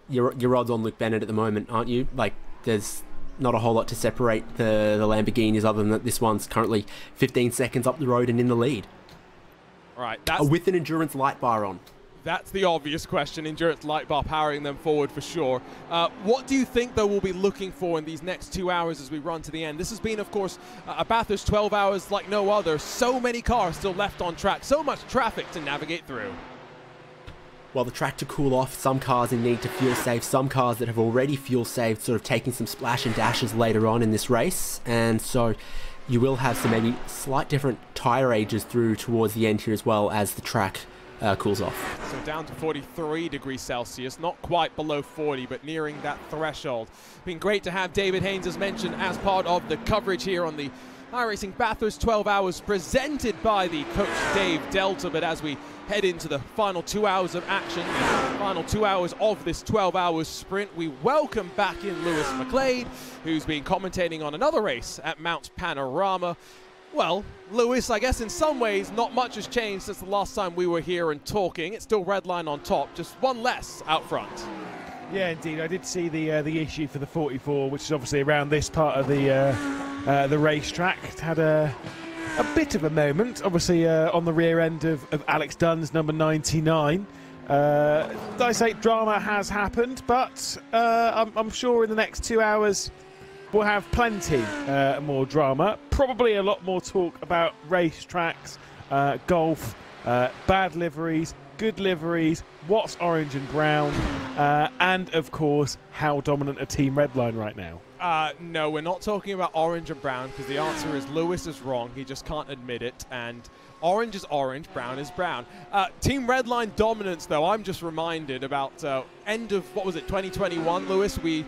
you're odds on Luke Bennett at the moment, aren't you? Like, there's not a whole lot to separate the Lamborghinis other than that this one's currently 15 seconds up the road and in the lead. Right, with an endurance light bar on. That's the obvious question. Endurance light bar powering them forward for sure. What do you think, though, we'll be looking for in these next 2 hours as we run to the end? This has been, of course, a Bathurst 12 hours like no other. So many cars still left on track. So much traffic to navigate through. Well, the track to cool off, some cars in need to fuel save, some cars that have already fuel saved sort of taking some splash and dashes later on in this race, and so you will have some maybe slight different tyre ages through towards the end here as well as the track cools off. So down to 43 degrees Celsius, not quite below 40, but nearing that threshold. Been great to have David Haynes, as mentioned, as part of the coverage here on the iRacing Bathurst 12 hours presented by the coach Dave Delta. But as we head into the final 2 hours of action, the final 2 hours of this 12 hours sprint, we welcome back in Lewis McLeod, who's been commentating on another race at Mount Panorama. Well, Lewis, I guess in some ways not much has changed since the last time we were here and talking. It's still red line on top, just one less out front. Yeah, indeed. I did see the issue for the 44, which is obviously around this part of the racetrack. It had a bit of a moment, obviously on the rear end of Alex Dunn's number 99. I say drama has happened, but I'm sure in the next 2 hours we'll have plenty more drama. Probably a lot more talk about racetracks, golf, bad liveries, good liveries, what's orange and brown, and of course how dominant a team Redline right now. No, we're not talking about orange and brown, because the answer is Lewis is wrong. He just can't admit it. And orange is orange, brown is brown. Team Redline dominance, though, I'm just reminded about end of, what was it, 2021, Lewis? We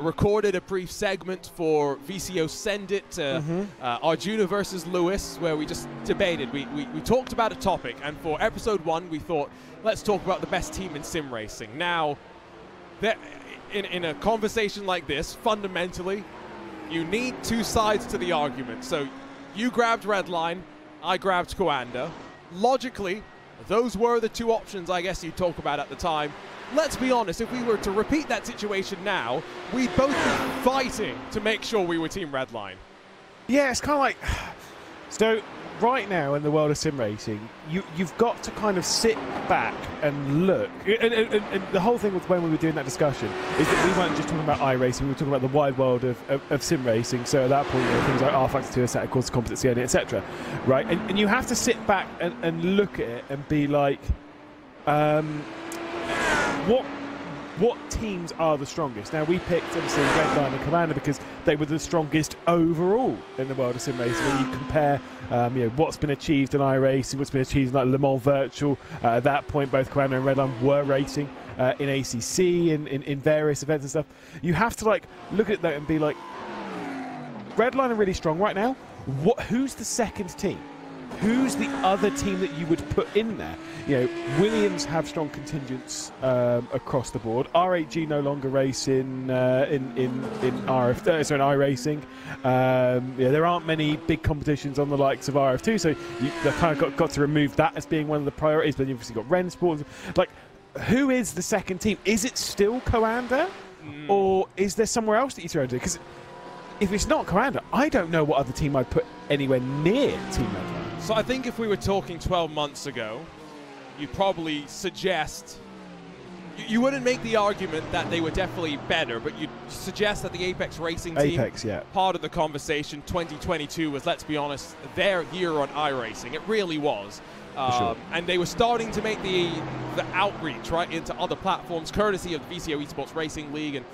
recorded a brief segment for VCO Send It, Arjuna versus Lewis, where we just debated. We talked about a topic, and for episode 1, we thought, let's talk about the best team in sim racing. Now, in a conversation like this, fundamentally, you need two sides to the argument. So you grabbed Redline, I grabbed Coanda. Logically, those were the two options I guess you'd talk about at the time. Let's be honest, if we were to repeat that situation now, we'd both be fighting to make sure we were Team Redline. Yeah, it's kind of like... So, right now in the world of sim racing, you've got to kind of sit back and look. And the whole thing with when we were doing that discussion is that we weren't just talking about iRacing, we were talking about the wide world of sim racing. So at that point, things like R-Factor 2, Assetto Corsa, Competizione, etc. Right? And you have to sit back and look at it and be like, what teams are the strongest? Now, we picked, obviously, Redline and Coanda because they were the strongest overall in the world of sim racing. When you compare, what's been achieved in iRacing, what's been achieved in like Le Mans Virtual. At that point, both Coanda and Redline were racing in ACC, in various events and stuff. You have to like look at that and be like, Redline are really strong right now. Who's the second team? Who's the other team that you would put in there? Williams have strong contingents across the board. R8G no longer race in iRacing. There aren't many big competitions on the likes of RF2, so they've kind of got to remove that as being one of the priorities. But you've obviously got Rensport. Like, who is the second team? Is it still Coanda, or is there somewhere else that you throw into? Because if it's not Coanda, I don't know what other team I'd put anywhere near Team Redline. So I think if we were talking 12 months ago, you'd probably suggest... You wouldn't make the argument that they were definitely better, but you'd suggest that the Apex Racing team, part of the conversation, 2022 was, let's be honest, their year on iRacing. It really was. Sure. And they were starting to make the outreach, right, into other platforms, courtesy of the VCO Esports Racing League and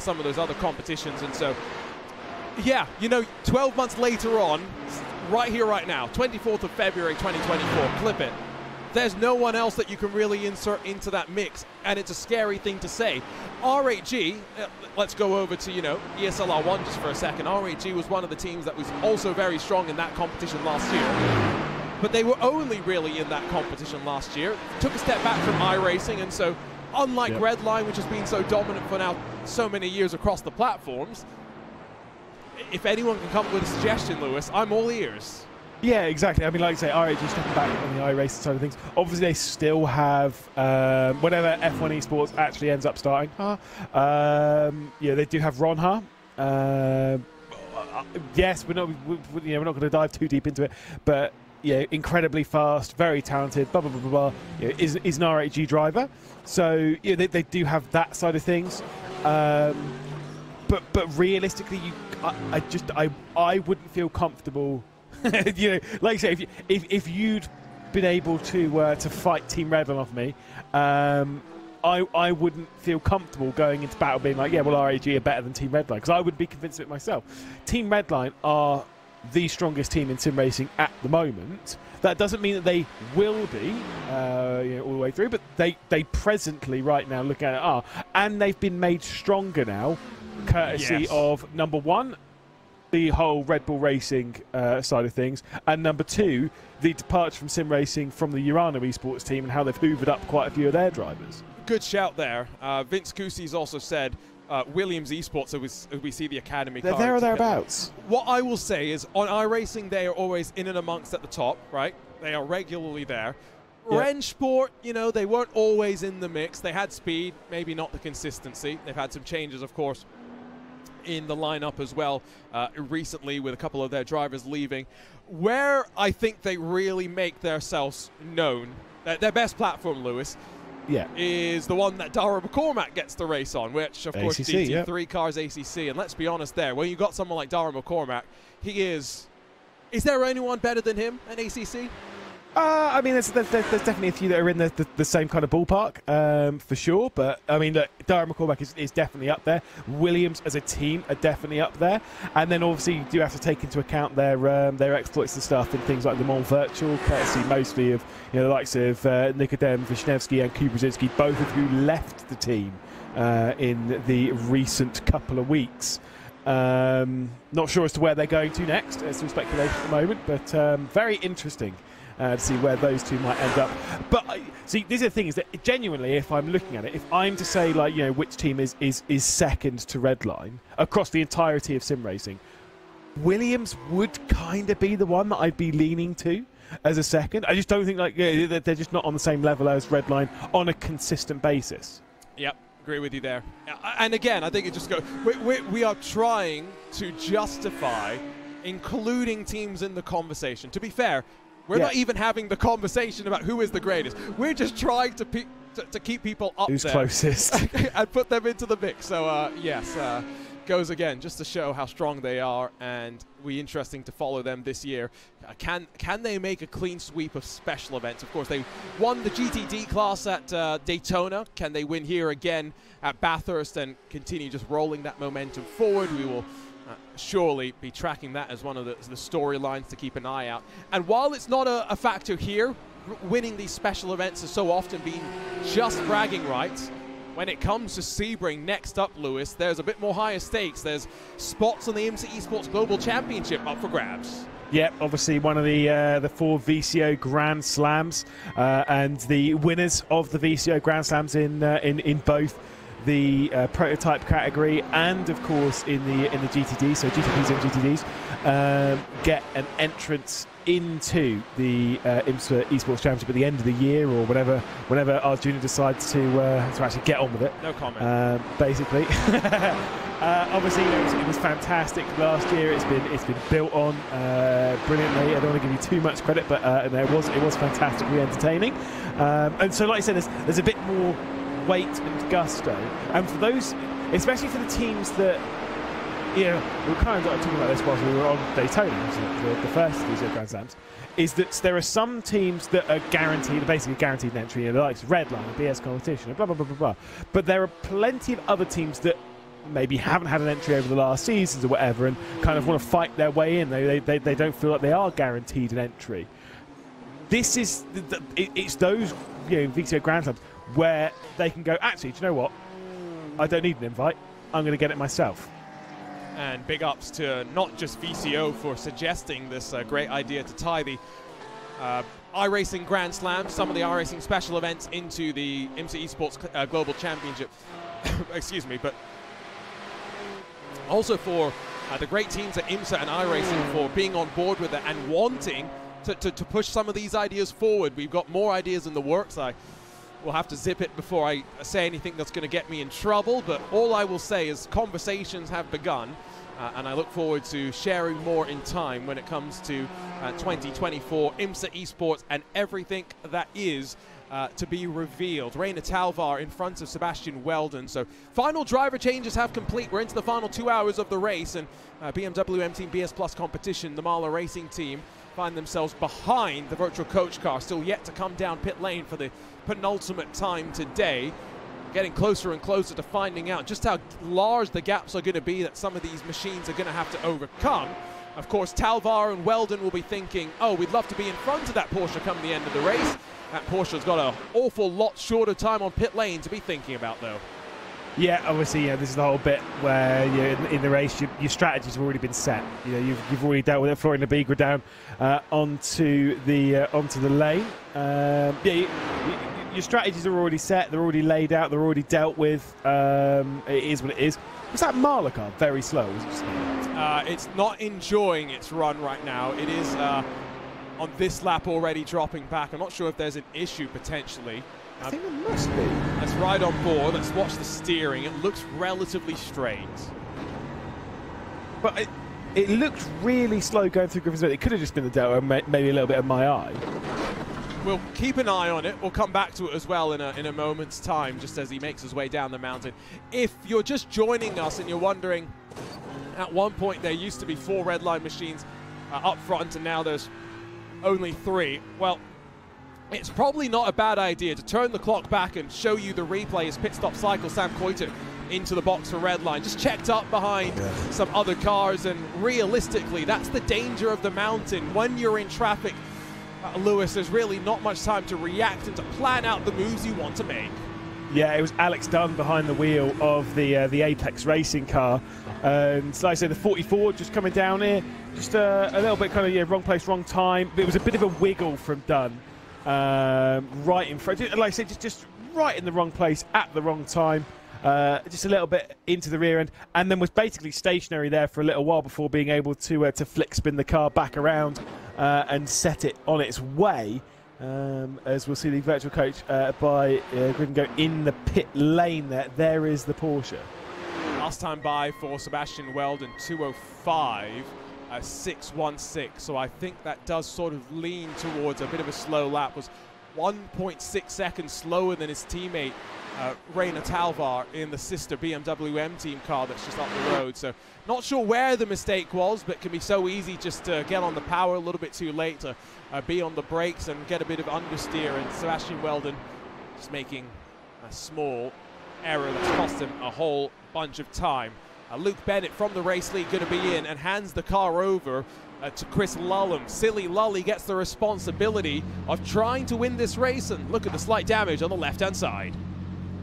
some of those other competitions. And so, yeah, 12 months later on, right here, right now, 24th of February 2024, clip it. There's no one else that you can really insert into that mix, and it's a scary thing to say. R8G, let's go over to, ESLR 1 just for a second. R8G was one of the teams that was also very strong in that competition last year. But they were only really in that competition last year. Took a step back from iRacing, and so unlike Redline, which has been so dominant for now so many years across the platforms, if anyone can come up with a suggestion, Lewis, I'm all ears. Yeah, exactly. I mean, like I say, RH is stepping back on the iRacing side of things. Obviously, they still have whatever F1 Esports actually ends up starting. They do have Ronha. Yes, we're not going to dive too deep into it, but incredibly fast, very talented. Blah blah blah blah. Is an RH driver, so they do have that side of things. But realistically, I wouldn't feel comfortable. Like I say, if you'd been able to fight Team Redline off me, I wouldn't feel comfortable going into battle being like, RAG are better than Team Redline, because I would be convinced of it myself. Team Redline are the strongest team in sim racing at the moment. That doesn't mean that they will be all the way through, but they presently, right now, looking at it, are, and they've been made stronger now, courtesy of number one, the whole Red Bull Racing side of things, and number two, the departure from sim racing from the Urano Esports team and how they've hoovered up quite a few of their drivers. Good shout there. Vince Cusi's also said Williams Esports, as we see the academy. They're there or thereabouts. What I will say is, on iRacing, they are always in and amongst at the top, right? They are regularly there. Yep. Rensport, they weren't always in the mix. They had speed, maybe not the consistency. They've had some changes, of course, in the lineup as well recently, with a couple of their drivers leaving. Where I think they really make themselves known, their best platform, Lewis, is the one that Dara McCormack gets the race on, which of course GT3 cars ACC. And let's be honest there, when you got someone like Dara McCormack, he is there anyone better than him at ACC? I mean, there's definitely a few that are in the same kind of ballpark, for sure. But, I mean, look, Darren McCormack is definitely up there. Williams as a team are definitely up there. And then, obviously, you do have to take into account their exploits and stuff in things like the Mont Virtual, courtesy mostly of the likes of Nikodem Wisniewski and Kubrzezinski, both of who left the team in the recent couple of weeks. Not sure as to where they're going to next. There's some speculation at the moment, but very interesting to see where those two might end up. But see, this is the thing: is that genuinely, if I'm looking at it, if I'm to say like which team is second to Redline across the entirety of sim racing, Williams would kind of be the one that I'd be leaning to as a second. I just don't think they're just not on the same level as Redline on a consistent basis. Yep. Agree with you there. And again, I think it just goes, we are trying to justify including teams in the conversation. To be fair, we're not even having the conversation about who is the greatest. We're just trying to keep people up Who's there. closest. And put them into the mix. So, yes, goes again just to show how strong they are, and will be interesting to follow them this year. Can they make a clean sweep of special events? Of course, they won the GTD class at Daytona. Can they win here again at Bathurst and continue just rolling that momentum forward? We will surely be tracking that as one of the storylines to keep an eye out. And while it's not a factor here, winning these special events has so often been just bragging rights. When it comes to Sebring next up, Lewis, there's a bit more higher stakes. There's spots on the IMSA Esports Global Championship up for grabs. Yep, obviously one of the 4 VCO Grand Slams, and the winners of the VCO Grand Slams in both the prototype category and, of course, in the GTD, so GTPs and GTDs, get an entrance into the IMSA Esports Championship at the end of the year or whenever Arjuna decides to actually get on with it. No comment. Basically. Obviously, it was fantastic last year. It's been built on brilliantly. I don't want to give you too much credit, but it was fantastically entertaining. And so, like I said, there's a bit more weight and gusto, and for those, especially for the teams that we were kind of talking about this whilst we were on Daytona, the first of these Grand Slams, is that there are some teams that are basically guaranteed an entry, the likes of Redline and BS Competition, and blah blah blah blah blah. But there are plenty of other teams that maybe haven't had an entry over the last seasons or whatever, and kind of want to fight their way in. They don't feel like they are guaranteed an entry. This is it's those VCO Grand Slams where they can go, actually, do you know what? I don't need an invite. I'm going to get it myself. And big ups to not just VCO for suggesting this great idea to tie the iRacing Grand Slam, some of the iRacing special events into the IMSA Esports Global Championship. Excuse me, but also for the great teams at IMSA and iRacing for being on board with it and wanting to push some of these ideas forward. We've got more ideas in the works. I will have to zip it before I say anything that's going to get me in trouble, but all I will say is conversations have begun, and I look forward to sharing more in time when it comes to 2024 IMSA Esports and everything that is to be revealed. Reina Talvar in front of Sebastian Weldon. So final driver changes have complete. We're into the final 2 hours of the race, and BMW M Team BS Plus competition, the Marla Racing team, find themselves behind the virtual coach car, still yet to come down pit lane for the penultimate time today. Getting closer and closer to finding out just how large the gaps are going to be that some of these machines are going to have to overcome. Of course, Talvar and Weldon will be thinking, oh, we'd love to be in front of that Porsche come the end of the race. That Porsche's got an awful lot shorter time on pit lane to be thinking about, though. Yeah, obviously, this is the whole bit where in the race, your strategies have already been set. You've already dealt with it. Florian Lebigra down onto the lane. Your strategies are already set. They're already laid out. They're already dealt with. It is what it is. Was that Marla car very slow? It's not enjoying its run right now. It is on this lap already dropping back. I'm not sure if there's an issue potentially. I think there must be. Let's ride on board. Let's watch the steering. It looks relatively straight. But it looked really slow going through Griffin's Bend. It could have just been the delta, maybe a little bit of my eye. We'll keep an eye on it. We'll come back to it as well in a moment's time, just as he makes his way down the mountain. If you're just joining us and you're wondering, at one point there used to be 4 Redline machines up front, and now there's only 3. Well, it's probably not a bad idea to turn the clock back and show you the replay as pit stop cycle Sam Coiter into the box for Redline, just checked up behind some other cars, and realistically that's the danger of the mountain. When you're in traffic, Lewis, there's really not much time to react and to plan out the moves you want to make. Yeah, it was Alex Dunn behind the wheel of the Apex Racing car, and like I say, the 44 just coming down here, just a little bit kind of wrong place, wrong time. But it was a bit of a wiggle from Dunn, right in front. Like I said, just right in the wrong place at the wrong time. Just a little bit into the rear end, and then was basically stationary there for a little while before being able to flick spin the car back around and set it on its way. As we'll see the virtual coach by Gridden go in the pit lane there. There is the Porsche. Last time by for Sebastian Weldon, 2:05, 6:16. So I think that does sort of lean towards a bit of a slow lap. Was 1.6 seconds slower than his teammate Reina Talvar in the sister BMW M team car that's just up the road. So not sure where the mistake was, but can be so easy just to get on the power a little bit too late to be on the brakes and get a bit of understeer. And Sebastian Weldon just making a small error that's cost him a whole bunch of time. Luke Bennett from the race lead going to be in and hands the car over to Chris Lullum. Silly Lully gets the responsibility of trying to win this race, and look at the slight damage on the left-hand side.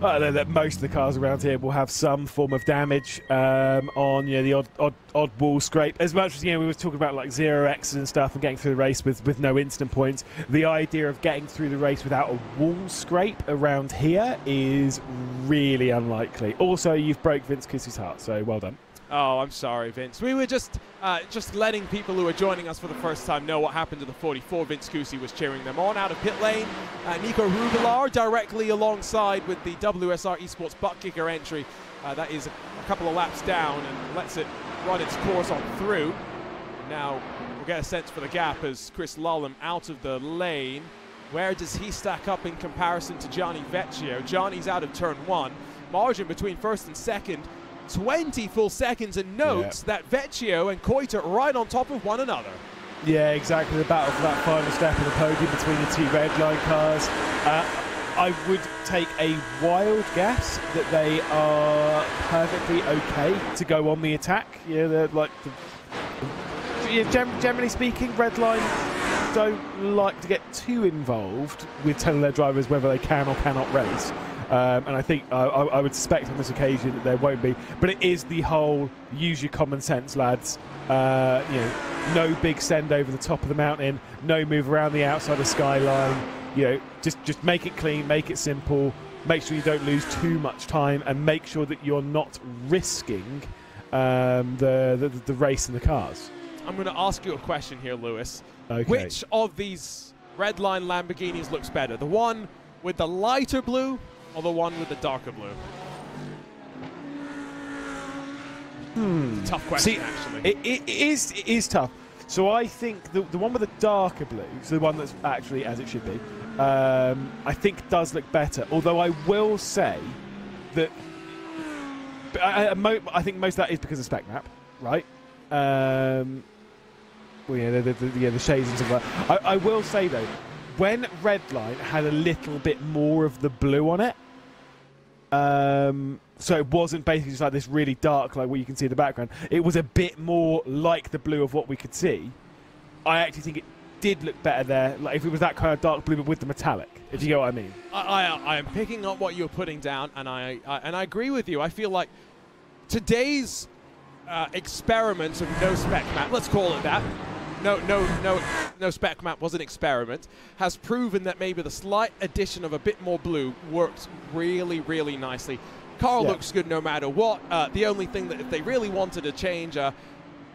I know that most of the cars around here will have some form of damage on the odd wall scrape. As much as we were talking about like 0Xs and stuff and getting through the race with no incident points, the idea of getting through the race without a wall scrape around here is really unlikely. Also, you've broke Vince Kusi's heart, so well done. Oh, I'm sorry, Vince. We were just letting people who are joining us for the first time know what happened to the 44. Vince Kusi was cheering them on out of pit lane. Nico Rugelar directly alongside with the WSR Esports butt kicker entry. That is a couple of laps down and lets it run its course on through. Now we'll get a sense for the gap as Chris Lullum out of the lane. Where does he stack up in comparison to Gianni Vecchio? Gianni's out of turn 1. Margin between first and second, 20 full seconds, and notes that Vecchio and Coiter are right on top of one another. Yeah, exactly. The battle for that final step of the podium between the two Redline cars. I would take a wild guess that they are perfectly okay to go on the attack. Yeah, they're like, generally speaking, Redline don't like to get too involved with telling their drivers whether they can or cannot race. And I think I would suspect on this occasion that there won't be. But it is the whole use your common sense, lads. No big send over the top of the mountain, no move around the outside of skyline. Just make it clean, make it simple. Make sure you don't lose too much time, and make sure that you're not risking the race and the cars. I'm going to ask you a question here, Lewis. Okay. Which of these Redline Lamborghinis looks better? The one with the lighter blue or the one with the darker blue? Tough question, actually. It is tough. So I think the one with the darker blue, so the one that's actually as it should be, I think does look better. Although I will say that I think most of that is because of spec map, right? The shades and stuff like that. I will say though, when Redline had a little bit more of the blue on it, so it wasn't basically just like this really dark, like what you can see in the background. It was a bit more like the blue of what we could see. I actually think it did look better there, like if it was that kind of dark blue but with the metallic, if you get what I mean. I am picking up what you're putting down, and I agree with you. I feel like today's experiment of no spec map, let's call it that. No spec map was an experiment, has proven that maybe the slight addition of a bit more blue works really, really nicely. Car looks good no matter what. The only thing that if they really wanted to change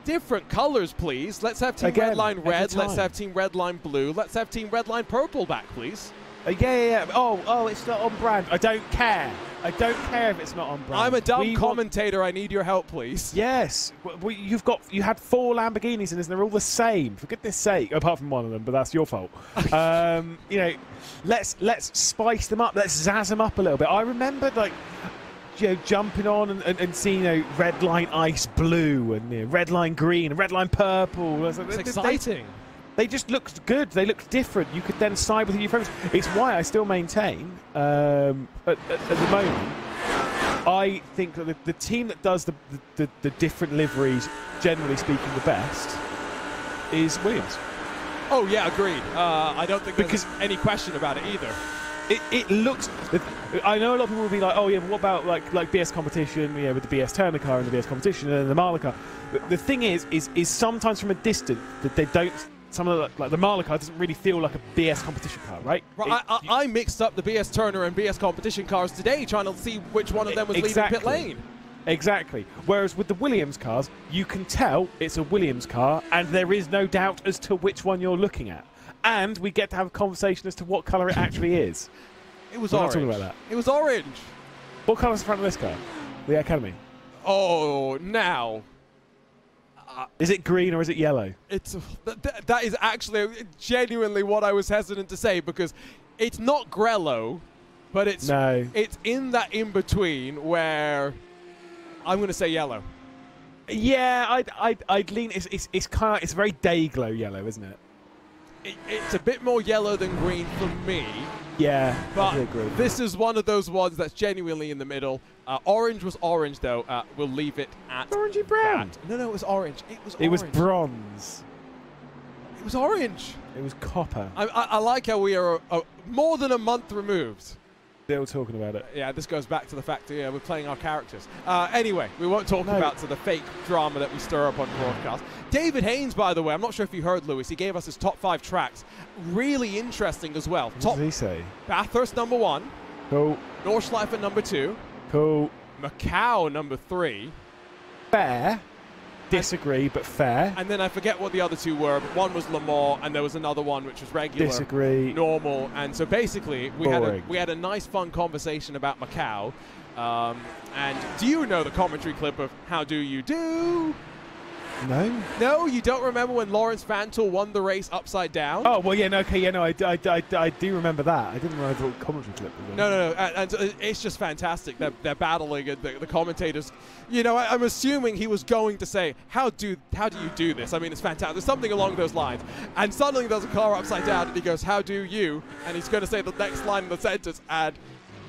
different colors, please. Let's have Team Redline red, let's have Team Redline blue, let's have Team Redline purple back, please. Yeah. Oh, it's not on brand. I don't care. I don't care if it's not on brand. I'm a dumb commentator. I need your help, please. Yes. You had 4 Lamborghinis in this, and they're all the same. For goodness sake. Apart from one of them, but that's your fault. Let's spice them up. Let's zazz them up a little bit. I remember jumping on and seeing Redline ice blue and Redline green and Redline purple. It's exciting. They just looked good. They looked different. You could then side with your friends. It's why I still maintain, at the moment, I think that the team that does the different liveries, generally speaking, the best, is Williams. Oh, yeah, agreed. I don't think there's any question about it either. It looks... I know a lot of people will be like, oh, yeah, but what about like BS competition, with the BS Turner car and the BS competition and the Marla car? The thing is sometimes from a distance that they don't... Some of the Marla car doesn't really feel like a BS competition car, right? I mixed up the BS Turner and BS competition cars today, trying to see which one of them was leaving pit lane. Exactly. Whereas with the Williams cars, you can tell it's a Williams car, and there is no doubt as to which one you're looking at. And we get to have a conversation as to what colour it actually is. It was We're orange. not talking about that. It was orange. What colour's the front of this car? The Academy. Oh, now. Is it green or is it yellow? It's that is actually genuinely what I was hesitant to say, because it's not Grello, but it's in that in between where I'm going to say yellow. Yeah, I'd lean. It's kind of, it's very day glow yellow, isn't it? It's a bit more yellow than green for me. Yeah, but this is one of those ones that's genuinely in the middle. Orange was orange, though. We'll leave it at orangey brown. No, it was orange. It was orange. It was bronze. It was orange. It was copper. I like how we are more than a month removed. Still talking about it. Yeah, this goes back to the fact that we're playing our characters. Anyway, we won't talk about the fake drama that we stir up on broadcast. David Haynes, by the way, I'm not sure if you heard, Lewis, he gave us his top 5 tracks. Really interesting as well. What did he say? Bathurst, number 1. Cool. Nordschleife, number 2. Cool. Macau, number 3. Fair. Disagree, but fair. And then I forget what the other 2 were, but one was Le Mans, and there was another one which was regular. Disagree. Normal. And so basically, we had a nice, fun conversation about Macau. And do you know the commentary clip of How Do You Do? No. No, you don't remember when Lawrence Vantil won the race upside down? Oh, well, yeah, no, okay, yeah, no, I do remember that. I didn't remember what commentary clip was. No, and it's just fantastic. They're battling, and the commentators, I'm assuming he was going to say, how do you do this? I mean, it's fantastic. There's something along those lines. And suddenly there's a car upside down, and he goes, how do you? And he's going to say the next line in the sentence, and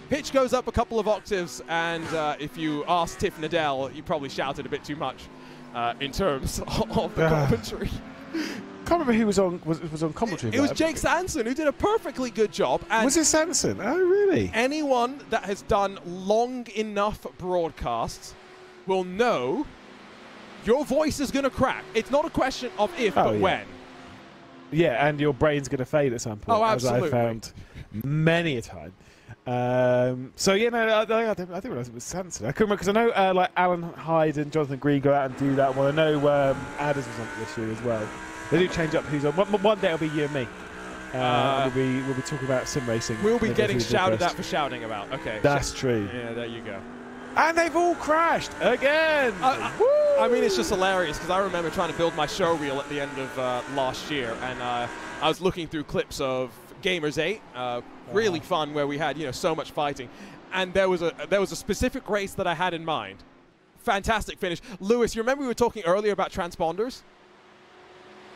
pitch goes up a couple of octaves, and if you ask Tiff Nadell, he probably shouted a bit too much. In terms of the commentary. Can't remember who was on commentary. It was Jake Sanson, who did a perfectly good job. And was it Sanson? Oh, really? Anyone that has done long enough broadcasts will know your voice is going to crack. It's not a question of if, but when. Yeah, and your brain's going to fade at some point. Oh, absolutely. As I found many a time. So yeah, no, I didn't realise it was Sanson. I couldn't remember, because I know like Alan Hyde and Jonathan Green go out and do that one. I know Adders was on this year as well. They do change up who's on. One day it'll be you and me. We'll be talking about sim racing. We'll be getting shouted at for shouting about. Okay, that's true. Yeah, there you go. And they've all crashed again. I mean, it's just hilarious, because I remember trying to build my show reel at the end of last year, and I was looking through clips of Gamers 8, really fun, where we had so much fighting, and there was a specific race that I had in mind. Fantastic finish. Lewis, you remember we were talking earlier about transponders?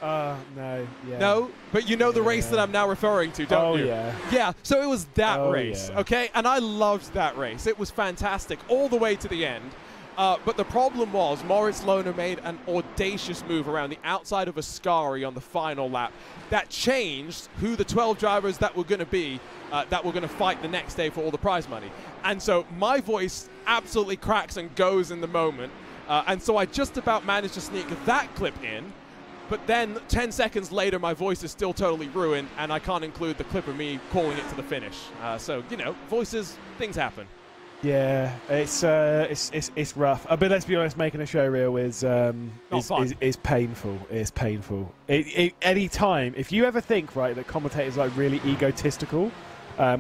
No. Yeah. No, but the race that I'm now referring to, don't you? Yeah. Yeah. So it was that race, yeah. okay, and I loved that race. It was fantastic all the way to the end. But the problem was Moritz Lohner made an audacious move around the outside of Ascari on the final lap that changed who the 12 drivers that were going to be that were going to fight the next day for all the prize money. And so my voice absolutely cracks and goes in the moment. And so I just about managed to sneak that clip in. But then 10 seconds later, my voice is still totally ruined, and I can't include the clip of me calling it to the finish. So, voices, things happen. Yeah, it's rough. But let's be honest, making a show reel is painful. It's painful. Any time, if you ever think that commentators are really egotistical,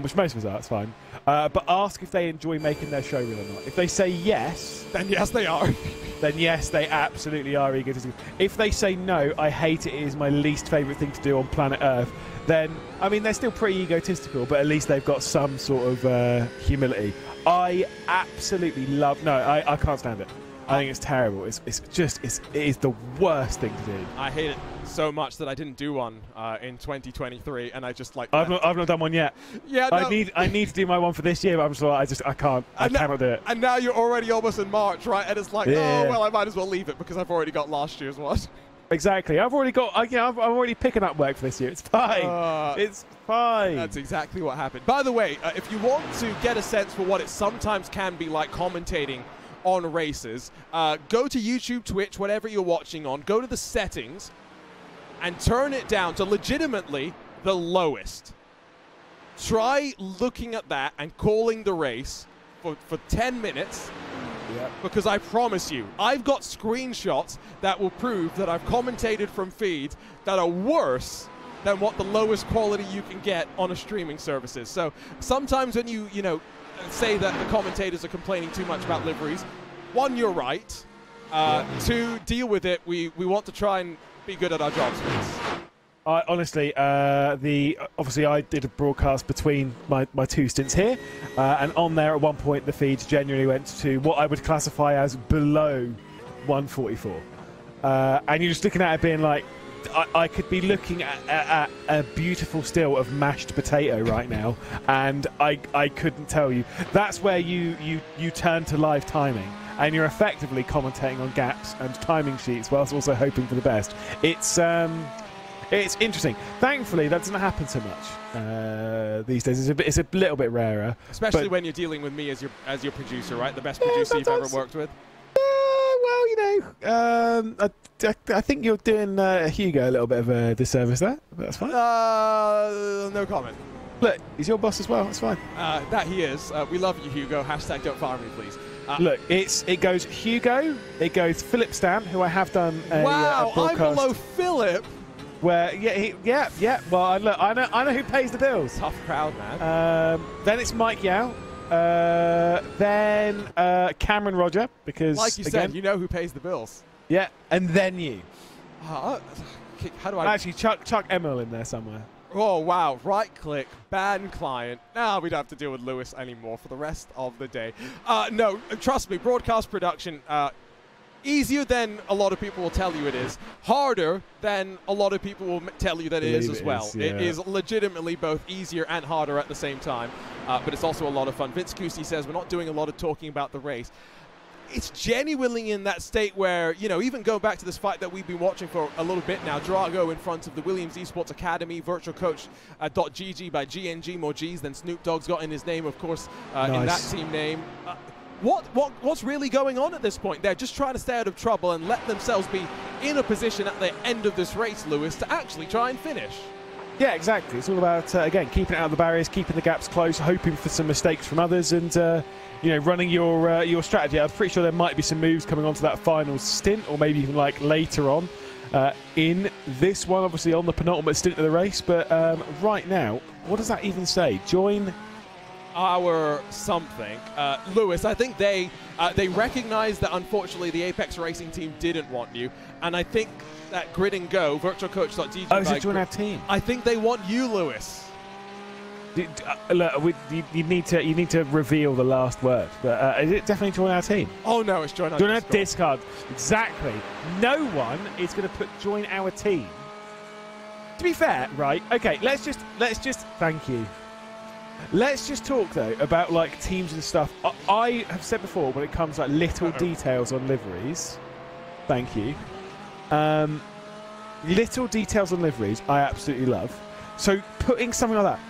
which most of us are, it's fine. But ask if they enjoy making their show reel or not. If they say yes, then yes, they are. Then yes, they absolutely are egotistical. If they say no, I hate it, it is my least favourite thing to do on planet Earth, then, I mean, they're still pretty egotistical, but at least they've got some sort of humility. I absolutely love... No, I can't stand it. I think it's terrible. It is the worst thing to do. I hate it so much that I didn't do one in 2023, and I just like. I've not done one yet. Yeah, no. I need to do my one for this year, but I'm just like I cannot do it. And now you're already almost in March, right? And it's like, Yeah. oh well, I might as well leave it because I've already got last year's one. Exactly. I've already got. I'm already picking up work for this year. It's fine. It's fine. That's exactly what happened. By the way, if you want to get a sense for what it sometimes can be like commentating on races, go to YouTube, Twitch, whatever you're watching on. Go to the settings and turn it down to legitimately the lowest. Try looking at that and calling the race for 10 minutes. Yep. Because I promise you, I've got screenshots that will prove that I've commentated from feeds that are worse than what the lowest quality you can get on a streaming services. So sometimes when you say that the commentators are complaining too much about liveries, one, you're right. Two, deal with it. We want to try and be good at our jobs, please. Honestly, obviously I did a broadcast between my two stints here, and on there at one point the feeds genuinely went to what I would classify as below 144, and you're just looking at it being like, I could be looking at a beautiful still of mashed potato right now, and I couldn't tell you. That's where you turn to live timing, and you're effectively commentating on gaps and timing sheets whilst also hoping for the best. It's interesting. Thankfully, that doesn't happen so much these days. It's a little bit rarer, especially when you're dealing with me as your producer, right? The best producer you've ever worked with. Well, I think you're doing Hugo a little bit of a disservice there. But that's fine. No comment. Look, he's your boss as well. It's fine. That he is. We love you, Hugo. #, don't fire me, please. Look, it goes Hugo. It goes Philip Stan, who I have done a broadcast. I'm below Philip. Where yeah. Well, I know who pays the bills. Tough crowd, man. Then it's Mike Yao. Then Cameron Roger, because like you said, you know who pays the bills. Yeah, and then you. How do I actually chuck Emil in there somewhere? Oh wow! Right click, ban client. Now we don't have to deal with Lewis anymore for the rest of the day. No, trust me, broadcast production. Easier than a lot of people will tell you it is. Harder than a lot of people will tell you that it is as well. Yeah. It is legitimately both easier and harder at the same time. But it's also a lot of fun. Vince Cusi says we're not doing a lot of talking about the race. It's genuinely in that state where, even going back to this fight that we've been watching for a little bit now, Drago in front of the Williams Esports Academy, virtual coach .gg by GNG, more G's than Snoop Dogg's got in his name, of course, in that team name. What's really going on at this point? They're just trying to stay out of trouble and let themselves be in a position at the end of this race, Lewis, to actually try and finish. Yeah, exactly. It's all about, again, keeping it out of the barriers, keeping the gaps close, hoping for some mistakes from others, and, running your strategy. I'm pretty sure there might be some moves coming onto that final stint, or maybe even like later on in this one, obviously on the penultimate stint of the race. But right now, what does that even say? Join our something. Lewis, I think they recognize that unfortunately the Apex Racing team didn't want you, and I think that Grid and Go, virtualcoach.gg. Oh, is it join our team? I think they want you, Lewis. Look, you need to reveal the last word, but is it definitely join our team? Oh no, it's join our Discard. Exactly. No one is going to put join our team. To be fair, right? Okay, let's just thank you. Let's just talk though about like teams and stuff. I have said before, when it comes to like little details on liveries, thank you. Little details on liveries, I absolutely love. So putting something like that.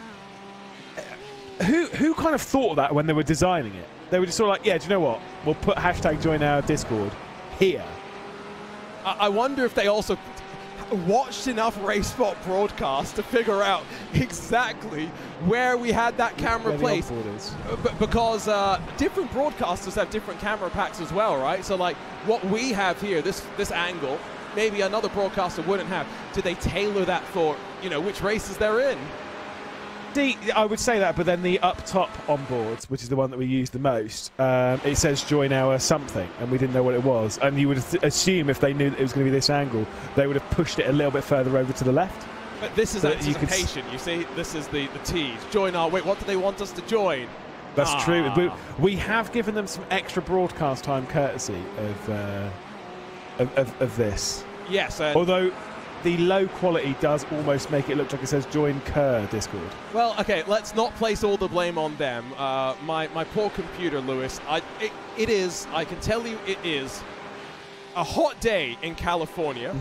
Who kind of thought of that when they were designing it? They were just sort of like, yeah, do you know what? We'll put # join our Discord here. I wonder if they also watched enough RaceSpot broadcasts to figure out exactly where we had that camera placed. Because different broadcasters have different camera packs as well, right? So like what we have here, this angle, maybe another broadcaster wouldn't have. Did they tailor that for, which races they're in? I would say that, but then the up top onboards, which is the one that we use the most, it says join our something, and we didn't know what it was. And you would assume if they knew that it was going to be this angle, they would have pushed it a little bit further over to the left. But this is anticipation, you see? This is the tease. Join our... Wait, what do they want us to join? That's true. We have given them some extra broadcast time courtesy of this. Yes. Although the low quality does almost make it look like it says join Kerr Discord. Well, okay, let's not place all the blame on them. My poor computer, Lewis. It is, I can tell you, it is a hot day in California.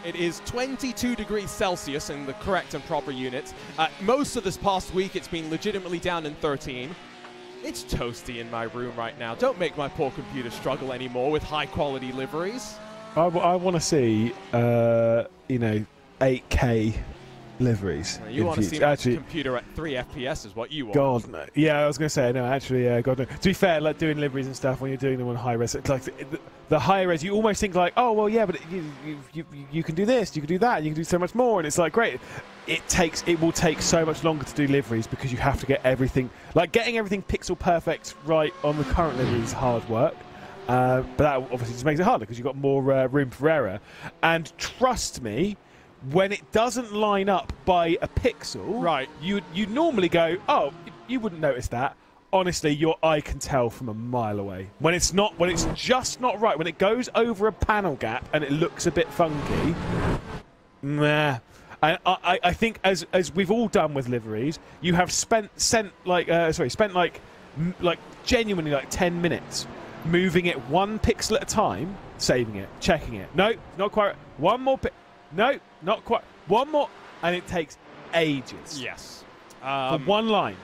It is 22 degrees Celsius in the correct and proper units. Most of this past week, it's been legitimately down in 13. It's toasty in my room right now. Don't make my poor computer struggle anymore with high-quality liveries. I want to see, 8K liveries. You want to see my computer at 3 FPS is what you want. God, no. Yeah, I was going to say, no, actually, God, no. To be fair, like doing liveries and stuff, when you're doing them on high res, it's like the high res, you almost think like, oh, well, yeah, but you can do this, you can do that, you can do so much more, and it's like, great. It will take so much longer to do liveries because you have to get everything, like getting everything pixel perfect right on the current livery is hard work. But that obviously just makes it harder because you've got more room for error. And trust me, when it doesn't line up by a pixel, right, you normally go, oh, you wouldn't notice that. Honestly, your eye can tell from a mile away. When it's just not right, when it goes over a panel gap and it looks a bit funky, nah. And I think as we've all done with liveries, you have spent genuinely like 10 minutes moving it one pixel at a time, saving it, checking it. No, not quite. One more. No, not quite. One more, and it takes ages. Yes. For one line.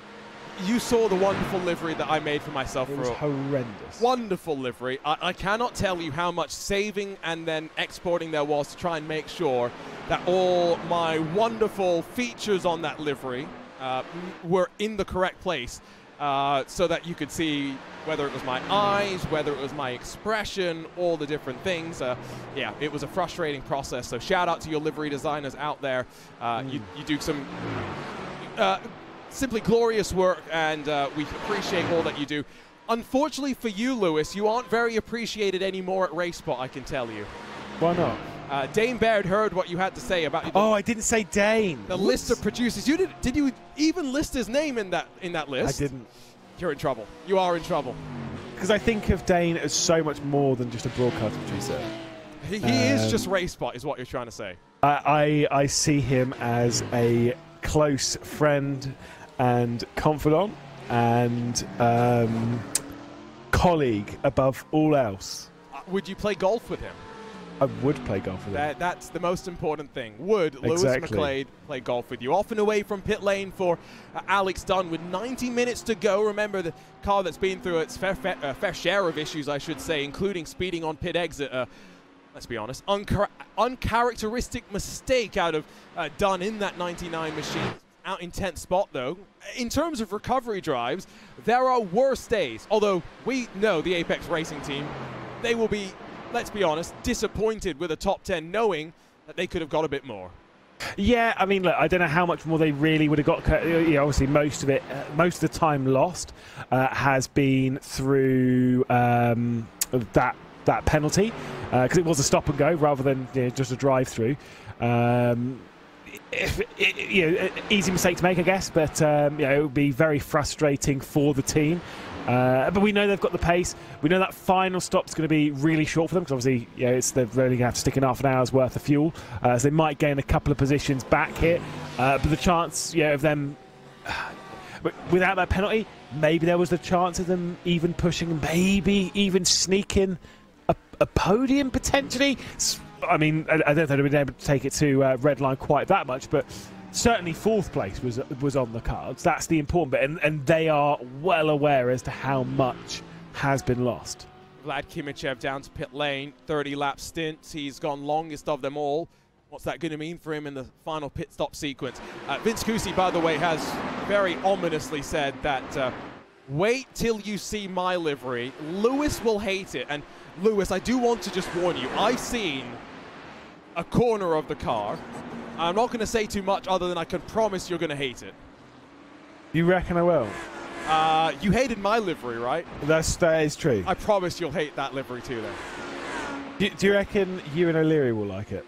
You saw the wonderful livery that I made for myself. It was horrendous. Wonderful livery. I cannot tell you how much saving and then exporting there was to try and make sure that all my wonderful features on that livery were in the correct place, so that you could see whether it was my eyes, whether it was my expression, all the different things. Yeah, it was a frustrating process. So shout out to your livery designers out there. You do some simply glorious work, and we appreciate all that you do. Unfortunately for you, Lewis, you aren't very appreciated anymore at RaceSpot, I can tell you. Why not? Dane Baird heard what you had to say about. Oh, I didn't say Dane. The list of producers. You did you even list his name in that list? I didn't. You're in trouble. You are in trouble. Because I think of Dane as so much more than just a broadcast producer. He is just RaceSpot, is what you're trying to say. I see him as a close friend and confidant and colleague above all else. Would you play golf with him? I would play golf with him. That's the most important thing. Would Lewis Exactly. McLeod play golf with you? Off and away from pit lane for Alex Dunn with 90 minutes to go. Remember, the car that's been through its fair share of issues, I should say, including speeding on pit exit. Let's be honest, uncharacteristic mistake out of Dunn in that 99 machine. Out in 10th spot, though. In terms of recovery drives, there are worse days. Although we know the Apex Racing team, they will be, let's be honest, disappointed with a top 10, knowing that they could have got a bit more. Yeah, I mean, look, I don't know how much more they really would have got. Obviously, most of the time lost has been through that penalty, because it was a stop and go rather than just a drive-through. Easy mistake to make, I guess, but it would be very frustrating for the team. But we know they've got the pace. We know that final stop's going to be really short for them, because obviously, they're only going to have to stick in half an hour's worth of fuel, so they might gain a couple of positions back here. But the chance, of them, without that penalty, maybe there was the chance of them even pushing, maybe even sneaking a podium potentially. I mean, I don't think they'd been able to take it to red line quite that much, but certainly fourth place was on the cards. That's the important bit, and they are well aware as to how much has been lost. Vlad Kimichev down to pit lane, 30-lap stint. He's gone longest of them all. What's that going to mean for him in the final pit stop sequence? Vince Cusi, by the way, has very ominously said that wait till you see my livery. Lewis will hate it. And Lewis, I do want to just warn you, I've seen a corner of the car. I'm not going to say too much other than I can promise you're going to hate it. You reckon I will? You hated my livery, right? That is true. I promise you'll hate that livery too, then. Do you reckon Ewan O'Leary will like it?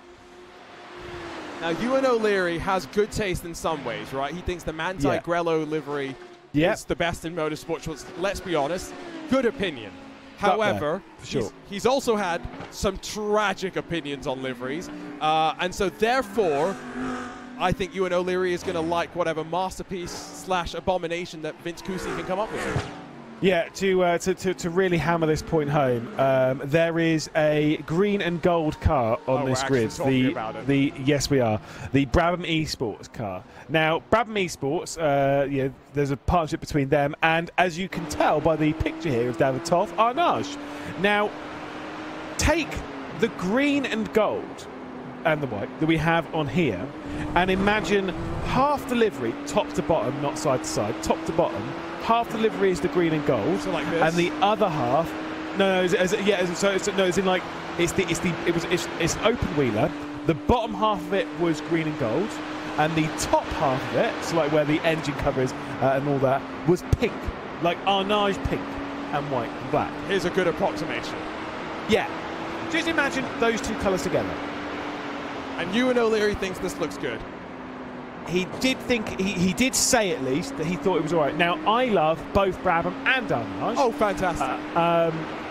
Now, Ewan O'Leary has good taste in some ways, right? He thinks the Manti Grello livery Yep. is the best in motorsport. Which, let's be honest, good opinion. However, sure. he's also had some tragic opinions on liveries, and so therefore, I think Ewan O'Leary is going to like whatever masterpiece / abomination that Vince Cousi can come up with. Yeah, to really hammer this point home, there is a green and gold car on this grid. Yes, we are. The Brabham Esports car. Now, Brabham Esports, there's a partnership between them, and as you can tell by the picture here of David Toth, Arnage. Now, take the green and gold and the white that we have on here, and imagine half the livery, top to bottom, not side to side, top to bottom. Half the livery is the green and gold, so like this. And the other half, it's an open wheeler. The bottom half of it was green and gold, and the top half of it, so like where the engine cover is and all that, was pink, like Arnage pink and white and black. Here's a good approximation. Yeah, just imagine those two colours together. And Ewan O'Leary thinks this looks good. He did think, he did say at least that he thought it was all right. Now, I love both Brabham and Arnage. Oh, fantastic.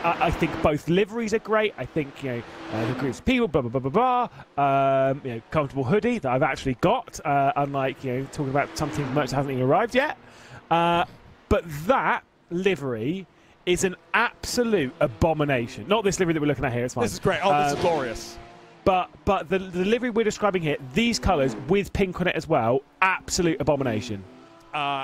I think both liveries are great. I think, the groups of people, blah, blah, blah, blah, blah. Comfortable hoodie that I've actually got, unlike, talking about something much that hasn't even arrived yet. But that livery is an absolute abomination. Not this livery that we're looking at here, it's fine. This is great. Oh, this is glorious. But the livery we're describing here, these colours with pink on it as well, absolute abomination.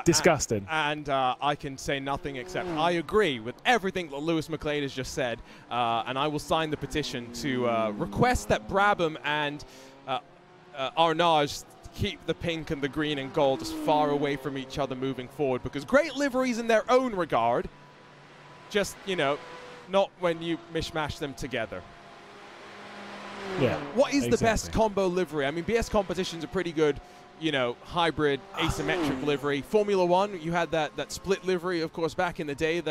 Disgusting. And I can say nothing except I agree with everything that Lewis McLeod has just said, and I will sign the petition to request that Brabham and Arnage keep the pink and the green and gold as far away from each other moving forward, because great liveries in their own regard, just, not when you mishmash them together. Yeah. What is the best combo livery? I mean, BS Competition's a pretty good, hybrid asymmetric livery. Formula One, you had that split livery, of course, back in the day.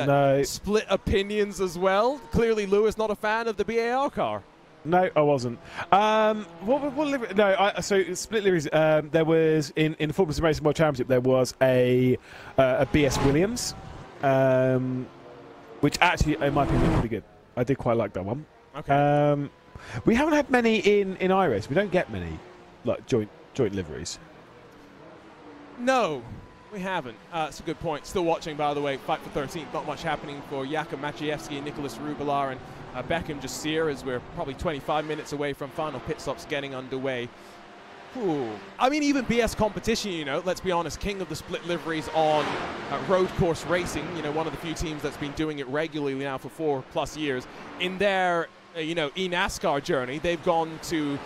Split opinions as well. Clearly, Lewis not a fan of the BAR car. No, I wasn't. What livery? No, so split liveries. There was in the Formula Sim Racing World Championship. There was a BS Williams, which actually, in my opinion, is pretty good. I did quite like that one. Okay. We haven't had many in iRacing. We don't get many like joint liveries. No, we haven't. That's a good point. Still watching, by the way. Fight for 13th. Not much happening for Jakub Maciejewski and Nicholas Rubelar and Beckham Jasir, as we're probably 25 minutes away from final pit stops getting underway. Ooh. I mean, even BS Competition, let's be honest, king of the split liveries on road course racing, one of the few teams that's been doing it regularly now for 4+ years. In their e-NASCAR journey, they've gone to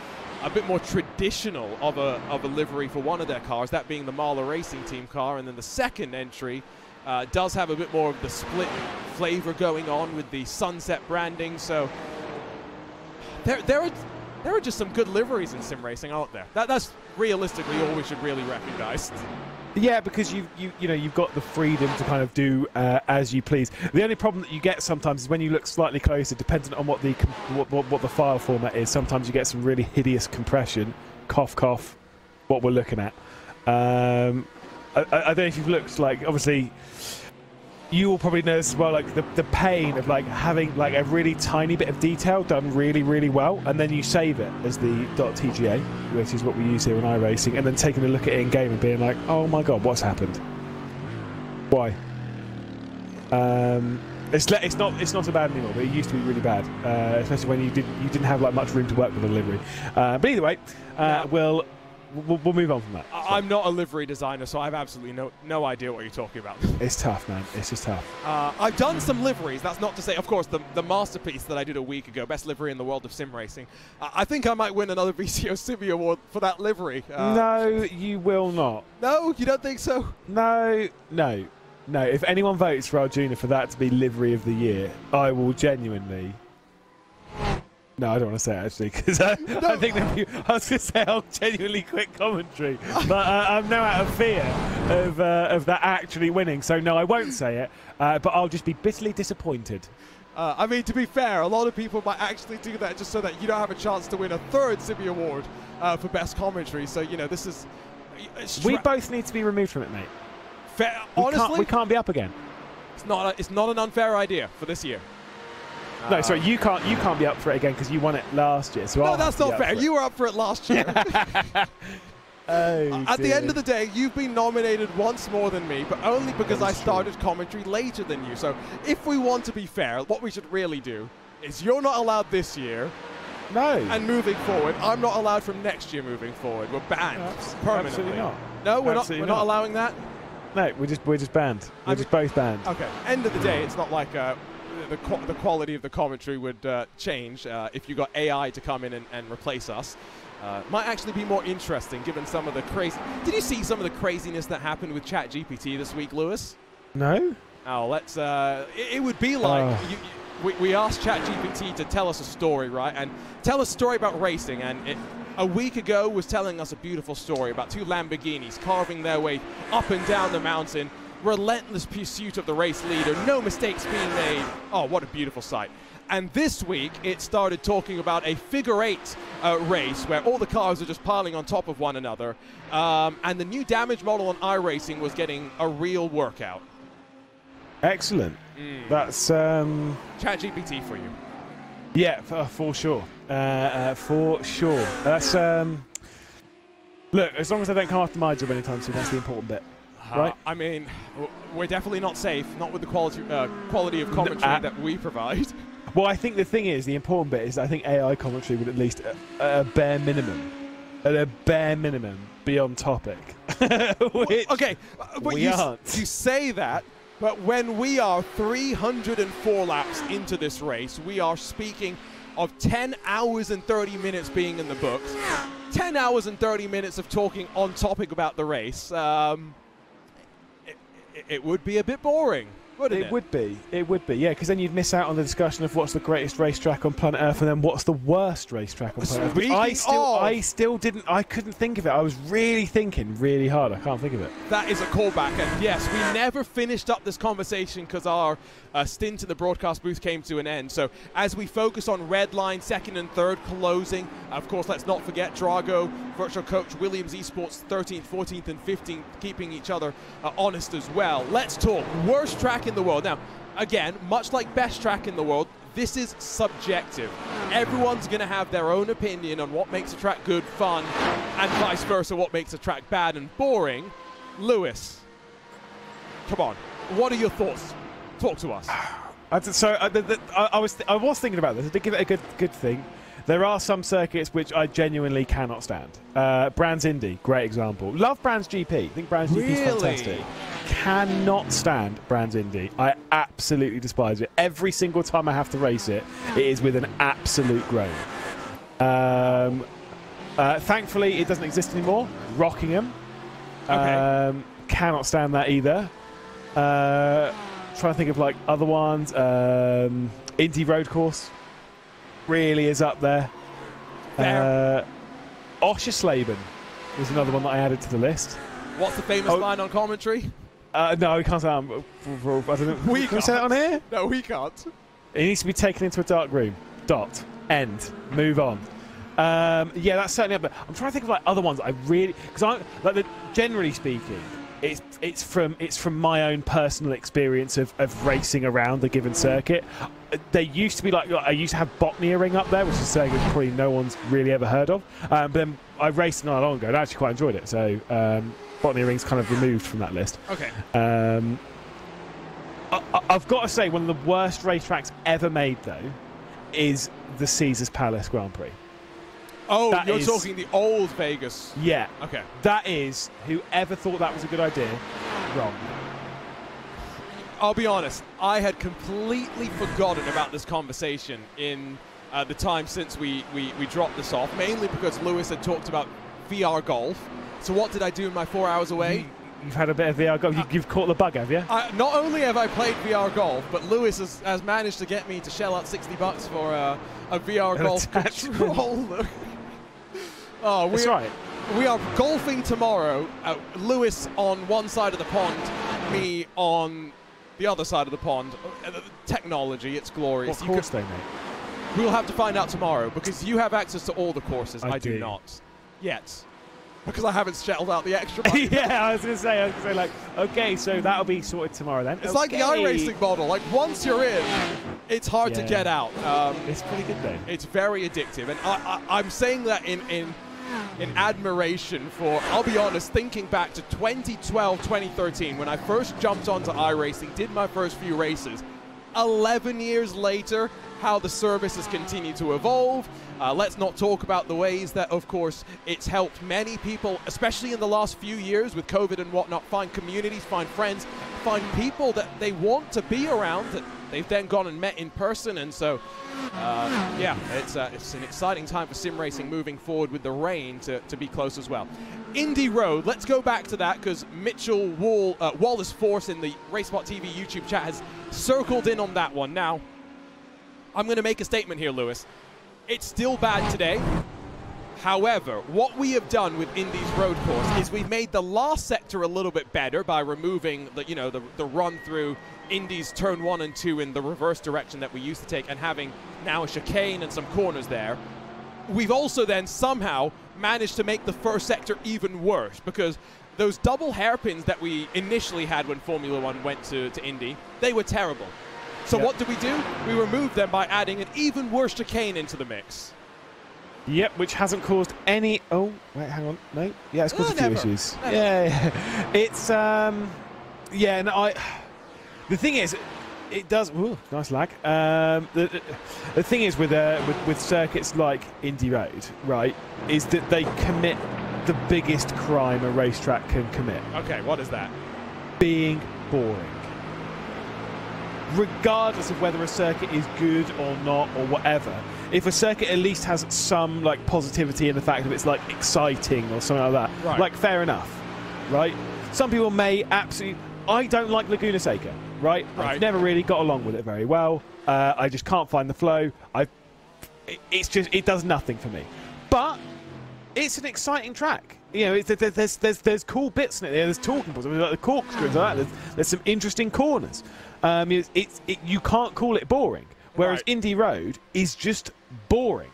a bit more traditional of a livery for one of their cars, that being the Mahler Racing Team car, and then the second entry does have a bit more of the split flavor going on with the sunset branding. So there are just some good liveries in sim racing, aren't there? That's realistically all we should really recognize. Yeah, because you've got the freedom to kind of do as you please. The only problem that you get sometimes is when you look slightly closer, dependent on what the file format is. Sometimes you get some really hideous compression. Cough, cough. What we're looking at. I don't know if you've looked, like, obviously you will probably know as well, like the pain of like having like a really tiny bit of detail done really, really well, and then you save it as the .tga, which is what we use here in iRacing, and then taking a look at it in game and being like, oh my god, what's happened? Why? It's not so bad anymore, but it used to be really bad, especially when you didn't have like much room to work with the livery. But either way, We'll move on from that. I'm not a livery designer, so I have absolutely no idea what you're talking about. It's tough, man. It's just tough. I've done some liveries. That's not to say, of course, the masterpiece that I did a week ago, best livery in the world of sim racing. I think I might win another VCO Simi Award for that livery. No, you will not. No, you don't think so? No. If anyone votes for Arjuna for that to be livery of the year, I will genuinely... No, I don't want to say it, actually, because I think that I was going to say I'll genuinely quit commentary, but I'm now out of fear of that actually winning. So no, I won't say it, but I'll just be bitterly disappointed. I mean, to be fair, a lot of people might actually do that just so that you don't have a chance to win a third Simi Award for best commentary. So this is. We both need to be removed from it, mate. Honestly, we can't be up again. it's not an unfair idea for this year. No, sorry, you can't be up for it again because you won it last year. So no, that's not fair. You were up for it last year. At the end of the day, you've been nominated once more than me, but only because I started commentary later than you. So if we want to be fair, what we should really do is you're not allowed this year. No. And moving forward, I'm not allowed from next year moving forward. We're banned permanently. Absolutely not. No, we're not allowing that. No, we're just banned. We're just both banned. Okay. End of the day, it's not like the quality of the commentary would change if you got AI to come in and replace us. Might actually be more interesting given some of the crazy... Did you see some of the craziness that happened with ChatGPT this week, Lewis? No. Oh, let's... it would be like... We asked ChatGPT to tell us a story, right? And tell us a story about racing. And a week ago was telling us a beautiful story about two Lamborghinis carving their way up and down the mountain. Relentless pursuit of the race leader. No mistakes being made. Oh, what a beautiful sight. And this week, it started talking about a figure-8 race where all the cars are just piling on top of one another. And the new damage model on iRacing was getting a real workout. Excellent. That's... ChatGPT for you. Yeah, for sure. For sure. That's... Look, as long as I don't come after my job anytime soon, that's the important bit. Right? I mean, we're definitely not safe, not with the quality of commentary that we provide. Well, I think the thing is, the important bit is I think AI commentary would at least, at a bare minimum, be on topic. Okay, but we aren't. You say that, but when we are 304 laps into this race, we are speaking of 10 hours and 30 minutes being in the books, 10 hours and 30 minutes of talking on topic about the race. It would be a bit boring, wouldn't it? It would be, yeah, because then you'd miss out on the discussion of what's the greatest racetrack on planet Earth and then what's the worst racetrack on planet Earth. Which I couldn't think of it. I was really thinking really hard. I can't think of it. That is a callback, and yes, we never finished up this conversation because our stint in the broadcast booth came to an end. So as we focus on red line, second and third closing, of course, let's not forget Drago, Virtual Coach, Williams Esports, 13th, 14th, and 15th, keeping each other honest as well. Let's talk worst track in the world. Now, again, much like best track in the world, this is subjective. Everyone's going to have their own opinion on what makes a track good, fun, and vice versa, what makes a track bad and boring. Lewis, come on. What are your thoughts? Talk to us. So I was thinking about this. To give it a good thing, there are some circuits which I genuinely cannot stand. Brands Indy, great example. Love Brands GP. I think Brands GP is fantastic. Cannot stand Brands Indy. I absolutely despise it. Every single time I have to race it, it is with an absolute groan. Thankfully, it doesn't exist anymore. Rockingham. Okay. Cannot stand that either. Trying to think of like other ones. Indy Road Course really is up there. Oschersleben was another one that I added to the list. What's the famous line on commentary? No, we can't say that. I don't know. We Can we say that on here? No, we can't. It needs to be taken into a dark room. Dot. End. Move on. Yeah, that's certainly up there. I'm trying to think of like other ones that I really, because generally speaking, it's from my own personal experience of racing around a given circuit. There used to be I used to have Bochnia Ring up there, which is a circuit probably no one's really ever heard of. But then I raced not long ago and I actually quite enjoyed it. So Bochnia Ring's kind of removed from that list. Okay. I've got to say one of the worst racetracks ever made though is the Caesars Palace Grand Prix. Oh, you're talking the old Vegas. Yeah. Okay. That is, whoever thought that was a good idea, wrong. I'll be honest, I had completely forgotten about this conversation in the time since we dropped this off, mainly because Lewis had talked about VR golf. So what did I do in my 4 hours away? You've had a bit of VR golf. You've caught the bug, have you? Not only have I played VR golf, but Lewis has managed to get me to shell out $60 for a VR golf controller. Oh, that's right. We are golfing tomorrow. Lewis on one side of the pond, me on the other side of the pond. Technology, it's glorious. What course though, mate? We'll have to find out tomorrow because you have access to all the courses. I do not. Yet. because I haven't shelled out the extra money. Yeah, I was going to say, like, okay, so that'll be sorted tomorrow then. It's like the iRacing model. Like, once you're in, it's hard to get out. It's pretty good though. It's very addictive, and I'm saying that in admiration for, I'll be honest, thinking back to 2012, 2013, when I first jumped onto iRacing, did my first few races. 11 years later, how the service has continued to evolve. Let's not talk about the ways that, of course, it's helped many people, especially in the last few years with COVID and whatnot, find communities, find friends, find people that they want to be around, that they've then gone and met in person. And so, yeah, it's an exciting time for sim racing moving forward with the rain to be close as well. Indy Road, let's go back to that because Mitchell Wallace Force in the RaceSpot TV YouTube chat has circled in on that one. Now, I'm going to make a statement here, Lewis. It's still bad today. However, what we have done with Indy's road course is we've made the last sector a little bit better by removing the run through Indy's turn 1 and 2 in the reverse direction that we used to take and having now a chicane and some corners there. We've also then somehow managed to make the first sector even worse because those double hairpins that we initially had when Formula One went to Indy, they were terrible. So what did? We removed them by adding an even worse chicane into the mix. Yep, which hasn't caused any... Oh, wait, hang on. No? Yeah, it's caused a few issues. Never. Yeah. It's... Yeah, and the thing is, it does... Ooh, nice lag. The thing is with circuits like Indy Road, right, is that they commit the biggest crime a racetrack can commit. Okay, what is that? Being boring. Regardless of whether a circuit is good or not or whatever, if a circuit at least has some like positivity in the fact that it's like exciting or something like that, like fair enough, right? Some people may absolutely... I don't like Laguna Seca, right? I've never really got along with it very well. I just can't find the flow. It does nothing for me. But it's an exciting track. You know, there's cool bits in it. There's talking points, like the corkscrews, like that. There's some interesting corners. You can't call it boring, whereas Indy Road is just boring.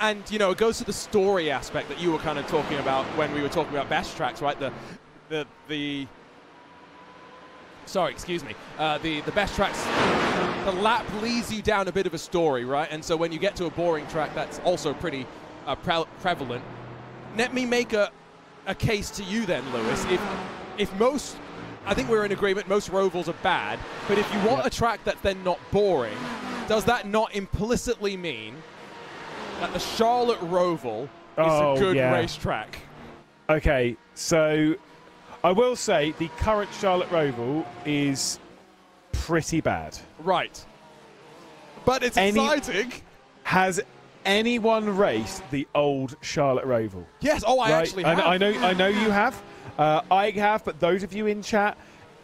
And you know, it goes to the story aspect that you were kind of talking about when we were talking about best tracks, right? Sorry, excuse me. The best tracks, the lap leads you down a bit of a story, right? And so when you get to a boring track, that's also pretty prevalent. Let me make a case to you then, Lewis. If most, I think we're in agreement, most Rovals are bad, but if you want a track that's then not boring, does that not implicitly mean that the Charlotte Roval is a good racetrack? Okay, so I will say the current Charlotte Roval is pretty bad. Right. But it's exciting. Has anyone raced the old Charlotte Roval? Yes. Oh, I actually have. I know you have. I have, but those of you in chat,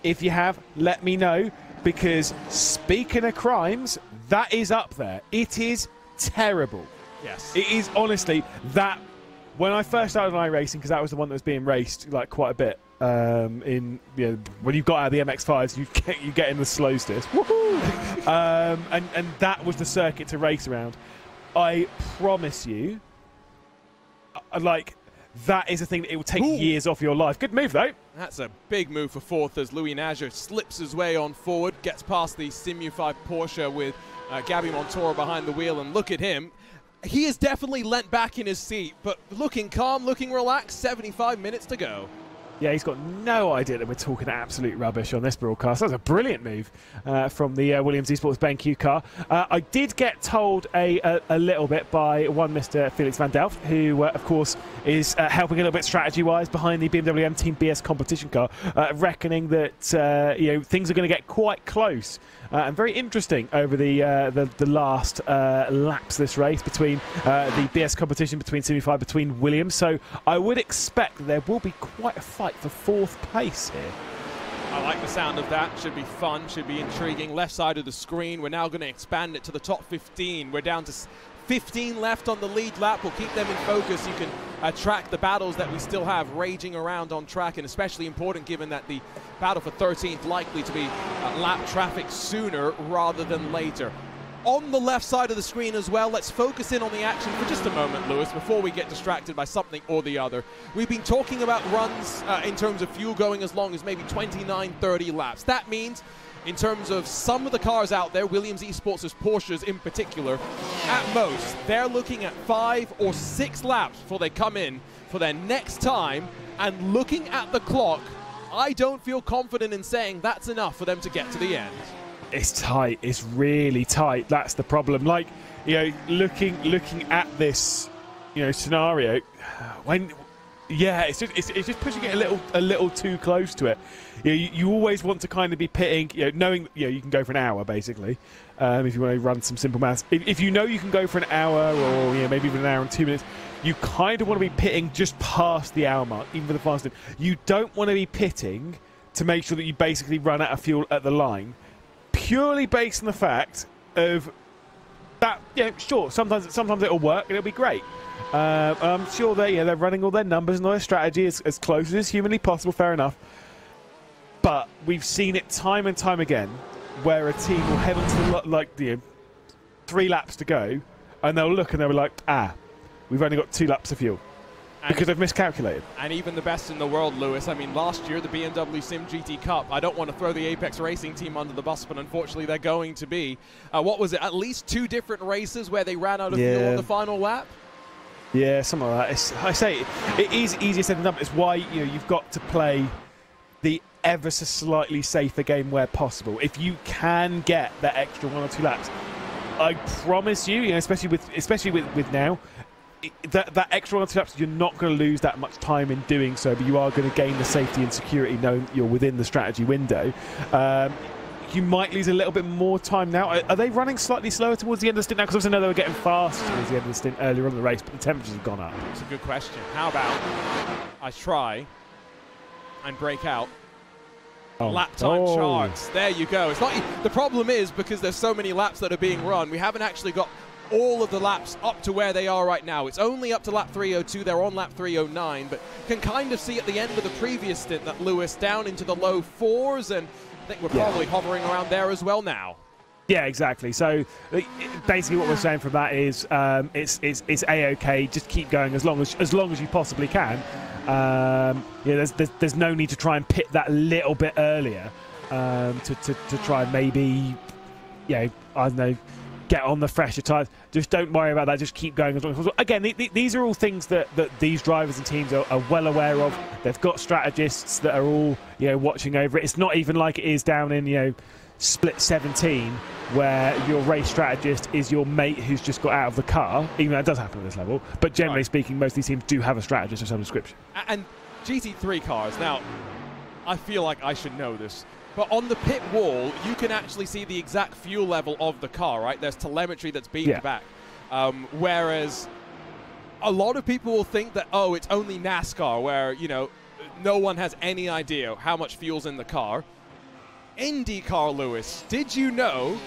if you have, let me know, because speaking of crimes, that is up there. It is terrible. Yes. It is honestly that. When I first started on iRacing, because that was the one that was being raced like quite a bit, when you got out of the MX-5s, you get in the slow stis. Woohoo! And that was the circuit to race around. I promise you, that is a thing that it will take years off your life. Good move, though. That's a big move for fourth as Louis Nager slips his way on forward, gets past the Simu5 Porsche with Gabby Montoro behind the wheel, and look at him. He is definitely leant back in his seat, but looking calm, looking relaxed, 75 minutes to go. Yeah, he's got no idea that we're talking absolute rubbish on this broadcast. That was a brilliant move from the Williams Esports BenQ car. I did get told a little bit by one Mr. Felix van Delft, who, of course, is helping a little bit strategy-wise behind the BMW M Team BS competition car, reckoning that things are going to get quite close and very interesting over the last laps of this race between the BS competition between Simu5 between Williams. So I would expect that there will be quite a fight for fourth place here. I like the sound of that. Should be fun, should be intriguing. Left side of the screen, we're now going to expand it to the top 15. We're down to 15 left on the lead lap. We'll keep them in focus. You can track the battles that we still have raging around on track, and especially important given that the battle for 13th likely to be lap traffic sooner rather than later. on the left side of the screen as well. Let's focus in on the action for just a moment, Lewis, before we get distracted by something or the other. We've been talking about runs in terms of fuel going as long as maybe 29, 30 laps. That means, in terms of some of the cars out there, Williams Esports' Porsches in particular, at most, they're looking at 5 or 6 laps before they come in for their next time. And looking at the clock, I don't feel confident in saying that's enough for them to get to the end. It's tight. It's really tight. That's the problem. Like, you know, looking at this, you know, scenario, when, yeah, it's just pushing it a little too close to it. You know, you always want to kind of be pitting, you know, knowing, you know, you can go for an hour basically, if you want to run some simple maths. If you know you can go for an hour, or you know, maybe even an hour and 2 minutes, you kind of want to be pitting just past the hour mark, even for the fastest. You don't want to be pitting to make sure that you basically run out of fuel at the line, purely based on the fact of that. Yeah, sure, sometimes it'll work and it'll be great. I'm sure they're running all their numbers and all their strategy as close as is humanly possible. Fair enough. But we've seen it time and time again, where a team will head onto the 3 laps to go, and they'll look and they'll be like, we've only got 2 laps of fuel. Because they've miscalculated. And even the best in the world, Lewis. I mean, last year, the BMW Sim GT Cup, I don't want to throw the Apex Racing team under the bus, but unfortunately they're going to be. What was it, at least 2 different races where they ran out of fuel on the final lap? Yeah, something like that. I say, it is easier said than done. It's why, you know, you've got to play the ever so slightly safer game where possible. If you can get that extra 1 or 2 laps, I promise you, especially with now, that extra 1 or 2 laps, you're not going to lose that much time in doing so, but you are going to gain the safety and security knowing you're within the strategy window. You might lose a little bit more time now. Are they running slightly slower towards the end of the stint now? Because obviously I know they were getting fast towards the end of the stint earlier on in the race, but the temperatures have gone up. That's a good question. How about I try and break out lap time charts? There you go. It's not. The problem is, because there's so many laps that are being run, we haven't actually got all of the laps up to where they are right now. It's only up to lap 302. They're on lap 309, but can kind of see at the end of the previous stint that Lewis down into the low 4s, and I think we're probably hovering around there as well now. Yeah, exactly. So basically what we're saying from that is it's a-okay. Just keep going as long as you possibly can. There's no need to try and pit that little bit earlier to try and maybe, I don't know, get on the fresher tyres. Just don't worry about that. Just keep going as long as possible. Again, these are all things that these drivers and teams are well aware of. They've got strategists that are all watching over it. It's not even like it is down in split 17 where your race strategist is your mate who's just got out of the car, even though it does happen at this level. But generally speaking, most of these teams do have a strategist of some description. And GT3 cars, now, I feel like I should know this, but on the pit wall, you can actually see the exact fuel level of the car, right? There's telemetry that's beamed back. Whereas a lot of people will think that, oh, it's only NASCAR where, no one has any idea how much fuel's in the car. IndyCar, Lewis, did you know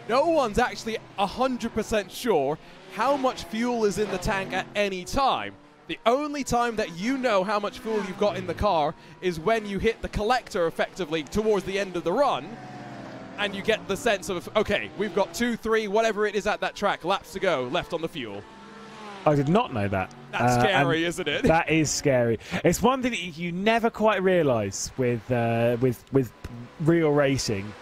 no one's actually 100% sure how much fuel is in the tank at any time? The only time that you know how much fuel you've got in the car is when you hit the collector effectively towards the end of the run, and you get the sense of, okay, we've got 2, 3, whatever it is at that track, laps to go left on the fuel. I did not know that. That's scary, isn't it? That is scary. It's one thing that you never quite realise with real racing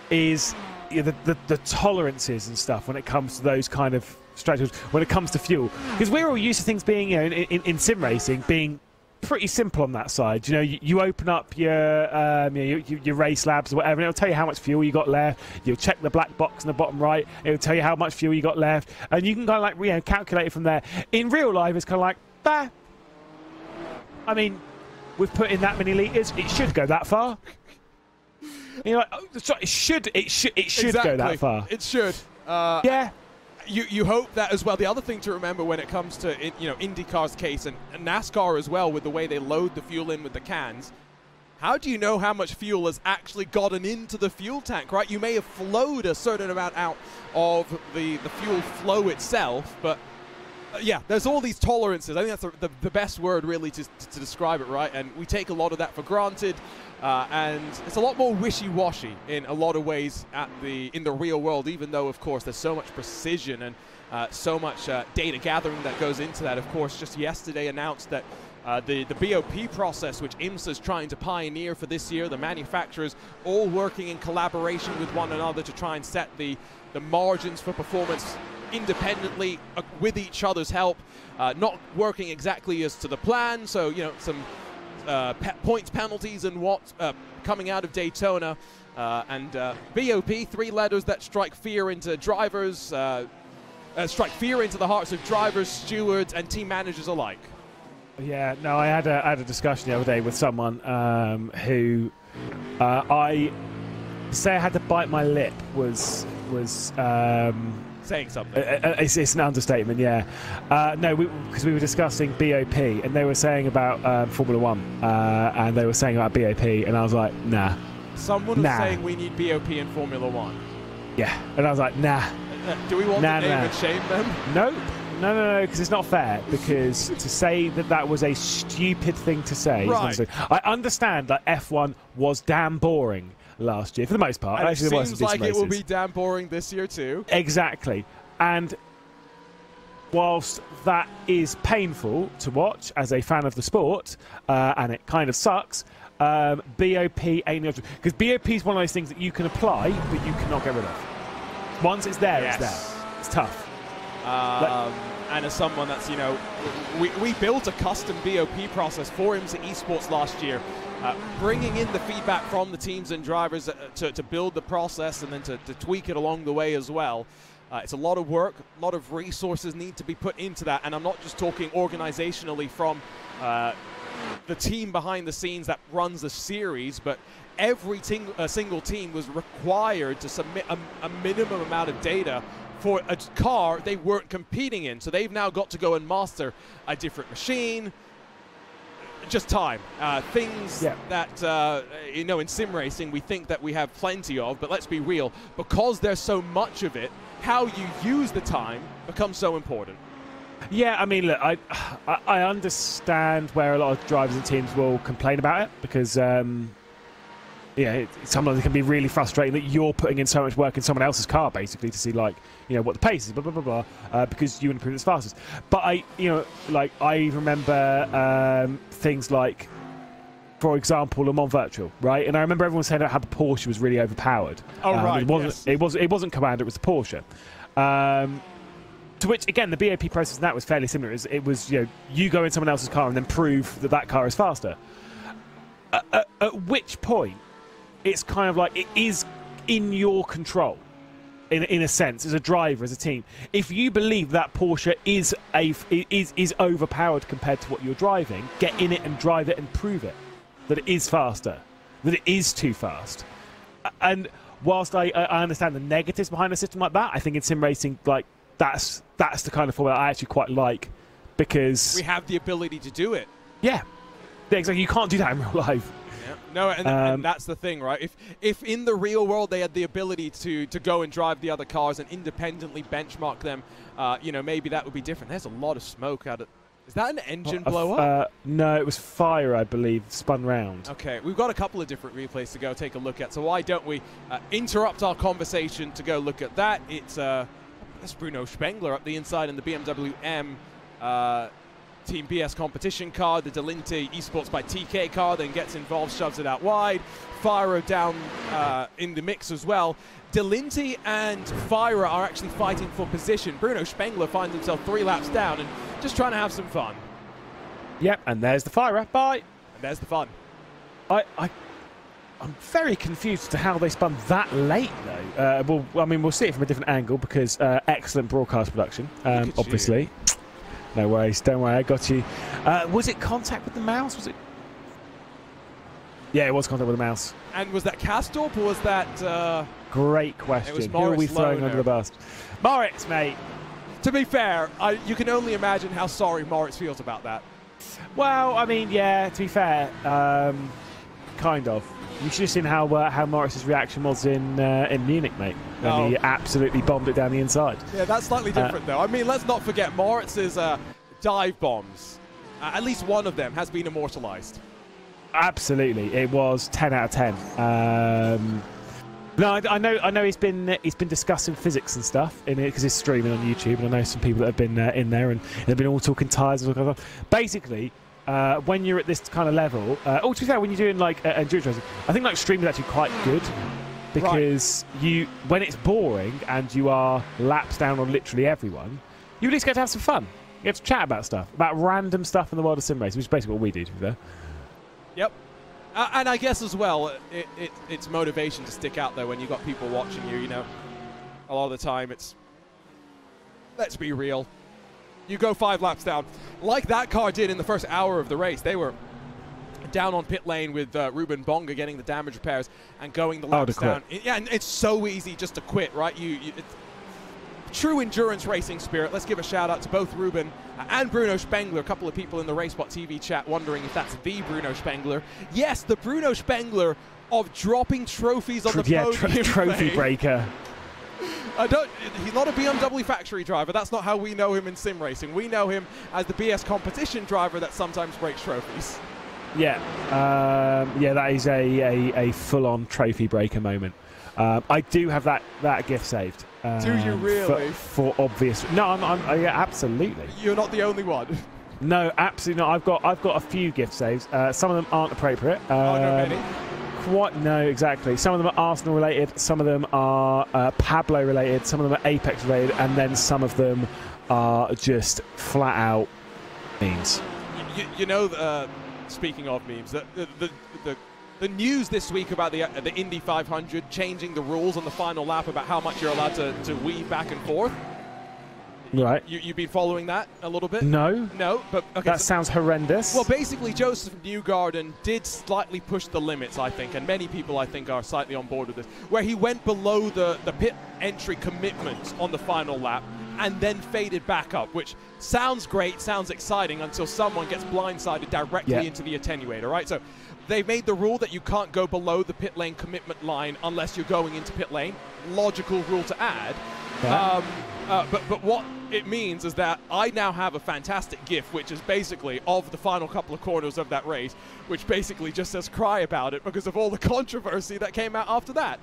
is the tolerances and stuff when it comes to those kind of strategies, when it comes to fuel. Because we're all used to things being, in sim racing, being pretty simple on that side. You open up your race labs or whatever, and it'll tell you how much fuel you got left. You'll check the black box in the bottom right. It'll tell you how much fuel you got left, and you can kind of like calculate it from there. In real life, it's kind of like, bah. I mean, we've put in that many liters. It should go that far. You're like, oh, sorry, it should exactly go that far. It should. Yeah. You hope that as well. The other thing to remember when it comes to IndyCar's case and NASCAR as well, with the way they load the fuel in with the cans, how do you know how much fuel has actually gotten into the fuel tank, right? You may have flowed a certain amount out of the fuel flow itself, but yeah, there's all these tolerances. I think that's the best word really to describe it, right? And we take a lot of that for granted, and it's a lot more wishy-washy in a lot of ways in the real world, even though, of course, there's so much precision and so much data gathering that goes into that. Of course, just yesterday announced that the BOP process, which IMSA's trying to pioneer for this year, the manufacturers all working in collaboration with one another to try and set the margins for performance independently with each other's help, not working exactly as to the plan. So, you know, some points penalties and what coming out of Daytona, and BOP, 3 letters that strike fear into drivers, strike fear into the hearts of drivers, stewards, and team managers alike. Yeah, no, I had a discussion the other day with someone who I say I had to bite my lip was saying something. It's an understatement, yeah. No, because we were discussing BOP, and they were saying about Formula One, and they were saying about BOP, and I was like, nah. Someone was saying we need BOP in Formula One. Yeah, and I was like, nah. Do we want to name and shame them? No, because it's not fair. Because to say that was a stupid thing to say. Right. I understand that F1 was damn boring last year, for the most part. And actually, it seems like it will be damn boring this year too. Exactly. And whilst that is painful to watch as a fan of the sport, and it kind of sucks, BOP ain't no... Because BOP is one of those things that you can apply, but you cannot get rid of. Once it's there, yes. It's there. It's tough. And as someone that's, you know, we built a custom BOP process for IMSA Esports last year, bringing in the feedback from the teams and drivers to build the process and then to tweak it along the way as well. It's a lot of work, a lot of resources need to be put into that, and I'm not just talking organizationally from the team behind the scenes that runs the series, but every single team was required to submit a minimum amount of data for a car they weren't competing in. So they've now got to go and master a different machine. Just time. Things that, you know, in sim racing we think that we have plenty of, but let's be real, because there's so much of it, how you use the time becomes so important. Yeah, I mean, look, I understand where a lot of drivers and teams will complain about it, because yeah, sometimes it can be really frustrating that you're putting in so much work in someone else's car, basically, to see, like, you know, what the pace is, blah, blah, blah, blah, because you improve as fastest. But I remember things like, for example, Le Mans Virtual, right? And I remember everyone saying how the Porsche was really overpowered. Oh, right, it wasn't Commander, it was the Porsche. To which, again, the BOP process in that was fairly similar. It was, you know, you go in someone else's car and then prove that that car is faster. At which point, it's kind of like it is in your control, in a sense, as a driver, as a team. If you believe that Porsche is overpowered compared to what you're driving, get in it and drive it and prove it, that it is faster, that it is too fast. And whilst I understand the negatives behind a system like that, I think in sim racing, like, that's the kind of formula I actually quite like, because we have the ability to do it. Yeah, exactly. You can't do that in real life. Yeah. No, and that's the thing, right? If in the real world they had the ability to go and drive the other cars and independently benchmark them, you know, maybe that would be different. There's a lot of smoke out of... Is that an engine blow-up? No, it was fire, I believe, spun round. Okay, we've got a couple of different replays to go take a look at, so why don't we interrupt our conversation to go look at that? That's Bruno Spengler up the inside in the BMW M Team BS competition car. The Delinti Esports by TK car then gets involved, shoves it out wide. Fira down in the mix as well. Delinti and Fira are actually fighting for position. Bruno Spengler finds himself 3 laps down and just trying to have some fun. Yep, and there's the Fira. Bye. And there's the fun. I'm very confused as to how they spun that late, though. Well, I mean, we'll see it from a different angle, because excellent broadcast production, obviously. You. No worries, don't worry, I got you. Was it contact with the mouse? Was it? Yeah, it was contact with the mouse. And was that Castorp, or was that... Great question. It was Who are we throwing under the bus? Moritz, mate. To be fair, you can only imagine how sorry Moritz feels about that. Well, I mean, yeah, to be fair, kind of. You should have seen how Morris's reaction was in Munich, mate. And he absolutely bombed it down the inside. Yeah, that's slightly different, though. I mean, let's not forget Moritz's dive bombs. At least one of them has been immortalised. Absolutely, it was 10 out of 10. No, I know he's been discussing physics and stuff in it because he's streaming on YouTube, and I know some people that have been in there and they've been all talking tyres and all kind of stuff. Basically, when you're at this kind of level, to be fair, when you're doing like endurance racing, I think like streaming is actually quite good because when it's boring and you are laps down on literally everyone, you at least get to have some fun. You get to chat about stuff, about random stuff in the world of sim racing, which is basically what we do, to be fair. Yep. And I guess as well, it's motivation to stick out there when you've got people watching you, you know. A lot of the time it's, let's be real, you go 5 laps down. Like that car did in the first hour of the race. They were down on pit lane with Ruben Bonga getting the damage repairs and going the laps down. Yeah, and it's so easy just to quit, right? It's true endurance racing spirit. Let's give a shout out to both Ruben and Bruno Spengler. A couple of people in the RaceBot TV chat wondering if that's the Bruno Spengler. Yes, the Bruno Spengler of dropping trophies on the podium. Trophy breaker. He's not a BMW factory driver. That's not how we know him in sim racing. We know him as the BS competition driver that sometimes breaks trophies. Yeah, that is a full-on trophy breaker moment. I do have that GIF saved. Do you really? For obvious. No, yeah, absolutely. You're not the only one. No, absolutely not. I've got a few GIF saves. Some of them aren't appropriate. Not many. No, exactly. Some of them are Arsenal related. Some of them are Pablo related. Some of them are Apex related, and then some of them are just flat out memes. You know, speaking of memes, the news this week about the Indy 500 changing the rules on the final lap about how much you're allowed to weave back and forth. Right. You've been following that a little bit? No. No, but okay. That sounds horrendous. Well, basically, Joseph Newgarden did slightly push the limits, I think, and many people, I think, are slightly on board with this, where he went below the pit entry commitment on the final lap and then faded back up, which sounds great, sounds exciting, until someone gets blindsided directly into the attenuator, right? So they've made the rule that you can't go below the pit lane commitment line unless you're going into pit lane. Logical rule to add. Yeah. But what it means is that I now have a fantastic GIF, which is basically of the final couple of corners of that race, which basically just says cry about it because of all the controversy that came out after that.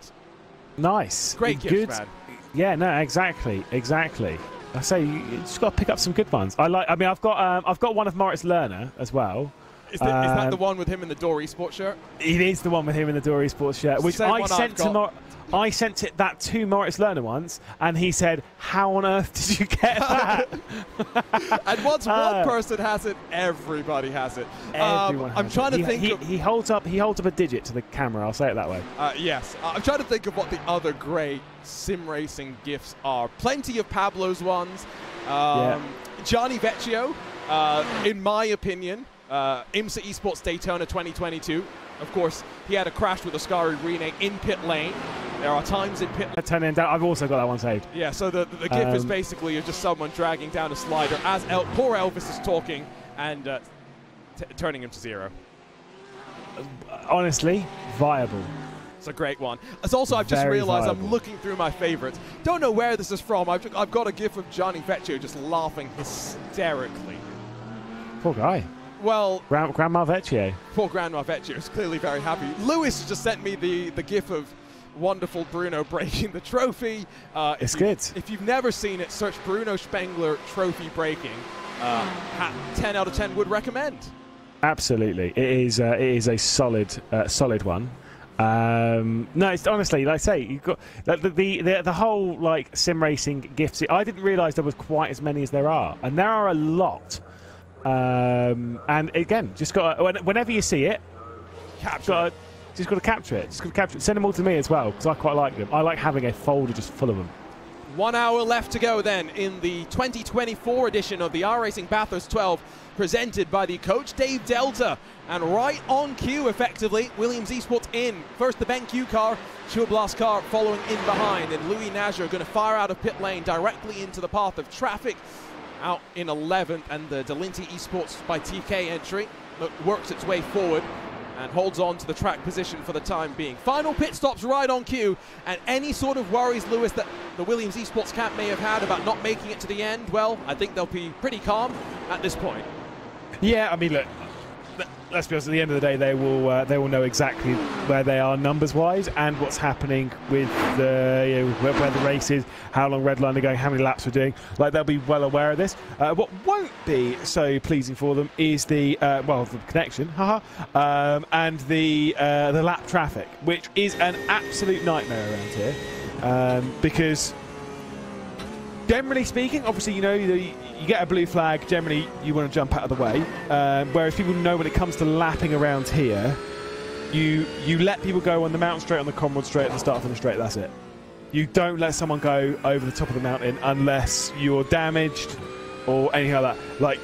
Nice. Great GIF, man. Yeah, no, exactly. I say you just got to pick up some good ones. I've got one of Moritz Lerner as well. Is that the one with him in the Door Esports shirt? It is the one with him in the Door Esports shirt, which I sent that to Moritz Lerner once, and he said, "How on earth did you get that?" And once one person has it, everybody has it. I'm trying to think. He holds up a digit to the camera. I'll say it that way. Yes, I'm trying to think of what the other great sim racing GIFs are. Plenty of Pablo's ones. Gianni Vecchio, in my opinion. IMSA Esports Daytona 2022. Of course, he had a crash with Ascari Rene in pit lane. There are times in pit lane. Turning down. I've also got that one saved. Yeah, so the GIF is basically just someone dragging down a slider as poor Elvis is talking and turning him to 0. Honestly, viable. It's a great one. As also, I've just realized I'm looking through my favorites. Don't know where this is from. I've got a GIF of Gianni Vecchio just laughing hysterically. Poor guy. Well, Grandma Vecchio. Poor Grandma Vecchio is clearly very happy. Lewis just sent me the GIF of wonderful Bruno breaking the trophy. It's good. If you've never seen it, search Bruno Spengler trophy breaking. 10 out of 10 would recommend. Absolutely, it is a solid one. No, it's honestly, like I say, you've got the whole like sim racing GIFs. I didn't realise there was quite as many as there are, and there are a lot. And again, just got whenever you see it, just got to capture it. Send them all to me as well because I quite like them. I like having a folder just full of them. 1 hour left to go then in the 2024 edition of the iRacing Bathurst 12, presented by the coach Dave Delta. And right on cue, effectively, Williams Esports in. First the BenQ car, Chil Blas car following in behind, and Louis Nager going to fire out of pit lane directly into the path of traffic. Out in 11th, and the Delinti Esports by TK entry works its way forward. and holds on to the track position for the time being. Final pit stops right on cue, and any sort of worries, Lewis, that the Williams Esports camp may have had about not making it to the end, well, I think they'll be pretty calm at this point. Yeah, I mean, look, let's be honest, at the end of the day, they will know exactly where they are numbers-wise and what's happening with the, where the race is, how long red line are going, how many laps we're doing. Like, they'll be well aware of this. What won't be so pleasing for them is the, well, the connection, and the lap traffic, which is an absolute nightmare around here, because generally speaking, obviously, you get a blue flag, generally you want to jump out of the way, whereas people know when it comes to lapping around here, you let people go on the mountain straight, on the Conrad straight, at the start of the straight, that's it. You don't let someone go over the top of the mountain unless you're damaged or anything like that, like,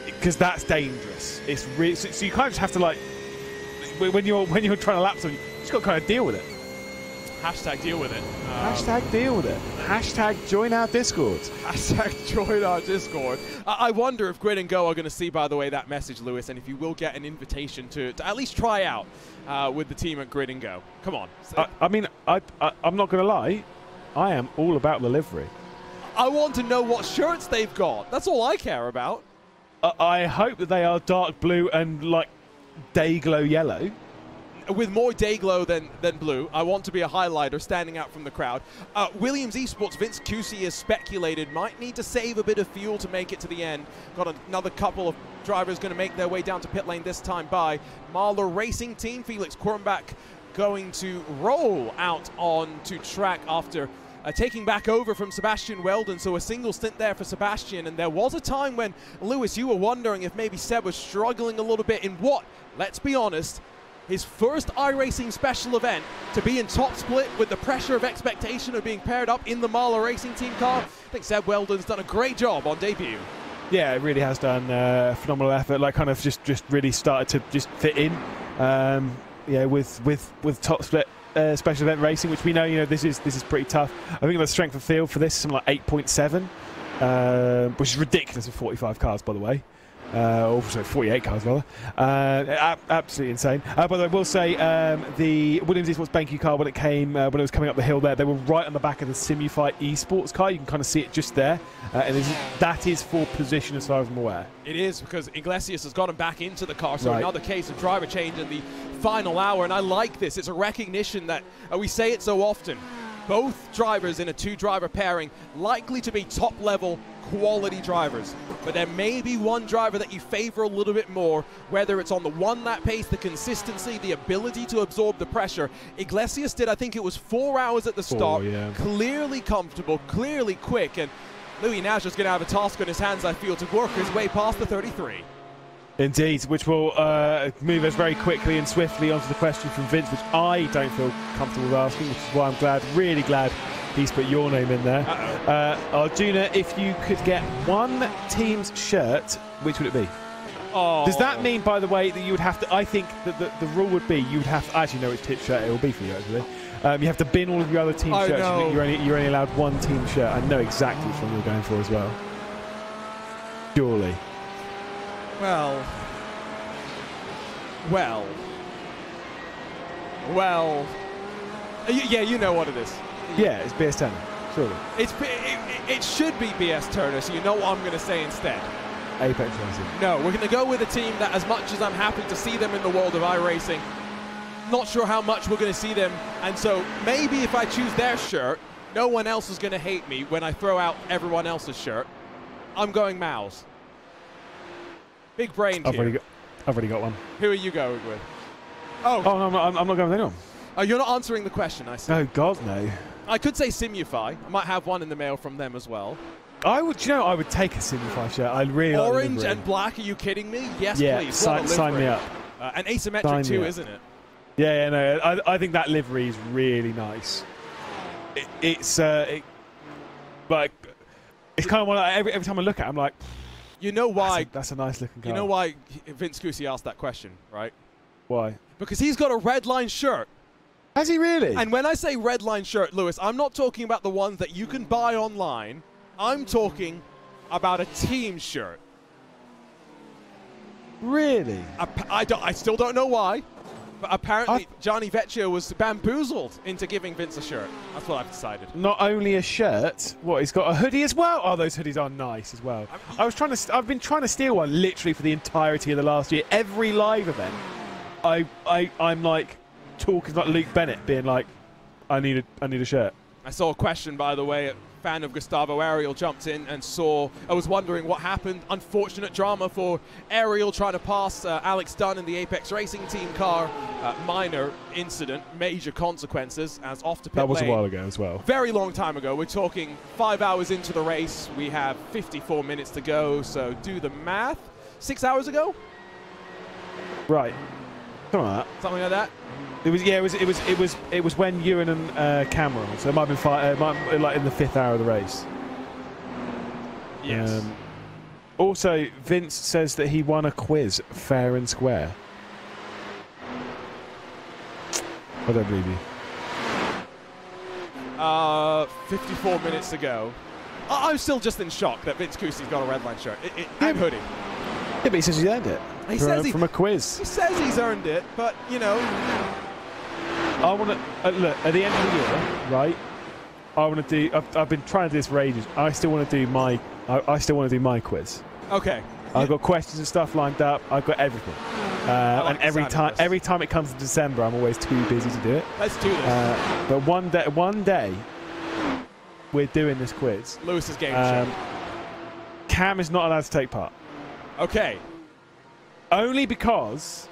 because that's dangerous. It's really, so you kind of just have to, like, when you're trying to lap something, you just got to kind of deal with it. Hashtag deal with it. Hashtag deal with it. Hashtag join our Discord. Hashtag join our Discord. I wonder if Grid and Go are going to see, by the way, that message, Lewis, and if you will get an invitation to at least try out with the team at Grid and Go. Come on. I mean, I'm not going to lie. I am all about the livery. I want to know what shirts they've got. That's all I care about. I hope that they are dark blue and, like, day glow yellow. With more day glow than blue. I want to be a highlighter standing out from the crowd. Williams Esports, Vince Cusi has speculated, might need to save a bit of fuel to make it to the end. Got another couple of drivers going to make their way down to pit lane this time by Marler Racing Team. Felix Kornbach going to roll out onto track after taking back over from Sebastian Weldon, so a single stint there for Sebastian. And there was a time when, Lewis, you were wondering if maybe Seb was struggling a little bit in what, let's be honest, his first iRacing special event, to be in top split with the pressure of expectation of being paired up in the Marler Racing Team car. I think Seb Weldon's done a great job on debut. Yeah, it really has done phenomenal effort. Like, kind of just really started to just fit in. Yeah, with top split special event racing, which we know, this is pretty tough. I think the strength of field for this is something like 8.7, which is ridiculous with 45 cars, by the way. Or sorry, 48 cars rather. Absolutely insane. By the way, we'll say the Williams Esports BenQ car, when it was coming up the hill there, they were right on the back of the Simufy Esports car. You can kind of see it just there, and that is for position as far as I'm aware. It is, because Iglesias has gotten back into the car, so right. Another case of driver change in the final hour, and I like this. It's a recognition that we say it so often. Both drivers in a two-driver pairing likely to be top-level quality drivers, but there may be one driver that you favor a little bit more, whether it's on the one-lap pace, the consistency, the ability to absorb the pressure. Iglesias did, I think it was 4 hours at the start, yeah. Clearly comfortable, clearly quick, and Louis Nash is going to have a task on his hands, I feel, to work his way past the 33. Indeed, which will move us very quickly and swiftly onto the question from Vince, which I don't feel comfortable with asking, which is why I'm really glad he's put your name in there. Arjuna, if you could get one team's shirt, which would it be? Oh. Does that mean, by the way, that you would have to, I think that the rule would be you would have to, I actually know which tip shirt it will be for you, actually. You have to bin all of your other team shirts. You're only allowed one team shirt. I know exactly which one you're going for as well. Surely. Well. Yeah, you know what it is. Yeah, it's BS Turner, surely. It should be BS Turner, so you know what I'm going to say instead. Apex Racing. No, we're going to go with a team that, as much as I'm happy to see them in the world of iRacing, not sure how much we're going to see them, and so maybe if I choose their shirt, no one else is going to hate me when I throw out everyone else's shirt. I'm going Maus. Big brain here. I've already got one. Who are you going with? Oh no, I'm not going with anyone. Oh, you're not answering the question, I see. Oh, God, no. I could say Simufy. I might have one in the mail from them as well. I would take a Simufy shirt. I really Orange like and black, are you kidding me? Yes, yeah, please. Sign me up. And asymmetric too, isn't it? Yeah, no, I think that livery is really nice. It's kind of one every time I look at it, I'm like, you know why? That's a nice looking car. You know why Vince Cusi asked that question, right? Why? Because he's got a red line shirt. Has he really? And when I say red line shirt, Lewis, I'm not talking about the ones that you can buy online. I'm talking about a team shirt. Really? I still don't know why, but apparently Gianni Vecchio was bamboozled into giving Vince a shirt. That's what I've decided. Not only a shirt, what, he's got a hoodie as well? Oh, those hoodies are nice as well. I've been trying to steal one literally for the entirety of the last year. Every live event, I'm like talking like Luke Bennett, being like, I need a shirt. I saw a question, by the way. A fan of Gustavo Ariel jumped in and I was wondering what happened. Unfortunate drama for Ariel trying to pass Alex Dunn in the Apex Racing Team car. Minor incident, major consequences as off to pit That was lane. a while ago as well. Very long time ago. We're talking 5 hours into the race. We have 54 minutes to go, so do the math. 6 hours ago? Right. Something like that. Something like that? It was when Ewan and Cam were on, so it might have been like in the 5th hour of the race. Yes. Also, Vince says that he won a quiz fair and square. I don't believe you. 54 minutes to go. I'm still just in shock that Vince Cousi's got a red line shirt and hoodie. Yeah, but he says he's earned it. He says from a quiz. He says he's earned it, but you know. I want to look at the end of the year, right? I want to do. I've been trying to do this for ages. I still want to do my. I still want to do my quiz. Okay. I've got questions and stuff lined up. I've got everything. Like and every time it comes to December, I'm always too busy to do it. Let's do this. But one day, we're doing this quiz. Lewis's game show. Cam is not allowed to take part. Okay. Only because.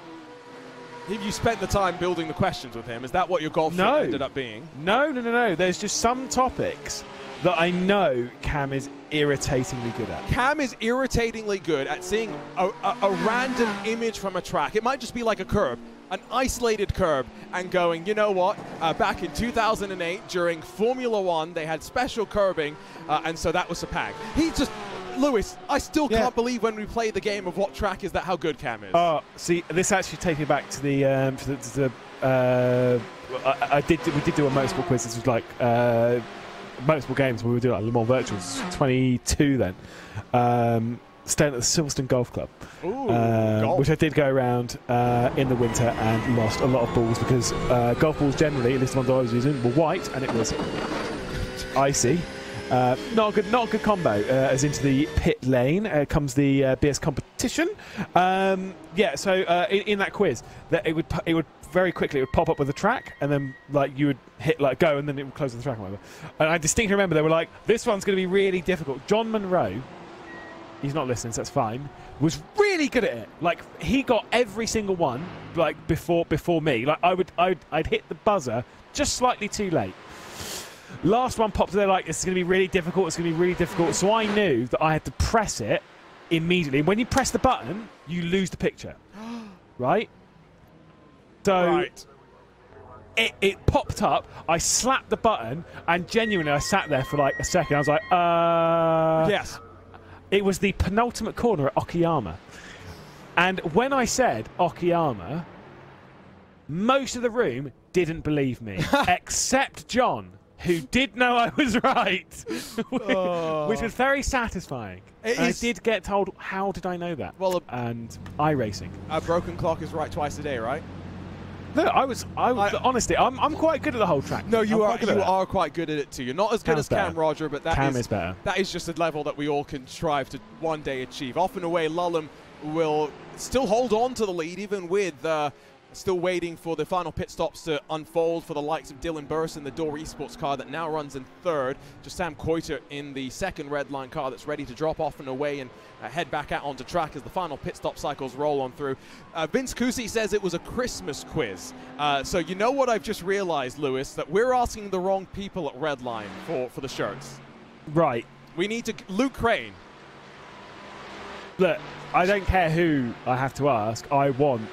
Have you spent the time building the questions with him? Is that what your golf shot ended up being? No. There's just some topics that I know Cam is irritatingly good at. Cam is irritatingly good at seeing a random image from a track. It might just be like a curb, an isolated curb, and going, you know what? Back in 2008, during Formula One, they had special curbing, and so that was Sepang. He just... Lewis, I still can't believe when we play the game of what track is that how good Cam is. Oh, see, this actually takes me back to the we did do a motorsport quiz. This was like motorsport games. We were doing like Le Mans Virtuals 22 then. Staying at the Silverstone Golf Club, which I did go around in the winter and lost a lot of balls because golf balls generally, at least the ones I was using, were white and it was icy. Not a good combo. As into the pit lane comes the BS competition. So in that quiz, that it would very quickly pop up with a track, and then like you would hit like go, and then it would close the track. And whatever. And I distinctly remember they were like, "This one's going to be really difficult." John Monroe, he's not listening, so that's fine. Was really good at it. Like he got every single one like before me. Like I'd hit the buzzer just slightly too late. Last one popped there like, it's going to be really difficult, it's going to be really difficult. So I knew that I had to press it immediately. When you press the button, you lose the picture. Right? So it popped up, I slapped the button, and genuinely I sat there for like a second. I was like, Yes. It was the penultimate corner at Okayama. And when I said Okayama, most of the room didn't believe me, except John, who did know I was right, which was very satisfying. I did get told, how did I know that? Well, and iRacing. A broken clock is right twice a day, right? No, honestly, I'm quite good at the whole track. No, you are quite good at it too. You're not as good as Cam Roger, but Cam is better. That is just a level that we all can strive to one day achieve. Off and away, Lulham will still hold on to the lead, even with still waiting for the final pit stops to unfold for the likes of Dylan Burst in the Door Esports car that now runs in third. Just Sam Coiter in the second red line car that's ready to drop off and away and head back out onto track as the final pit stop cycles roll on through. Vince Cousi says it was a Christmas quiz. So you know what I've just realized, Lewis, that we're asking the wrong people at red line for the shirts. Right. We need to... Luke Crane. Look, I don't care who I have to ask. I want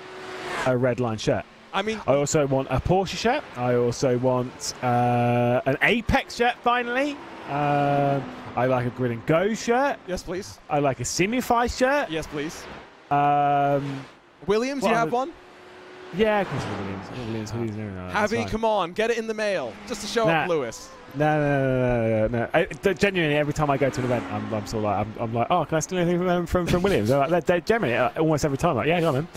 a red line shirt. I mean, I also want a Porsche shirt. I also want an Apex shirt, finally. I like a Grid and Go shirt. Yes, please. I like a Simify shirt. Yes, please. Williams, you have one? Yeah, of course, Williams. Javi, come on, get it in the mail just to show up Lewis. No. Genuinely, every time I go to an event, I'm sort of like, I'm like, oh, can I steal anything from Williams? They're generally almost every time like, yeah, go on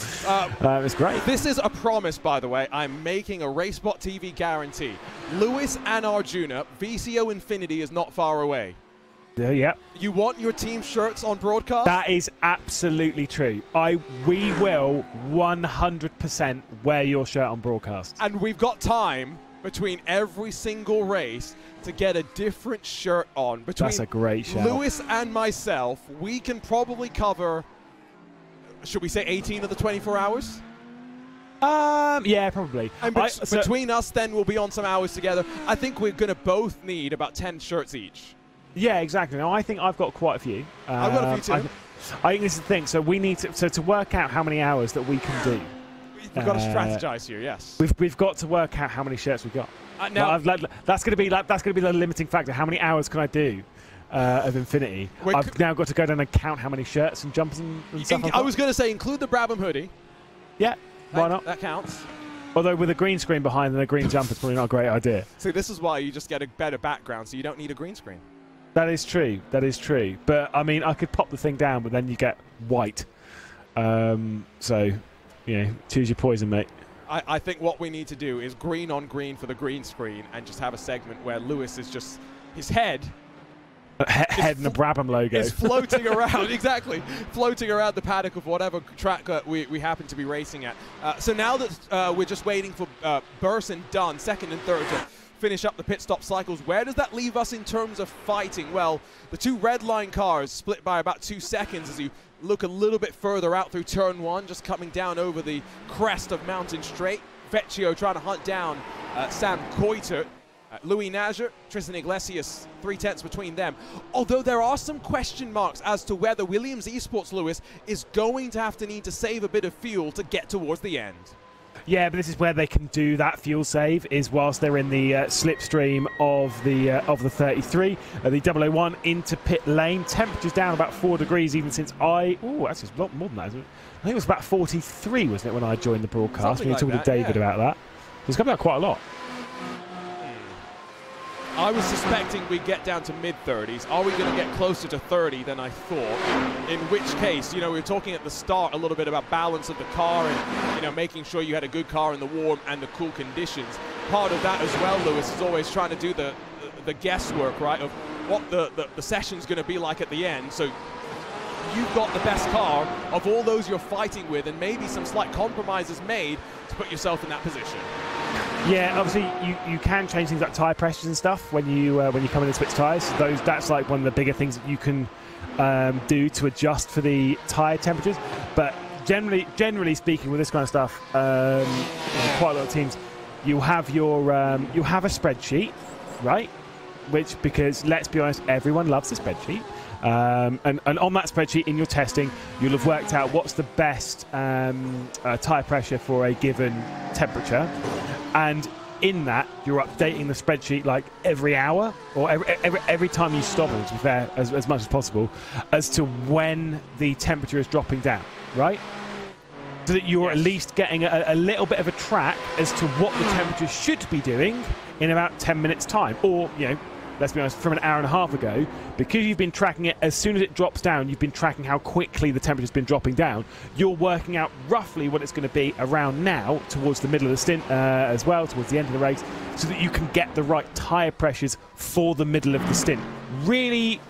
then. It's great. This is a promise, by the way. I'm making a RaceBot TV guarantee. Lewis and Arjuna, VCO Infinity is not far away. Yeah. You want your team shirts on broadcast? That is absolutely true. We will 100% wear your shirt on broadcast. And we've got time between every single race to get a different shirt on. That's a great shout. Lewis and myself, we can probably cover, should we say 18 of the 24 hours? Yeah, probably. And between us, then we'll be on some hours together. I think we're going to both need about 10 shirts each. Yeah, exactly. Now, I think I've got quite a few. I've got a few too. I think this is the thing. So we need to work out how many hours that we can do. We've got to strategize here. Yes. We've got to work out how many shirts we've got. Now that's going to be the limiting factor. How many hours can I do of Infinity? I've now got to go down and count how many shirts and jumpers and stuff. I was going to say include the Brabham hoodie. Yeah. Why not? That counts. Although with a green screen behind and a green jumper is probably not a great idea. So this is why you just get a better background, so you don't need a green screen. That is true. That is true. But I mean, I could pop the thing down, but then you get white. So, you know, choose your poison, mate. I think what we need to do is green on green for the green screen, and just have a segment where Lewis is just his head and the Brabham logo is floating around, exactly, floating around the paddock of whatever track we happen to be racing at. So now that we're just waiting for Burson done, second and third, to finish up the pit stop cycles, where does that leave us in terms of fighting? Well, the two red line cars split by about 2 seconds as you look a little bit further out through turn one, just coming down over the crest of Mountain Straight. Vecchio trying to hunt down Sam Coiter. Louis Nager, Tristan Iglesias, 3/10 between them. Although there are some question marks as to whether Williams Esports, Lewis, is going to need to save a bit of fuel to get towards the end. Yeah, but this is where they can do that fuel save, is whilst they're in the slipstream of the 33, the 001 into pit lane. Temperature's down about 4 degrees even since actually it's a lot more than that, isn't it? I think it was about 43, wasn't it, when I joined the broadcast? We were talking to David about that. It's coming out quite a lot. I was suspecting we'd get down to mid-30s. Are we going to get closer to 30 than I thought? In which case, you know, we were talking at the start a little bit about balance of the car and, you know, making sure you had a good car in the warm and the cool conditions. Part of that as well, Lewis, is always trying to do the guesswork, right, of what the session's going to be like at the end. So you've got the best car of all those you're fighting with, and maybe some slight compromises made to put yourself in that position. Yeah, obviously you can change things like tyre pressures and stuff when you come in and switch tyres. That's like one of the bigger things that you can do to adjust for the tyre temperatures. But generally speaking, with this kind of stuff, quite a lot of teams, you have a spreadsheet, right? Which, because let's be honest, everyone loves a spreadsheet. And on that spreadsheet in your testing, you'll have worked out what's the best tyre pressure for a given temperature. And in that, you're updating the spreadsheet like every hour or every time you stop it, to be fair, as much as possible, as to when the temperature is dropping down, right? So that you're at least getting a little bit of a track as to what the temperature should be doing in about 10 minutes' time. Or, you know, let's be honest, from an hour and a half ago, because you've been tracking it as soon as it drops down, you've been tracking how quickly the temperature's been dropping down. You're working out roughly what it's going to be around now, towards the middle of the stint as well, towards the end of the race, so that you can get the right tyre pressures for the middle of the stint. Really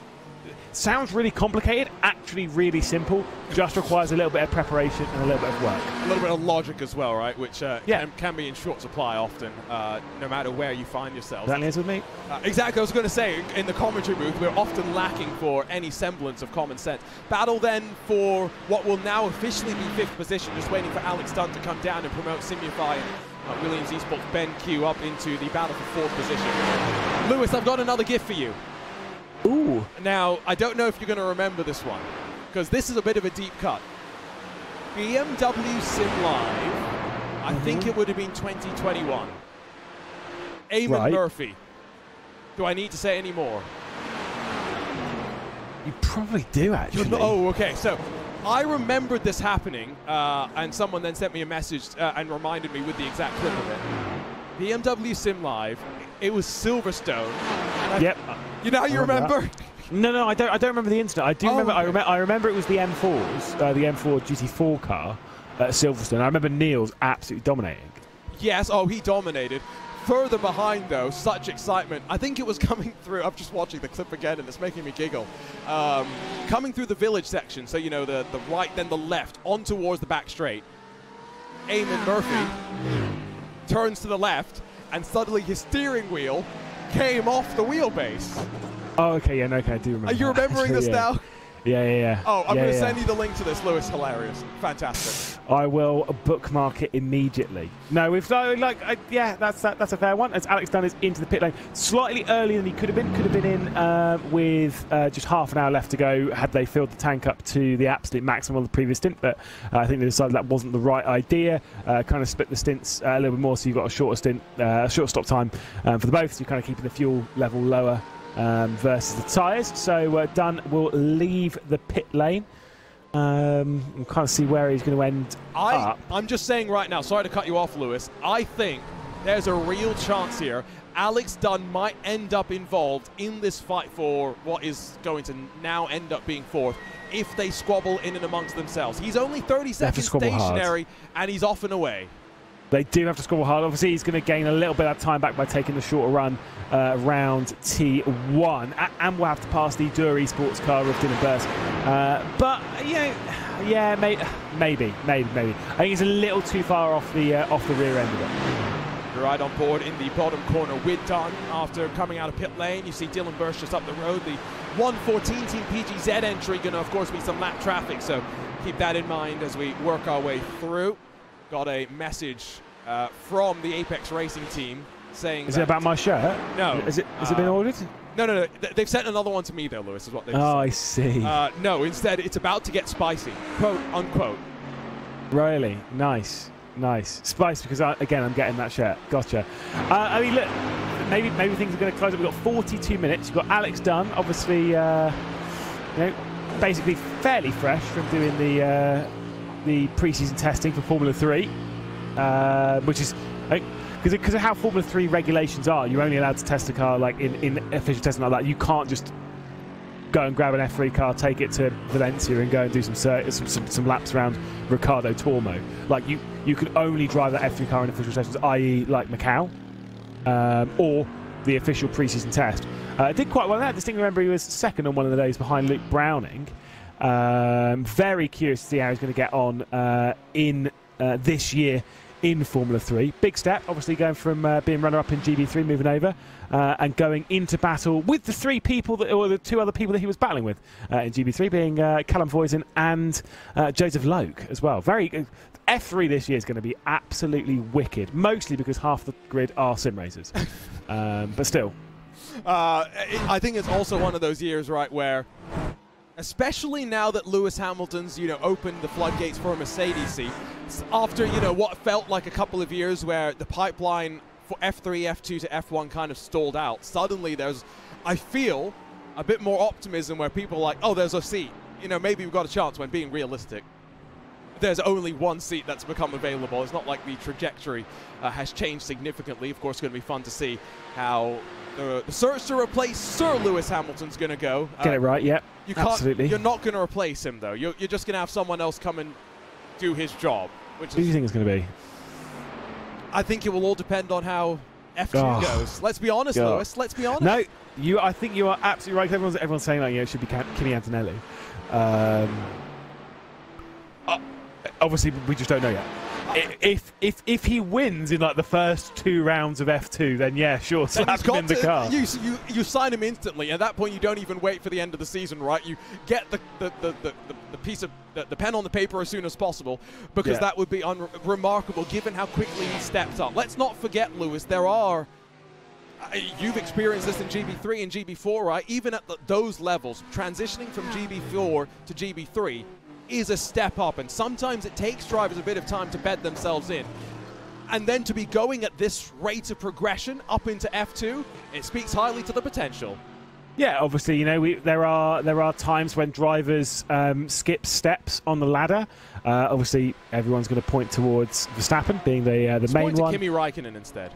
sounds really complicated, actually really simple, just requires a little bit of preparation and a little bit of work. A little bit of logic as well, right, which can be in short supply often, no matter where you find yourself. That is with me. Exactly, I was going to say, in the commentary booth, we're often lacking for any semblance of common sense. Battle then for what will now officially be 5th position, just waiting for Alex Dunn to come down and promote Simufy and Williams Esports Ben Q up into the battle for 4th position. Lewis, I've got another gift for you. Ooh. Now, I don't know if you're going to remember this one, because this is a bit of a deep cut. BMW Sim Live, I think it would have been 2021. Eamon Murphy. Do I need to say any more? You probably do, actually. Oh, okay. So, I remembered this happening, and someone then sent me a message and reminded me with the exact clip of it. BMW Sim Live, it was Silverstone. Yep. You know how you remember? No, I don't remember the incident. I do remember. Okay. I remember it was the M4s, the M4 GT4 car at Silverstone. I remember Niels absolutely dominating. Yes. Oh, he dominated. Further behind, though, such excitement. I think it was coming through. I'm just watching the clip again, and it's making me giggle. Coming through the village section, so you know the right, then the left, on towards the back straight. Eamon Murphy turns to the left, and suddenly his steering wheel came off the wheelbase. Oh, okay, yeah, no, okay, I do remember. Are you remembering this now? Yeah. Oh, I'm going to send you the link to this, Lewis. Hilarious. Fantastic. I will bookmark it immediately. No, we've yeah, that's a fair one. As Alex Dunn is into the pit lane, slightly earlier than he could have been. Could have been in with just half an hour left to go had they filled the tank up to the absolute maximum of the previous stint. But I think they decided that wasn't the right idea. Kind of split the stints a little bit more, so you've got a shorter stint, shorter stop time for the both. So you're kind of keeping the fuel level lower. Versus the tyres, so Dunn will leave the pit lane. And kind of see where he's going to end up. I'm just saying right now, sorry to cut you off, Lewis. I think there's a real chance here Alex Dunn might end up involved in this fight for what is going to now end up being fourth if they squabble in and amongst themselves. He's only 30 seconds stationary, and he's off and away. They do have to squabble hard. Obviously, he's going to gain a little bit of time back by taking the shorter run around T1. And we'll have to pass the Dura Esports car roofed in and burst. But, you know, yeah, maybe. I think he's a little too far off the rear end of it. Right on board in the bottom corner with Dunn after coming out of pit lane. You see Dylan Bursch just up the road. The 114 Team PGZ entry going to, of course, be some lap traffic. So keep that in mind as we work our way through. Got a message from the Apex Racing team saying... Is it about my shirt? No. Has it been ordered? No. They've sent another one to me, though, Lewis, is what they've said. I see. No, instead, it's about to get spicy, quote, unquote. Really? Nice. Spice, because, again, I'm getting that shirt. Gotcha. I mean, look, maybe things are going to close up. We've got 42 minutes. You've got Alex Dunn, obviously, you know, basically fairly fresh from doing the pre-season testing for Formula 3, which is because of how Formula 3 regulations are. You're only allowed to test a car like in official testing like that. You can't just go and grab an F3 car, take it to Valencia, and go and do some laps around Ricardo Tormo. Like you could only drive that F3 car in official sessions, i.e. like Macau, or the official pre-season test. Did quite well there. I distinctly remember he was second on one of the days behind Luke Browning. Very curious to see how he's going to get on in this year in Formula 3. Big step, obviously, going from being runner-up in GB3, moving over, and going into battle with the the two other people that he was battling with in GB3, being Callum Voisin and Joseph Loke as well. F3 this year is going to be absolutely wicked, mostly because half the grid are sim racers. But still. I think it's also one of those years, right, where... especially now that Lewis Hamilton's, opened the floodgates for a Mercedes seat, after, what felt like a couple of years where the pipeline for F3, F2 to F1 kind of stalled out. Suddenly there's, I feel, a bit more optimism where people are like, oh, there's a seat. Maybe we've got a chance, when being realistic, there's only one seat that's become available. It's not like the trajectory has changed significantly. Of course, it's going to be fun to see how the search to replace Sir Lewis Hamilton's going to go. Get it right, yeah. Absolutely. You're not going to replace him, though. You're just going to have someone else come and do his job. Who do you think it's going to be? I think it will all depend on how F2 goes. Let's be honest, Lewis. Let's be honest. No, I think you are absolutely right. Everyone's saying like, it should be Kimi Antonelli. Obviously, we just don't know yet. If he wins in like the first 2 rounds of F2, then yeah, sure, slap him in the car. You sign him instantly. At that point, you don't even wait for the end of the season, right? You get the piece of the pen on the paper as soon as possible, because that would be remarkable given how quickly he stepped up. Let's not forget, Lewis, there are. You've experienced this in GB3 and GB4, right? Even at those levels, transitioning from GB4 to GB3 is a step up, and sometimes it takes drivers a bit of time to bed themselves in. And then to be going at this rate of progression up into F2, it speaks highly to the potential. Yeah, obviously, you know, there are times when drivers skip steps on the ladder. Obviously, everyone's going to point towards Verstappen being the main one. Kimi Räikkönen instead.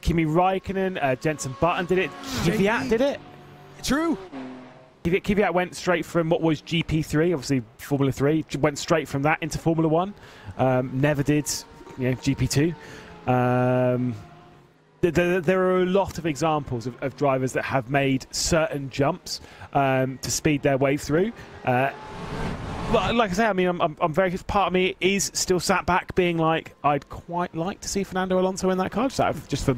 Kimi Räikkönen, Jenson Button did it. Kvyat did it. True. Kvyat went straight from what was GP3, obviously Formula 3, went straight from that into Formula 1. Never did, you know, GP2. There are a lot of examples of drivers that have made certain jumps to speed their way through. But like I say, I mean, I'm very. Part of me is still sat back, being like, I'd quite like to see Fernando Alonso in that car, just for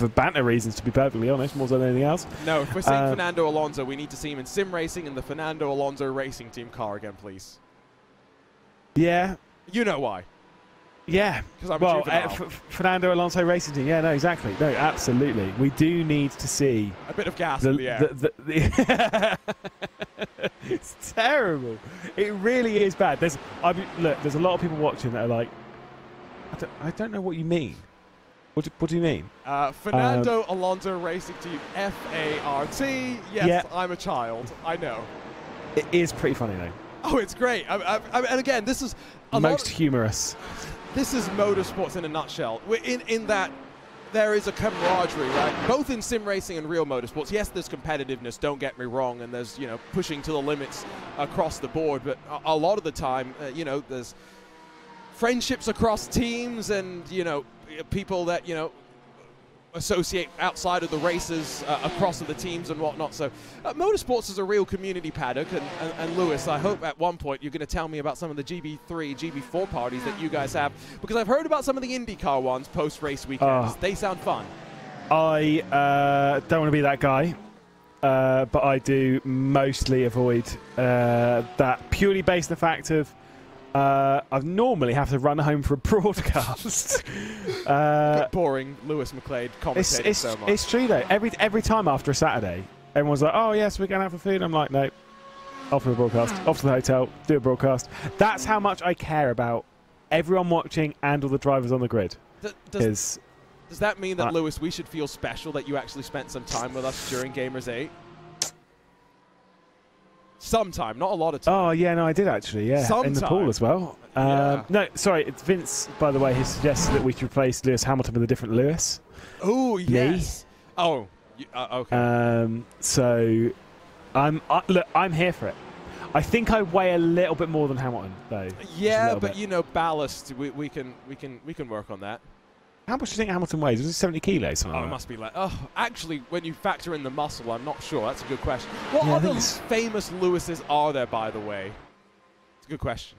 banter reasons, to be perfectly honest, more than anything else. No, if we're seeing Fernando Alonso, we need to see him in sim racing in the Fernando Alonso Racing Team car again, please. Yeah. You know why? Yeah. Well, Fernando Alonso Racing Team. Yeah, no, exactly. No, absolutely. We do need to see a bit of gas in the air. It's terrible. It really is bad. Look, there's a lot of people watching that are like, I don't know what you mean. What do you mean? Fernando Alonso Racing Team, FART. Yes, yeah. I'm a child. I know. It is pretty funny though. Oh, it's great. And again, this is most humorous. This is motorsports in a nutshell. In that there is a camaraderie, right? Both in sim racing and real motorsports. Yes, there's competitiveness, don't get me wrong, and there's, you know, pushing to the limits across the board, but a lot of the time, you know, there's friendships across teams and, you know, people that, you know, associate outside of the races across the teams and whatnot. So motorsports is a real community paddock, and Lewis, I hope at one point you're going to tell me about some of the GB3, GB4 parties that you guys have, because I've heard about some of the IndyCar ones post-race weekends. They sound fun. I don't want to be that guy, but I do mostly avoid that, purely based on the fact of I normally have to run home for a broadcast. Boring Lewis McLeod commentating so much. It's true though. Every time after a Saturday, everyone's like, "Oh yes, we're going out for food." I'm like, "No, off to the broadcast, off to the hotel, do a broadcast." That's how much I care about everyone watching and all the drivers on the grid. Does that mean that, Lewis, we should feel special that you actually spent some time with us during Gamers 8? Sometime, not a lot of time. Oh, yeah, no, I did actually, yeah. Sometime. In the pool as well. Yeah. No, sorry, it's Vince, by the way, who suggested that we should replace Lewis Hamilton with a different Lewis. Oh, yes. Me. Oh, okay. So, look, I'm here for it. I think I weigh a little bit more than Hamilton, though. Yeah, but, you know, ballast, we can work on that. How much do you think Hamilton weighs? Was it 70 kilos? Oh, it must be like... Oh, actually, when you factor in the muscle, I'm not sure. That's a good question. What other famous Lewises are there, by the way? It's a good question.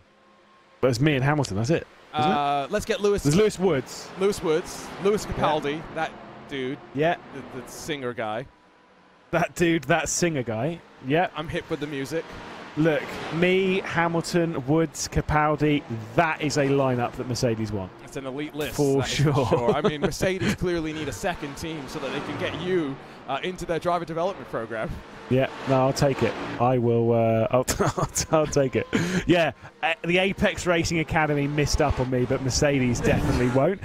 But it's me and Hamilton, that's it. Let's get Lewis... There's Lewis Woods. Lewis Woods. Lewis Capaldi, that dude. Yeah. The singer guy. That dude, that singer guy. Yeah. I'm hip with the music. Look, me, Hamilton, Woods, Capaldi, that is a lineup that Mercedes want. It's an elite list. For sure. I mean, Mercedes clearly need a second team so that they can get you into their driver development program. Yeah, no, I'll take it. I will. I'll take it. Yeah, the Apex Racing Academy missed up on me, but Mercedes definitely won't.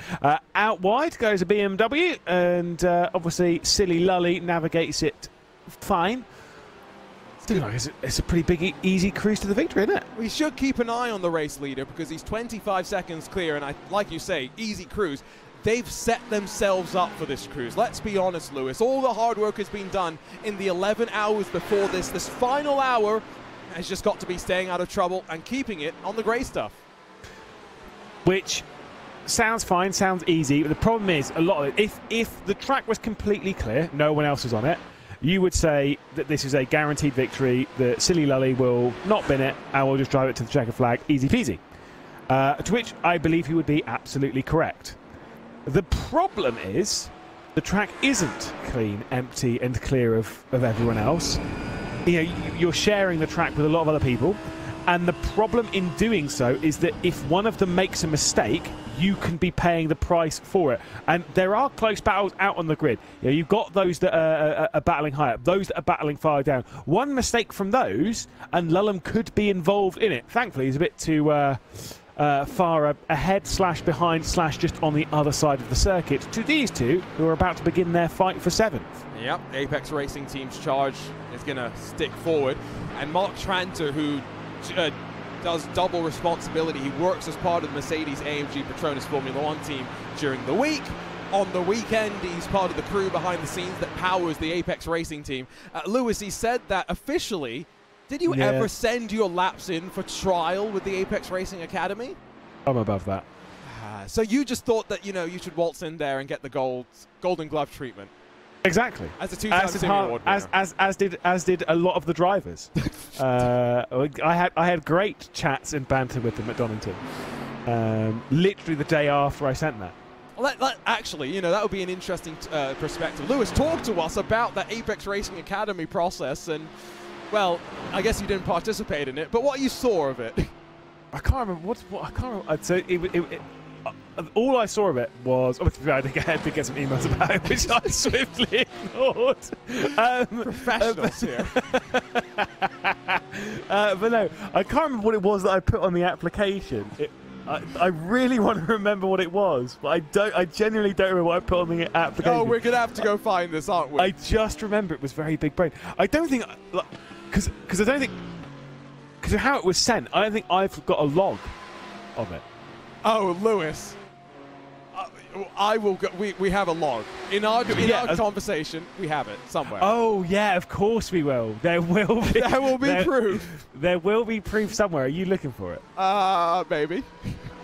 Out wide goes a BMW, and obviously Silly Lully navigates it fine. It's a pretty big, easy cruise to the victory, isn't it? We should keep an eye on the race leader because he's 25 seconds clear, and like you say, easy cruise. They've set themselves up for this cruise. Let's be honest, Lewis. All the hard work has been done in the 11 hours before this. This final hour has just got to be staying out of trouble and keeping it on the grey stuff. Which sounds fine, sounds easy, but the problem is a lot of it. If the track was completely clear, no one else was on it, you would say that this is a guaranteed victory, that Silly Lully will not bin it, and will just drive it to the checker flag, easy peasy. To which I believe he would be absolutely correct. The problem is, the track isn't clean, empty, and clear of everyone else. You know, you're sharing the track with a lot of other people, and the problem in doing so is that if one of them makes a mistake, you can be paying the price for it. And there are close battles out on the grid. You know, you've got those that are battling high up, those that are battling far down. One mistake from those, and Lulham could be involved in it. Thankfully, he's a bit too far ahead / behind / just on the other side of the circuit to these two who are about to begin their fight for 7th. Yep, Apex Racing Team's charge is going to stick forward. And Mark Tranter, who does double responsibility, he works as part of the Mercedes-AMG Petronas Formula 1 team during the week. On the weekend, he's part of the crew behind the scenes that powers the Apex Racing Team. Lewis, he said that officially, did you ever send your laps in for trial with the Apex Racing Academy? I'm above that. So you just thought that, you know, you should waltz in there and get the Golden Glove treatment. Exactly. As a two-time Simi Award winner. As did a lot of the drivers. I had great chats and banter with them at Donington. Literally the day after I sent that. Actually, you know, that would be an interesting perspective. Lewis, talk to us about that Apex Racing Academy process, and, well, I guess you didn't participate in it, but what you saw of it. I can't remember I can't remember. So all I saw of it was, obviously I did get some emails about it, which I swiftly ignored. Professionals here. But no, I can't remember what it was that I put on the application. I really want to remember what it was, but I genuinely don't remember what I put on the application. Oh, we're going to have to go find this, aren't we? I just remember it was very big brain. I don't think, because I don't think, because of how it was sent, I don't think I've got a log of it. Oh, Lewis. I will go. We have a log. In our conversation, we have it somewhere. Oh, yeah, of course we will. There will be. There will be proof. There will be proof somewhere. Are you looking for it? Maybe.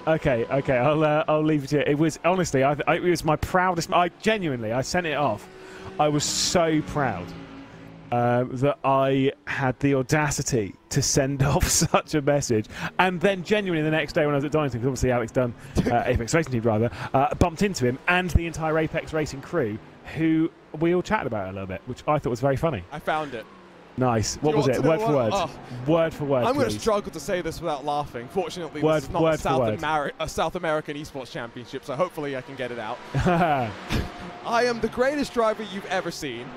Okay. I'll leave it to you. It was, honestly, it was my proudest. I sent it off. I was so proud that I had the audacity to send off such a message, and then genuinely the next day when I was at Donington, because obviously Alex Dunn, Apex Racing Team driver, bumped into him and the entire Apex Racing crew, who we all chatted about it a little bit, which I thought was very funny. I found it. Nice. What was it? Word for word. Oh. Word for word. I'm going to struggle to say this without laughing. Fortunately, this is not a South American esports championship, so hopefully I can get it out. I am the greatest driver you've ever seen,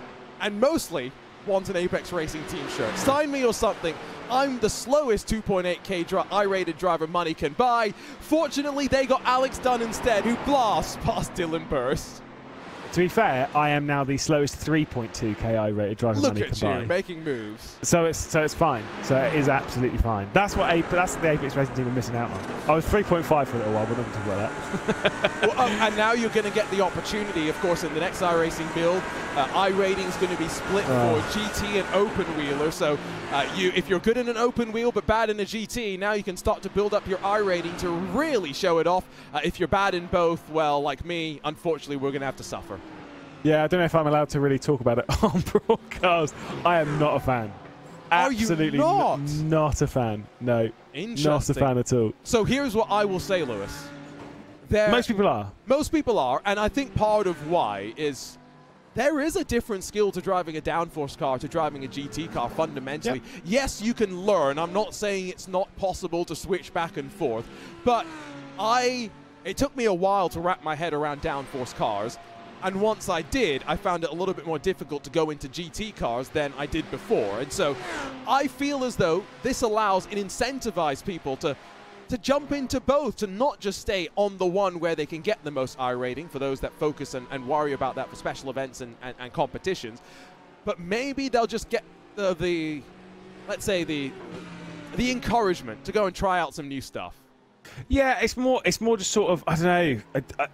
and mostly want an Apex Racing Team shirt. Sign me or something. I'm the slowest 2.8k I-rated driver money can buy. Fortunately, they got Alex Dunn instead, who blasts past Dylan Burst. To be fair, I am now the slowest 3.2k I-rated driver money can buy. Look at you, making moves. So it's fine. So it is absolutely fine. That's the Apex Racing Team are missing out on. I was 3.5 for a little while, but I'm not talk about that. Well, and now you're going to get the opportunity, of course, in the next iRacing build. I-rating is going to be split for GT and open wheeler. So if you're good in an open wheel but bad in a GT, now you can start to build up your I-rating to really show it off. If you're bad in both, well, like me, unfortunately, we're going to have to suffer. Yeah, I don't know if I'm allowed to really talk about it on broadcast. I am not a fan. Absolutely Are you not? Not a fan. No. Not a fan at all. So here's what I will say, Lewis. Most people are. Most people are, and I think part of why is there is a different skill to driving a downforce car to driving a GT car fundamentally. Yep. Yes, you can learn. I'm not saying it's not possible to switch back and forth, but it took me a while to wrap my head around downforce cars. And once I did, I found it a little bit more difficult to go into GT cars than I did before. And so I feel as though this allows and incentivizes people to jump into both, to not just stay on the one where they can get the most I-rating for those that focus and worry about that for special events and competitions. But maybe they'll just get let's say the encouragement to go and try out some new stuff. Yeah, it's more just sort of, I don't know.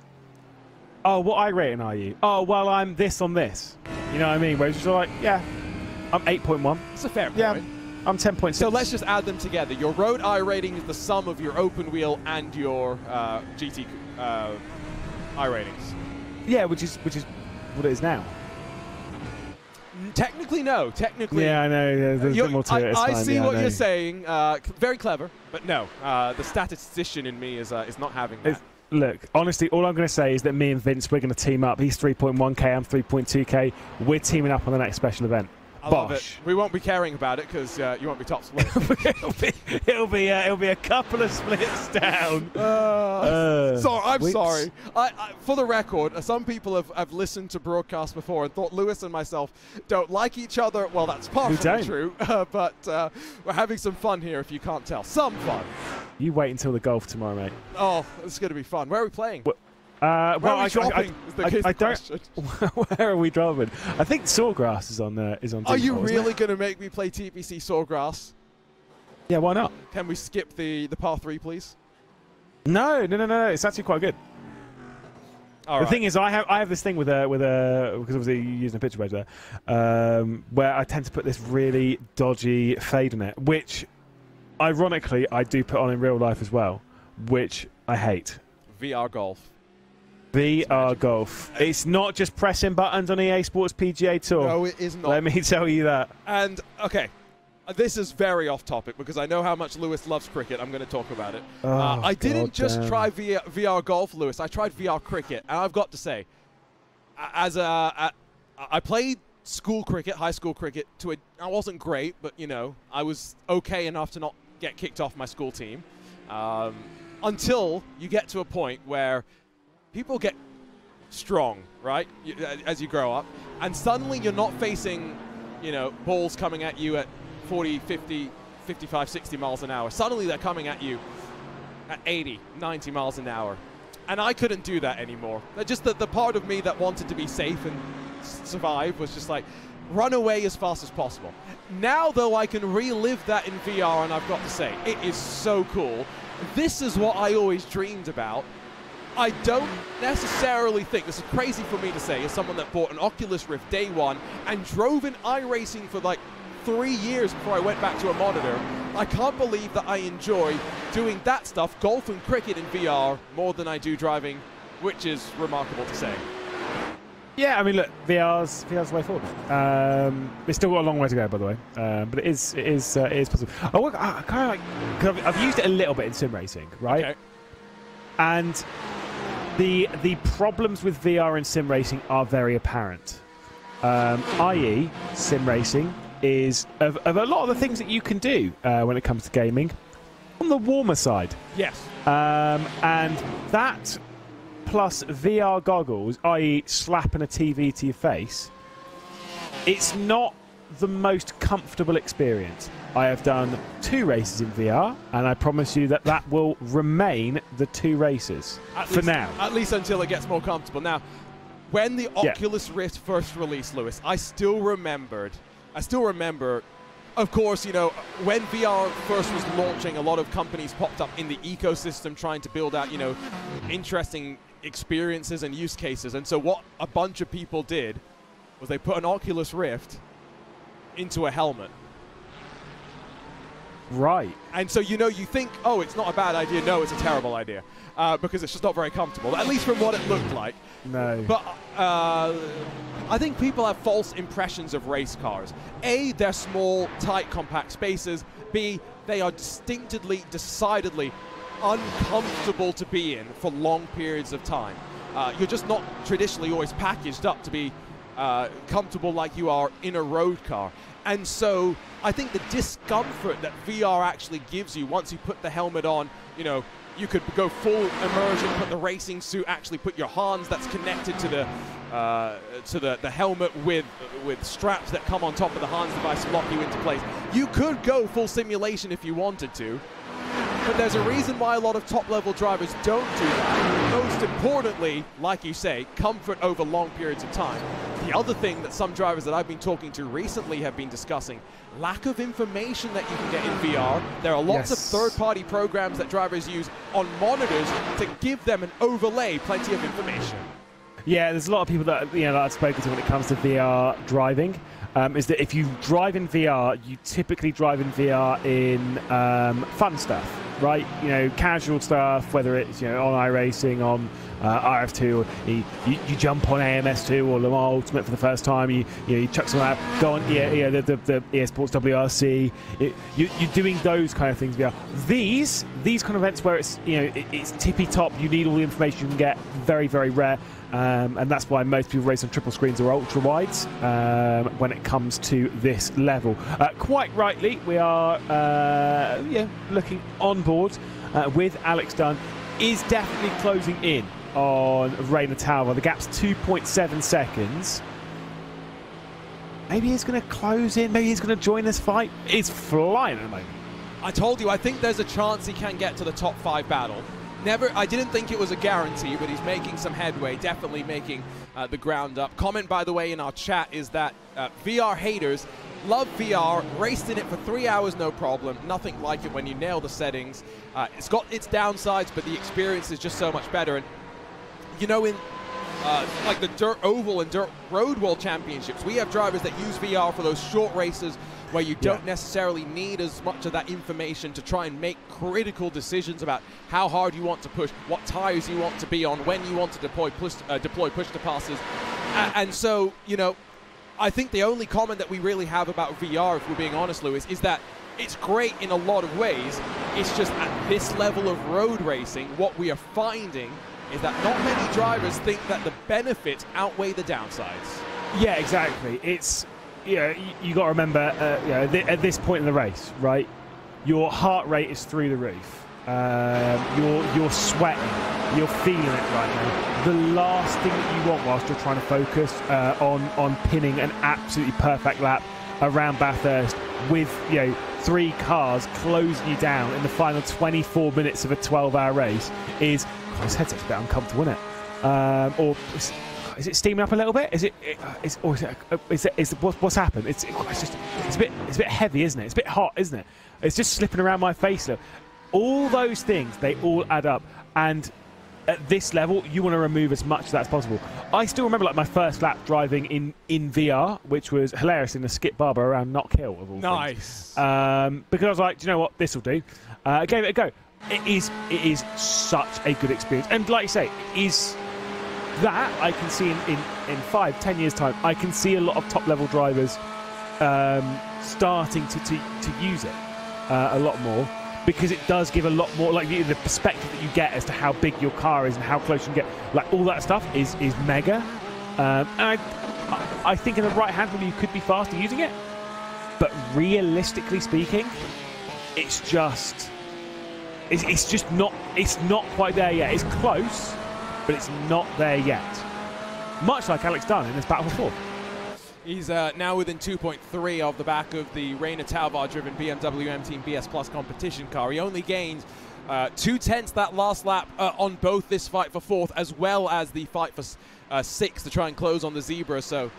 Oh, what I-rating are you? Oh, well, I'm this on this. You know what I mean? Where it's just like, yeah, I'm 8.1. It's a fair point. Yeah, I'm 10.6. So let's just add them together. Your road I-rating is the sum of your open wheel and your GT I-ratings. Yeah, which is what it is now. Technically, no. Technically. Yeah, I know. Yeah, there's a bit more to it. I see what you're saying. Very clever, but no. The statistician in me is not having that. Look, honestly, all I'm going to say is that me and Vince, we're going to team up. He's 3.1k, I'm 3.2k. We're teaming up on the next special event. I love it. We won't be caring about it because you won't be top split. it'll be a couple of splits down. Sorry. For the record, some people have listened to broadcasts before and thought Lewis and myself don't like each other. Well, that's partially true, but we're having some fun here if you can't tell. Some fun. You wait until the golf tomorrow, mate. Oh, it's going to be fun. Where are we playing? Well, Where are we dropping? I don't. Where are we dropping? I think Sawgrass is on. Are you really going to make me play TPC Sawgrass? Yeah, why not? Can we skip the par 3, please? No. It's actually quite good. All the right. thing is, I have this thing with a because obviously you're using a picture wedge there, where I tend to put this really dodgy fade on it, which, ironically, I do put on in real life as well, which I hate. VR golf. VR golf. It's not just pressing buttons on EA Sports PGA Tour. No, it is not. Let me tell you that. And, okay, this is very off topic because I know how much Lewis loves cricket. I'm going to talk about it. I didn't just try VR golf, Lewis. I tried VR cricket. And I've got to say, I played school cricket, high school cricket. I wasn't great, but, you know, I was okay enough to not get kicked off my school team. Until you get to a point where people get strong, right, as you grow up, and suddenly you're not facing, you know, balls coming at you at 40, 50, 55, 60 miles an hour. Suddenly they're coming at you at 80, 90 miles an hour. And I couldn't do that anymore. Just the part of me that wanted to be safe and survive was just like, run away as fast as possible. Now, though, I can relive that in VR, and I've got to say, it is so cool. This is what I always dreamed about. I don't necessarily think, this is crazy for me to say, as someone that bought an Oculus Rift day one and drove in iRacing for like 3 years before I went back to a monitor, I can't believe that I enjoy doing that stuff, golf and cricket in VR, more than I do driving, which is remarkable to say. Yeah, I mean, look, VR's the way forward. It's still got a long way to go, by the way, but it is possible. I kind of like, because I've used it a little bit in sim racing, right? Okay. And the problems with VR and sim racing are very apparent. I.e., sim racing is of a lot of the things that you can do when it comes to gaming on the warmer side. Yes. And that plus VR goggles, i.e. slapping a TV to your face, it's not the most comfortable experience. I have done 2 races in VR, and I promise you that that will remain the 2 races for now. At least until it gets more comfortable. Now, when the Oculus Rift first released, Lewis, I still remember, of course, you know, when VR first was launching, a lot of companies popped up in the ecosystem trying to build out, you know, interesting experiences and use cases. And so what a bunch of people did was they put an Oculus Rift into a helmet. Right. And so, you know, you think, oh, it's not a bad idea. No, it's a terrible idea because it's just not very comfortable, at least from what it looked like. No. But I think people have false impressions of race cars. A, they're small, tight, compact spaces. B, they are decidedly uncomfortable to be in for long periods of time. You're just not traditionally always packaged up to be comfortable like you are in a road car. And so I think the discomfort that VR actually gives you once you put the helmet on, you know, you could go full immersion, put the racing suit, actually put your hands that's connected to the helmet with straps that come on top of the hands device to lock you into place. You could go full simulation if you wanted to. But there's a reason why a lot of top-level drivers don't do that. Most importantly, like you say, comfort over long periods of time. The other thing that some drivers that I've been talking to recently have been discussing, lack of information that you can get in VR. There are lots of third-party programs that drivers use on monitors to give them and overlay plenty of information. Yeah, there's a lot of people that that I've spoken to when it comes to VR driving. Is that if you drive in VR, you typically drive in VR in fun stuff, right? You know, casual stuff, whether it's, you know, on iRacing, on RF2, or you jump on AMS2 or Le Mans Ultimate for the first time, you chuck some out, go on the EA Sports WRC, you're doing those kind of things VR. These kind of events where it's, you know, it's tippy top, you need all the information you can get, very, very rare. And that's why most people race on triple screens or ultra wides when it comes to this level. Quite rightly, we are looking on board with Alex Dunn. Is definitely closing in on Reina Talva. The gap's 2.7 seconds. Maybe he's going to close in. Maybe he's going to join this fight. He's flying at the moment. I told you, I think there's a chance he can get to the top 5 battle. I didn't think it was a guarantee, but he's making some headway, definitely making the ground up. Comment, by the way, in our chat is that VR haters love VR, raced in it for 3 hours, no problem. Nothing like it when you nail the settings. It's got its downsides, but the experience is just so much better. And, you know, in like the Dirt Oval and Dirt Road World Championships, we have drivers that use VR for those short races where you don't necessarily need as much of that information to try and make critical decisions about how hard you want to push, what tires you want to be on, when you want to deploy push-to-passes. And so, you know, I think the only comment that we really have about VR, if we're being honest, Lewis, is that it's great in a lot of ways. It's just at this level of road racing, what we are finding is that not many drivers think that the benefits outweigh the downsides. Yeah, exactly. It's, you know, you got to remember, you know, at this point in the race, right, your heart rate is through the roof. You're sweating. You're feeling it right now. The last thing that you want whilst you're trying to focus on pinning an absolutely perfect lap around Bathurst with, you know, 3 cars closing you down in the final 24 minutes of a 12-hour race is, God, this headset's a bit uncomfortable, isn't it? Or is it steaming up a little bit? What's happened? It's a bit heavy, isn't it? It's a bit hot, isn't it? It's just slipping around my face. All those things, they all add up. And at this level, you want to remove as much of that as possible. I still remember like my first lap driving in VR, which was hilarious in the Skip Barber around Knock Hill of all Nice. things. Because I was like, do you know what? This will do. I gave it a go. It is such a good experience. And like you say, is that I can see in 5-10 years time, I can see a lot of top level drivers starting to use it a lot more, because it does give a lot more, like the perspective that you get as to how big your car is and how close you can get, like all that stuff is mega. And I think in the right hand you could be faster using it, but realistically speaking, it's just not quite there yet. It's close, but it's not there yet. Much like Alex Dunn in this battle for 4th. He's now within 2.3 of the back of the Rainer Talvar-driven BMW M Team BS Plus competition car. He only gained 2/10 that last lap on both this fight for 4th as well as the fight for 6th to try and close on the zebra. So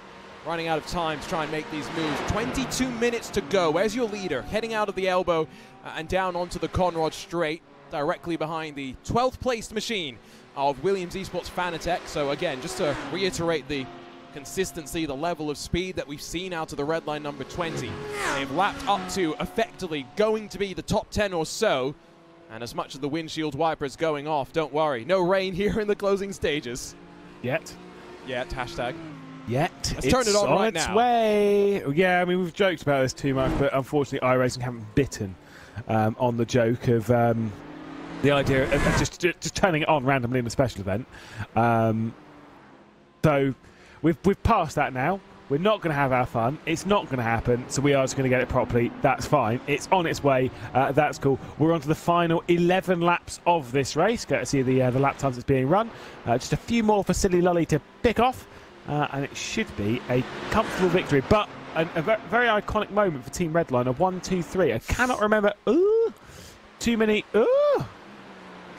running out of time to try and make these moves. 22 minutes to go. Where's your leader? Heading out of the elbow and down onto the Conrod straight, directly behind the 12th placed machine of Williams Esports Fanatec. So again, just to reiterate the consistency, the level of speed that we've seen out of the red line number 20. They've lapped up to effectively going to be the top 10 or so. And as much as the windshield wiper is going off, don't worry, no rain here in the closing stages. Yet, hashtag. Let's turn it on right its now. way. Yeah, I mean, we've joked about this too much, but unfortunately iRacing haven't bitten on the joke of the idea of just turning it on randomly in a special event. So we've passed that now. We're not going to have our fun. It's not going to happen, so we are just going to get it properly. That's fine. It's on its way. That's cool. We're on to the final 11 laps of this race. Get to see the lap times that's being run. Just a few more for Silly Lolly to pick off, and it should be a comfortable victory. But a very iconic moment for Team Redline, a 1-2-3. I cannot remember too many.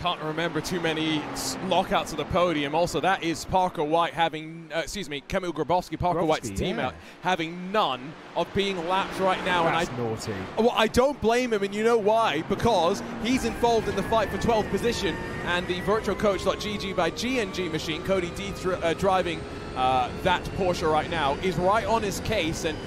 Can't remember too many lockouts of the podium. Also, that is Parker White having, Kamil Grabowski, Parker White's teammate, having none of being lapped right now. That's naughty. Well, I don't blame him, and you know why? Because he's involved in the fight for 12th position, and the virtualcoach.gg by GNG machine, Cody D driving that Porsche right now, is right on his case. And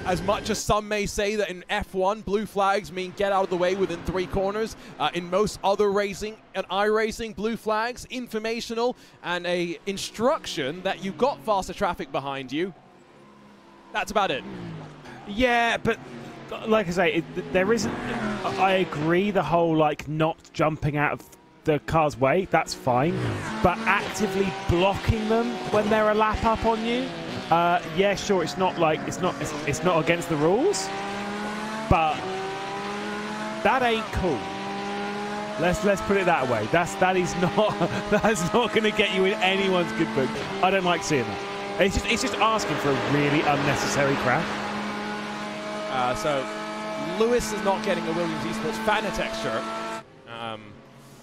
as much as some may say that in F1, blue flags mean get out of the way within 3 corners, in most other racing and iRacing, blue flags, informational, and a instruction that you've got faster traffic behind you. That's about it. Yeah, but like I say, there isn't... I agree, the whole, like, not jumping out of the car's way, that's fine. But actively blocking them when they're a lap up on you, yeah, sure, it's not like it's not against the rules, but that ain't cool. Let's put it that way. That's not going to get you in anyone's good book. I don't like seeing that. It's just asking for a really unnecessary crash. So Lewis is not getting a Williams Esports Fanatec shirt.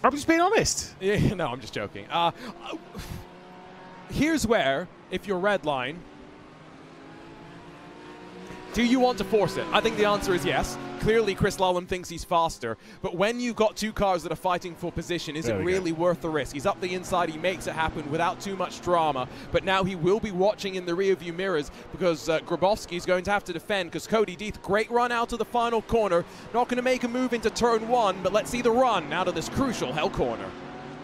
I'm just being honest. Yeah, no, I'm just joking. Here's where, if you're Redline, do you want to force it? I think the answer is yes. Clearly, Chris Lullum thinks he's faster, but when you've got two cars that are fighting for position, is it really worth the risk? He's up the inside, he makes it happen without too much drama, but now he will be watching in the rearview mirrors because Grabowski is going to have to defend because Cody Deeth, great run out of the final corner, not going to make a move into turn one, but let's see the run out of this crucial hell corner.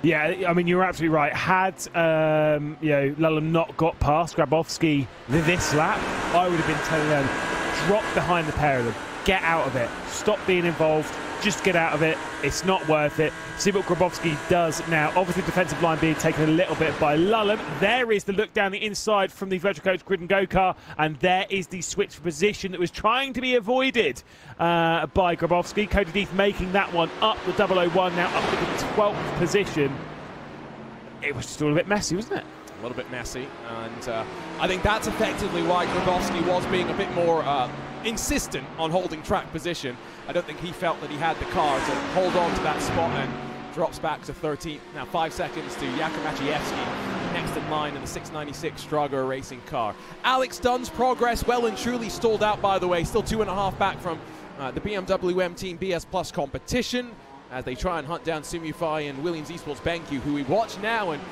Yeah, I mean, you're absolutely right. Had Lullum not got past Grabowski this lap, I would have been telling them, drop behind the pair of them, get out of it, stop being involved, just get out of it, it's not worth it. See what Grabowski does now. Obviously, defensive line being taken a little bit by Lullum. There is the look down the inside from the Virtual Coach Grid and Go car, and there is the switch for position that was trying to be avoided by Grabowski. Cody Deeth making that one up the 001, now up to the 12th position. It was still a bit messy, wasn't it? A little bit messy, and I think that's effectively why Grabowski was being a bit more insistent on holding track position. I don't think he felt that he had the car to hold on to that spot and drops back to 13th. Now 5 seconds to Jakub Maciejewski, next in line in the 696 Strago Racing car. Alex Dunn's progress well and truly stalled out, by the way, still 2.5 back from the BMW M Team BS Plus competition as they try and hunt down Simufy and Williams Esports BenQ, who we watch now, and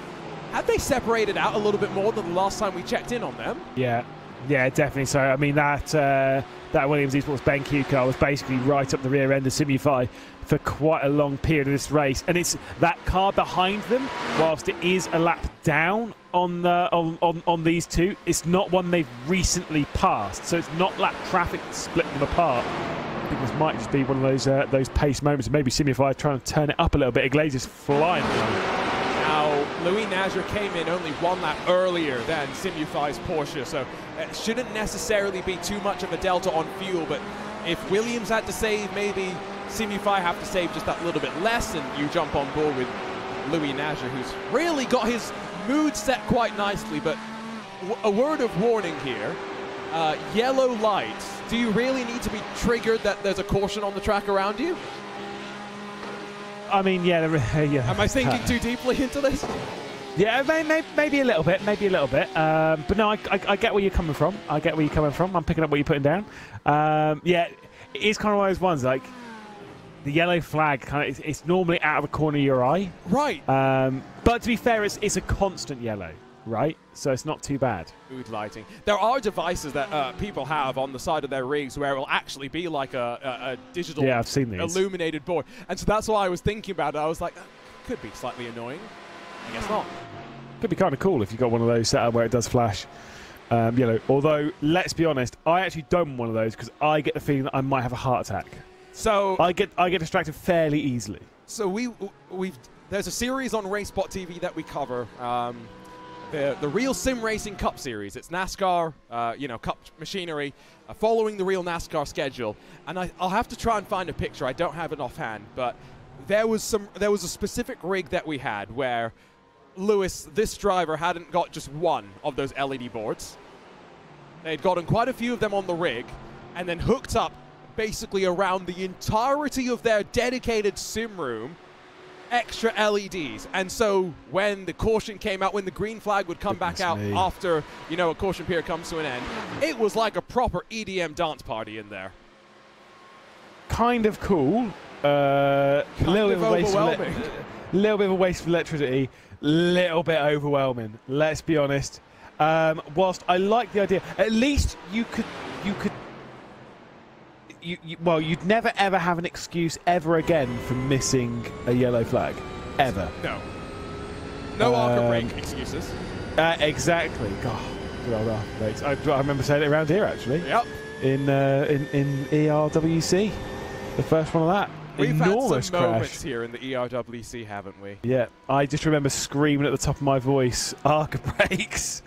have they separated out a little bit more than the last time we checked in on them? Yeah, definitely so. I mean, that Williams Esports BenQ car was basically right up the rear end of Simufy for quite a long period of this race, and it's that car behind them, whilst it is a lap down on these two, it's not one they've recently passed, so it's not lap traffic to split them apart. I think this might just be one of those pace moments. Maybe Simufy trying to turn it up a little bit. Iglesias flying. Now, Louis Nasr came in only 1 lap earlier than Simufy's Porsche, so it shouldn't necessarily be too much of a delta on fuel, but if Williams had to save, maybe Simufy have to save just that little bit less, and you jump on board with Louis Nasr, who's really got his mood set quite nicely. But a word of warning here, yellow lights, do you really need to be triggered that there's a caution on the track around you? I mean, yeah. Am I thinking too deeply into this? Yeah, maybe a little bit, but no, I get where you're coming from. I'm picking up what you're putting down. Yeah, it is kind of one of those ones, like, the yellow flag, it's normally out of the corner of your eye. Right. But to be fair, it's a constant yellow, right? So it's not too bad. Mood lighting. There are devices that people have on the side of their rigs where it will actually be like a digital I've seen these. illuminated board. And so that's why I was thinking about it. I was like, could be slightly annoying. I guess not. Could be kind of cool if you got one of those set up where it does flash yellow. Although, let's be honest, I actually don't want one of those because I get the feeling that I might have a heart attack. So I get distracted fairly easily. So there's a series on RaceBot TV that we cover. The Real Sim Racing Cup Series. It's NASCAR, Cup machinery, following the real NASCAR schedule. And I'll have to try and find a picture. I don't have it offhand, but there was a specific rig that we had where Lewis, this driver, hadn't got just one of those LED boards. They'd gotten quite a few of them on the rig, and then hooked up basically around the entirety of their dedicated sim room, extra LEDs. And so when the caution came out, when the green flag would come back out after, a caution period comes to an end, it was like a proper EDM dance party in there. Kind of cool. A little bit of a waste of electricity. Little bit overwhelming. Let's be honest. Whilst I like the idea, at least you'd never ever have an excuse ever again for missing a yellow flag, ever. No ARCA brake excuses. Exactly. God, good old ARCA brakes. I remember saying it around here actually. Yep. In ERWC, the first one of that. We've enormous had some crash. moments here in the ERWC, haven't we? Yeah, I just remember screaming at the top of my voice, ARCA brakes.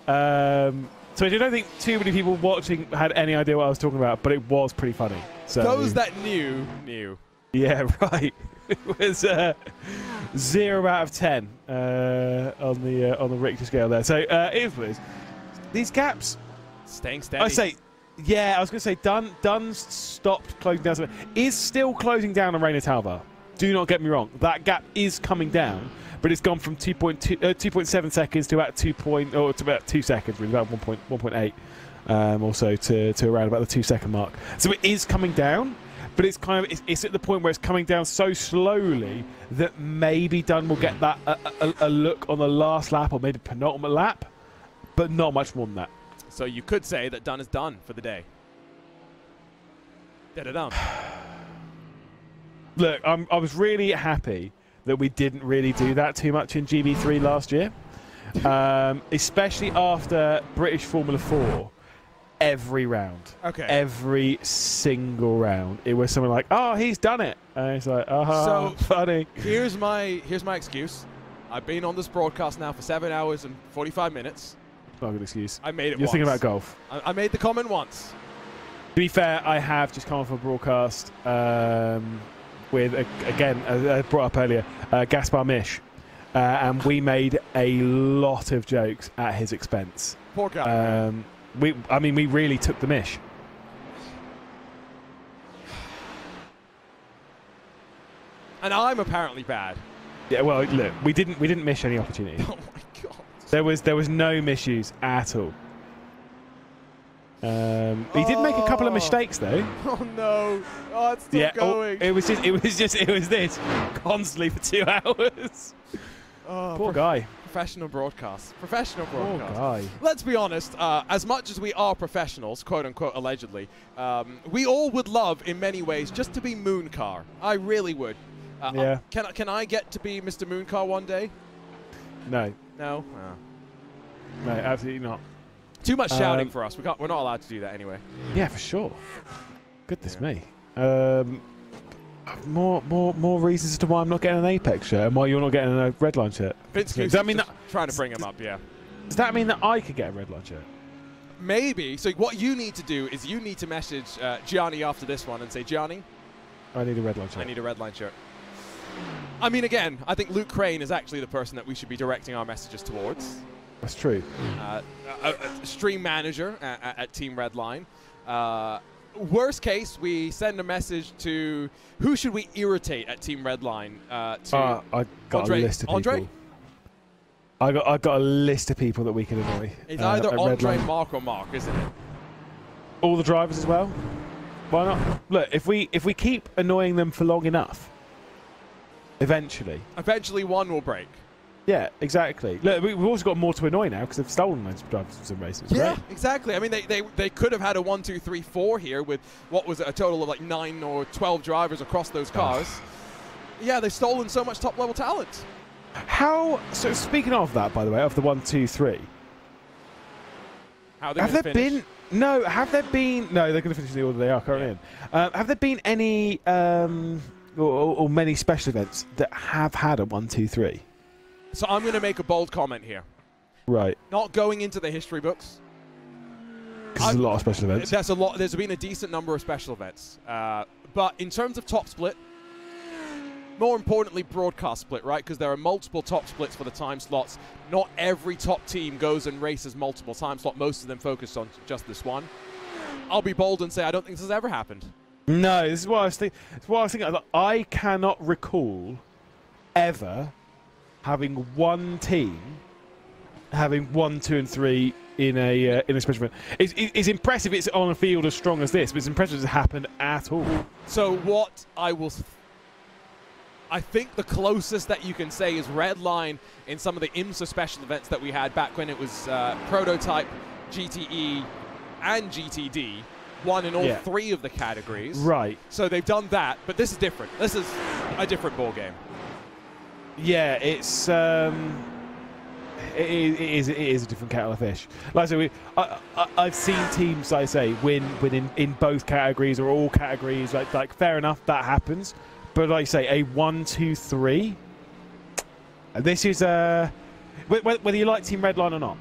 So I don't think too many people watching had any idea what I was talking about, but it was pretty funny. So those that knew. Yeah, right. It was 0 out of 10 on the Richter scale there. So it was these gaps staying steady. I say Yeah, I was going to say Dunn's stopped closing down. Is still closing down on Reina Talvar. Do not get me wrong. That gap is coming down, but it's gone from 2.7 seconds to about 2 seconds, really, about 1.8, also to around about the 2 second mark. So it is coming down, but it's kind of it's at the point where it's coming down so slowly that maybe Dunn will get that a look on the last lap or maybe penultimate lap, but not much more than that. So you could say that Dunn is done for the day. Da-da-dum. Look, I was really happy that we didn't really do that too much in GB3 last year, especially after British Formula 4. Every round, every single round, it was someone like, "Oh, he's done it," and it's like, "Oh, so funny." Here's my excuse. I've been on this broadcast now for 7 hours and 45 minutes. Not a good excuse. I made it. You're once. thinking about golf. I made the comment once. To be fair, I have just come off a broadcast with, again, as I brought up earlier, Gaspar Misch. And we made a lot of jokes at his expense. Poor guy. We really took the Misch. And I'm apparently bad. Yeah, well, look, we didn't miss any opportunities. Oh my god. There was no miscues at all. He did make a couple of mistakes though. Oh no! Oh, it's still going. It was this constantly for 2 hours. Oh, poor guy. Professional broadcast. Professional broadcast. Poor guy. Let's be honest. As much as we are professionals, quote unquote, allegedly, we all would love, in many ways, just to be Mooncar. I really would. Yeah. Can I get to be Mr. Mooncar one day? No. No. No, absolutely not. Too much shouting for us. We're not allowed to do that anyway. Yeah, for sure. Goodness me. More reasons as to why I'm not getting an Apex shirt and why you're not getting a Redline shirt. Vince Goose is trying to bring him up, yeah. Does that mean that I could get a Redline shirt? Maybe. So what you need to do is you need to message Gianni after this one and say, Gianni, I need a Redline shirt. I need a Redline shirt. I mean, again, I think Luke Crane is actually the person that we should be directing our messages towards. That's true. A stream manager at Team Redline. Worst case, we send a message to who should we irritate at Team Redline? I got a list of people. I got a list of people that we can annoy. It's either Andre, Redline. Mark, or Mark, isn't it? All the drivers as well. Why not? Look, if we keep annoying them for long enough, eventually one will break. Yeah, exactly. Look, we've also got more to annoy now because they've stolen loads of drivers from some races. Yeah, right? Exactly. I mean, they could have had a 1, 2, 3, 4 here with what was it, a total of like 9 or 12 drivers across those cars. Yeah, they've stolen so much top-level talent. So speaking of that, by the way, of the 1, 2, 3, have there been? No, they're going to finish in the order they are currently in. Have there been any or many special events that have had a 1, 2, 3? So I'm going to make a bold comment here. Right. Not going into the history books. Because there's a lot of special events. There's a lot. There's been a decent number of special events. But in terms of top split, more importantly, broadcast split, right? Because there are multiple top splits for the time slots. Not every top team goes and races multiple time slot. Most of them focus on just this one. I'll be bold and say I don't think this has ever happened. No, this is what I was thinking. I cannot recall ever having one team having 1, 2, and 3 in a special event. It's impressive it's on a field as strong as this, but it's impressive it's happened at all. So what I think the closest that you can say is Redline in some of the IMSA special events that we had back when it was Prototype, GTE, and GTD, won in all 3 of the categories. Right. So they've done that, but this is different. This is a different ball game. Yeah, it's it is a different kettle of fish. Like I say, I've seen teams, like I say, win in both categories or all categories. Like fair enough, that happens. But like I say, a 1, 2, 3. This is whether you like Team Redline or not,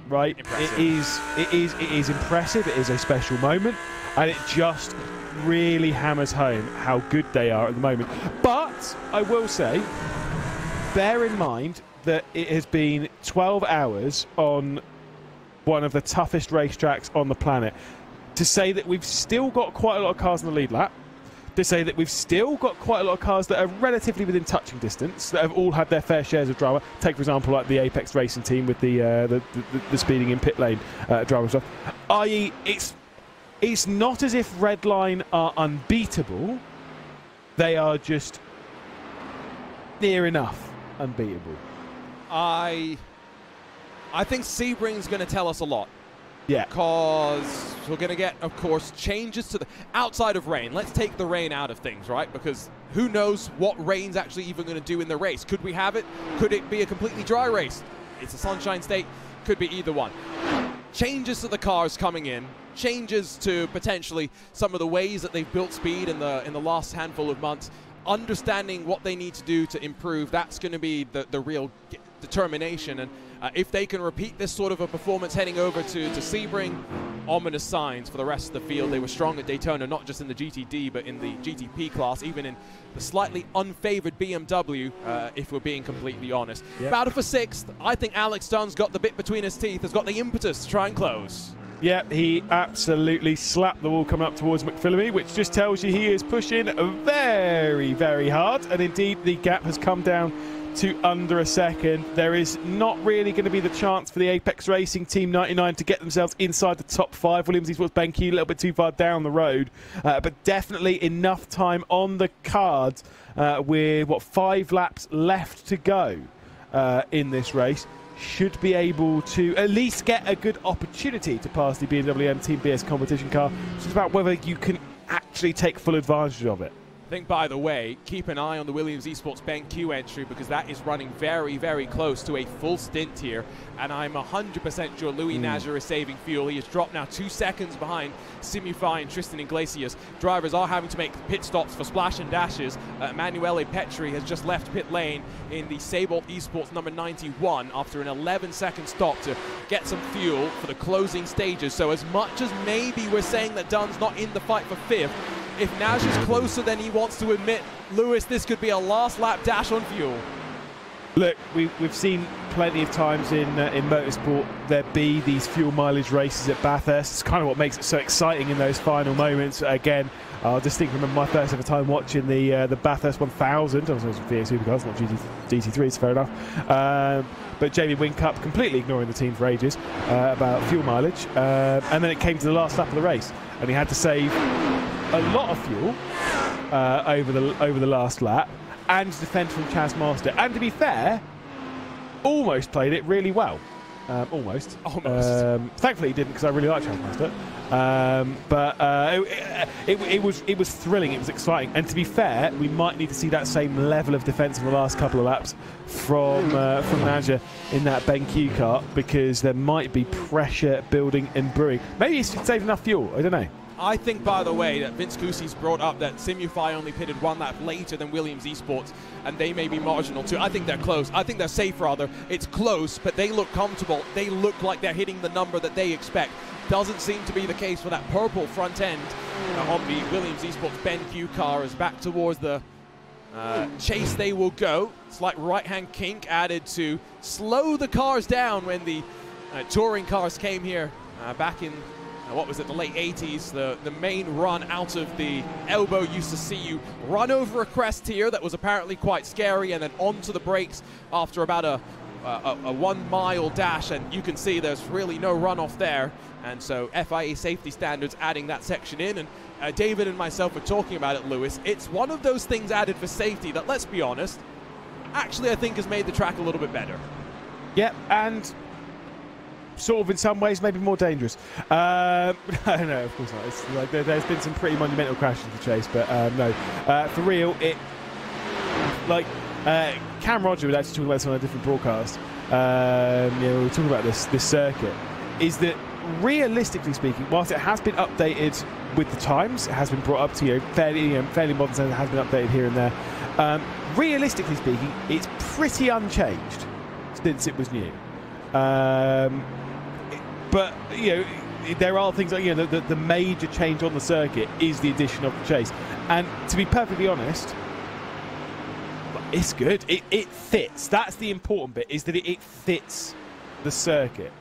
right? Impressive. It is impressive. It is a special moment, and it just really hammers home how good they are at the moment. But I will say, bear in mind that it has been 12 hours on one of the toughest racetracks on the planet. to say that we've still got quite a lot of cars in the lead lap, to say that we've still got quite a lot of cars that are relatively within touching distance, that have all had their fair shares of drama. Take, for example, like the Apex Racing team with the speeding in pit lane drama stuff. I.e., it's not as if Redline are unbeatable. They are just near enough unbeatable. I think Sebring's going to tell us a lot. Yeah. Because we're going to get, of course, changes to the... Outside of rain, let's take the rain out of things, right? Because who knows what rain's actually even going to do in the race. Could we have it? Could it be a completely dry race? It's a sunshine state. Could be either one. Changes to the cars coming in. Changes to potentially some of the ways that they've built speed in the last handful of months. Understanding what they need to do to improve, that's going to be the real determination. And if they can repeat this sort of a performance heading over to Sebring, ominous signs for the rest of the field. They were strong at Daytona, not just in the GTD, but in the GTP class, even in the slightly unfavored BMW, if we're being completely honest. Yep. Battle for 6th. I think Alex Dunn's got the bit between his teeth, has got the impetus to try and close. Yeah, he absolutely slapped the wall coming up towards McPhillamy, which just tells you he is pushing very, very hard. And indeed, the gap has come down to under a second. There is not really going to be the chance for the Apex Racing Team 99 to get themselves inside the top 5. Williams Esports BenQ a little bit too far down the road, but definitely enough time on the cards with, 5 laps left to go in this race. Should be able to at least get a good opportunity to pass the BMW M Team BS competition car. It's just about whether you can actually take full advantage of it. I think, by the way, keep an eye on the Williams Esports BenQ entry, because that is running very, very close to a full stint here. And I'm 100% sure Louis Nager is saving fuel. He has dropped now 2 seconds behind Simufy and Tristan Iglesias. Drivers are having to make pit stops for splash and dashes. Emanuele Petri has just left pit lane in the Sabolt Esports number 91 after an 11-second stop to get some fuel for the closing stages. So as much as maybe we're saying that Dunn's not in the fight for 5th, if Nash is closer than he wants to admit, Lewis, this could be a last lap dash on fuel. Look, we've seen plenty of times in motorsport there be these fuel mileage races at Bathurst. It's kind of what makes it so exciting in those final moments. Again, I'll just remember my first ever time watching the Bathurst 1000. I was V8 Supercars, not GT3, it's fair enough. But Jamie Whincup completely ignoring the team for ages about fuel mileage. And then it came to the last lap of the race, and he had to save a lot of fuel over the last lap and defend from Chaz Master. And to be fair, almost played it really well. Almost. Thankfully he didn't, because I really like Chaz Master. But it was thrilling, it was exciting. And to be fair, we might need to see that same level of defence in the last couple of laps from Naja in that BenQ car, because there might be pressure building and brewing. Maybe he's saved enough fuel, I don't know. I think, by the way, that Vince Cusi's brought up that Simufy only pitted 1 lap later than Williams Esports, and they may be marginal too. I think they're close. I think they're safe, rather. It's close, but they look comfortable. They look like they're hitting the number that they expect. Doesn't seem to be the case for that purple front end on the Williams Esports BenQ car. As back towards the chase they will go. Slight right-hand kink added to slow the cars down when the touring cars came here back in what was it, the late 80s. The main run out of the elbow used to see you run over a crest here that was apparently quite scary, and then onto the brakes after about a 1 mile dash, and you can see there's really no runoff there. And so FIA safety standards adding that section in, and David and myself were talking about it, Lewis. It's one of those things added for safety that, let's be honest, actually I think has made the track a little bit better. Yeah, and sort of in some ways maybe more dangerous. No, of course not. It's like there's been some pretty monumental crashes in the chase, but no. For real, it like Cam Roger was actually talking about this on a different broadcast. We were talking about this circuit. Is that realistically speaking, whilst it has been updated with the times, it has been brought up to fairly modern standards, it has been updated here and there. Realistically speaking, it's pretty unchanged since it was new. But there are things like the major change on the circuit is the addition of the chase, and to be perfectly honest, it's good. It fits. That's the important bit, is that it fits the circuit.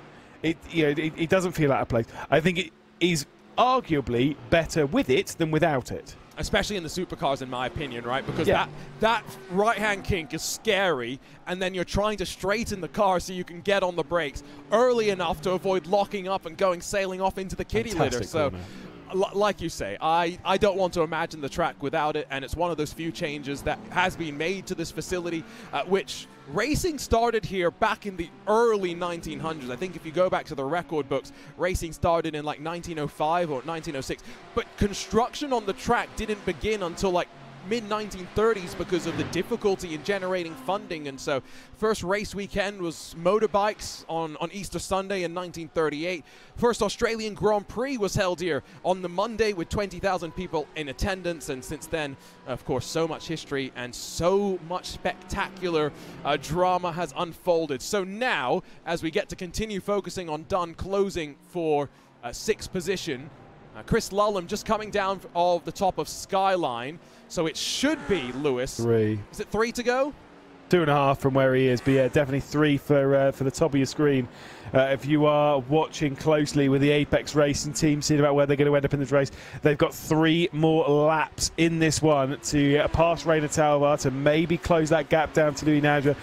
It doesn't feel out of place. I think it is arguably better with it than without it. Especially in the supercars, in my opinion, right? Because Yeah. that right-hand kink is scary, and then you're trying to straighten the car so you can get on the brakes early enough to avoid locking up and going sailing off into the kitty litter. Fantastic So, corner. like you say, I don't want to imagine the track without it, and it's one of those few changes that has been made to this facility, which racing started here back in the early 1900s. I think if you go back to the record books, racing started in like 1905 or 1906, but construction on the track didn't begin until like mid-1930s because of the difficulty in generating funding. And so first race weekend was motorbikes on Easter Sunday in 1938. First Australian Grand Prix was held here on the Monday with 20,000 people in attendance, and since then, of course, so much history and so much spectacular drama has unfolded. So now, as we get to continue focusing on Dunn closing for sixth position, Chris Lullum just coming down of the top of Skyline. So it should be, Lewis. 3. Is it 3 to go? 2.5 from where he is, but yeah, definitely 3 for the top of your screen. If you are watching closely with the Apex Racing team, seeing about where they're going to end up in this race, they've got 3 more laps in this one to pass Rainer Talvar to maybe close that gap down to Louis Naja.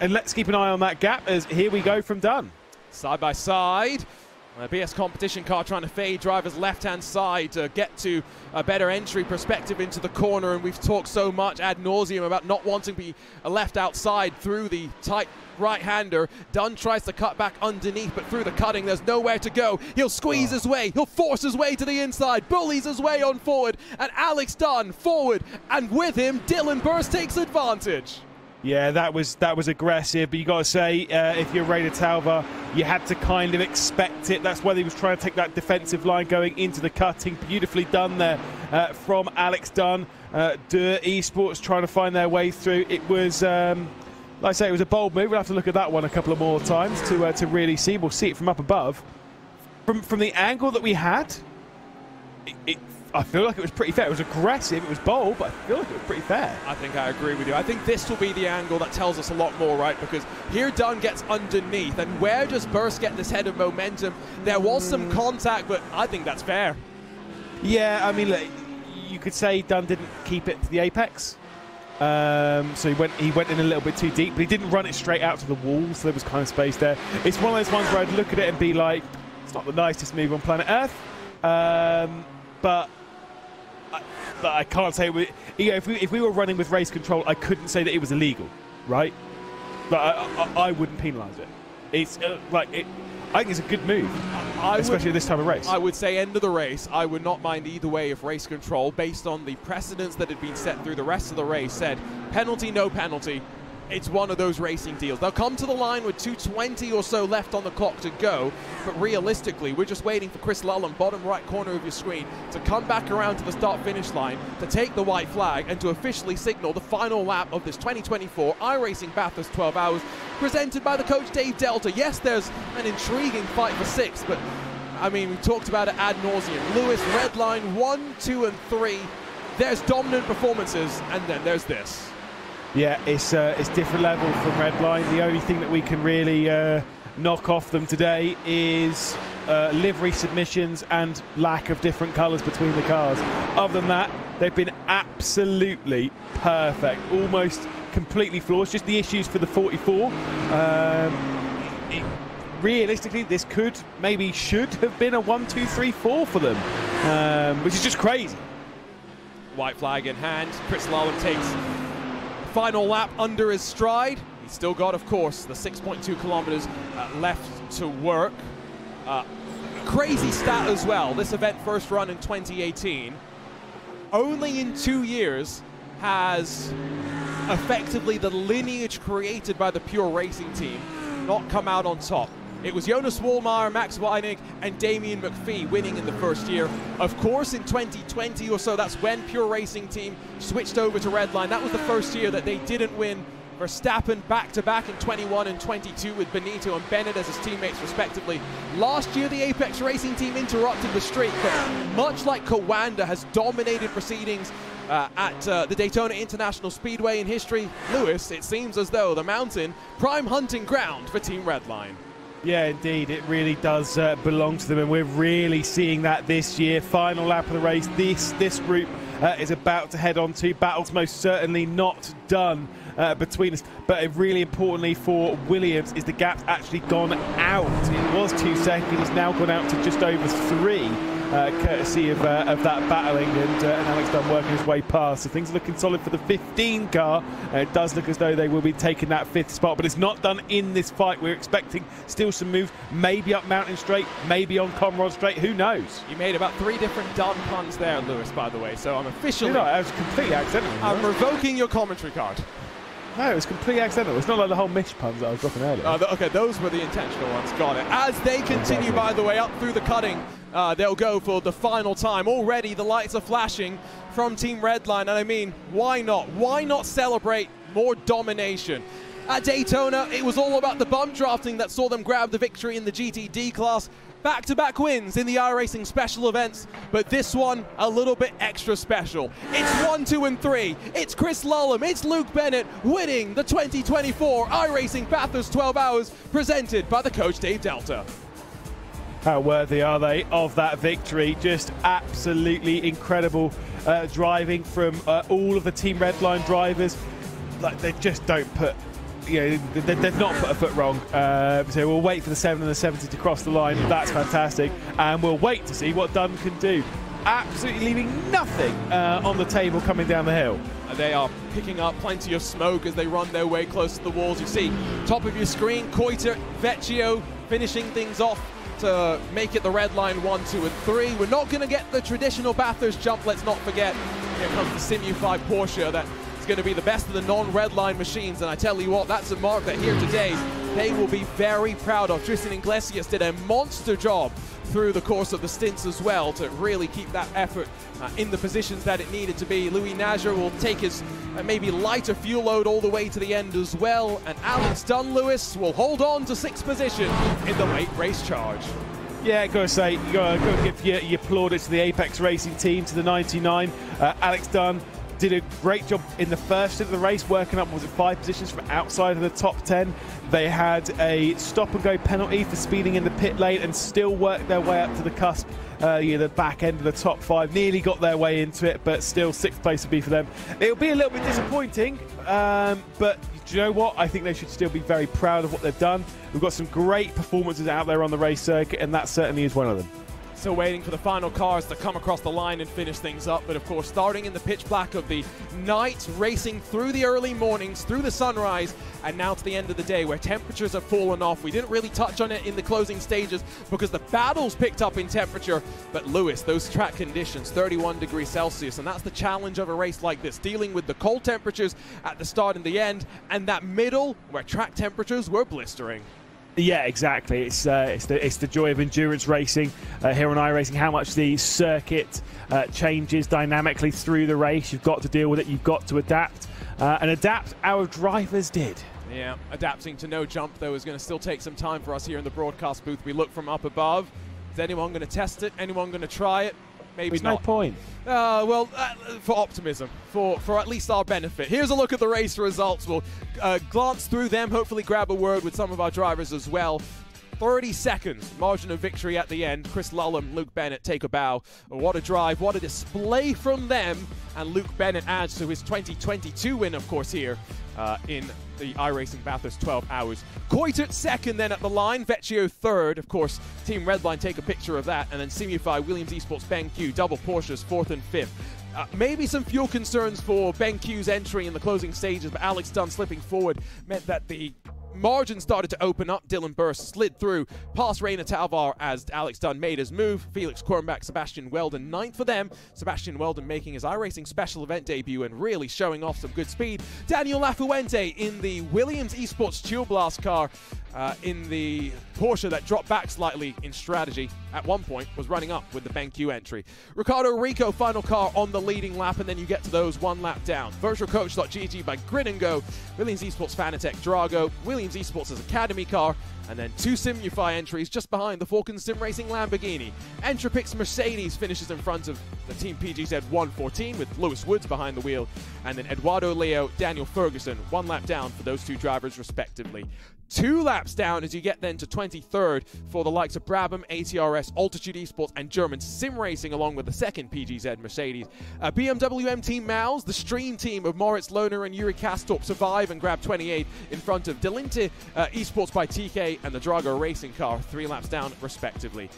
And let's keep an eye on that gap as here we go from Dunn. Side by side. A BS competition car trying to fade driver's left-hand side to get to a better entry perspective into the corner, and we've talked so much ad nauseum about not wanting to be left outside through the tight right-hander. Dunn tries to cut back underneath, but through the cutting there's nowhere to go. He'll squeeze his way, he'll force his way to the inside, bullies his way on forward, and Alex Dunn forward, and with him Dylan Burst takes advantage. Yeah, that was aggressive, but you got to say, if you're Rainer Talvar, you had to kind of expect it. That's why he was trying to take that defensive line going into the cutting. Beautifully done there from Alex Dunn. Dürr Esports trying to find their way through. It was, like I say, it was a bold move. We'll have to look at that one a couple of more times to really see. We'll see it from up above. From the angle that we had, I feel like it was pretty fair. It was aggressive, it was bold, but I feel like it was pretty fair. I think I agree with you. I think this will be the angle that tells us a lot more, right? Because here Dunn gets underneath, and where does Burst get this head of momentum? There was some contact, but I think that's fair. Yeah, I mean, look, you could say Dunn didn't keep it to the apex. So he went in a little bit too deep, but he didn't run it straight out to the wall, so there was kind of space there. It's one of those ones where I'd look at it and be like, it's not the nicest move on planet Earth, but I can't say if we were running with race control, I couldn't say that it was illegal, right? But I wouldn't penalise it. It's I think it's a good move, especially at this time of race. I would say end of the race. I would not mind either way if race control, based on the precedents that had been set through the rest of the race, said penalty, no penalty. It's one of those racing deals. They'll come to the line with 2:20 or so left on the clock to go, but realistically, we're just waiting for Chris Lullum, bottom right corner of your screen, to come back around to the start-finish line, to take the white flag, and to officially signal the final lap of this 2024 iRacing Bathurst 12 Hours, presented by the coach Dave Delta. Yes, there's an intriguing fight for sixth, but I mean, we talked about it ad nauseum. Lewis, red line 1, 2, and 3. There's dominant performances, and then there's this. Yeah, it's different level from Redline. The only thing that we can really knock off them today is livery submissions and lack of different colours between the cars. Other than that, they've been absolutely perfect, almost completely flawless. Just the issues for the 44. Realistically, this could, maybe should have been a 1, 2, 3, 4 for them, which is just crazy. White flag in hand. Chris Lullum takes final lap under his stride. He's still got, of course, the 6.2 kilometers left to work. Crazy stat as well. This event first run in 2018. Only in 2 years has effectively the lineage created by the Pure Racing team not come out on top. It was Jonas Wallmeyer, Max Weinig, and Damien McPhee winning in the first year. Of course, in 2020 or so, that's when Pure Racing team switched over to Redline. That was the first year that they didn't win. Verstappen back-to-back in 21 and 22 with Benito and Bennett as his teammates respectively. Last year, the Apex Racing team interrupted the streak, but much like Kawanda has dominated proceedings at the Daytona International Speedway in history, Lewis, it seems as though the mountain, prime hunting ground for Team Redline. Yeah, indeed, it really does belong to them, and we're really seeing that this year. Final lap of the race, this group is about to head on to battles most certainly not done between us, but really importantly for Williams is the gap's actually gone out. It was 2 seconds, it's now gone out to just over 3. Courtesy of that battling and Alex Dunn working his way past. So things are looking solid for the 15 car. It does look as though they will be taking that 5th spot, but it's not done in this fight. We're expecting still some moves, maybe up Mountain Straight, maybe on Comrade Straight, who knows? You made about 3 different done puns there, Lewis, by the way, so I'm officially... No, I was completely accidental. I'm revoking your commentary card. No, it was completely accidental. It's not like the whole Mish puns that I was dropping earlier. Okay, those were the intentional ones. Got it. As they continue, by the way, up through the cutting, they'll go for the final time. Already the lights are flashing from Team Redline, and I mean, why not? Why not celebrate more domination? At Daytona, it was all about the bump drafting that saw them grab the victory in the GTD class. Back-to-back wins in the iRacing special events, but this one a little bit extra special. It's 1, 2, and 3. It's Chris Lullum, it's Luke Bennett winning the 2024 iRacing Bathurst 12 Hours presented by the coach Dave Delta. How worthy are they of that victory? Just absolutely incredible driving from all of the Team Redline drivers. Like, they just don't put... they've not put a foot wrong. So we'll wait for the 7 and the 70 to cross the line. That's fantastic. And we'll wait to see what Dunn can do. Absolutely leaving nothing on the table coming down the hill. They are picking up plenty of smoke as they run their way close to the walls. You see, top of your screen, Coiter, Vecchio finishing things off to make it the red line 1, 2, and 3. We're not going to get the traditional Bathurst jump, let's not forget. Here comes the Simu5 Porsche that going to be the best of the non-red line machines, and I tell you what, that's a mark that here today they will be very proud of. Tristan Iglesias did a monster job through the course of the stints as well to really keep that effort in the positions that it needed to be. Louis Nager will take his maybe lighter fuel load all the way to the end as well, and Alex Dunn Lewis will hold on to 6th position in the late race charge. Yeah, gotta say, you gotta give your plaudits to the Apex Racing team, to the 99. Alex Dunn did a great job in the first of the race, working up, was it 5 positions from outside of the top 10. They had a stop-and-go penalty for speeding in the pit lane and still worked their way up to the cusp, the back end of the top 5. Nearly got their way into it, but still 6th place would be for them. It'll be a little bit disappointing, but do you know what? I think they should still be very proud of what they've done. We've got some great performances out there on the race circuit, and that certainly is one of them. Still waiting for the final cars to come across the line and finish things up, but of course starting in the pitch black of the night, racing through the early mornings, through the sunrise, and now to the end of the day where temperatures have fallen off. We didn't really touch on it in the closing stages because the battles picked up in temperature, but Lewis, those track conditions, 31 degrees Celsius, and that's the challenge of a race like this, dealing with the cold temperatures at the start and the end, and that middle where track temperatures were blistering. Yeah, exactly. It's the joy of endurance racing here on iRacing. How much the circuit changes dynamically through the race. You've got to deal with it. You've got to adapt. And adapt our drivers did. Yeah, adapting to no jump, though, is going to still take some time for us here in the broadcast booth. We look from up above. Is anyone going to test it? Anyone going to try it? Maybe There's not. no point. For optimism, for at least our benefit. Here's a look at the race results. We'll glance through them, hopefully grab a word with some of our drivers as well. 30 seconds, margin of victory at the end. Chris Lullum, Luke Bennett take a bow. What a drive, what a display from them. And Luke Bennett adds to his 2022 win, of course, here in the iRacing Bathurst 12 Hours. Coiter second then at the line, Vecchio third. Of course, Team Redline take a picture of that. And then Simu5, Williams Esports, BenQ, double Porsches, 4th and 5th. Maybe some fuel concerns for BenQ's entry in the closing stages, but Alex Dunn slipping forward meant that the margin started to open up. Dylan Burst slid through past Reina Talvar as Alex Dunn made his move. Felix Kornbach, Sebastian Weldon, 9th for them. Sebastian Weldon making his iRacing special event debut and really showing off some good speed. Daniel Lafuente in the Williams Esports Chill Blast car in the Porsche that dropped back slightly in strategy at one point, was running up with the BenQ entry. Ricardo Rico, final car on the leading lap, and then you get to those 1 lap down. VirtualCoach.gg by Grid and Go, Williams Esports Fanatec Drago, Williams Esports' Academy car, and then 2 Simufy entries just behind the Falcon Sim Racing Lamborghini. Entropix Mercedes finishes in front of the Team PGZ 114 with Lewis Woods behind the wheel, and then Eduardo Leo, Daniel Ferguson, 1 lap down for those 2 drivers respectively. 2 laps down as you get then to 23rd for the likes of Brabham, ATRS, Altitude Esports, and German Sim Racing, along with the second PGZ Mercedes. BMW M Team Maus, the stream team of Moritz Lohner and Yuri Kastorp, survive and grab 28 in front of Delinte Esports by TK and the Drago Racing Car, 3 laps down respectively.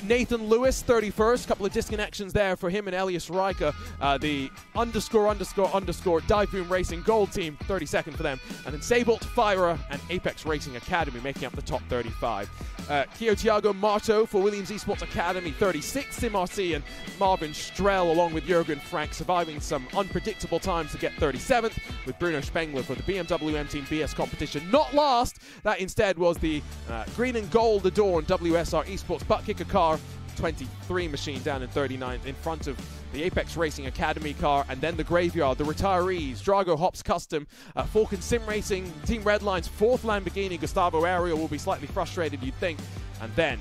Nathan Lewis, 31st. Couple of disconnections there for him and Elias Riker. The _ Dive Boom Racing Gold team, 32nd for them. And then Sabolt, Fyra, and Apex Racing Academy making up the top 35. Thiago Marto for Williams Esports Academy, 36th. Sim RC and Marvin Strell, along with Jürgen Frank, surviving some unpredictable times to get 37th, with Bruno Spengler for the BMW M Team BS competition. Not last, that instead was the green and gold adorned WSR Esports butt kicker car, 23 machine down in 39th in front of the Apex Racing Academy car, and then the Graveyard, the Retirees, Drago Hops Custom, Falcon Sim Racing, Team Redline's 4th Lamborghini, Gustavo Ariel will be slightly frustrated, you'd think, and then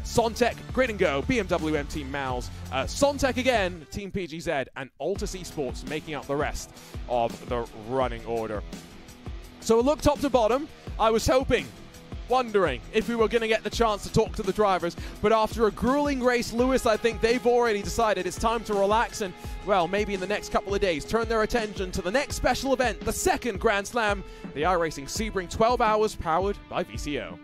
Sontec, Grid and Go, BMW M Team Maus, Sontec again, Team PGZ, and Altus Esports making up the rest of the running order. So a look top to bottom, I was wondering if we were going to get the chance to talk to the drivers, but after a grueling race, Lewis, I think they've already decided it's time to relax and, well, maybe in the next couple of days, turn their attention to the next special event, the second Grand Slam, the iRacing Sebring 12 Hours, powered by VCO.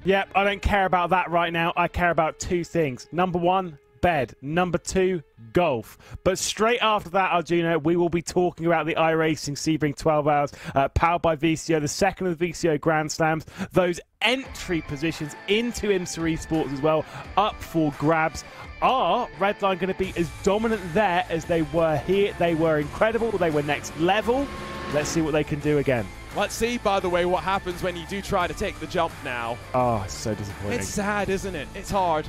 Yep, I don't care about that right now. I care about 2 things. Number 1, bed. Number 2, golf. But straight after that, Arjuna, we will be talking about the iRacing Sebring 12 Hours, powered by VCO, the second of the VCO Grand Slams. Those entry positions into IMSA Esports as well, up for grabs. Are Redline going to be as dominant there as they were here? They were incredible. They were next level. Let's see what they can do again. Let's see, by the way, what happens when you do try to take the jump now. Oh, it's so disappointing. It's sad, isn't it? It's hard.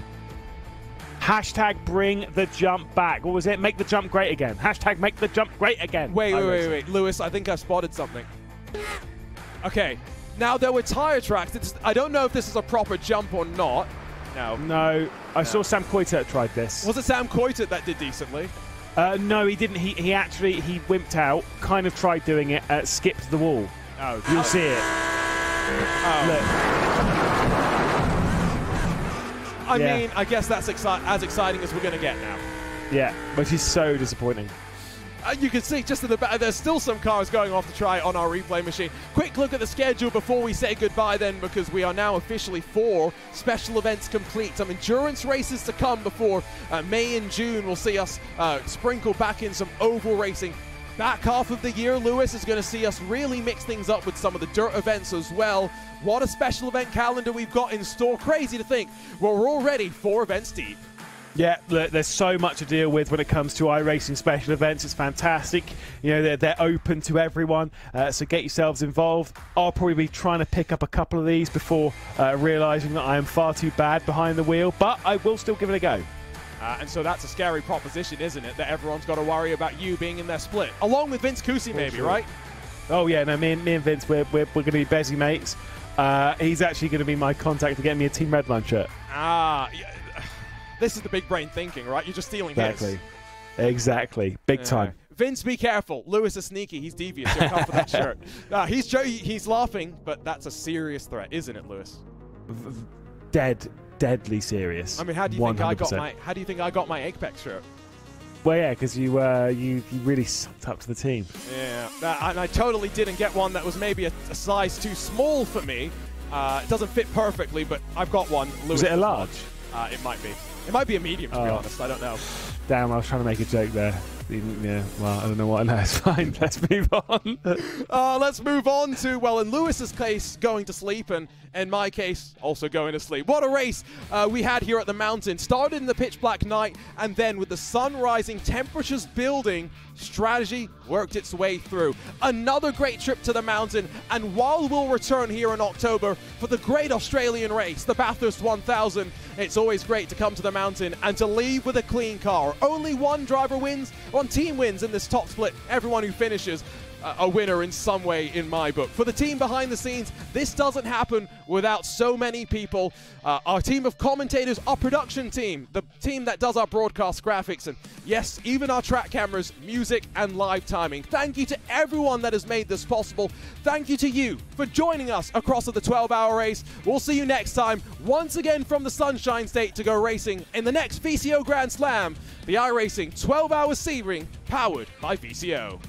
Hashtag bring the jump back. What was it? Make the jump great again. Hashtag make the jump great again. Wait. Lewis, I think I spotted something. Okay. Now, there were tire tracks. I don't know if this is a proper jump or not. No. I saw Sam Coytert tried this. Was it Sam Coytert that did decently? No, he didn't. He actually wimped out, kind of tried doing it, skipped the wall. Oh, you'll see it. Oh. Look. I mean, I guess that's as exciting as we're going to get now. Yeah, which is so disappointing. You can see just in the back, there's still some cars going off to try on our replay machine. Quick look at the schedule before we say goodbye then, because we are now officially 4 special events complete. Some endurance races to come before May and June will see us sprinkle back in some oval racing. Back half of the year, Lewis is going to see us really mix things up with some of the dirt events as well. What a special event calendar we've got in store. Crazy to think. Well, we're already 4 events deep. Yeah, look, there's so much to deal with when it comes to iRacing special events. It's fantastic. You know, they're open to everyone, so get yourselves involved. I'll probably be trying to pick up a couple of these before realising that I am far too bad behind the wheel, but I will still give it a go. And so that's a scary proposition, isn't it? That everyone's got to worry about you being in their split. Along with Vince Cusi, maybe, right? Oh, yeah, no, me and Vince, we're going to be busy mates. He's actually going to be my contact to get me a Team Redline shirt. Ah, yeah. This is the big brain thinking, right? You're just stealing his. Exactly. Big time. Vince, be careful. Lewis is sneaky. He's devious. He'll come for that shirt. He's laughing, but that's a serious threat, isn't it, Lewis? Deadly serious. I mean, how do you 100%. think I got my Apex shirt? Well, yeah, because you really sucked up to the team. Yeah, and I totally didn't get one that was maybe a size too small for me. It doesn't fit perfectly, but I've got one. Lewis, was it a large? It might be. It might be a medium, to be honest. I don't know. Damn, I was trying to make a joke there. Yeah, well, I don't know what. No, it's fine. Let's move on. Let's move on to, well, in Lewis's case, going to sleep, and in my case, also going to sleep. What a race we had here at the mountain. Started in the pitch black night, and then with the sun rising, temperatures building, strategy worked its way through. Another great trip to the mountain, and while we'll return here in October for the great Australian race, the Bathurst 1000, it's always great to come to the mountain and to leave with a clean car. Only one driver wins, one team wins in this top split. Everyone who finishes a winner in some way in my book. For the team behind the scenes, this doesn't happen without so many people. Our team of commentators, our production team, the team that does our broadcast graphics, and yes, even our track cameras, music, and live timing. Thank you to everyone that has made this possible. Thank you to you for joining us across the 12-hour race. We'll see you next time, once again from the Sunshine State, to go racing in the next VCO Grand Slam, the iRacing 12-hour Sebring, powered by VCO.